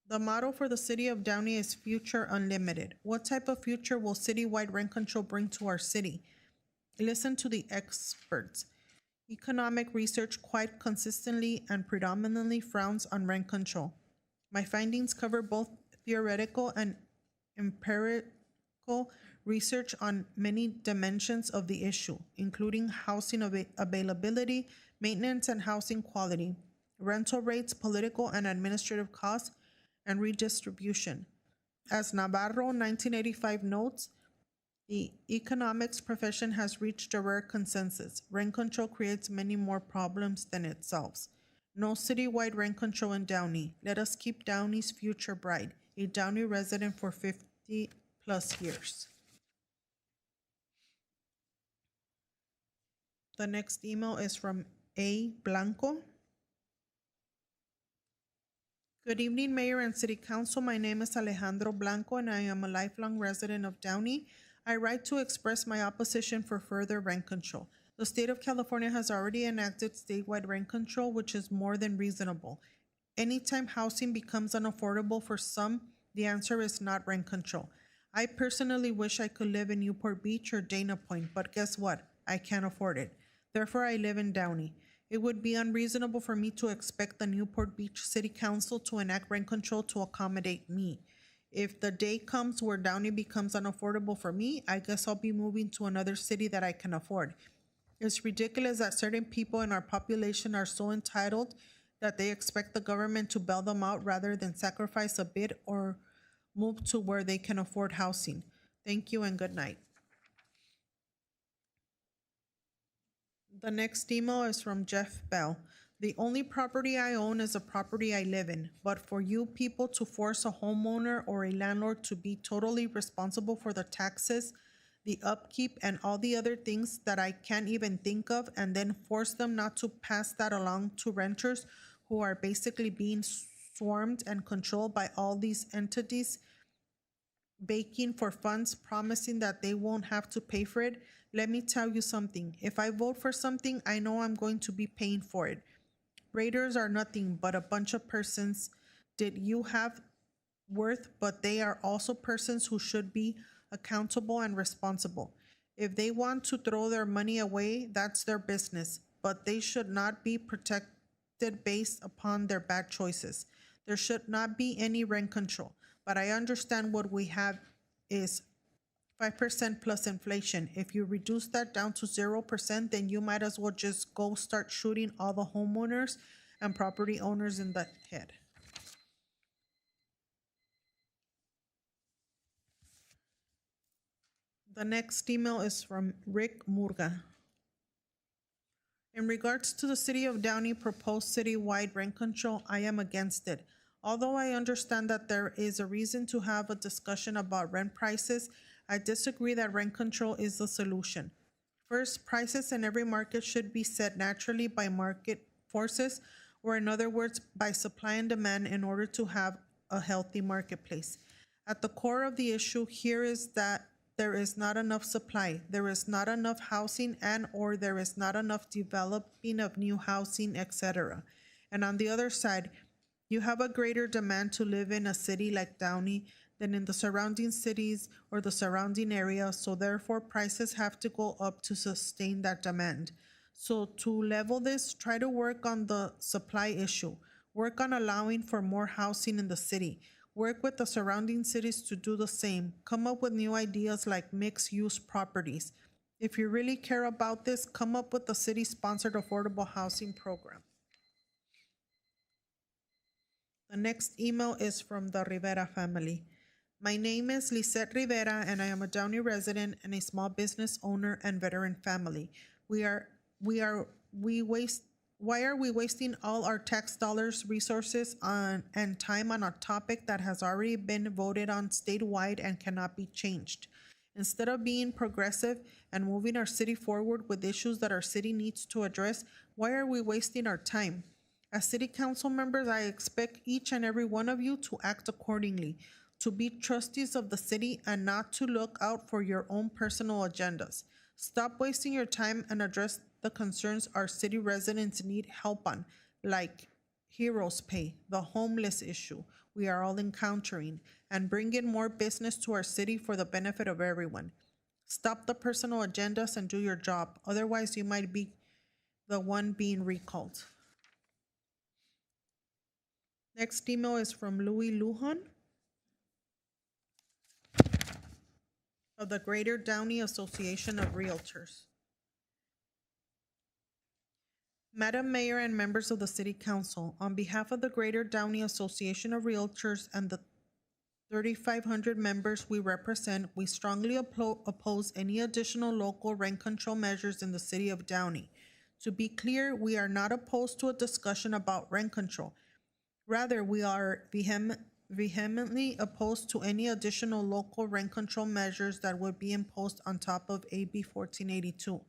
The motto for the city of Downey is Future Unlimited. What type of future will citywide rent control bring to our city? Listen to the experts. Economic research quite consistently and predominantly frowns on rent control. My findings cover both theoretical and empirical research on many dimensions of the issue, including housing availability, maintenance and housing quality, rental rates, political and administrative costs, and redistribution. As Navarro 1985 notes, the economics profession has reached a rare consensus. Rent control creates many more problems than it solves. No citywide rent control in Downey. Let us keep Downey's future bright. A Downey resident for 50 plus years. The next email is from A. Blanco. Good evening, Mayor and City Council. My name is Alejandro Blanco, and I am a lifelong resident of Downey. I write to express my opposition for further rent control. The state of California has already enacted statewide rent control, which is more than reasonable. Anytime housing becomes unaffordable for some, the answer is not rent control. I personally wish I could live in Newport Beach or Dana Point, but guess what? I can't afford it. Therefore, I live in Downey. It would be unreasonable for me to expect the Newport Beach City Council to enact rent control to accommodate me. If the day comes where Downey becomes unaffordable for me, I guess I'll be moving to another city that I can afford. It's ridiculous that certain people in our population are so entitled that they expect the government to bail them out rather than sacrifice a bit or move to where they can afford housing. Thank you and good night. The next email is from Jeff Bell. The only property I own is a property I live in, but for you people to force a homeowner or a landlord to be totally responsible for the taxes, the upkeep, and all the other things that I can't even think of, and then force them not to pass that along to renters who are basically being swarmed and controlled by all these entities begging for funds, promising that they won't have to pay for it. Let me tell you something. If I vote for something, I know I'm going to be paying for it. Raiders are nothing but a bunch of persons did you have worth, but they are also persons who should be accountable and responsible. If they want to throw their money away, that's their business, but they should not be protected based upon their bad choices. There should not be any rent control, but I understand what we have is 5% plus inflation. If you reduce that down to 0%, then you might as well just go start shooting all the homeowners and property owners in the head. The next email is from Rick Murga. In regards to the City of Downey proposed citywide rent control, I am against it. Although I understand that there is a reason to have a discussion about rent prices, I disagree that rent control is the solution. First, prices in every market should be set naturally by market forces, or in other words, by supply and demand in order to have a healthy marketplace. At the core of the issue here is that there is not enough supply, there is not enough housing, and or there is not enough developing of new housing, etc. And on the other side, you have a greater demand to live in a city like Downey than in the surrounding cities or the surrounding area, so therefore prices have to go up to sustain that demand. So to level this, try to work on the supply issue. Work on allowing for more housing in the city. Work with the surrounding cities to do the same. Come up with new ideas like mixed-use properties. If you really care about this, come up with a city-sponsored affordable housing program. The next email is from the Rivera family. My name is Lisette Rivera, and I am a Downey resident and a small business owner and veteran family. Why are we wasting all our tax dollars, resources, and time on a topic that has already been voted on statewide and cannot be changed? Instead of being progressive and moving our city forward with issues that our city needs to address, why are we wasting our time? As city council members, I expect each and every one of you to act accordingly, to be trustees of the city and not to look out for your own personal agendas. Stop wasting your time and address the concerns our city residents need help on, like heroes pay, the homeless issue we are all encountering, and bring in more business to our city for the benefit of everyone. Stop the personal agendas and do your job. Otherwise, you might be the one being recalled. Next email is from Louis Lujan of the Greater Downey Association of Realtors. Madam Mayor and members of the City Council, on behalf of the Greater Downey Association of Realtors and the 3,500 members we represent, we strongly oppose any additional local rent control measures in the City of Downey. To be clear, we are not opposed to a discussion about rent control. Rather, we are vehemently opposed to any additional local rent control measures that would be imposed on top of AB 1482.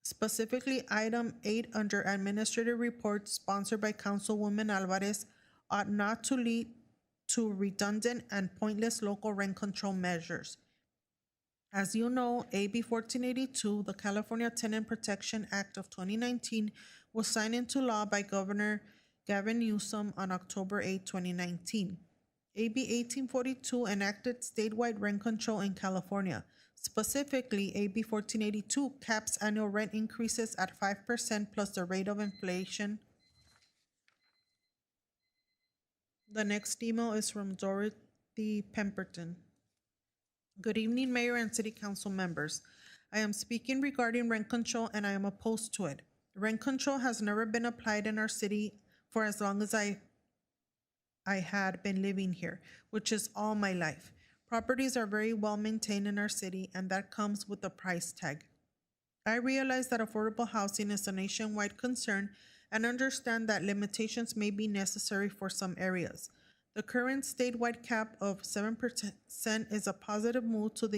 Specifically, item 8 under administrative reports sponsored by Councilwoman Alvarez ought not to lead to redundant and pointless local rent control measures. As you know, AB 1482, the California Tenant Protection Act of 2019, was signed into law by Governor Gavin Newsom on October 8, 2019. AB 1842 enacted statewide rent control in California. Specifically, AB 1482 caps annual rent increases at 5% plus the rate of inflation. The next email is from Dorothy Pemberton. Good evening, Mayor and City Council members. I am speaking regarding rent control and I am opposed to it. Rent control has never been applied in our city for as long as I had been living here, which is all my life. Properties are very well maintained in our city, and that comes with a price tag. I realize that affordable housing is a nationwide concern and understand that limitations may be necessary for some areas. The current statewide cap of 7% is a positive move to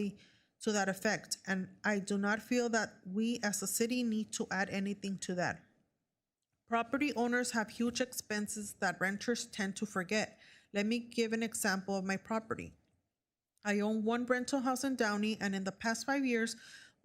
that effect, and I do not feel that we as a city need to add anything to that. Property owners have huge expenses that renters tend to forget. Let me give an example of my property. I own one rental house in Downey, and in the past 5 years,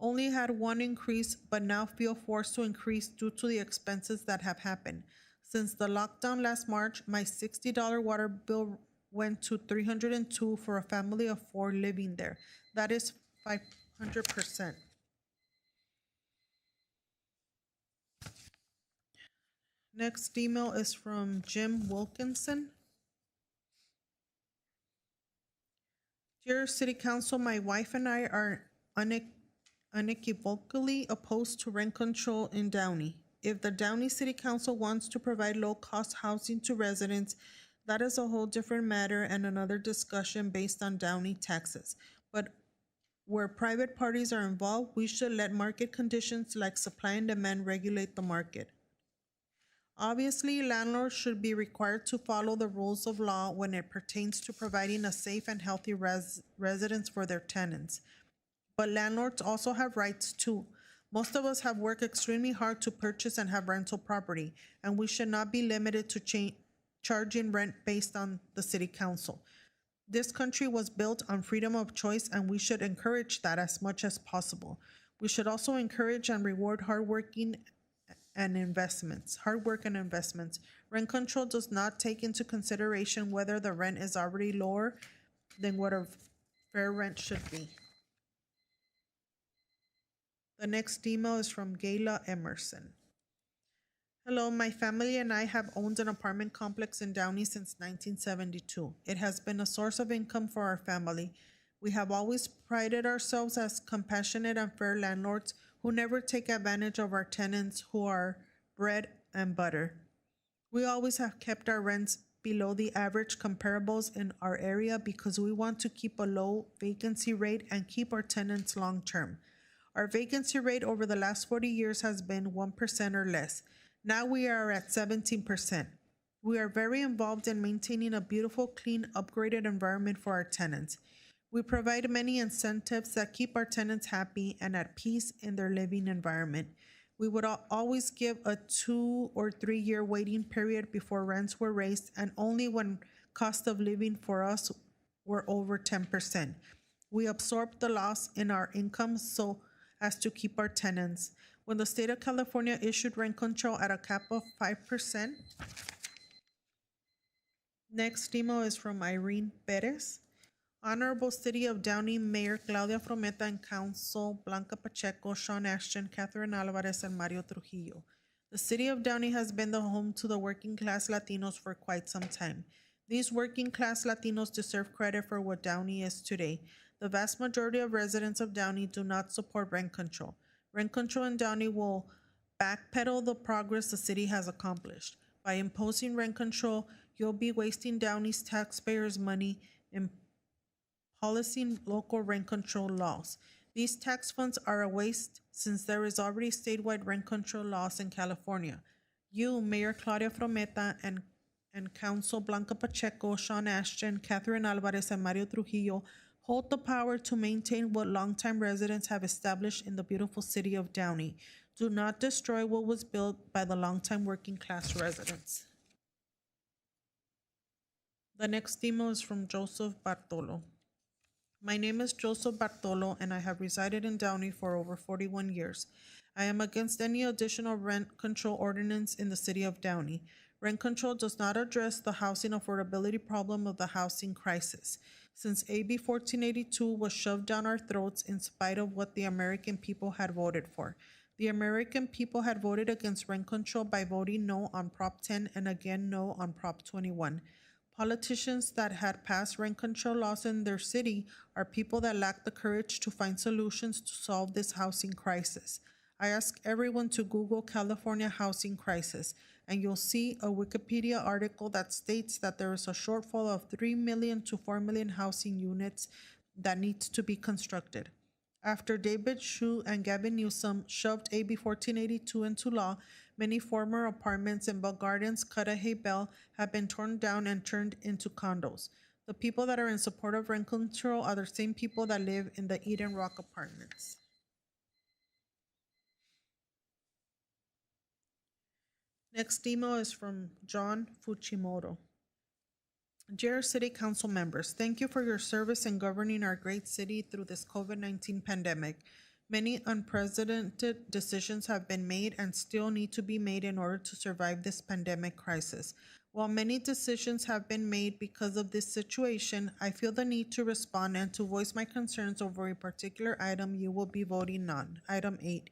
only had one increase, but now feel forced to increase due to the expenses that have happened. Since the lockdown last March, my $60 water bill went to $302 for a family of 4 living there. That is 500%. Next email is from Jim Wilkinson. Dear City Council, my wife and I are unequivocally opposed to rent control in Downey. If the Downey City Council wants to provide low-cost housing to residents, that is a whole different matter and another discussion based on Downey taxes. But where private parties are involved, we should let market conditions like supply and demand regulate the market. Obviously, landlords should be required to follow the rules of law when it pertains to providing a safe and healthy residence for their tenants. But landlords also have rights too. Most of us have worked extremely hard to purchase and have rental property, and we should not be limited to charging rent based on the City Council. This country was built on freedom of choice, and we should encourage that as much as possible. We should also encourage and reward hard work and investments. Rent control does not take into consideration whether the rent is already lower than what a fair rent should be. The next email is from Gayla Emerson. Hello, my family and I have owned an apartment complex in Downey since 1972. It has been a source of income for our family. We have always prided ourselves as compassionate and fair landlords who never take advantage of our tenants who are bread and butter. We always have kept our rents below the average comparables in our area because we want to keep a low vacancy rate and keep our tenants long term. Our vacancy rate over the last 40 years has been 1% or less. Now we are at 17%. We are very involved in maintaining a beautiful, clean, upgraded environment for our tenants. We provide many incentives that keep our tenants happy and at peace in their living environment. We would always give a 2 or 3 year waiting period before rents were raised, and only when cost of living for us were over 10%. We absorbed the loss in our income so as to keep our tenants. When the state of California issued rent control at a cap of 5%. Next email is from Irene Perez. Honorable City of Downey Mayor Claudia Frometa and Council Blanca Pacheco, Sean Ashton, Catherine Alvarez, and Mario Trujillo. The City of Downey has been the home to the working class Latinos for quite some time. These working class Latinos deserve credit for what Downey is today. The vast majority of residents of Downey do not support rent control. Rent control in Downey will backpedal the progress the city has accomplished. By imposing rent control, you'll be wasting Downey's taxpayers' money in policing local rent control laws. These tax funds are a waste since there is already statewide rent control laws in California. You, Mayor Claudia Frometa, and Council Blanca Pacheco, Sean Ashton, Catherine Alvarez, and Mario Trujillo hold the power to maintain what longtime residents have established in the beautiful city of Downey. Do not destroy what was built by the longtime working class residents. The next email is from Joseph Bartolo. My name is Joseph Bartolo, and I have resided in Downey for over 41 years. I am against any additional rent control ordinance in the city of Downey. Rent control does not address the housing affordability problem of the housing crisis. Since AB 1482 was shoved down our throats in spite of what the American people had voted for. The American people had voted against rent control by voting no on Prop 10 and again no on Prop 21. Politicians that had passed rent control laws in their city are people that lack the courage to find solutions to solve this housing crisis. I ask everyone to Google California housing crisis, and you'll see a Wikipedia article that states that there is a shortfall of 3 million to 4 million housing units that needs to be constructed. After David Hsu and Gavin Newsom shoved AB 1482 into law, many former apartments in Bell Gardens, Cudahy Bell have been torn down and turned into condos. The people that are in support of rent control are the same people that live in the Eden Rock apartments. Next email is from John Fuchimoto. Dear City Council members, thank you for your service in governing our great city through this COVID-19 pandemic. Many unprecedented decisions have been made and still need to be made in order to survive this pandemic crisis. While many decisions have been made because of this situation, I feel the need to respond and to voice my concerns over a particular item you will be voting on, item 8.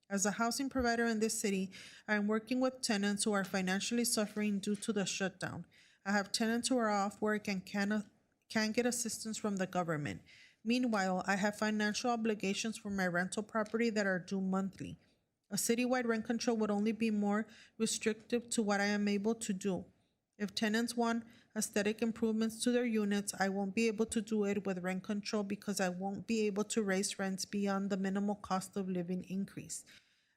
As a housing provider in this city, I am working with tenants who are financially suffering due to the shutdown. I have tenants who are off work and can't get assistance from the government. Meanwhile, I have financial obligations for my rental property that are due monthly. A citywide rent control would only be more restrictive to what I am able to do. If tenants want aesthetic improvements to their units, I won't be able to do it with rent control because I won't be able to raise rents beyond the minimal cost of living increase.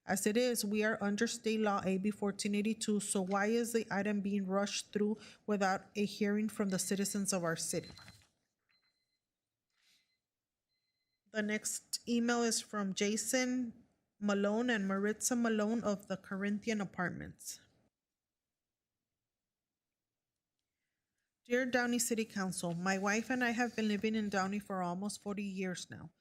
As it is, we are under state law AB 1482, so why is the item being rushed through without a hearing from the citizens of our city? The next email is from Jason Malone and Maritza Malone of the Corinthian Apartments. Dear Downey City Council, my wife and I have been living in Downey for almost 40 years now.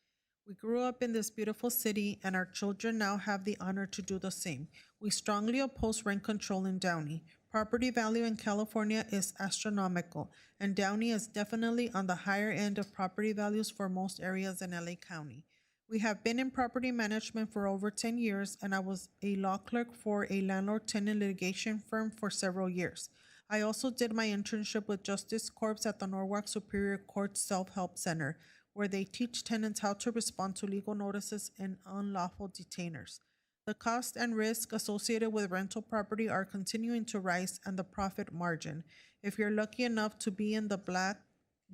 We grew up in this beautiful city, and our children now have the honor to do the same. We strongly oppose rent control in Downey. Property value in California is astronomical, and Downey is definitely on the higher end of property values for most areas in LA County. We have been in property management for over 10 years, and I was a law clerk for a landlord-tenant litigation firm for several years. I also did my internship with Justice Corps at the Norwalk Superior Court Self-Help Center, where they teach tenants how to respond to legal notices and unlawful detainers. The cost and risk associated with rental property are continuing to rise, and the profit margin. If you're lucky enough to be in the black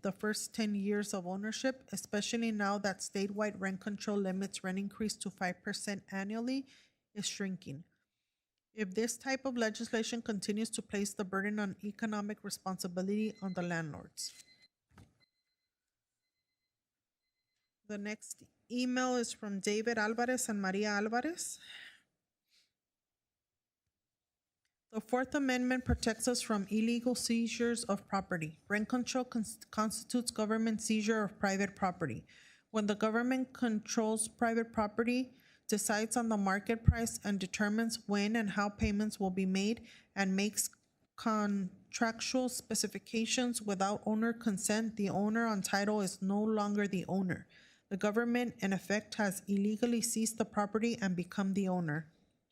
the first 10 years of ownership, especially now that statewide rent control limits rent increase to 5% annually, is shrinking. If this type of legislation continues to place the burden on economic responsibility on the landlords. The next email is from David Alvarez and Maria Alvarez. The Fourth Amendment protects us from illegal seizures of property. Rent control constitutes government seizure of private property. When the government controls private property, decides on the market price, and determines when and how payments will be made, and makes contractual specifications without owner consent, the owner on title is no longer the owner. The government, in effect, has illegally seized the property and become the owner.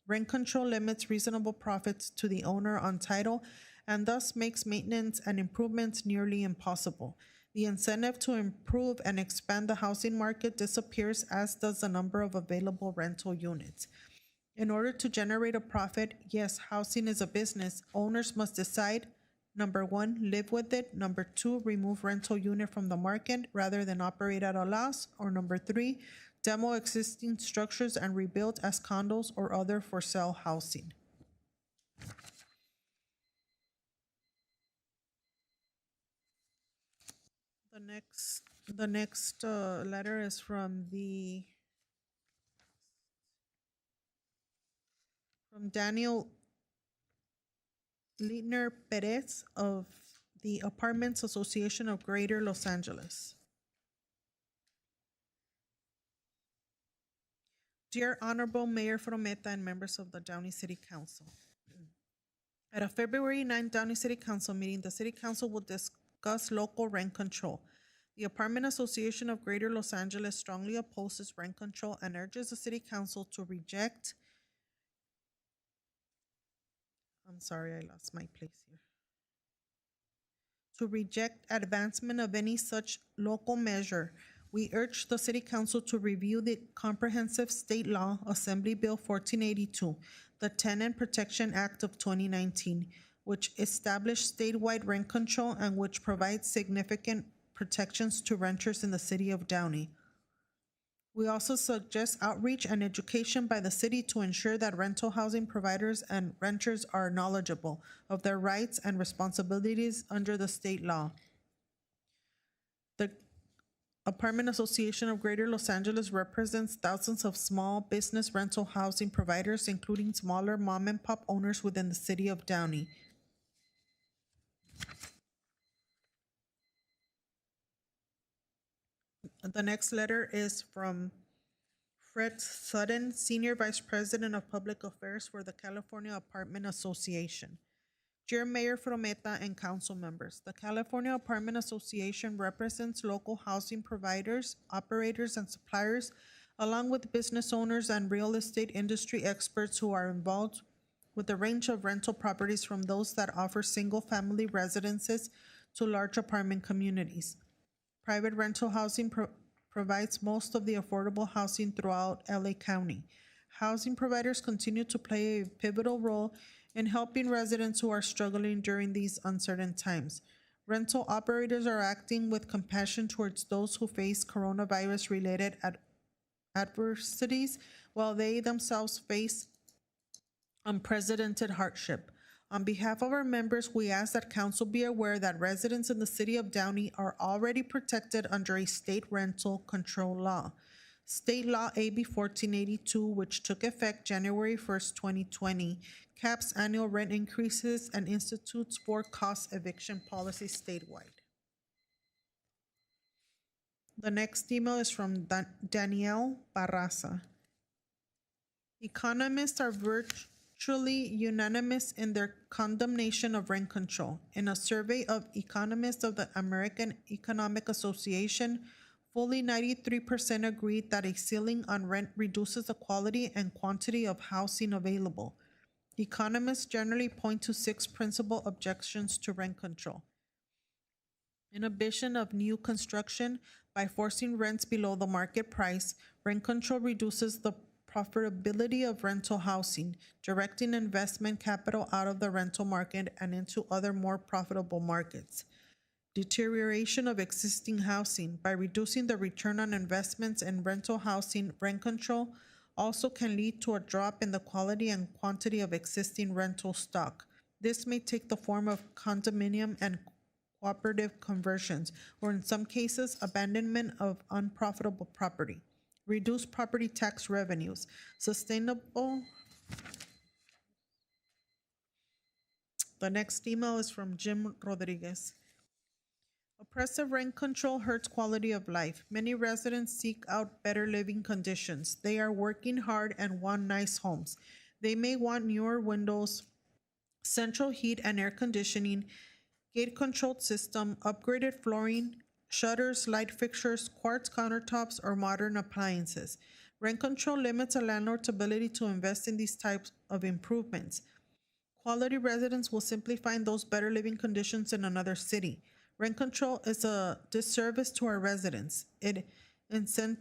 Rent control limits reasonable profits to the owner on title and thus makes maintenance and improvements nearly impossible. The incentive to improve and expand the housing market disappears, as does the number of available rental units. In order to generate a profit, yes, housing is a business. Owners must decide, number one, live with it. Number two, remove rental unit from the market rather than operate at a loss. Or number three, demo existing structures and rebuild as condos or other for sale housing. The next letter is from the From Daniel Leitner Perez of the Apartments Association of Greater Los Angeles. Dear Honorable Mayor Frometa and members of the Downey City Council. At a February 9th Downey City Council meeting, the City Council will discuss local rent control. The Apartment Association of Greater Los Angeles strongly opposes rent control and urges the City Council to reject. I'm sorry, I lost my place here. To reject advancement of any such local measure. We urge the City Council to review the comprehensive state law, Assembly Bill 1482, the Tenant Protection Act of 2019, which established statewide rent control and which provides significant protections to renters in the city of Downey. We also suggest outreach and education by the city to ensure that rental housing providers and renters are knowledgeable of their rights and responsibilities under the state law. The Apartment Association of Greater Los Angeles represents thousands of small business rental housing providers, including smaller mom and pop owners within the city of Downey. The next letter is from Fred Sutton, Senior Vice President of Public Affairs for the California Apartment Association. Dear Mayor Frometa and council members, the California Apartment Association represents local housing providers, operators, and suppliers, along with business owners and real estate industry experts who are involved with a range of rental properties, from those that offer single-family residences to large apartment communities. Private rental housing provides most of the affordable housing throughout LA County. Housing providers continue to play a pivotal role in helping residents who are struggling during these uncertain times. Rental operators are acting with compassion towards those who face coronavirus-related adversities, while they themselves face unprecedented hardship. On behalf of our members, we ask that council be aware that residents in the city of Downey are already protected under a state rental control law. State Law AB 1482, which took effect January 1st, 2020, caps annual rent increases and institutes for-cost eviction policy statewide. The next email is from Danielle Barraza. Economists are virtually unanimous in their condemnation of rent control. In a survey of economists of the American Economic Association, fully 93% agreed that a ceiling on rent reduces the quality and quantity of housing available. Economists generally point to 6 principal objections to rent control. Inhibition of new construction. By forcing rents below the market price, rent control reduces the profitability of rental housing, directing investment capital out of the rental market and into other more profitable markets. Deterioration of existing housing. By reducing the return on investments in rental housing, rent control also can lead to a drop in the quality and quantity of existing rental stock. This may take the form of condominium and cooperative conversions, or in some cases, abandonment of unprofitable property. Reduce property tax revenues. Sustainable. The next email is from Jim Rodriguez. Oppressive rent control hurts quality of life. Many residents seek out better living conditions. They are working hard and want nice homes. They may want newer windows, central heat and air conditioning, gate-controlled system, upgraded flooring, shutters, light fixtures, quartz countertops, or modern appliances. Rent control limits a landlord's ability to invest in these types of improvements. Quality residents will simply find those better living conditions in another city. Rent control is a disservice to our residents. It incentivizes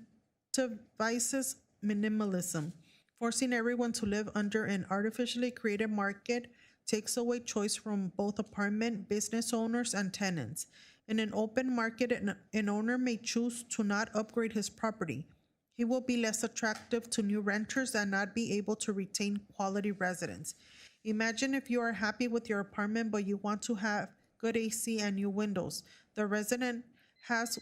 minimalism. Forcing everyone to live under an artificially created market takes away choice from both apartment business owners and tenants. In an open market, an owner may choose to not upgrade his property. He will be less attractive to new renters and not be able to retain quality residents. Imagine if you are happy with your apartment, but you want to have good AC and new windows. The resident has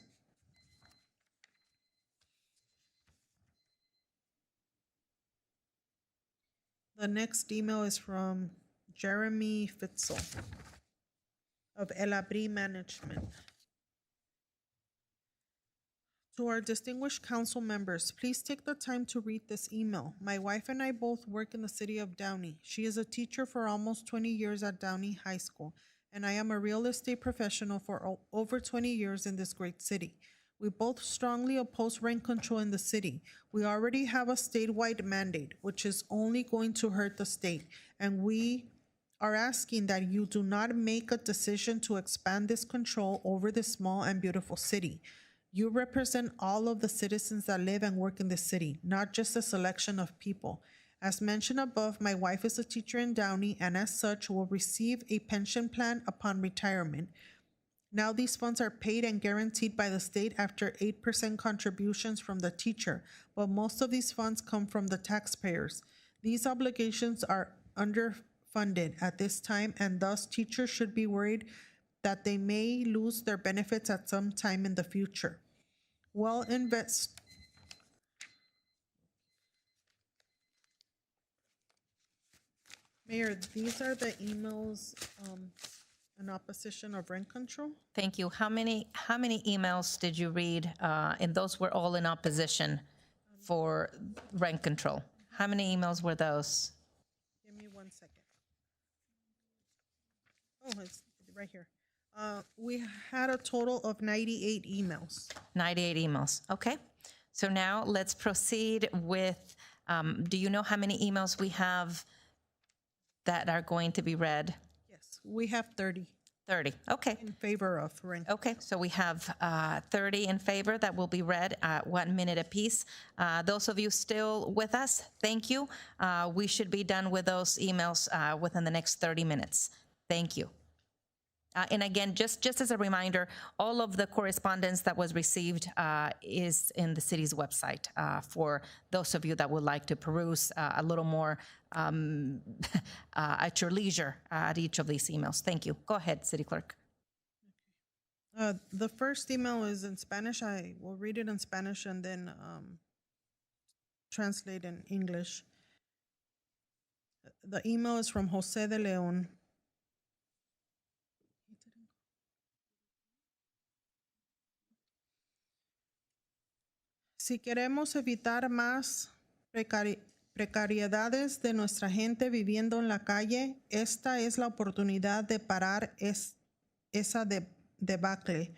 The next email is from Jeremy Fitzel of El Abri Management. To our distinguished council members, please take the time to read this email. My wife and I both work in the city of Downey. She is a teacher for almost 20 years at Downey High School, and I am a real estate professional for over 20 years in this great city. We both strongly oppose rent control in the city. We already have a statewide mandate, which is only going to hurt the state, and we are asking that you do not make a decision to expand this control over this small and beautiful city. You represent all of the citizens that live and work in the city, not just a selection of people. As mentioned above, my wife is a teacher in Downey and as such will receive a pension plan upon retirement. Now these funds are paid and guaranteed by the state after 8% contributions from the teacher, but most of these funds come from the taxpayers. These obligations are underfunded at this time, and thus teachers should be worried that they may lose their benefits at some time in the future. Mayor, these are the emails in opposition of rent control. Thank you. How many emails did you read? And those were all in opposition for rent control. How many emails were those? Give me 1 second. Oh, it's right here. We had a total of 98 emails. 98 emails. Okay. So now let's proceed with, do you know how many emails we have that are going to be read? Yes, we have 30. 30. Okay. In favor of rent. Okay, so we have 30 in favor that will be read at 1 minute apiece. Those of you still with us, thank you. We should be done with those emails within the next 30 minutes. Thank you. And again, just as a reminder, all of the correspondence that was received is in the city's website for those of you that would like to peruse a little more at your leisure at each of these emails. Thank you. Go ahead, City Clerk. The first email is in Spanish. I will read it in Spanish and then translate in English. The email is from Jose de Leon. Si queremos evitar más precariedades de nuestra gente viviendo en la calle, esta es la oportunidad de parar esa debacle.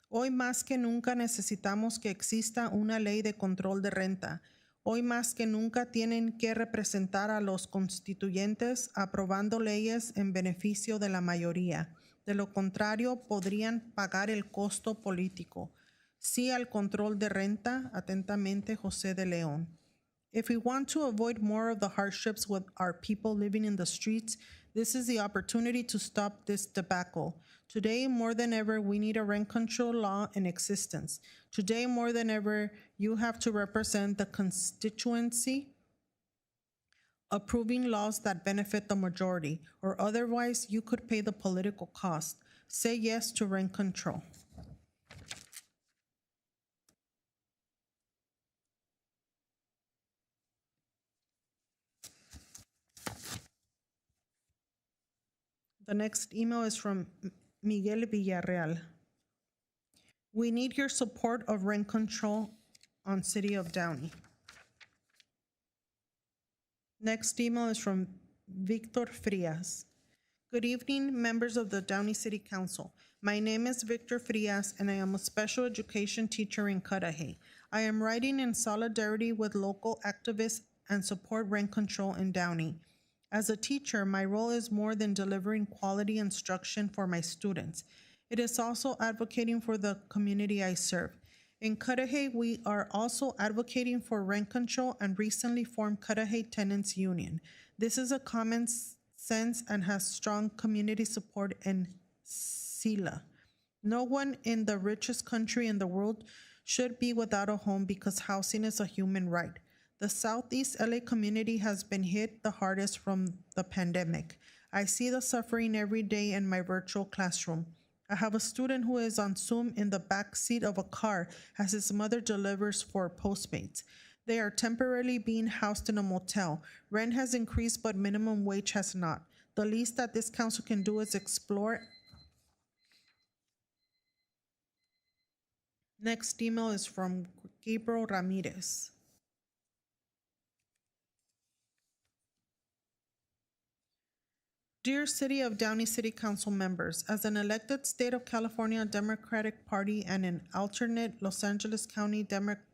Hoy más que nunca necesitamos que exista una ley de control de renta. Hoy más que nunca tienen que representar a los constituyentes aprobando leyes en beneficio de la mayoría. De lo contrario, podrían pagar el costo político. Sí al control de renta, atentamente, José de León. If we want to avoid more of the hardships with our people living in the streets, this is the opportunity to stop this debacle. Today, more than ever, we need a rent control law in existence. Today, more than ever, you have to represent the constituency, approving laws that benefit the majority, or otherwise you could pay the political cost. Say yes to rent control. The next email is from Miguel Villarreal. We need your support of rent control on City of Downey. Next email is from Victor Frias. Good evening, members of the Downey City Council. My name is Victor Frias, and I am a special education teacher in Cudahy. I am writing in solidarity with local activists and support rent control in Downey. As a teacher, my role is more than delivering quality instruction for my students. It is also advocating for the community I serve. In Cudahy, we are also advocating for rent control and recently formed Cudahy Tenants Union. This is a common sense and has strong community support in SILA. No one in the richest country in the world should be without a home because housing is a human right. The Southeast LA community has been hit the hardest from the pandemic. I see the suffering every day in my virtual classroom. I have a student who is on Zoom in the back seat of a car as his mother delivers for Postmates. They are temporarily being housed in a motel. Rent has increased, but minimum wage has not. The least that this council can do is explore. Next email is from Gabriel Ramirez. Dear City of Downey City Council members, as an elected State of California Democratic Party and an alternate Los Angeles County Democratic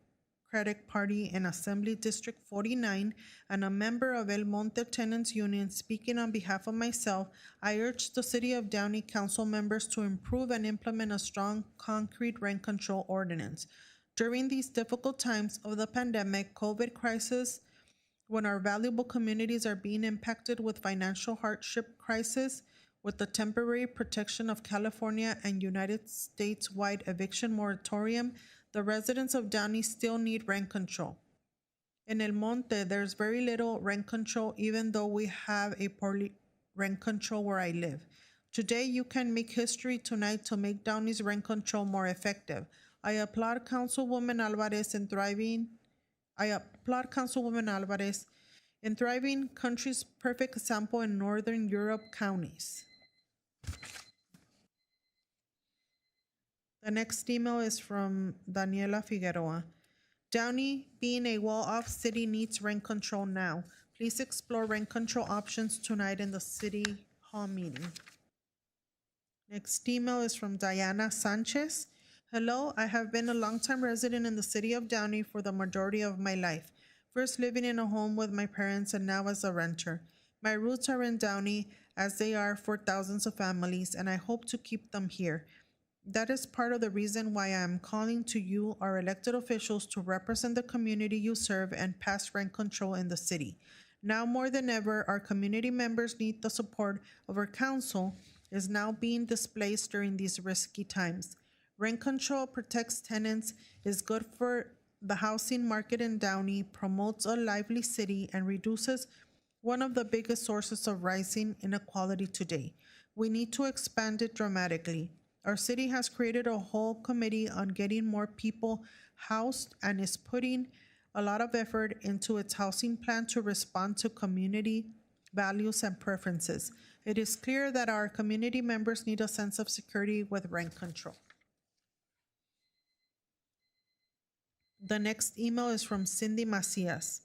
Party in Assembly District 49 and a member of El Monte Tenants Union, speaking on behalf of myself, I urge the City of Downey Council members to improve and implement a strong concrete rent control ordinance. During these difficult times of the pandemic, COVID crisis, when our valuable communities are being impacted with financial hardship crisis, with the temporary protection of California and United States-wide eviction moratorium, the residents of Downey still need rent control. In El Monte, there's very little rent control, even though we have a poorly rent control where I live. Today, you can make history tonight to make Downey's rent control more effective. I applaud Councilwoman Alvarez in thriving country's perfect example in Northern Europe counties. The next email is from Daniela Figueroa. Downey, being a well-off city, needs rent control now. Please explore rent control options tonight in the City Hall meeting. Next email is from Diana Sanchez. Hello, I have been a longtime resident in the city of Downey for the majority of my life. First living in a home with my parents and now as a renter. My roots are in Downey, as they are for thousands of families, and I hope to keep them here. That is part of the reason why I am calling to you, our elected officials, to represent the community you serve and pass rent control in the city. Now more than ever, our community members need the support of our council is now being displaced during these risky times. Rent control protects tenants, is good for the housing market in Downey, promotes a lively city, and reduces one of the biggest sources of rising inequality today. We need to expand it dramatically. Our city has created a whole committee on getting more people housed and is putting a lot of effort into its housing plan to respond to community values and preferences. It is clear that our community members need a sense of security with rent control. The next email is from Cindy Macias.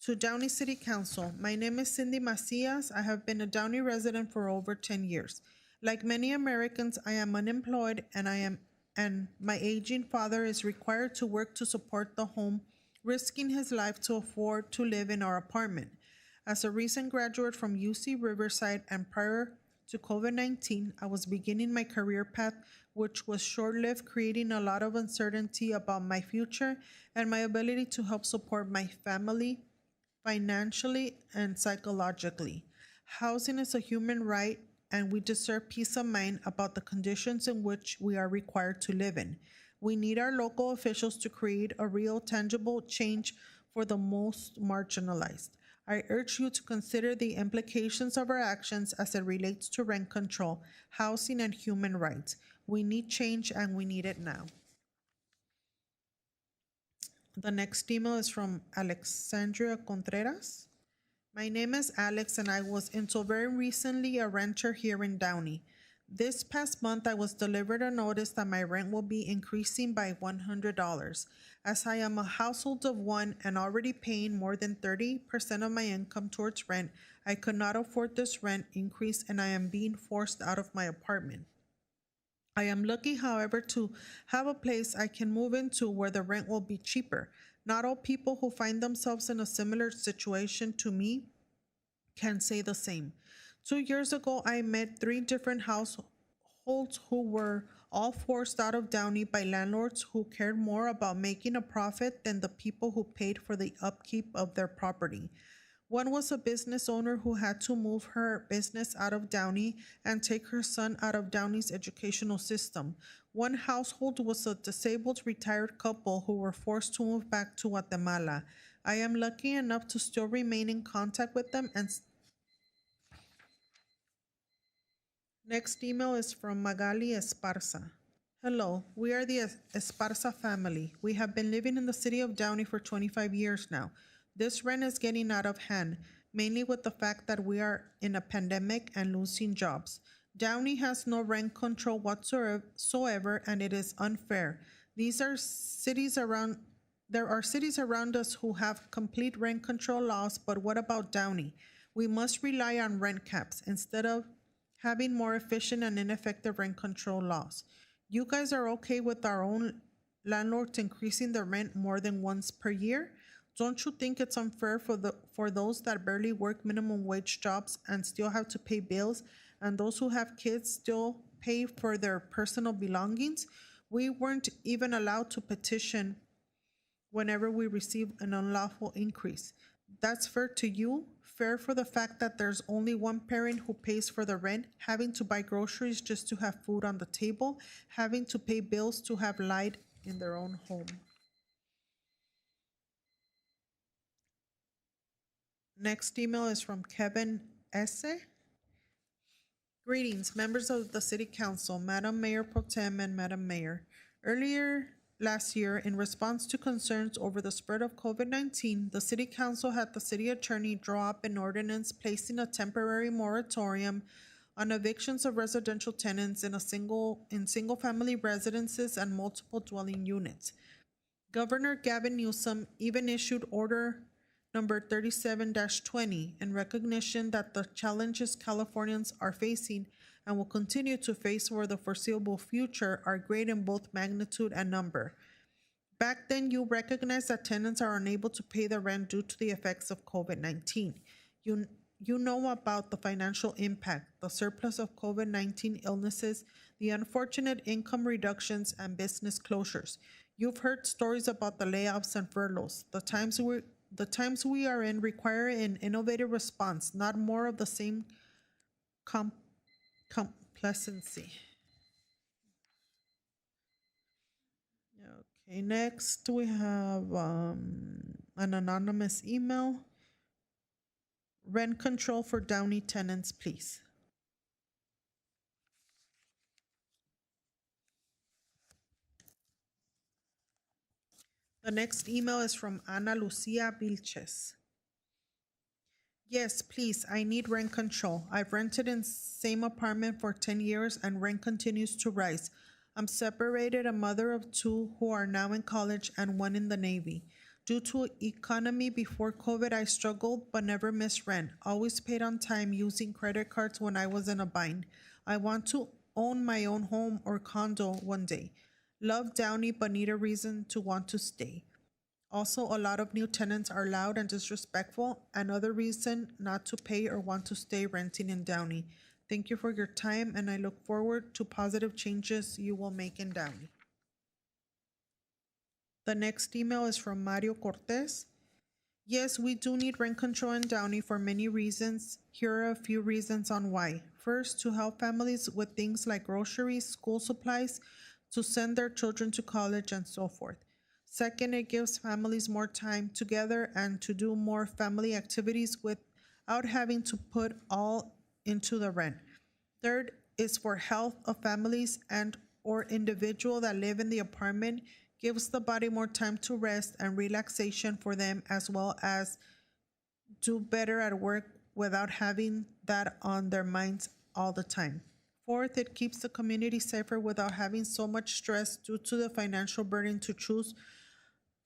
To Downey City Council, my name is Cindy Macias. I have been a Downey resident for over 10 years. Like many Americans, I am unemployed and my aging father is required to work to support the home, risking his life to afford to live in our apartment. As a recent graduate from UC Riverside and prior to COVID-19, I was beginning my career path, which was short-lived, creating a lot of uncertainty about my future and my ability to help support my family financially and psychologically. Housing is a human right, and we deserve peace of mind about the conditions in which we are required to live in. We need our local officials to create a real, tangible change for the most marginalized. I urge you to consider the implications of our actions as it relates to rent control, housing, and human rights. We need change, and we need it now. The next email is from Alexandria Contreras. My name is Alex, and I was until very recently a renter here in Downey. This past month, I was delivered a notice that my rent will be increasing by $100. As I am a household of one and already paying more than 30% of my income towards rent, I could not afford this rent increase, and I am being forced out of my apartment. I am lucky, however, to have a place I can move into where the rent will be cheaper. Not all people who find themselves in a similar situation to me can say the same. 2 years ago, I met 3 different households who were all forced out of Downey by landlords who cared more about making a profit than the people who paid for the upkeep of their property. One was a business owner who had to move her business out of Downey and take her son out of Downey's educational system. One household was a disabled retired couple who were forced to move back to Guatemala. I am lucky enough to still remain in contact with them. And next email is from Magali Esparza. Hello, we are the Esparza family. We have been living in the city of Downey for 25 years now. This rent is getting out of hand, mainly with the fact that we are in a pandemic and losing jobs. Downey has no rent control whatsoever, and it is unfair. There are cities around us who have complete rent control laws, but what about Downey? We must rely on rent caps instead of having more efficient and ineffective rent control laws. You guys are okay with our own landlords increasing the rent more than once per year? Don't you think it's unfair for those that barely work minimum wage jobs and still have to pay bills, and those who have kids still pay for their personal belongings? We weren't even allowed to petition whenever we receive an unlawful increase. That's fair to you? Fair for the fact that there's only one parent who pays for the rent, having to buy groceries just to have food on the table, having to pay bills to have light in their own home. Next email is from Kevin Esse. Greetings, members of the City Council, Madam Mayor Pro Tem and Madam Mayor. Earlier last year, in response to concerns over the spread of COVID-19, the City Council had the City Attorney draw up an ordinance placing a temporary moratorium on evictions of residential tenants in single-family residences and multiple dwelling units. Governor Gavin Newsom even issued Order Number 37-20 in recognition that the challenges Californians are facing and will continue to face for the foreseeable future are great in both magnitude and number. Back then, you recognized that tenants are unable to pay the rent due to the effects of COVID-19. You know about the financial impact, the surplus of COVID-19 illnesses, the unfortunate income reductions, and business closures. You've heard stories about the layoffs and furloughs. The times we are in require an innovative response, not more of the same complacency. Okay, next we have an anonymous email. Rent control for Downey tenants, please. The next email is from Ana Lucia Vilches. Yes, please, I need rent control. I've rented in same apartment for 10 years and rent continues to rise. I'm separated, a mother of two who are now in college and one in the Navy. Due to economy before COVID, I struggled but never missed rent. Always paid on time using credit cards when I was in a bind. I want to own my own home or condo one day. Love Downey but need a reason to want to stay. Also, a lot of new tenants are loud and disrespectful. Another reason not to pay or want to stay renting in Downey. Thank you for your time, and I look forward to positive changes you will make in Downey. The next email is from Mario Cortez. Yes, we do need rent control in Downey for many reasons. Here are a few reasons on why. First, to help families with things like groceries, school supplies, to send their children to college, and so forth. Second, it gives families more time together and to do more family activities without having to put all into the rent. Third is for health of families and or individual that live in the apartment, gives the body more time to rest and relaxation for them, as well as do better at work without having that on their minds all the time. Fourth, it keeps the community safer without having so much stress due to the financial burden to choose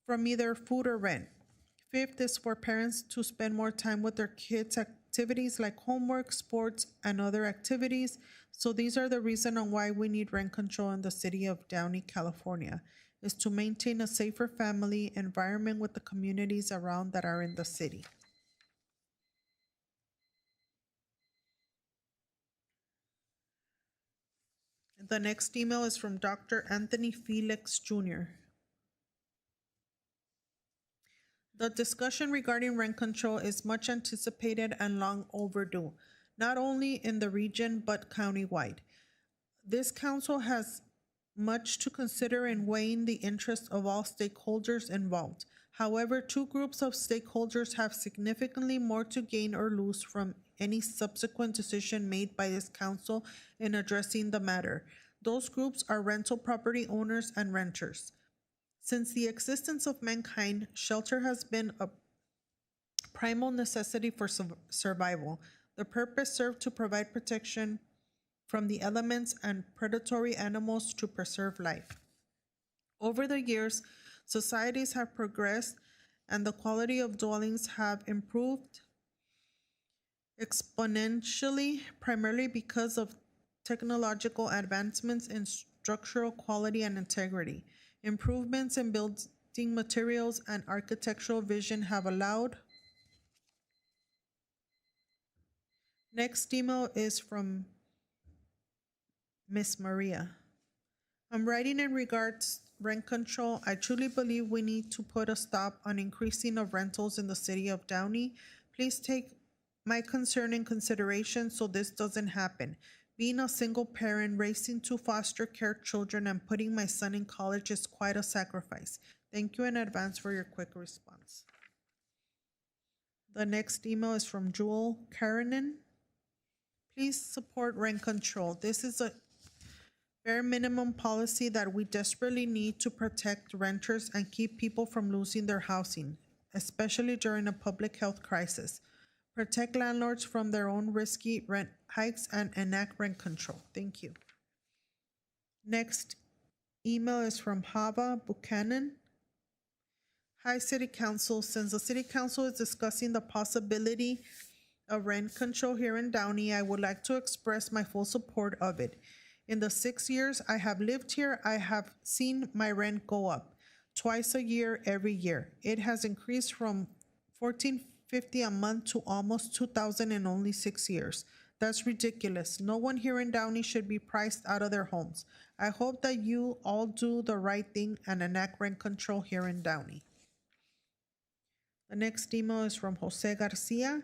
from either food or rent. Fifth is for parents to spend more time with their kids' activities like homework, sports, and other activities. So these are the reasons on why we need rent control in the city of Downey, California, is to maintain a safer family environment with the communities around that are in the city. The next email is from Dr. Anthony Felix Jr. The discussion regarding rent control is much anticipated and long overdue, not only in the region but countywide. This council has much to consider in weighing the interests of all stakeholders involved. However, two groups of stakeholders have significantly more to gain or lose from any subsequent decision made by this council in addressing the matter. Those groups are rental property owners and renters. Since the existence of mankind, shelter has been a primal necessity for survival. The purpose served to provide protection from the elements and predatory animals to preserve life. Over the years, societies have progressed and the quality of dwellings have improved exponentially, primarily because of technological advancements in structural quality and integrity. Improvements in building materials and architectural vision have allowed. Next email is from Miss Maria. I'm writing in regards rent control. I truly believe we need to put a stop on increasing of rentals in the city of Downey. Please take my concern in consideration so this doesn't happen. Being a single parent, raising two foster care children, and putting my son in college is quite a sacrifice. Thank you in advance for your quick response. The next email is from Jewel Karanen. Please support rent control. This is a bare minimum policy that we desperately need to protect renters and keep people from losing their housing, especially during a public health crisis. Protect landlords from their own risky rent hikes and enact rent control. Thank you. Next email is from Hava Buchanan. Hi, City Council. Since the City Council is discussing the possibility of rent control here in Downey, I would like to express my full support of it. In the 6 years I have lived here, I have seen my rent go up twice a year, every year. It has increased from $1,450 a month to almost $2,000 in only 6 years. That's ridiculous. No one here in Downey should be priced out of their homes. I hope that you all do the right thing and enact rent control here in Downey. The next email is from Jose Garcia.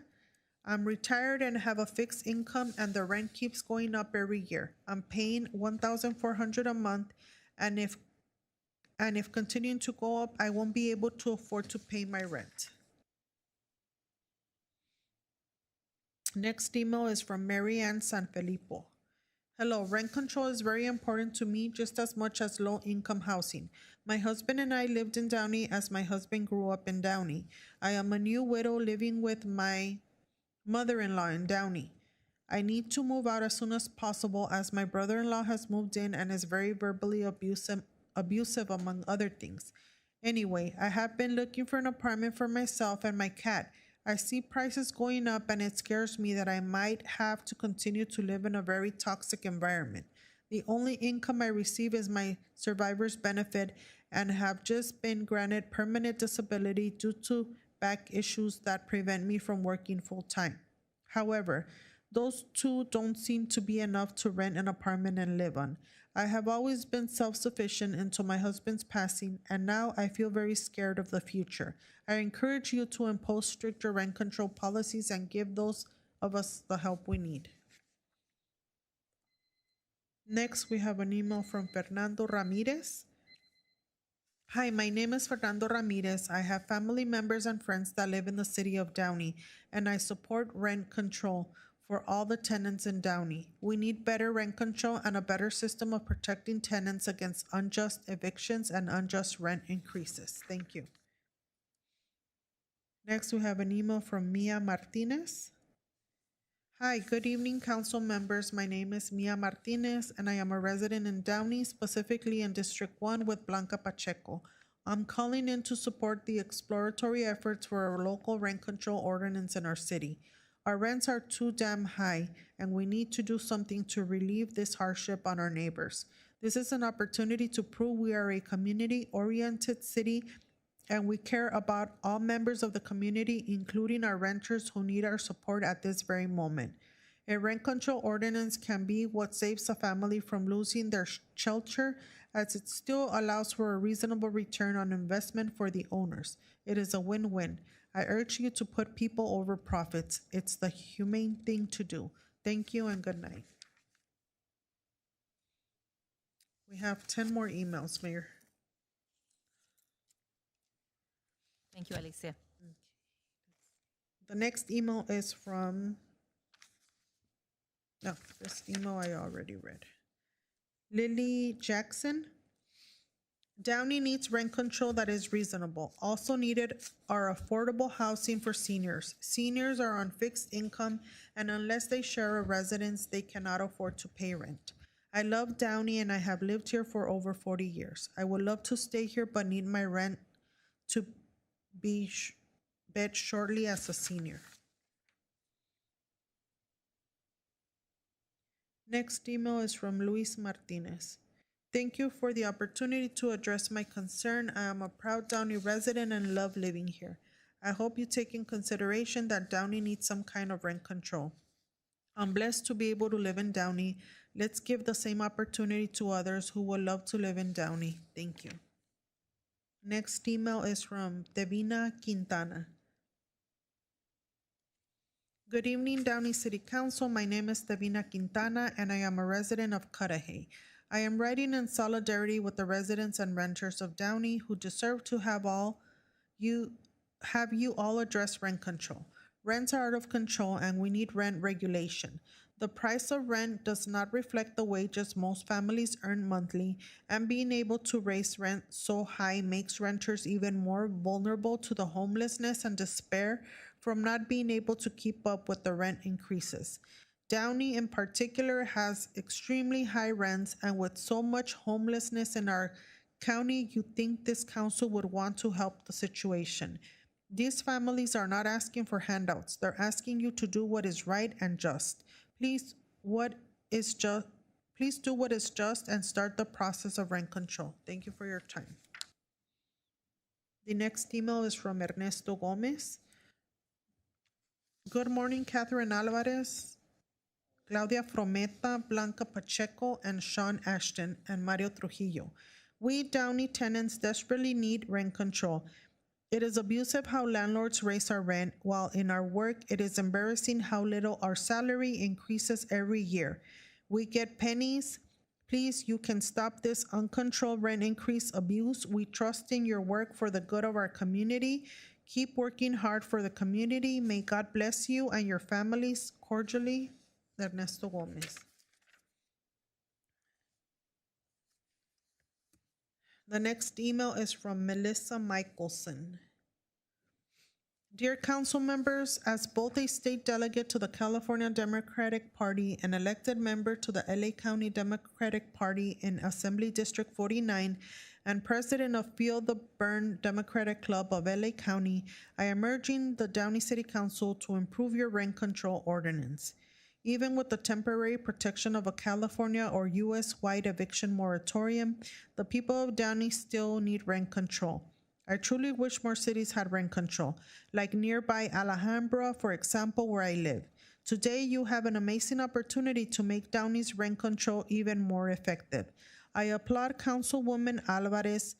I'm retired and have a fixed income and the rent keeps going up every year. I'm paying $1,400 a month and if continuing to go up, I won't be able to afford to pay my rent. Next email is from Mary Ann Sanfilippo. Hello, rent control is very important to me just as much as low-income housing. My husband and I lived in Downey as my husband grew up in Downey. I am a new widow living with my mother-in-law in Downey. I need to move out as soon as possible as my brother-in-law has moved in and is very verbally abusive among other things. Anyway, I have been looking for an apartment for myself and my cat. I see prices going up and it scares me that I might have to continue to live in a very toxic environment. The only income I receive is my survivor's benefit and have just been granted permanent disability due to back issues that prevent me from working full-time. However, those two don't seem to be enough to rent an apartment and live on. I have always been self-sufficient until my husband's passing, and now I feel very scared of the future. I encourage you to impose stricter rent control policies and give those of us the help we need. Next, we have an email from Fernando Ramirez. Hi, my name is Fernando Ramirez. I have family members and friends that live in the city of Downey, and I support rent control for all the tenants in Downey. We need better rent control and a better system of protecting tenants against unjust evictions and unjust rent increases. Thank you. Next, we have an email from Mia Martinez. Hi, good evening, council members. My name is Mia Martinez, and I am a resident in Downey, specifically in District 1 with Blanca Pacheco. I'm calling in to support the exploratory efforts for a local rent control ordinance in our city. Our rents are too damn high, and we need to do something to relieve this hardship on our neighbors. This is an opportunity to prove we are a community-oriented city and we care about all members of the community, including our renters who need our support at this very moment. A rent control ordinance can be what saves a family from losing their shelter, as it still allows for a reasonable return on investment for the owners. It is a win-win. I urge you to put people over profits. It's the humane thing to do. Thank you and good night. We have 10 more emails, Mayor. Thank you, Alicia. The next email is from, no, this email I already read. Lily Jackson. Downey needs rent control that is reasonable. Also needed are affordable housing for seniors. Seniors are on fixed income, and unless they share a residence, they cannot afford to pay rent. I love Downey, and I have lived here for over 40 years. I would love to stay here, but need my rent to be bed shortly as a senior. Next email is from Luis Martinez. Thank you for the opportunity to address my concern. I am a proud Downey resident and love living here. I hope you take in consideration that Downey needs some kind of rent control. I'm blessed to be able to live in Downey. Let's give the same opportunity to others who would love to live in Downey. Thank you. Next email is from Devina Quintana. Good evening, Downey City Council. My name is Devina Quintana, and I am a resident of Cudahy. I am writing in solidarity with the residents and renters of Downey who deserve to have you all address rent control. Rents are out of control, and we need rent regulation. The price of rent does not reflect the wages most families earn monthly, and being able to raise rent so high makes renters even more vulnerable to the homelessness and despair from not being able to keep up with the rent increases. Downey in particular has extremely high rents, and with so much homelessness in our county, you'd think this council would want to help the situation. These families are not asking for handouts. They're asking you to do what is right and just. Please do what is just and start the process of rent control. Thank you for your time. The next email is from Ernesto Gomez. Good morning, Catherine Alvarez, Claudia Frometa, Blanca Pacheco, and Sean Ashton, and Mario Trujillo. We Downey tenants desperately need rent control. It is abusive how landlords raise our rent, while in our work, it is embarrassing how little our salary increases every year. We get pennies. Please, you can stop this uncontrolled rent increase abuse. We trust in your work for the good of our community. Keep working hard for the community. May God bless you and your families. Cordially, Ernesto Gomez. The next email is from Melissa Michelson. Dear council members, as both a state delegate to the California Democratic Party and elected member to the LA County Democratic Party in Assembly District 49 and president of Feel the Burn Democratic Club of LA County, I am urging the Downey City Council to improve your rent control ordinance. Even with the temporary protection of a California or U.S.-wide eviction moratorium, the people of Downey still need rent control. I truly wish more cities had rent control, like nearby Alhambra, for example, where I live. Today, you have an amazing opportunity to make Downey's rent control even more effective. I applaud Councilwoman Alvarez.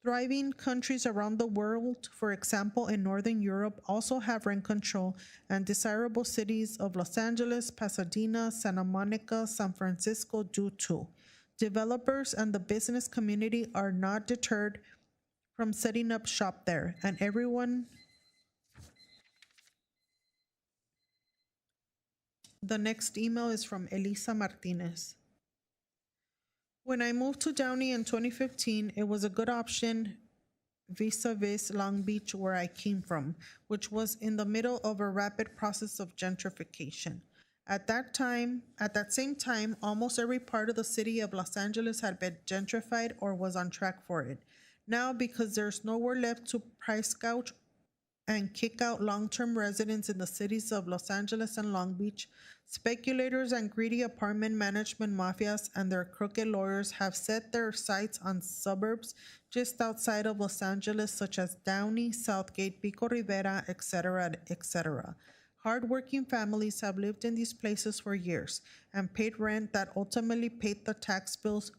Thriving countries around the world, for example in Northern Europe, also have rent control, and desirable cities of Los Angeles, Pasadena, Santa Monica, San Francisco do too. Developers and the business community are not deterred from setting up shop there, and everyone. The next email is from Elisa Martinez. When I moved to Downey in 2015, it was a good option vis-a-vis Long Beach, where I came from, which was in the middle of a rapid process of gentrification. At that same time, almost every part of the city of Los Angeles had been gentrified or was on track for it. Now, because there's nowhere left to price gouge and kick out long-term residents in the cities of Los Angeles and Long Beach, speculators and greedy apartment management mafias and their crooked lawyers have set their sights on suburbs just outside of Los Angeles, such as Downey, Southgate, Pico Rivera, etc., etc. Hardworking families have lived in these places for years and paid rent that ultimately paid the tax bills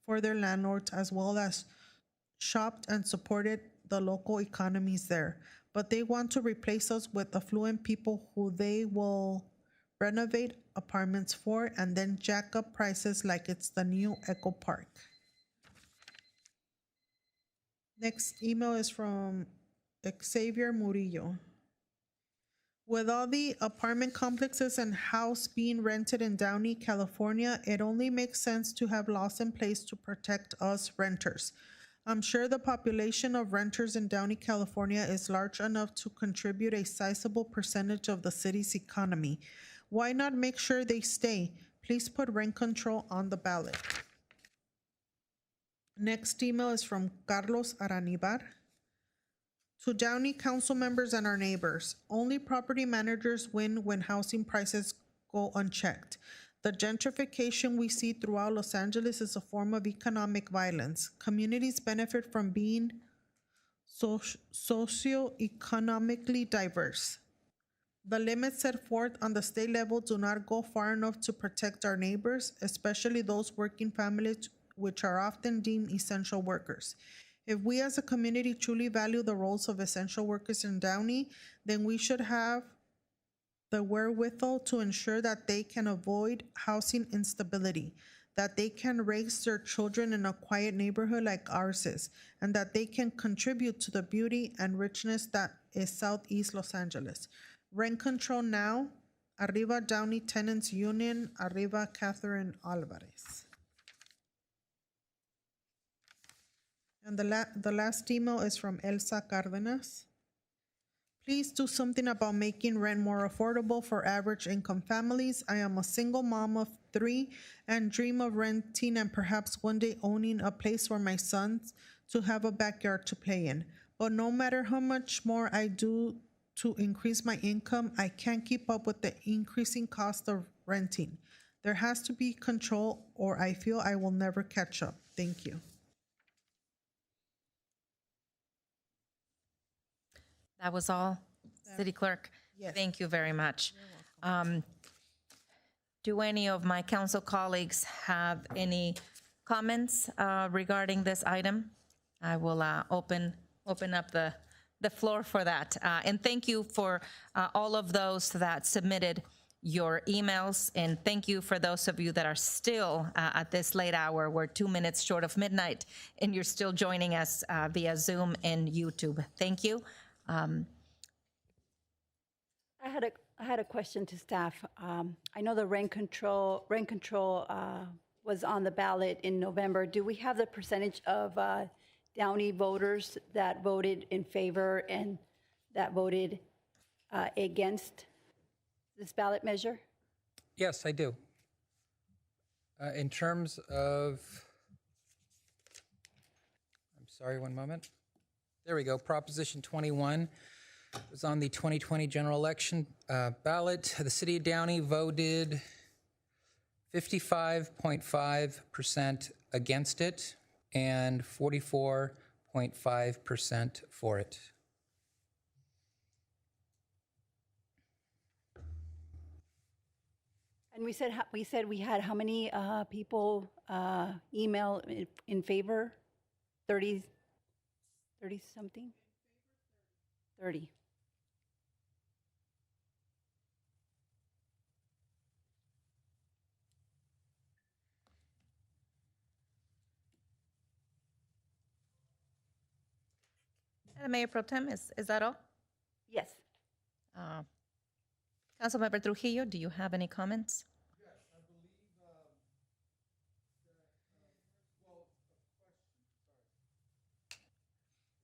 for their landlords, as well as shopped and supported the local economies there. But they want to replace us with affluent people who they will renovate apartments for and then jack up prices like it's the new Echo Park. Next email is from Xavier Murillo. With all the apartment complexes and house being rented in Downey, California, it only makes sense to have laws in place to protect us renters. I'm sure the population of renters in Downey, California is large enough to contribute a sizable percentage of the city's economy. Why not make sure they stay? Please put rent control on the ballot. Next email is from Carlos Aranibar. To Downey council members and our neighbors, only property managers win when housing prices go unchecked. The gentrification we see throughout Los Angeles is a form of economic violence. Communities benefit from being socioeconomically diverse. The limits set forth on the state level do not go far enough to protect our neighbors, especially those working families, which are often deemed essential workers. If we as a community truly value the roles of essential workers in Downey, then we should have the wherewithal to ensure that they can avoid housing instability, that they can raise their children in a quiet neighborhood like ours is, and that they can contribute to the beauty and richness that is Southeast Los Angeles. Rent control now. Arriba Downey Tenants Union. Arriba Catherine Alvarez. And the last email is from Elsa Cardenas. Please do something about making rent more affordable for average income families. I am a single mom of 3 and dream of renting and perhaps one day owning a place for my sons to have a backyard to play in. But no matter how much more I do to increase my income, I can't keep up with the increasing cost of renting. There has to be control, or I feel I will never catch up. Thank you. That was all, City Clerk? Yes. Thank you very much. Do any of my council colleagues have any comments regarding this item? I will open up the floor for that. And thank you for all of those that submitted your emails, and thank you for those of you that are still at this late hour. We're 2 minutes short of midnight, and you're still joining us via Zoom and YouTube. Thank you. I had a question to staff. I know the rent control was on the ballot in November. Do we have the percentage of Downey voters that voted in favor and that voted against this ballot measure? Yes, I do. In terms of, I'm sorry, one moment. There we go. Proposition 21 was on the 2020 general election ballot. The city of Downey voted 55.5% against it and 44.5% for it. And we said we had how many people email in favor? 30 something? 30. Mayor Pro Tem, is that all? Yes. Councilmember Trujillo, do you have any comments?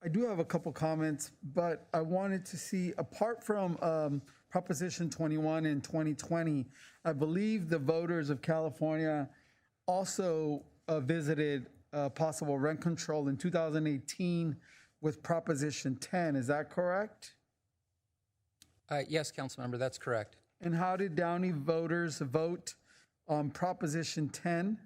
I do have a couple comments, but I wanted to see, apart from Proposition 21 in 2020, I believe the voters of California also visited possible rent control in 2018 with Proposition 10. Is that correct? Yes, Councilmember, that's correct. And how did Downey voters vote on Proposition 10?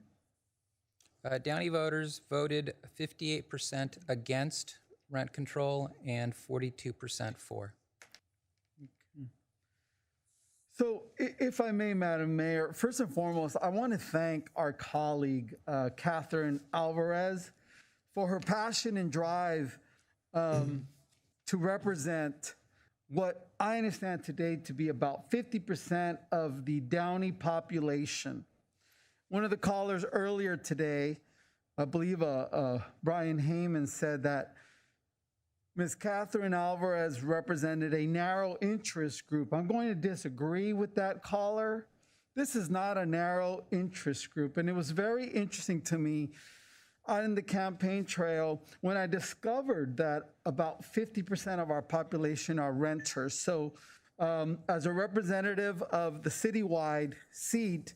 Downey voters voted 58% against rent control and 42% for. Okay. So if I may, Madam Mayor, first and foremost, I want to thank our colleague, Catherine Alvarez, for her passion and drive to represent what I understand today to be about 50% of the Downey population. One of the callers earlier today, I believe Brian Heyman, said that Ms. Catherine Alvarez represented a narrow interest group. I'm going to disagree with that caller. This is not a narrow interest group. And it was very interesting to me on the campaign trail when I discovered that about 50% of our population are renters. So as a representative of the citywide seat,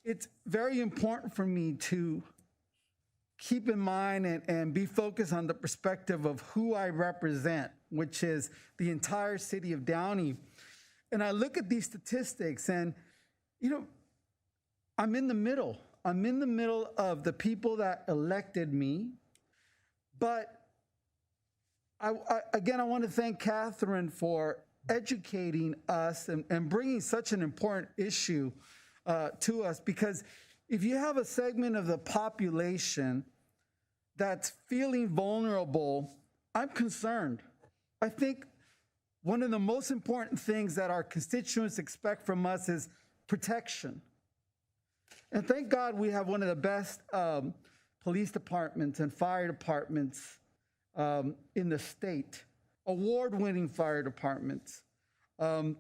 it's very important for me to keep in mind and be focused on the perspective of who I represent, which is the entire city of Downey. And I look at these statistics and, you know, I'm in the middle. I'm in the middle of the people that elected me. But I want to thank Catherine for educating us and bringing such an important issue to us, because if you have a segment of the population that's feeling vulnerable, I'm concerned. I think one of the most important things that our constituents expect from us is protection. And thank God we have one of the best police departments and fire departments in the state, award-winning fire departments. And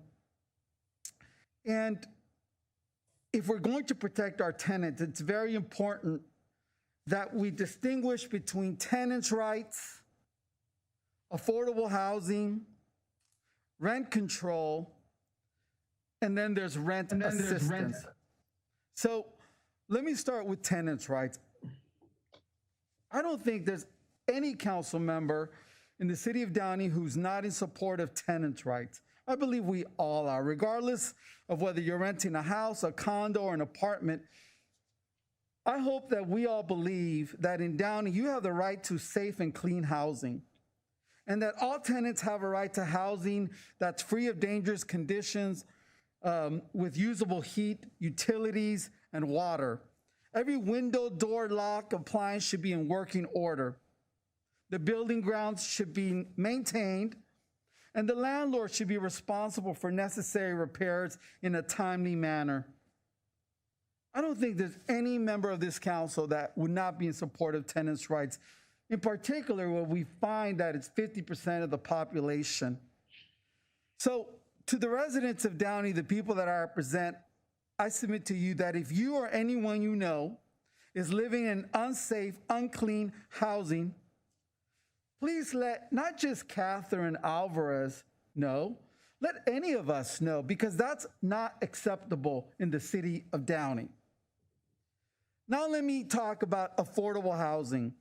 if we're going to protect our tenants, it's very important that we distinguish between tenants' rights, affordable housing, rent control, and then there's rent assistance. So let me start with tenants' rights. I don't think there's any council member in the city of Downey who's not in support of tenants' rights. I believe we all are, regardless of whether you're renting a house, a condo, or an apartment. I hope that we all believe that in Downey, you have the right to safe and clean housing, and that all tenants have a right to housing that's free of dangerous conditions, with usable heat, utilities, and water. Every window, door, lock, appliance should be in working order. The building grounds should be maintained, and the landlord should be responsible for necessary repairs in a timely manner. I don't think there's any member of this council that would not be in support of tenants' rights, in particular when we find that it's 50% of the population. So to the residents of Downey, the people that I represent, I submit to you that if you or anyone you know is living in unsafe, unclean housing, please let not just Catherine Alvarez know, let any of us know, because that's not acceptable in the city of Downey. Now let me talk about affordable housing.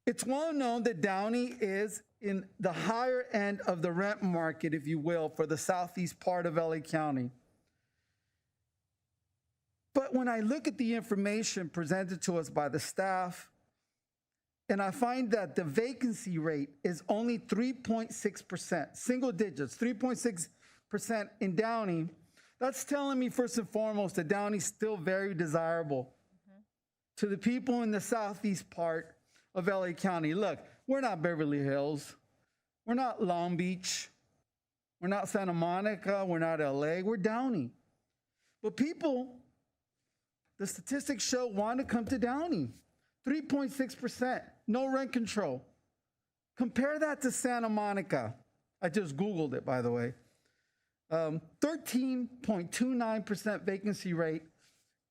It's well known that Downey is in the higher end of the rent market, if you will, for the southeast part of LA County. But when I look at the information presented to us by the staff, and I find that the vacancy rate is only 3.6%, single digits, 3.6% in Downey, that's telling me first and foremost that Downey's still very desirable to the people in the southeast part of LA County. Look, we're not Beverly Hills. We're not Long Beach. We're not Santa Monica. We're not LA. We're Downey. But people, the statistics show, want to come to Downey. 3.6%, no rent control. Compare that to Santa Monica. I just Googled it, by the way. 13.29% vacancy rate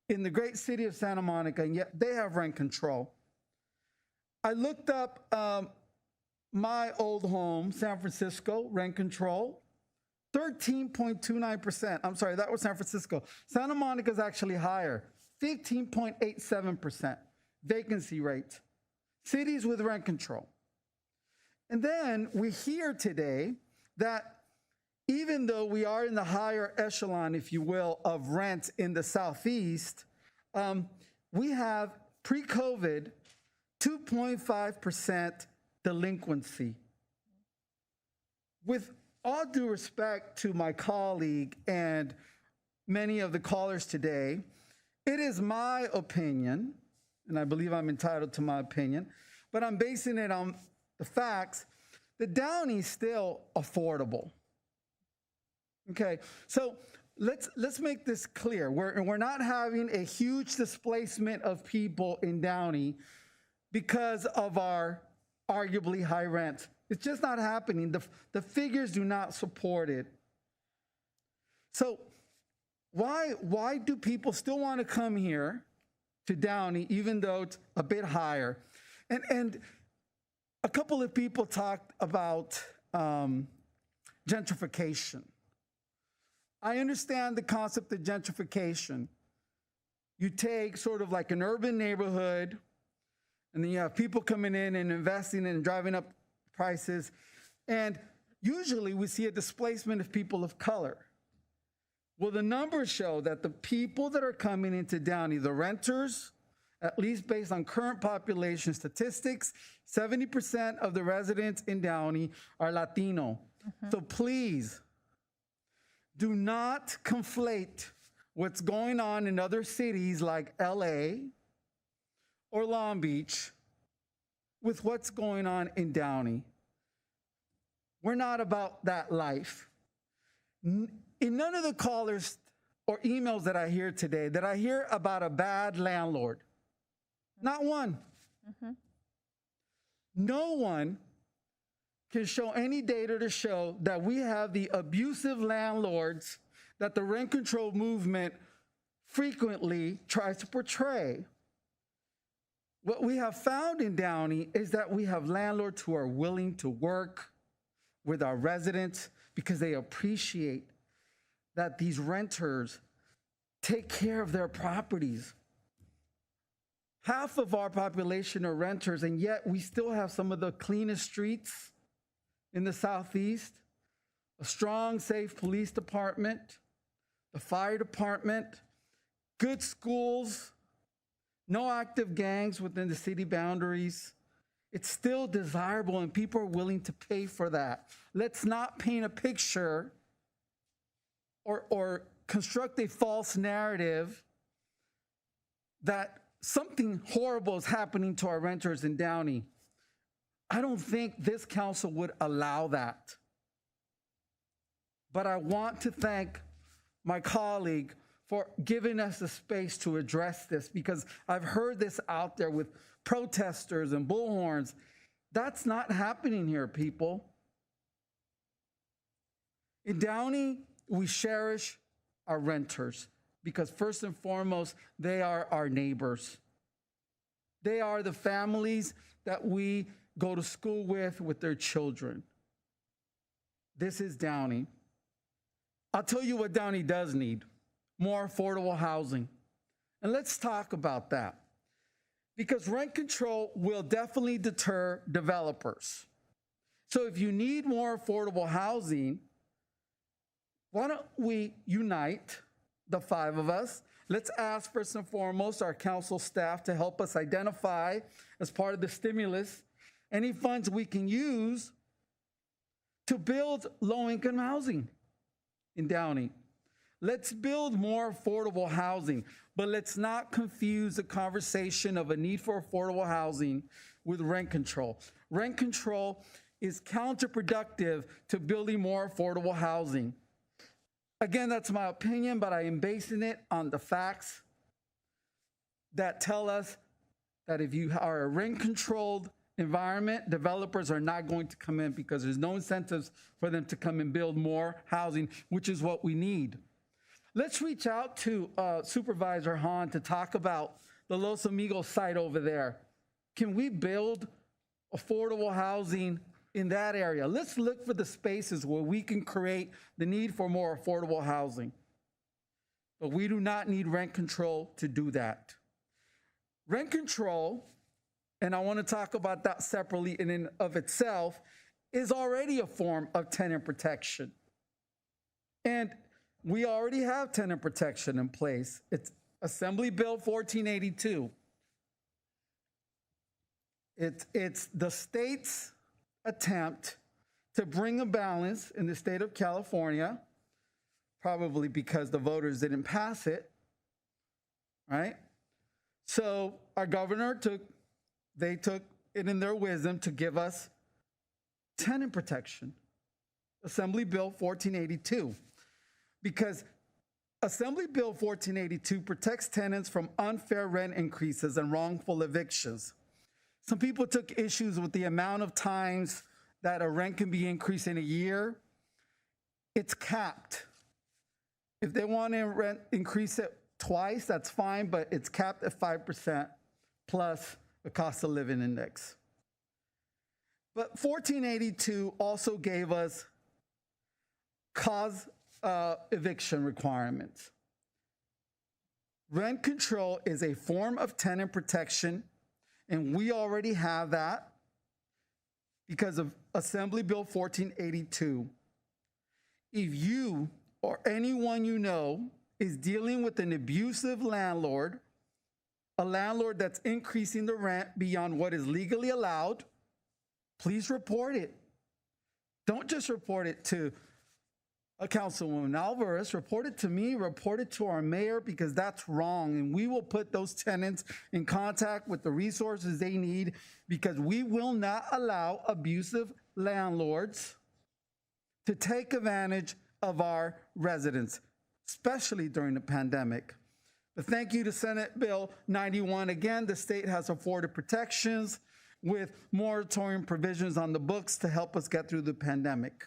in the great city of Santa Monica, and yet they have rent control. I looked up my old home, San Francisco, rent control, 13.29%. I'm sorry, that was San Francisco. Santa Monica is actually higher, 15.87% vacancy rate. Cities with rent control. And then we hear today that even though we are in the higher echelon, if you will, of rent in the Southeast, we have pre-COVID 2.5% delinquency. With all due respect to my colleague and many of the callers today, it is my opinion, and I believe I'm entitled to my opinion, but I'm basing it on the facts, that Downey's still affordable. Okay, so let's make this clear. We're not having a huge displacement of people in Downey because of our arguably high rent. It's just not happening. The figures do not support it. So why do people still want to come here to Downey, even though it's a bit higher? And a couple of people talked about gentrification. I understand the concept of gentrification. You take sort of like an urban neighborhood, and then you have people coming in and investing and driving up prices. And usually we see a displacement of people of color. Well, the numbers show that the people that are coming into Downey, the renters, at least based on current population statistics, 70% of the residents in Downey are Latino. So please, do not conflate what's going on in other cities like LA or Long Beach with what's going on in Downey. We're not about that life. In none of the callers or emails that I hear today did I hear about a bad landlord. Not one. No one can show any data to show that we have the abusive landlords that the rent control movement frequently tries to portray. What we have found in Downey is that we have landlords who are willing to work with our residents because they appreciate that these renters take care of their properties. Half of our population are renters, and yet we still have some of the cleanest streets in the Southeast, a strong, safe police department, the fire department, good schools, no active gangs within the city boundaries. It's still desirable, and people are willing to pay for that. Let's not paint a picture or construct a false narrative that something horrible is happening to our renters in Downey. I don't think this council would allow that. But I want to thank my colleague for giving us the space to address this, because I've heard this out there with protesters and bullhorns. That's not happening here, people. In Downey, we cherish our renters because first and foremost, they are our neighbors. They are the families that we go to school with their children. This is Downey. I'll tell you what Downey does need: more affordable housing. And let's talk about that, because rent control will definitely deter developers. So if you need more affordable housing, why don't we unite, the five of us? Let's ask first and foremost our council staff to help us identify, as part of the stimulus, any funds we can use to build low-income housing in Downey. Let's build more affordable housing, but let's not confuse the conversation of a need for affordable housing with rent control. Rent control is counterproductive to building more affordable housing. Again, that's my opinion, but I am basing it on the facts that tell us that if you are a rent-controlled environment, developers are not going to come in because there's no incentives for them to come and build more housing, which is what we need. Let's reach out to Supervisor Hahn to talk about the Los Amigos site over there. Can we build affordable housing in that area? Let's look for the spaces where we can create the need for more affordable housing. But we do not need rent control to do that. Rent control, and I want to talk about that separately in and of itself, is already a form of tenant protection. And we already have tenant protection in place. It's Assembly Bill 1482. It's the state's attempt to bring a balance in the state of California, probably because the voters didn't pass it, right? So our governor took it in their wisdom to give us tenant protection, Assembly Bill 1482, because Assembly Bill 1482 protects tenants from unfair rent increases and wrongful evictions. Some people took issues with the amount of times that a rent can be increased in a year. It's capped. If they want to increase it twice, that's fine, but it's capped at 5% plus the cost of living index. But 1482 also gave us cause eviction requirements. Rent control is a form of tenant protection, and we already have that because of Assembly Bill 1482. If you or anyone you know is dealing with an abusive landlord, a landlord that's increasing the rent beyond what is legally allowed, please report it. Don't just report it to a Councilwoman Alvarez, report it to me, report it to our mayor, because that's wrong. And we will put those tenants in contact with the resources they need, because we will not allow abusive landlords to take advantage of our residents, especially during the pandemic. But thank you to Senate Bill 91. Again, the state has afforded protections with moratorium provisions on the books to help us get through the pandemic.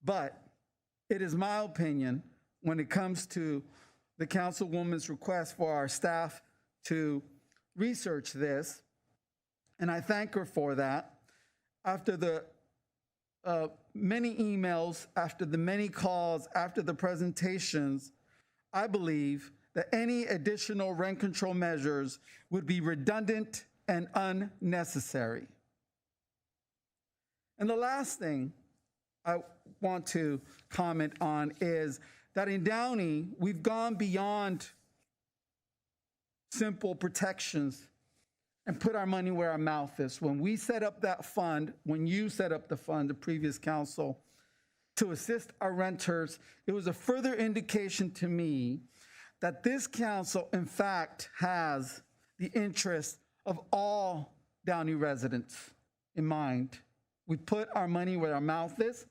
But it is my opinion, when it comes to the Councilwoman's request for our staff to research this, and I thank her for that, after the many emails, after the many calls, after the presentations, I believe that any additional rent control measures would be redundant and unnecessary. And the last thing I want to comment on is that in Downey, we've gone beyond simple protections and put our money where our mouth is. When we set up that fund, when you set up the fund, the previous council, to assist our renters, it was a further indication to me that this council, in fact, has the interest of all Downey residents in mind. We put our money where our mouth is,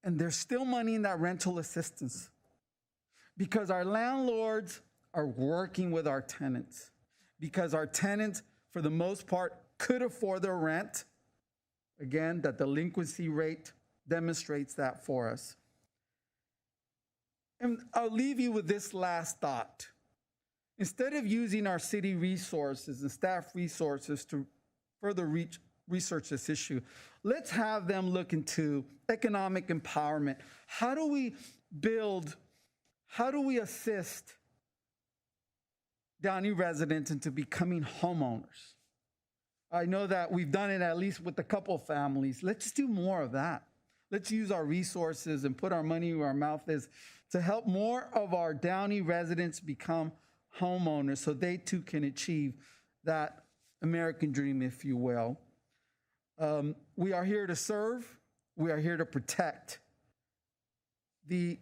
and there's still money in that rental assistance because our landlords are working with our tenants, because our tenants, for the most part, could afford their rent. Again, that delinquency rate demonstrates that for us. And I'll leave you with this last thought. Instead of using our city resources and staff resources to further research this issue, let's have them look into economic empowerment. How do we assist Downey residents into becoming homeowners? I know that we've done it at least with a couple of families. Let's do more of that. Let's use our resources and put our money where our mouth is to help more of our Downey residents become homeowners so they too can achieve that American dream, if you will. We are here to serve. We are here to protect. The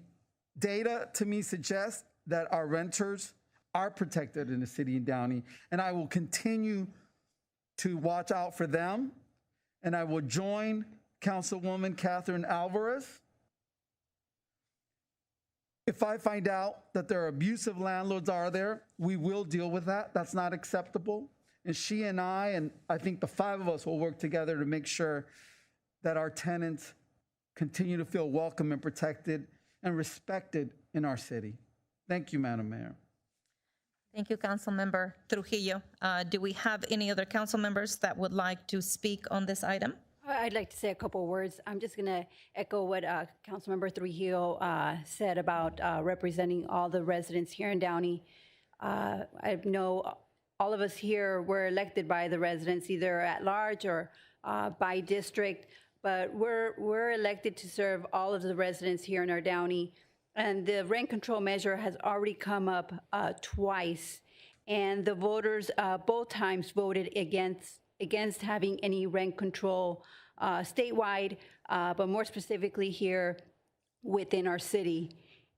data to me suggests that our renters are protected in the city of Downey, and I will continue to watch out for them, and I will join Councilwoman Catherine Alvarez. If I find out that there are abusive landlords are there, we will deal with that. That's not acceptable. And she and I think the five of us will work together to make sure that our tenants continue to feel welcome and protected and respected in our city. Thank you, Madam Mayor. Thank you, Councilmember Trujillo. Do we have any other council members that would like to speak on this item? I'd like to say a couple words. I'm just going to echo what Councilmember Trujillo said about representing all the residents here in Downey. I know all of us here were elected by the residents, either at large or by district, but we're elected to serve all of the residents here in our Downey. And the rent control measure has already come up twice, and the voters both times voted against having any rent control statewide, but more specifically here within our city.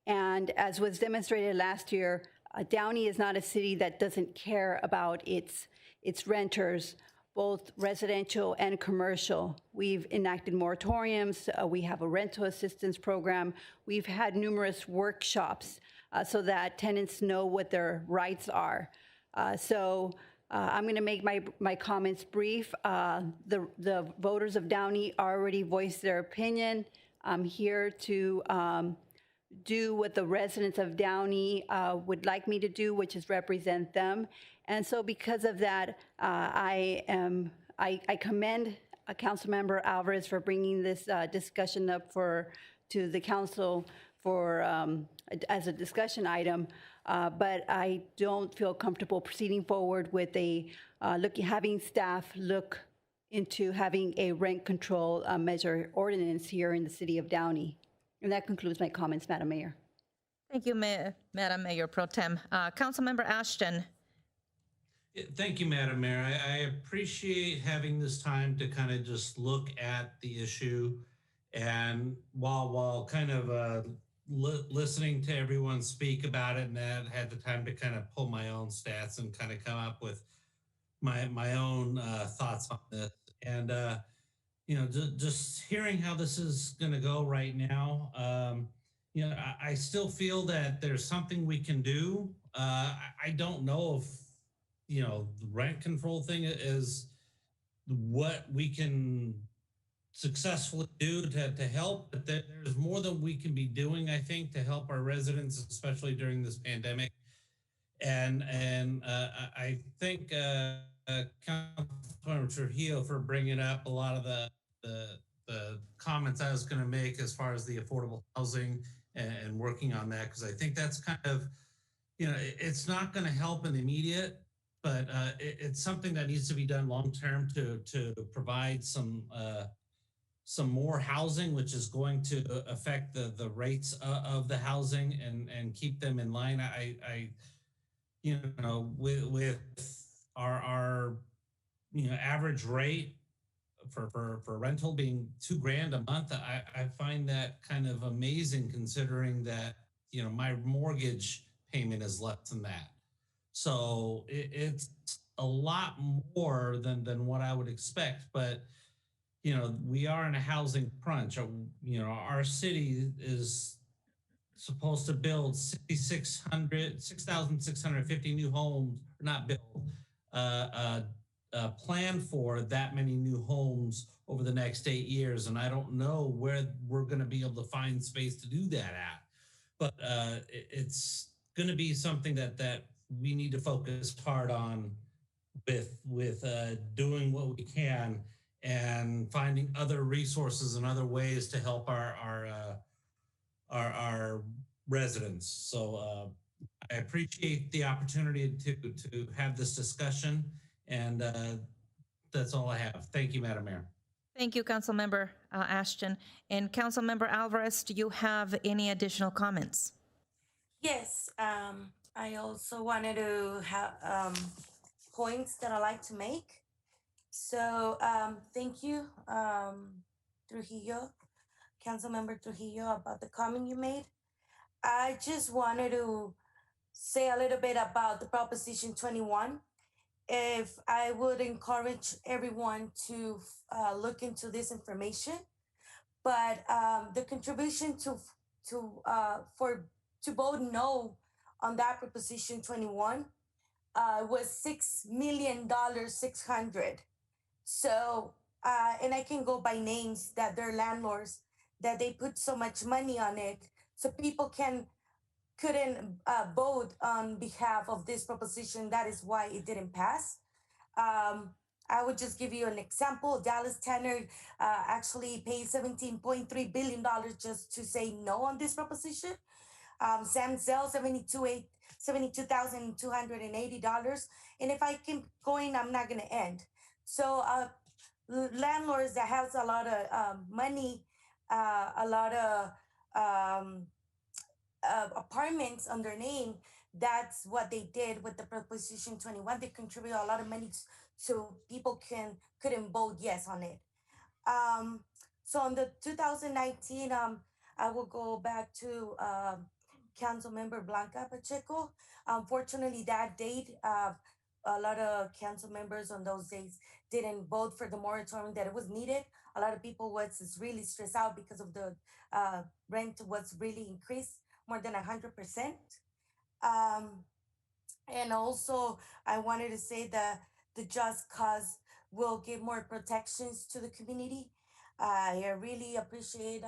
And as was demonstrated last year, Downey is not a city that doesn't care about its renters, both residential and commercial. We've enacted moratoriums. We have a rental assistance program. We've had numerous workshops so that tenants know what their rights are. So I'm going to make my comments brief. The voters of Downey already voiced their opinion. I'm here to do what the residents of Downey would like me to do, which is represent them. And so because of that, I commend Councilmember Alvarez for bringing this discussion up to the council for as a discussion item. But I don't feel comfortable proceeding forward with having staff look into having a rent control measure ordinance here in the city of Downey. And that concludes my comments, Madam Mayor. Thank you, Madam Mayor Pro Tem. Councilmember Ashton. Thank you, Madam Mayor. I appreciate having this time to kind of just look at the issue, and while kind of listening to everyone speak about it, and that had the time to kind of pull my own stats and kind of come up with my own thoughts on this. And just hearing how this is going to go right now, I still feel that there's something we can do. I don't know if the rent control thing is what we can successfully do to help, but there's more than we can be doing, I think, to help our residents, especially during this pandemic. And I thank Councilmember Trujillo for bringing up a lot of the comments I was going to make as far as the affordable housing and working on that, because I think that's kind of, it's not going to help in the immediate, but it's something that needs to be done long term to provide some more housing, which is going to affect the rates of the housing and keep them in line. With our average rate for rental being $2,000 a month, I find that kind of amazing, considering that my mortgage payment is less than that. So it's a lot more than what I would expect, but we are in a housing crunch. Our city is supposed to build 6,650 new homes, not build, plan for that many new homes over the next 8 years. And I don't know where we're going to be able to find space to do that at, but it's going to be something that we need to focus hard on with doing what we can and finding other resources and other ways to help our residents. So I appreciate the opportunity to have this discussion, and that's all I have. Thank you, Madam Mayor. Thank you, Councilmember Ashton. And Councilmember Alvarez, do you have any additional comments? Yes, I also wanted to have points that I like to make. So thank you, Trujillo, Councilmember Trujillo, about the comment you made. I just wanted to say a little bit about the Proposition 21. If I would encourage everyone to look into this information, but the contribution to vote no on that Proposition 21 was $6,600,000. So, and I can go by names that they're landlords, that they put so much money on it, so people couldn't vote on behalf of this proposition. That is why it didn't pass. I would just give you an example. Dallas Tanner actually paid $17.3 billion just to say no on this proposition. Sam Zell, $72,280. And if I keep going, I'm not going to end. So landlords that has a lot of money, a lot of apartments on their name, that's what they did with the Proposition 21. They contribute a lot of money so people couldn't vote yes on it. So on the 2019, I will go back to Councilmember Blanca Pacheco. Unfortunately, that date, a lot of council members on those days didn't vote for the moratorium that it was needed. A lot of people was really stressed out because of the rent was really increased more than 100%. And And also, I wanted to say that the Just Cause will give more protections to the community. I really appreciate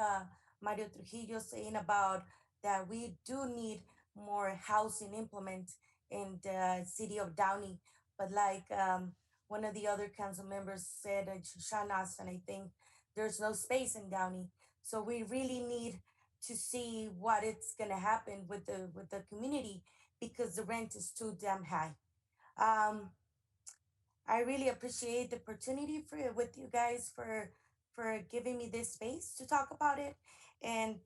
Mario Trujillo saying about that we do need more housing implement in the city of Downey. But like one of the other council members said, Shashan Austin, I think there's no space in Downey. So we really need to see what it's gonna happen with the community because the rent is too damn high. I really appreciate the opportunity for with you guys for giving me this space to talk about it, and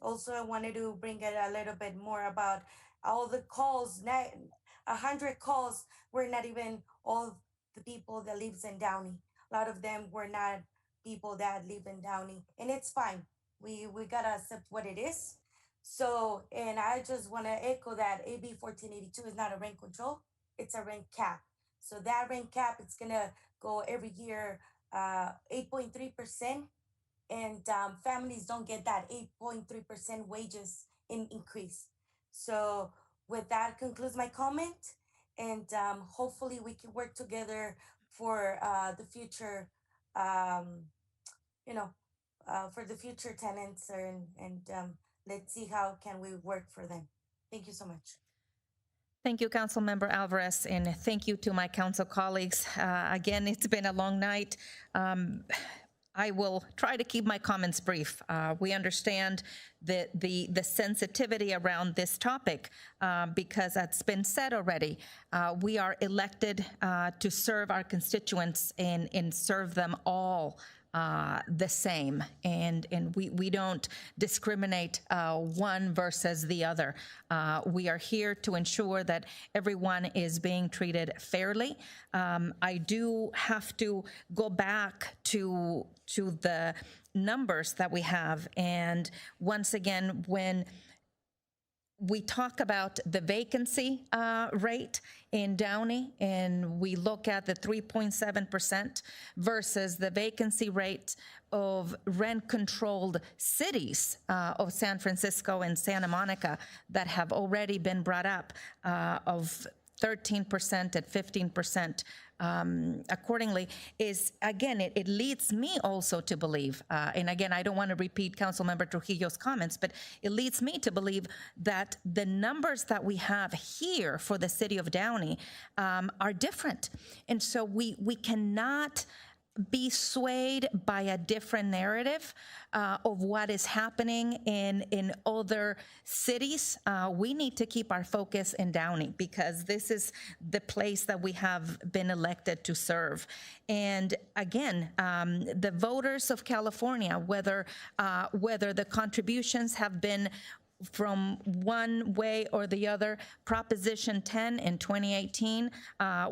also I wanted to bring it a little bit more about all the calls. 100 calls were not even all the people that lives in Downey. A lot of them were not people that live in Downey, and it's fine. We gotta accept what it is. So, and I just want to echo that AB 1482 is not a rent control; it's a rent cap. So that rent cap, it's gonna go every year 8.3%, and families don't get that 8.3% wages increase. So with that concludes my comment, and hopefully we can work together for the future, um, you know, for the future tenants, and let's see how can we work for them. Thank you so much. Thank you, Councilmember Alvarez, and thank you to my council colleagues. Again, it's been a long night. I will try to keep my comments brief. We understand the sensitivity around this topic because it's been said already. We are elected to serve our constituents and serve them all the same, and we don't discriminate one versus the other. We are here to ensure that everyone is being treated fairly. I do have to go back to the numbers that we have, and once again, when we talk about the vacancy rate in Downey, and we look at the 3.7% versus the vacancy rate of rent-controlled cities of San Francisco and Santa Monica that have already been brought up of 13% and 15%. Accordingly, is again, it leads me also to believe, and again, I don't want to repeat Councilmember Trujillo's comments, but it leads me to believe that the numbers that we have here for the city of Downey are different. And so we cannot be swayed by a different narrative of what is happening in other cities. We need to keep our focus in Downey because this is the place that we have been elected to serve. And again, the voters of California, whether the contributions have been from one way or the other, Proposition 10 in 2018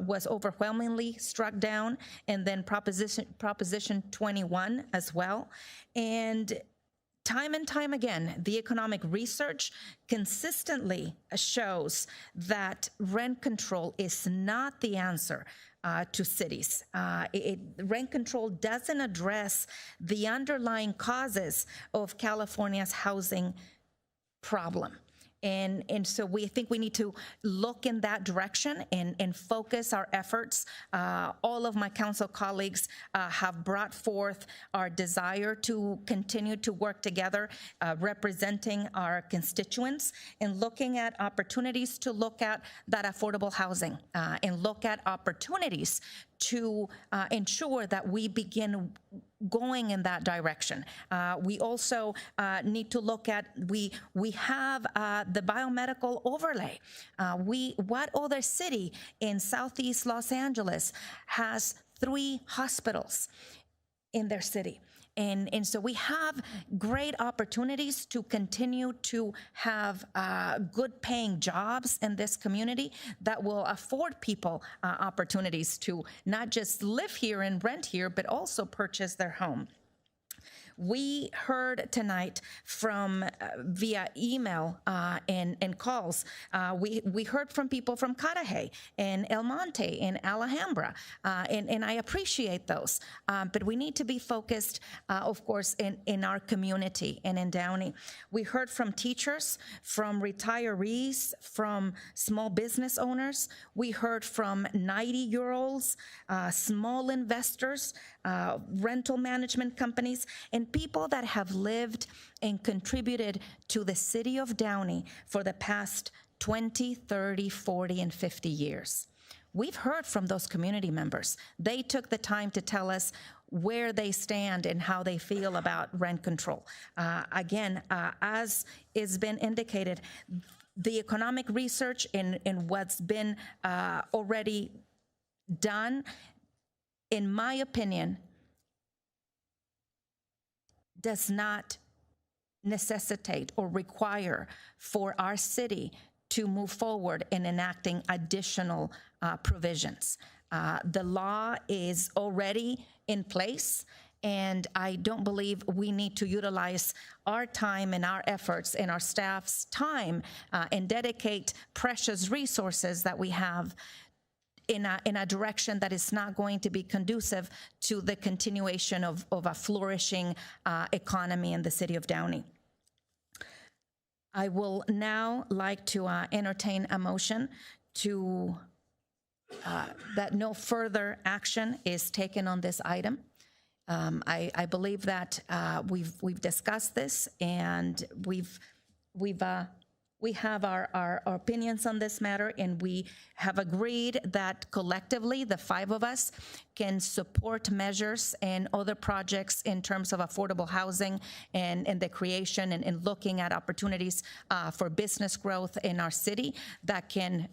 was overwhelmingly struck down, and then Proposition 21 as well. And time and time again, the economic research consistently shows that rent control is not the answer to cities. Rent control doesn't address the underlying causes of California's housing problem. And so we think we need to look in that direction and focus our efforts. All of my council colleagues have brought forth our desire to continue to work together, representing our constituents and looking at opportunities to look at that affordable housing and look at opportunities to ensure that we begin going in that direction. We also need to look at, we have the biomedical overlay. What other city in Southeast Los Angeles has 3 hospitals in their city? And so we have great opportunities to continue to have good paying jobs in this community that will afford people opportunities to not just live here and rent here, but also purchase their home. We heard tonight from via email and calls. We heard from people from Cudahy and El Monte and Alhambra, and I appreciate those. But we need to be focused, of course, in our community and in Downey. We heard from teachers, from retirees, from small business owners. We heard from 90-year-olds, small investors, rental management companies, and people that have lived and contributed to the city of Downey for the past 20, 30, 40, and 50 years. We've heard from those community members. They took the time to tell us where they stand and how they feel about rent control. Again, as has been indicated, the economic research and what's been already done, in my opinion, does not necessitate or require for our city to move forward in enacting additional provisions. The law is already in place, and I don't believe we need to utilize our time and our efforts and our staff's time and dedicate precious resources that we have in a direction that is not going to be conducive to the continuation of a flourishing economy in the city of Downey. I will now like to entertain a motion to that no further action is taken on this item. I believe that we've discussed this, and we have our opinions on this matter, and we have agreed that collectively, the five of us can support measures and other projects in terms of affordable housing and the creation and looking at opportunities for business growth in our city that can,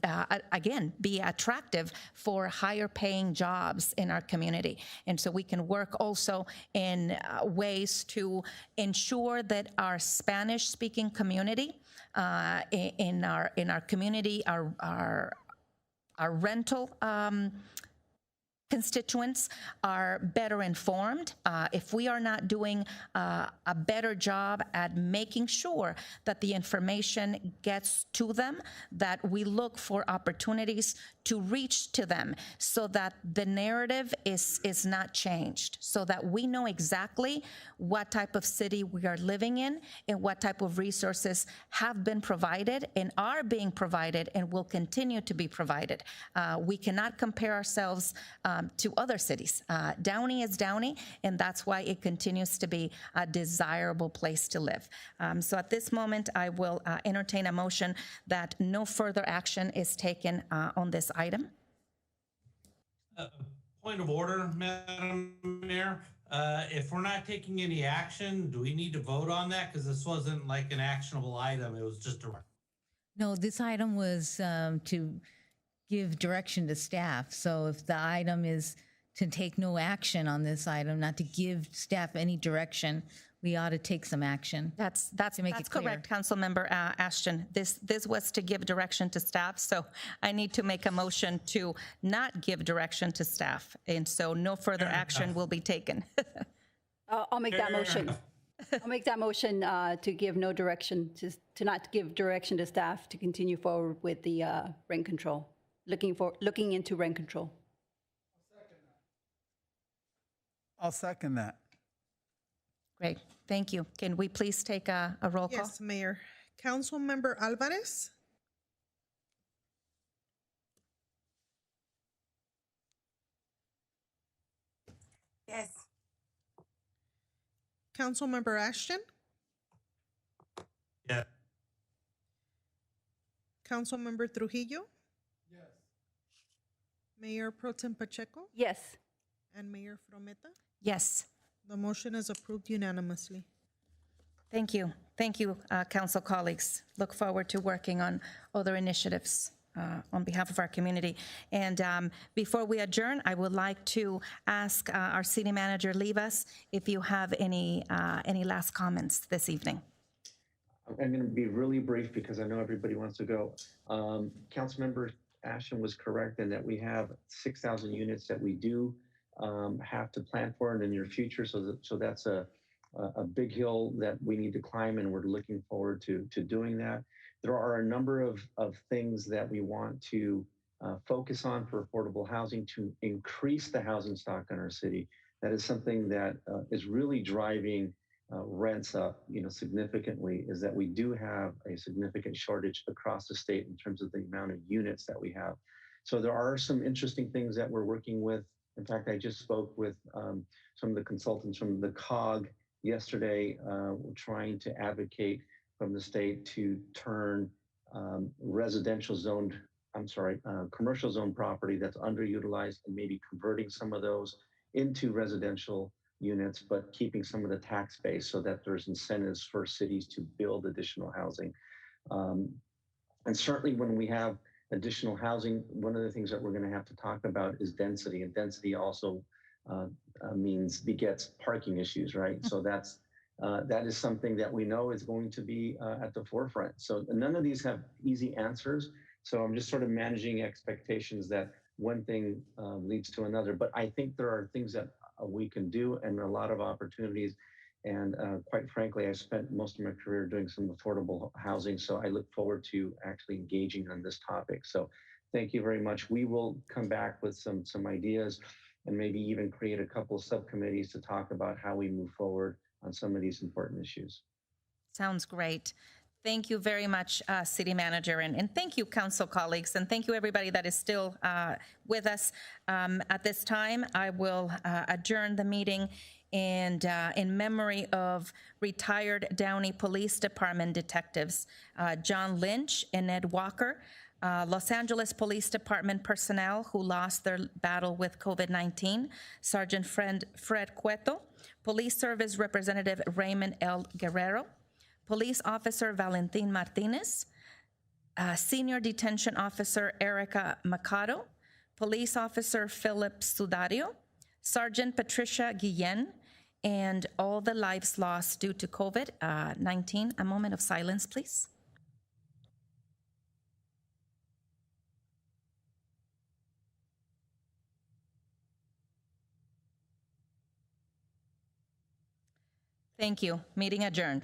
again, be attractive for higher paying jobs in our community. And so we can work also in ways to ensure that our Spanish speaking community in our community, our rental constituents are better informed. If we are not doing a better job at making sure that the information gets to them, that we look for opportunities to reach to them so that the narrative is not changed, so that we know exactly what type of city we are living in and what type of resources have been provided and are being provided and will continue to be provided. We cannot compare ourselves to other cities. Downey is Downey, and that's why it continues to be a desirable place to live. So at this moment, I will entertain a motion that no further action is taken on this item. Point of order, Madam Mayor. If we're not taking any action, do we need to vote on that? Because this wasn't like an actionable item. It was just a... No, this item was to give direction to staff. So if the item is to take no action on this item, not to give staff any direction, we ought to take some action. That's make it clear. correct, Councilmember Ashton. This was to give direction to staff, so I need to make a motion to not give direction to staff, and so no further action will be taken. I'll make that motion. I'll make that motion to give no direction, to not give direction to staff to continue forward with the rent control, looking into rent control. I'll second that. Great, thank you. Can we please take a roll call? Yes, Mayor. Councilmember Alvarez? Yes. Councilmember Ashton? Yeah. Councilmember Trujillo? Yes. Mayor Pro Tem Pacheco? Yes. And Mayor Frometa? Yes. The motion is approved unanimously. Thank you. Thank you, council colleagues. Look forward to working on other initiatives on behalf of our community. And before we adjourn, I would like to ask our city manager, Livas, if you have any last comments this evening. I'm going to be really brief because I know everybody wants to go. Councilmember Ashton was correct in that we have 6,000 units that we do have to plan for in the near future. So that's a a big hill that we need to climb, and we're looking forward to doing that. There are a number of things that we want to focus on for affordable housing to increase the housing stock in our city. That is something that is really driving rents up, significantly. Is that we do have a significant shortage across the state in terms of the amount of units that we have. So there are some interesting things that we're working with. In fact, I just spoke with some of the consultants from the COG yesterday, trying to advocate from the state to turn commercial zone property that's underutilized and maybe converting some of those into residential units, but keeping some of the tax base so that there's incentives for cities to build additional housing. And certainly when we have additional housing, one of the things that we're going to have to talk about is density, and density also begets parking issues, right? So that is something that we know is going to be at the forefront. So none of these have easy answers. So I'm just sort of managing expectations that one thing leads to another. But I think there are things that we can do and a lot of opportunities. And quite frankly, I spent most of my career doing some affordable housing. So I look forward to actually engaging on this topic. So thank you very much. We will come back with some ideas and maybe even create a couple of subcommittees to talk about how we move forward on some of these important issues. Sounds great. Thank you very much, City Manager, and thank you, Council colleagues, and thank you everybody that is still with us. At this time, I will adjourn the meeting, and in memory of retired Downey Police Department detectives John Lynch and Ed Walker, Los Angeles Police Department personnel who lost their battle with COVID-19, Sergeant Fred Cueto, Police Service Representative Raymond L. Guerrero, Police Officer Valentin Martinez, Senior Detention Officer Erica Mercado, Police Officer Philip Sudario, Sergeant Patricia Guillen, and all the lives lost due to COVID-19. A moment of silence, please. Thank you. Meeting adjourned.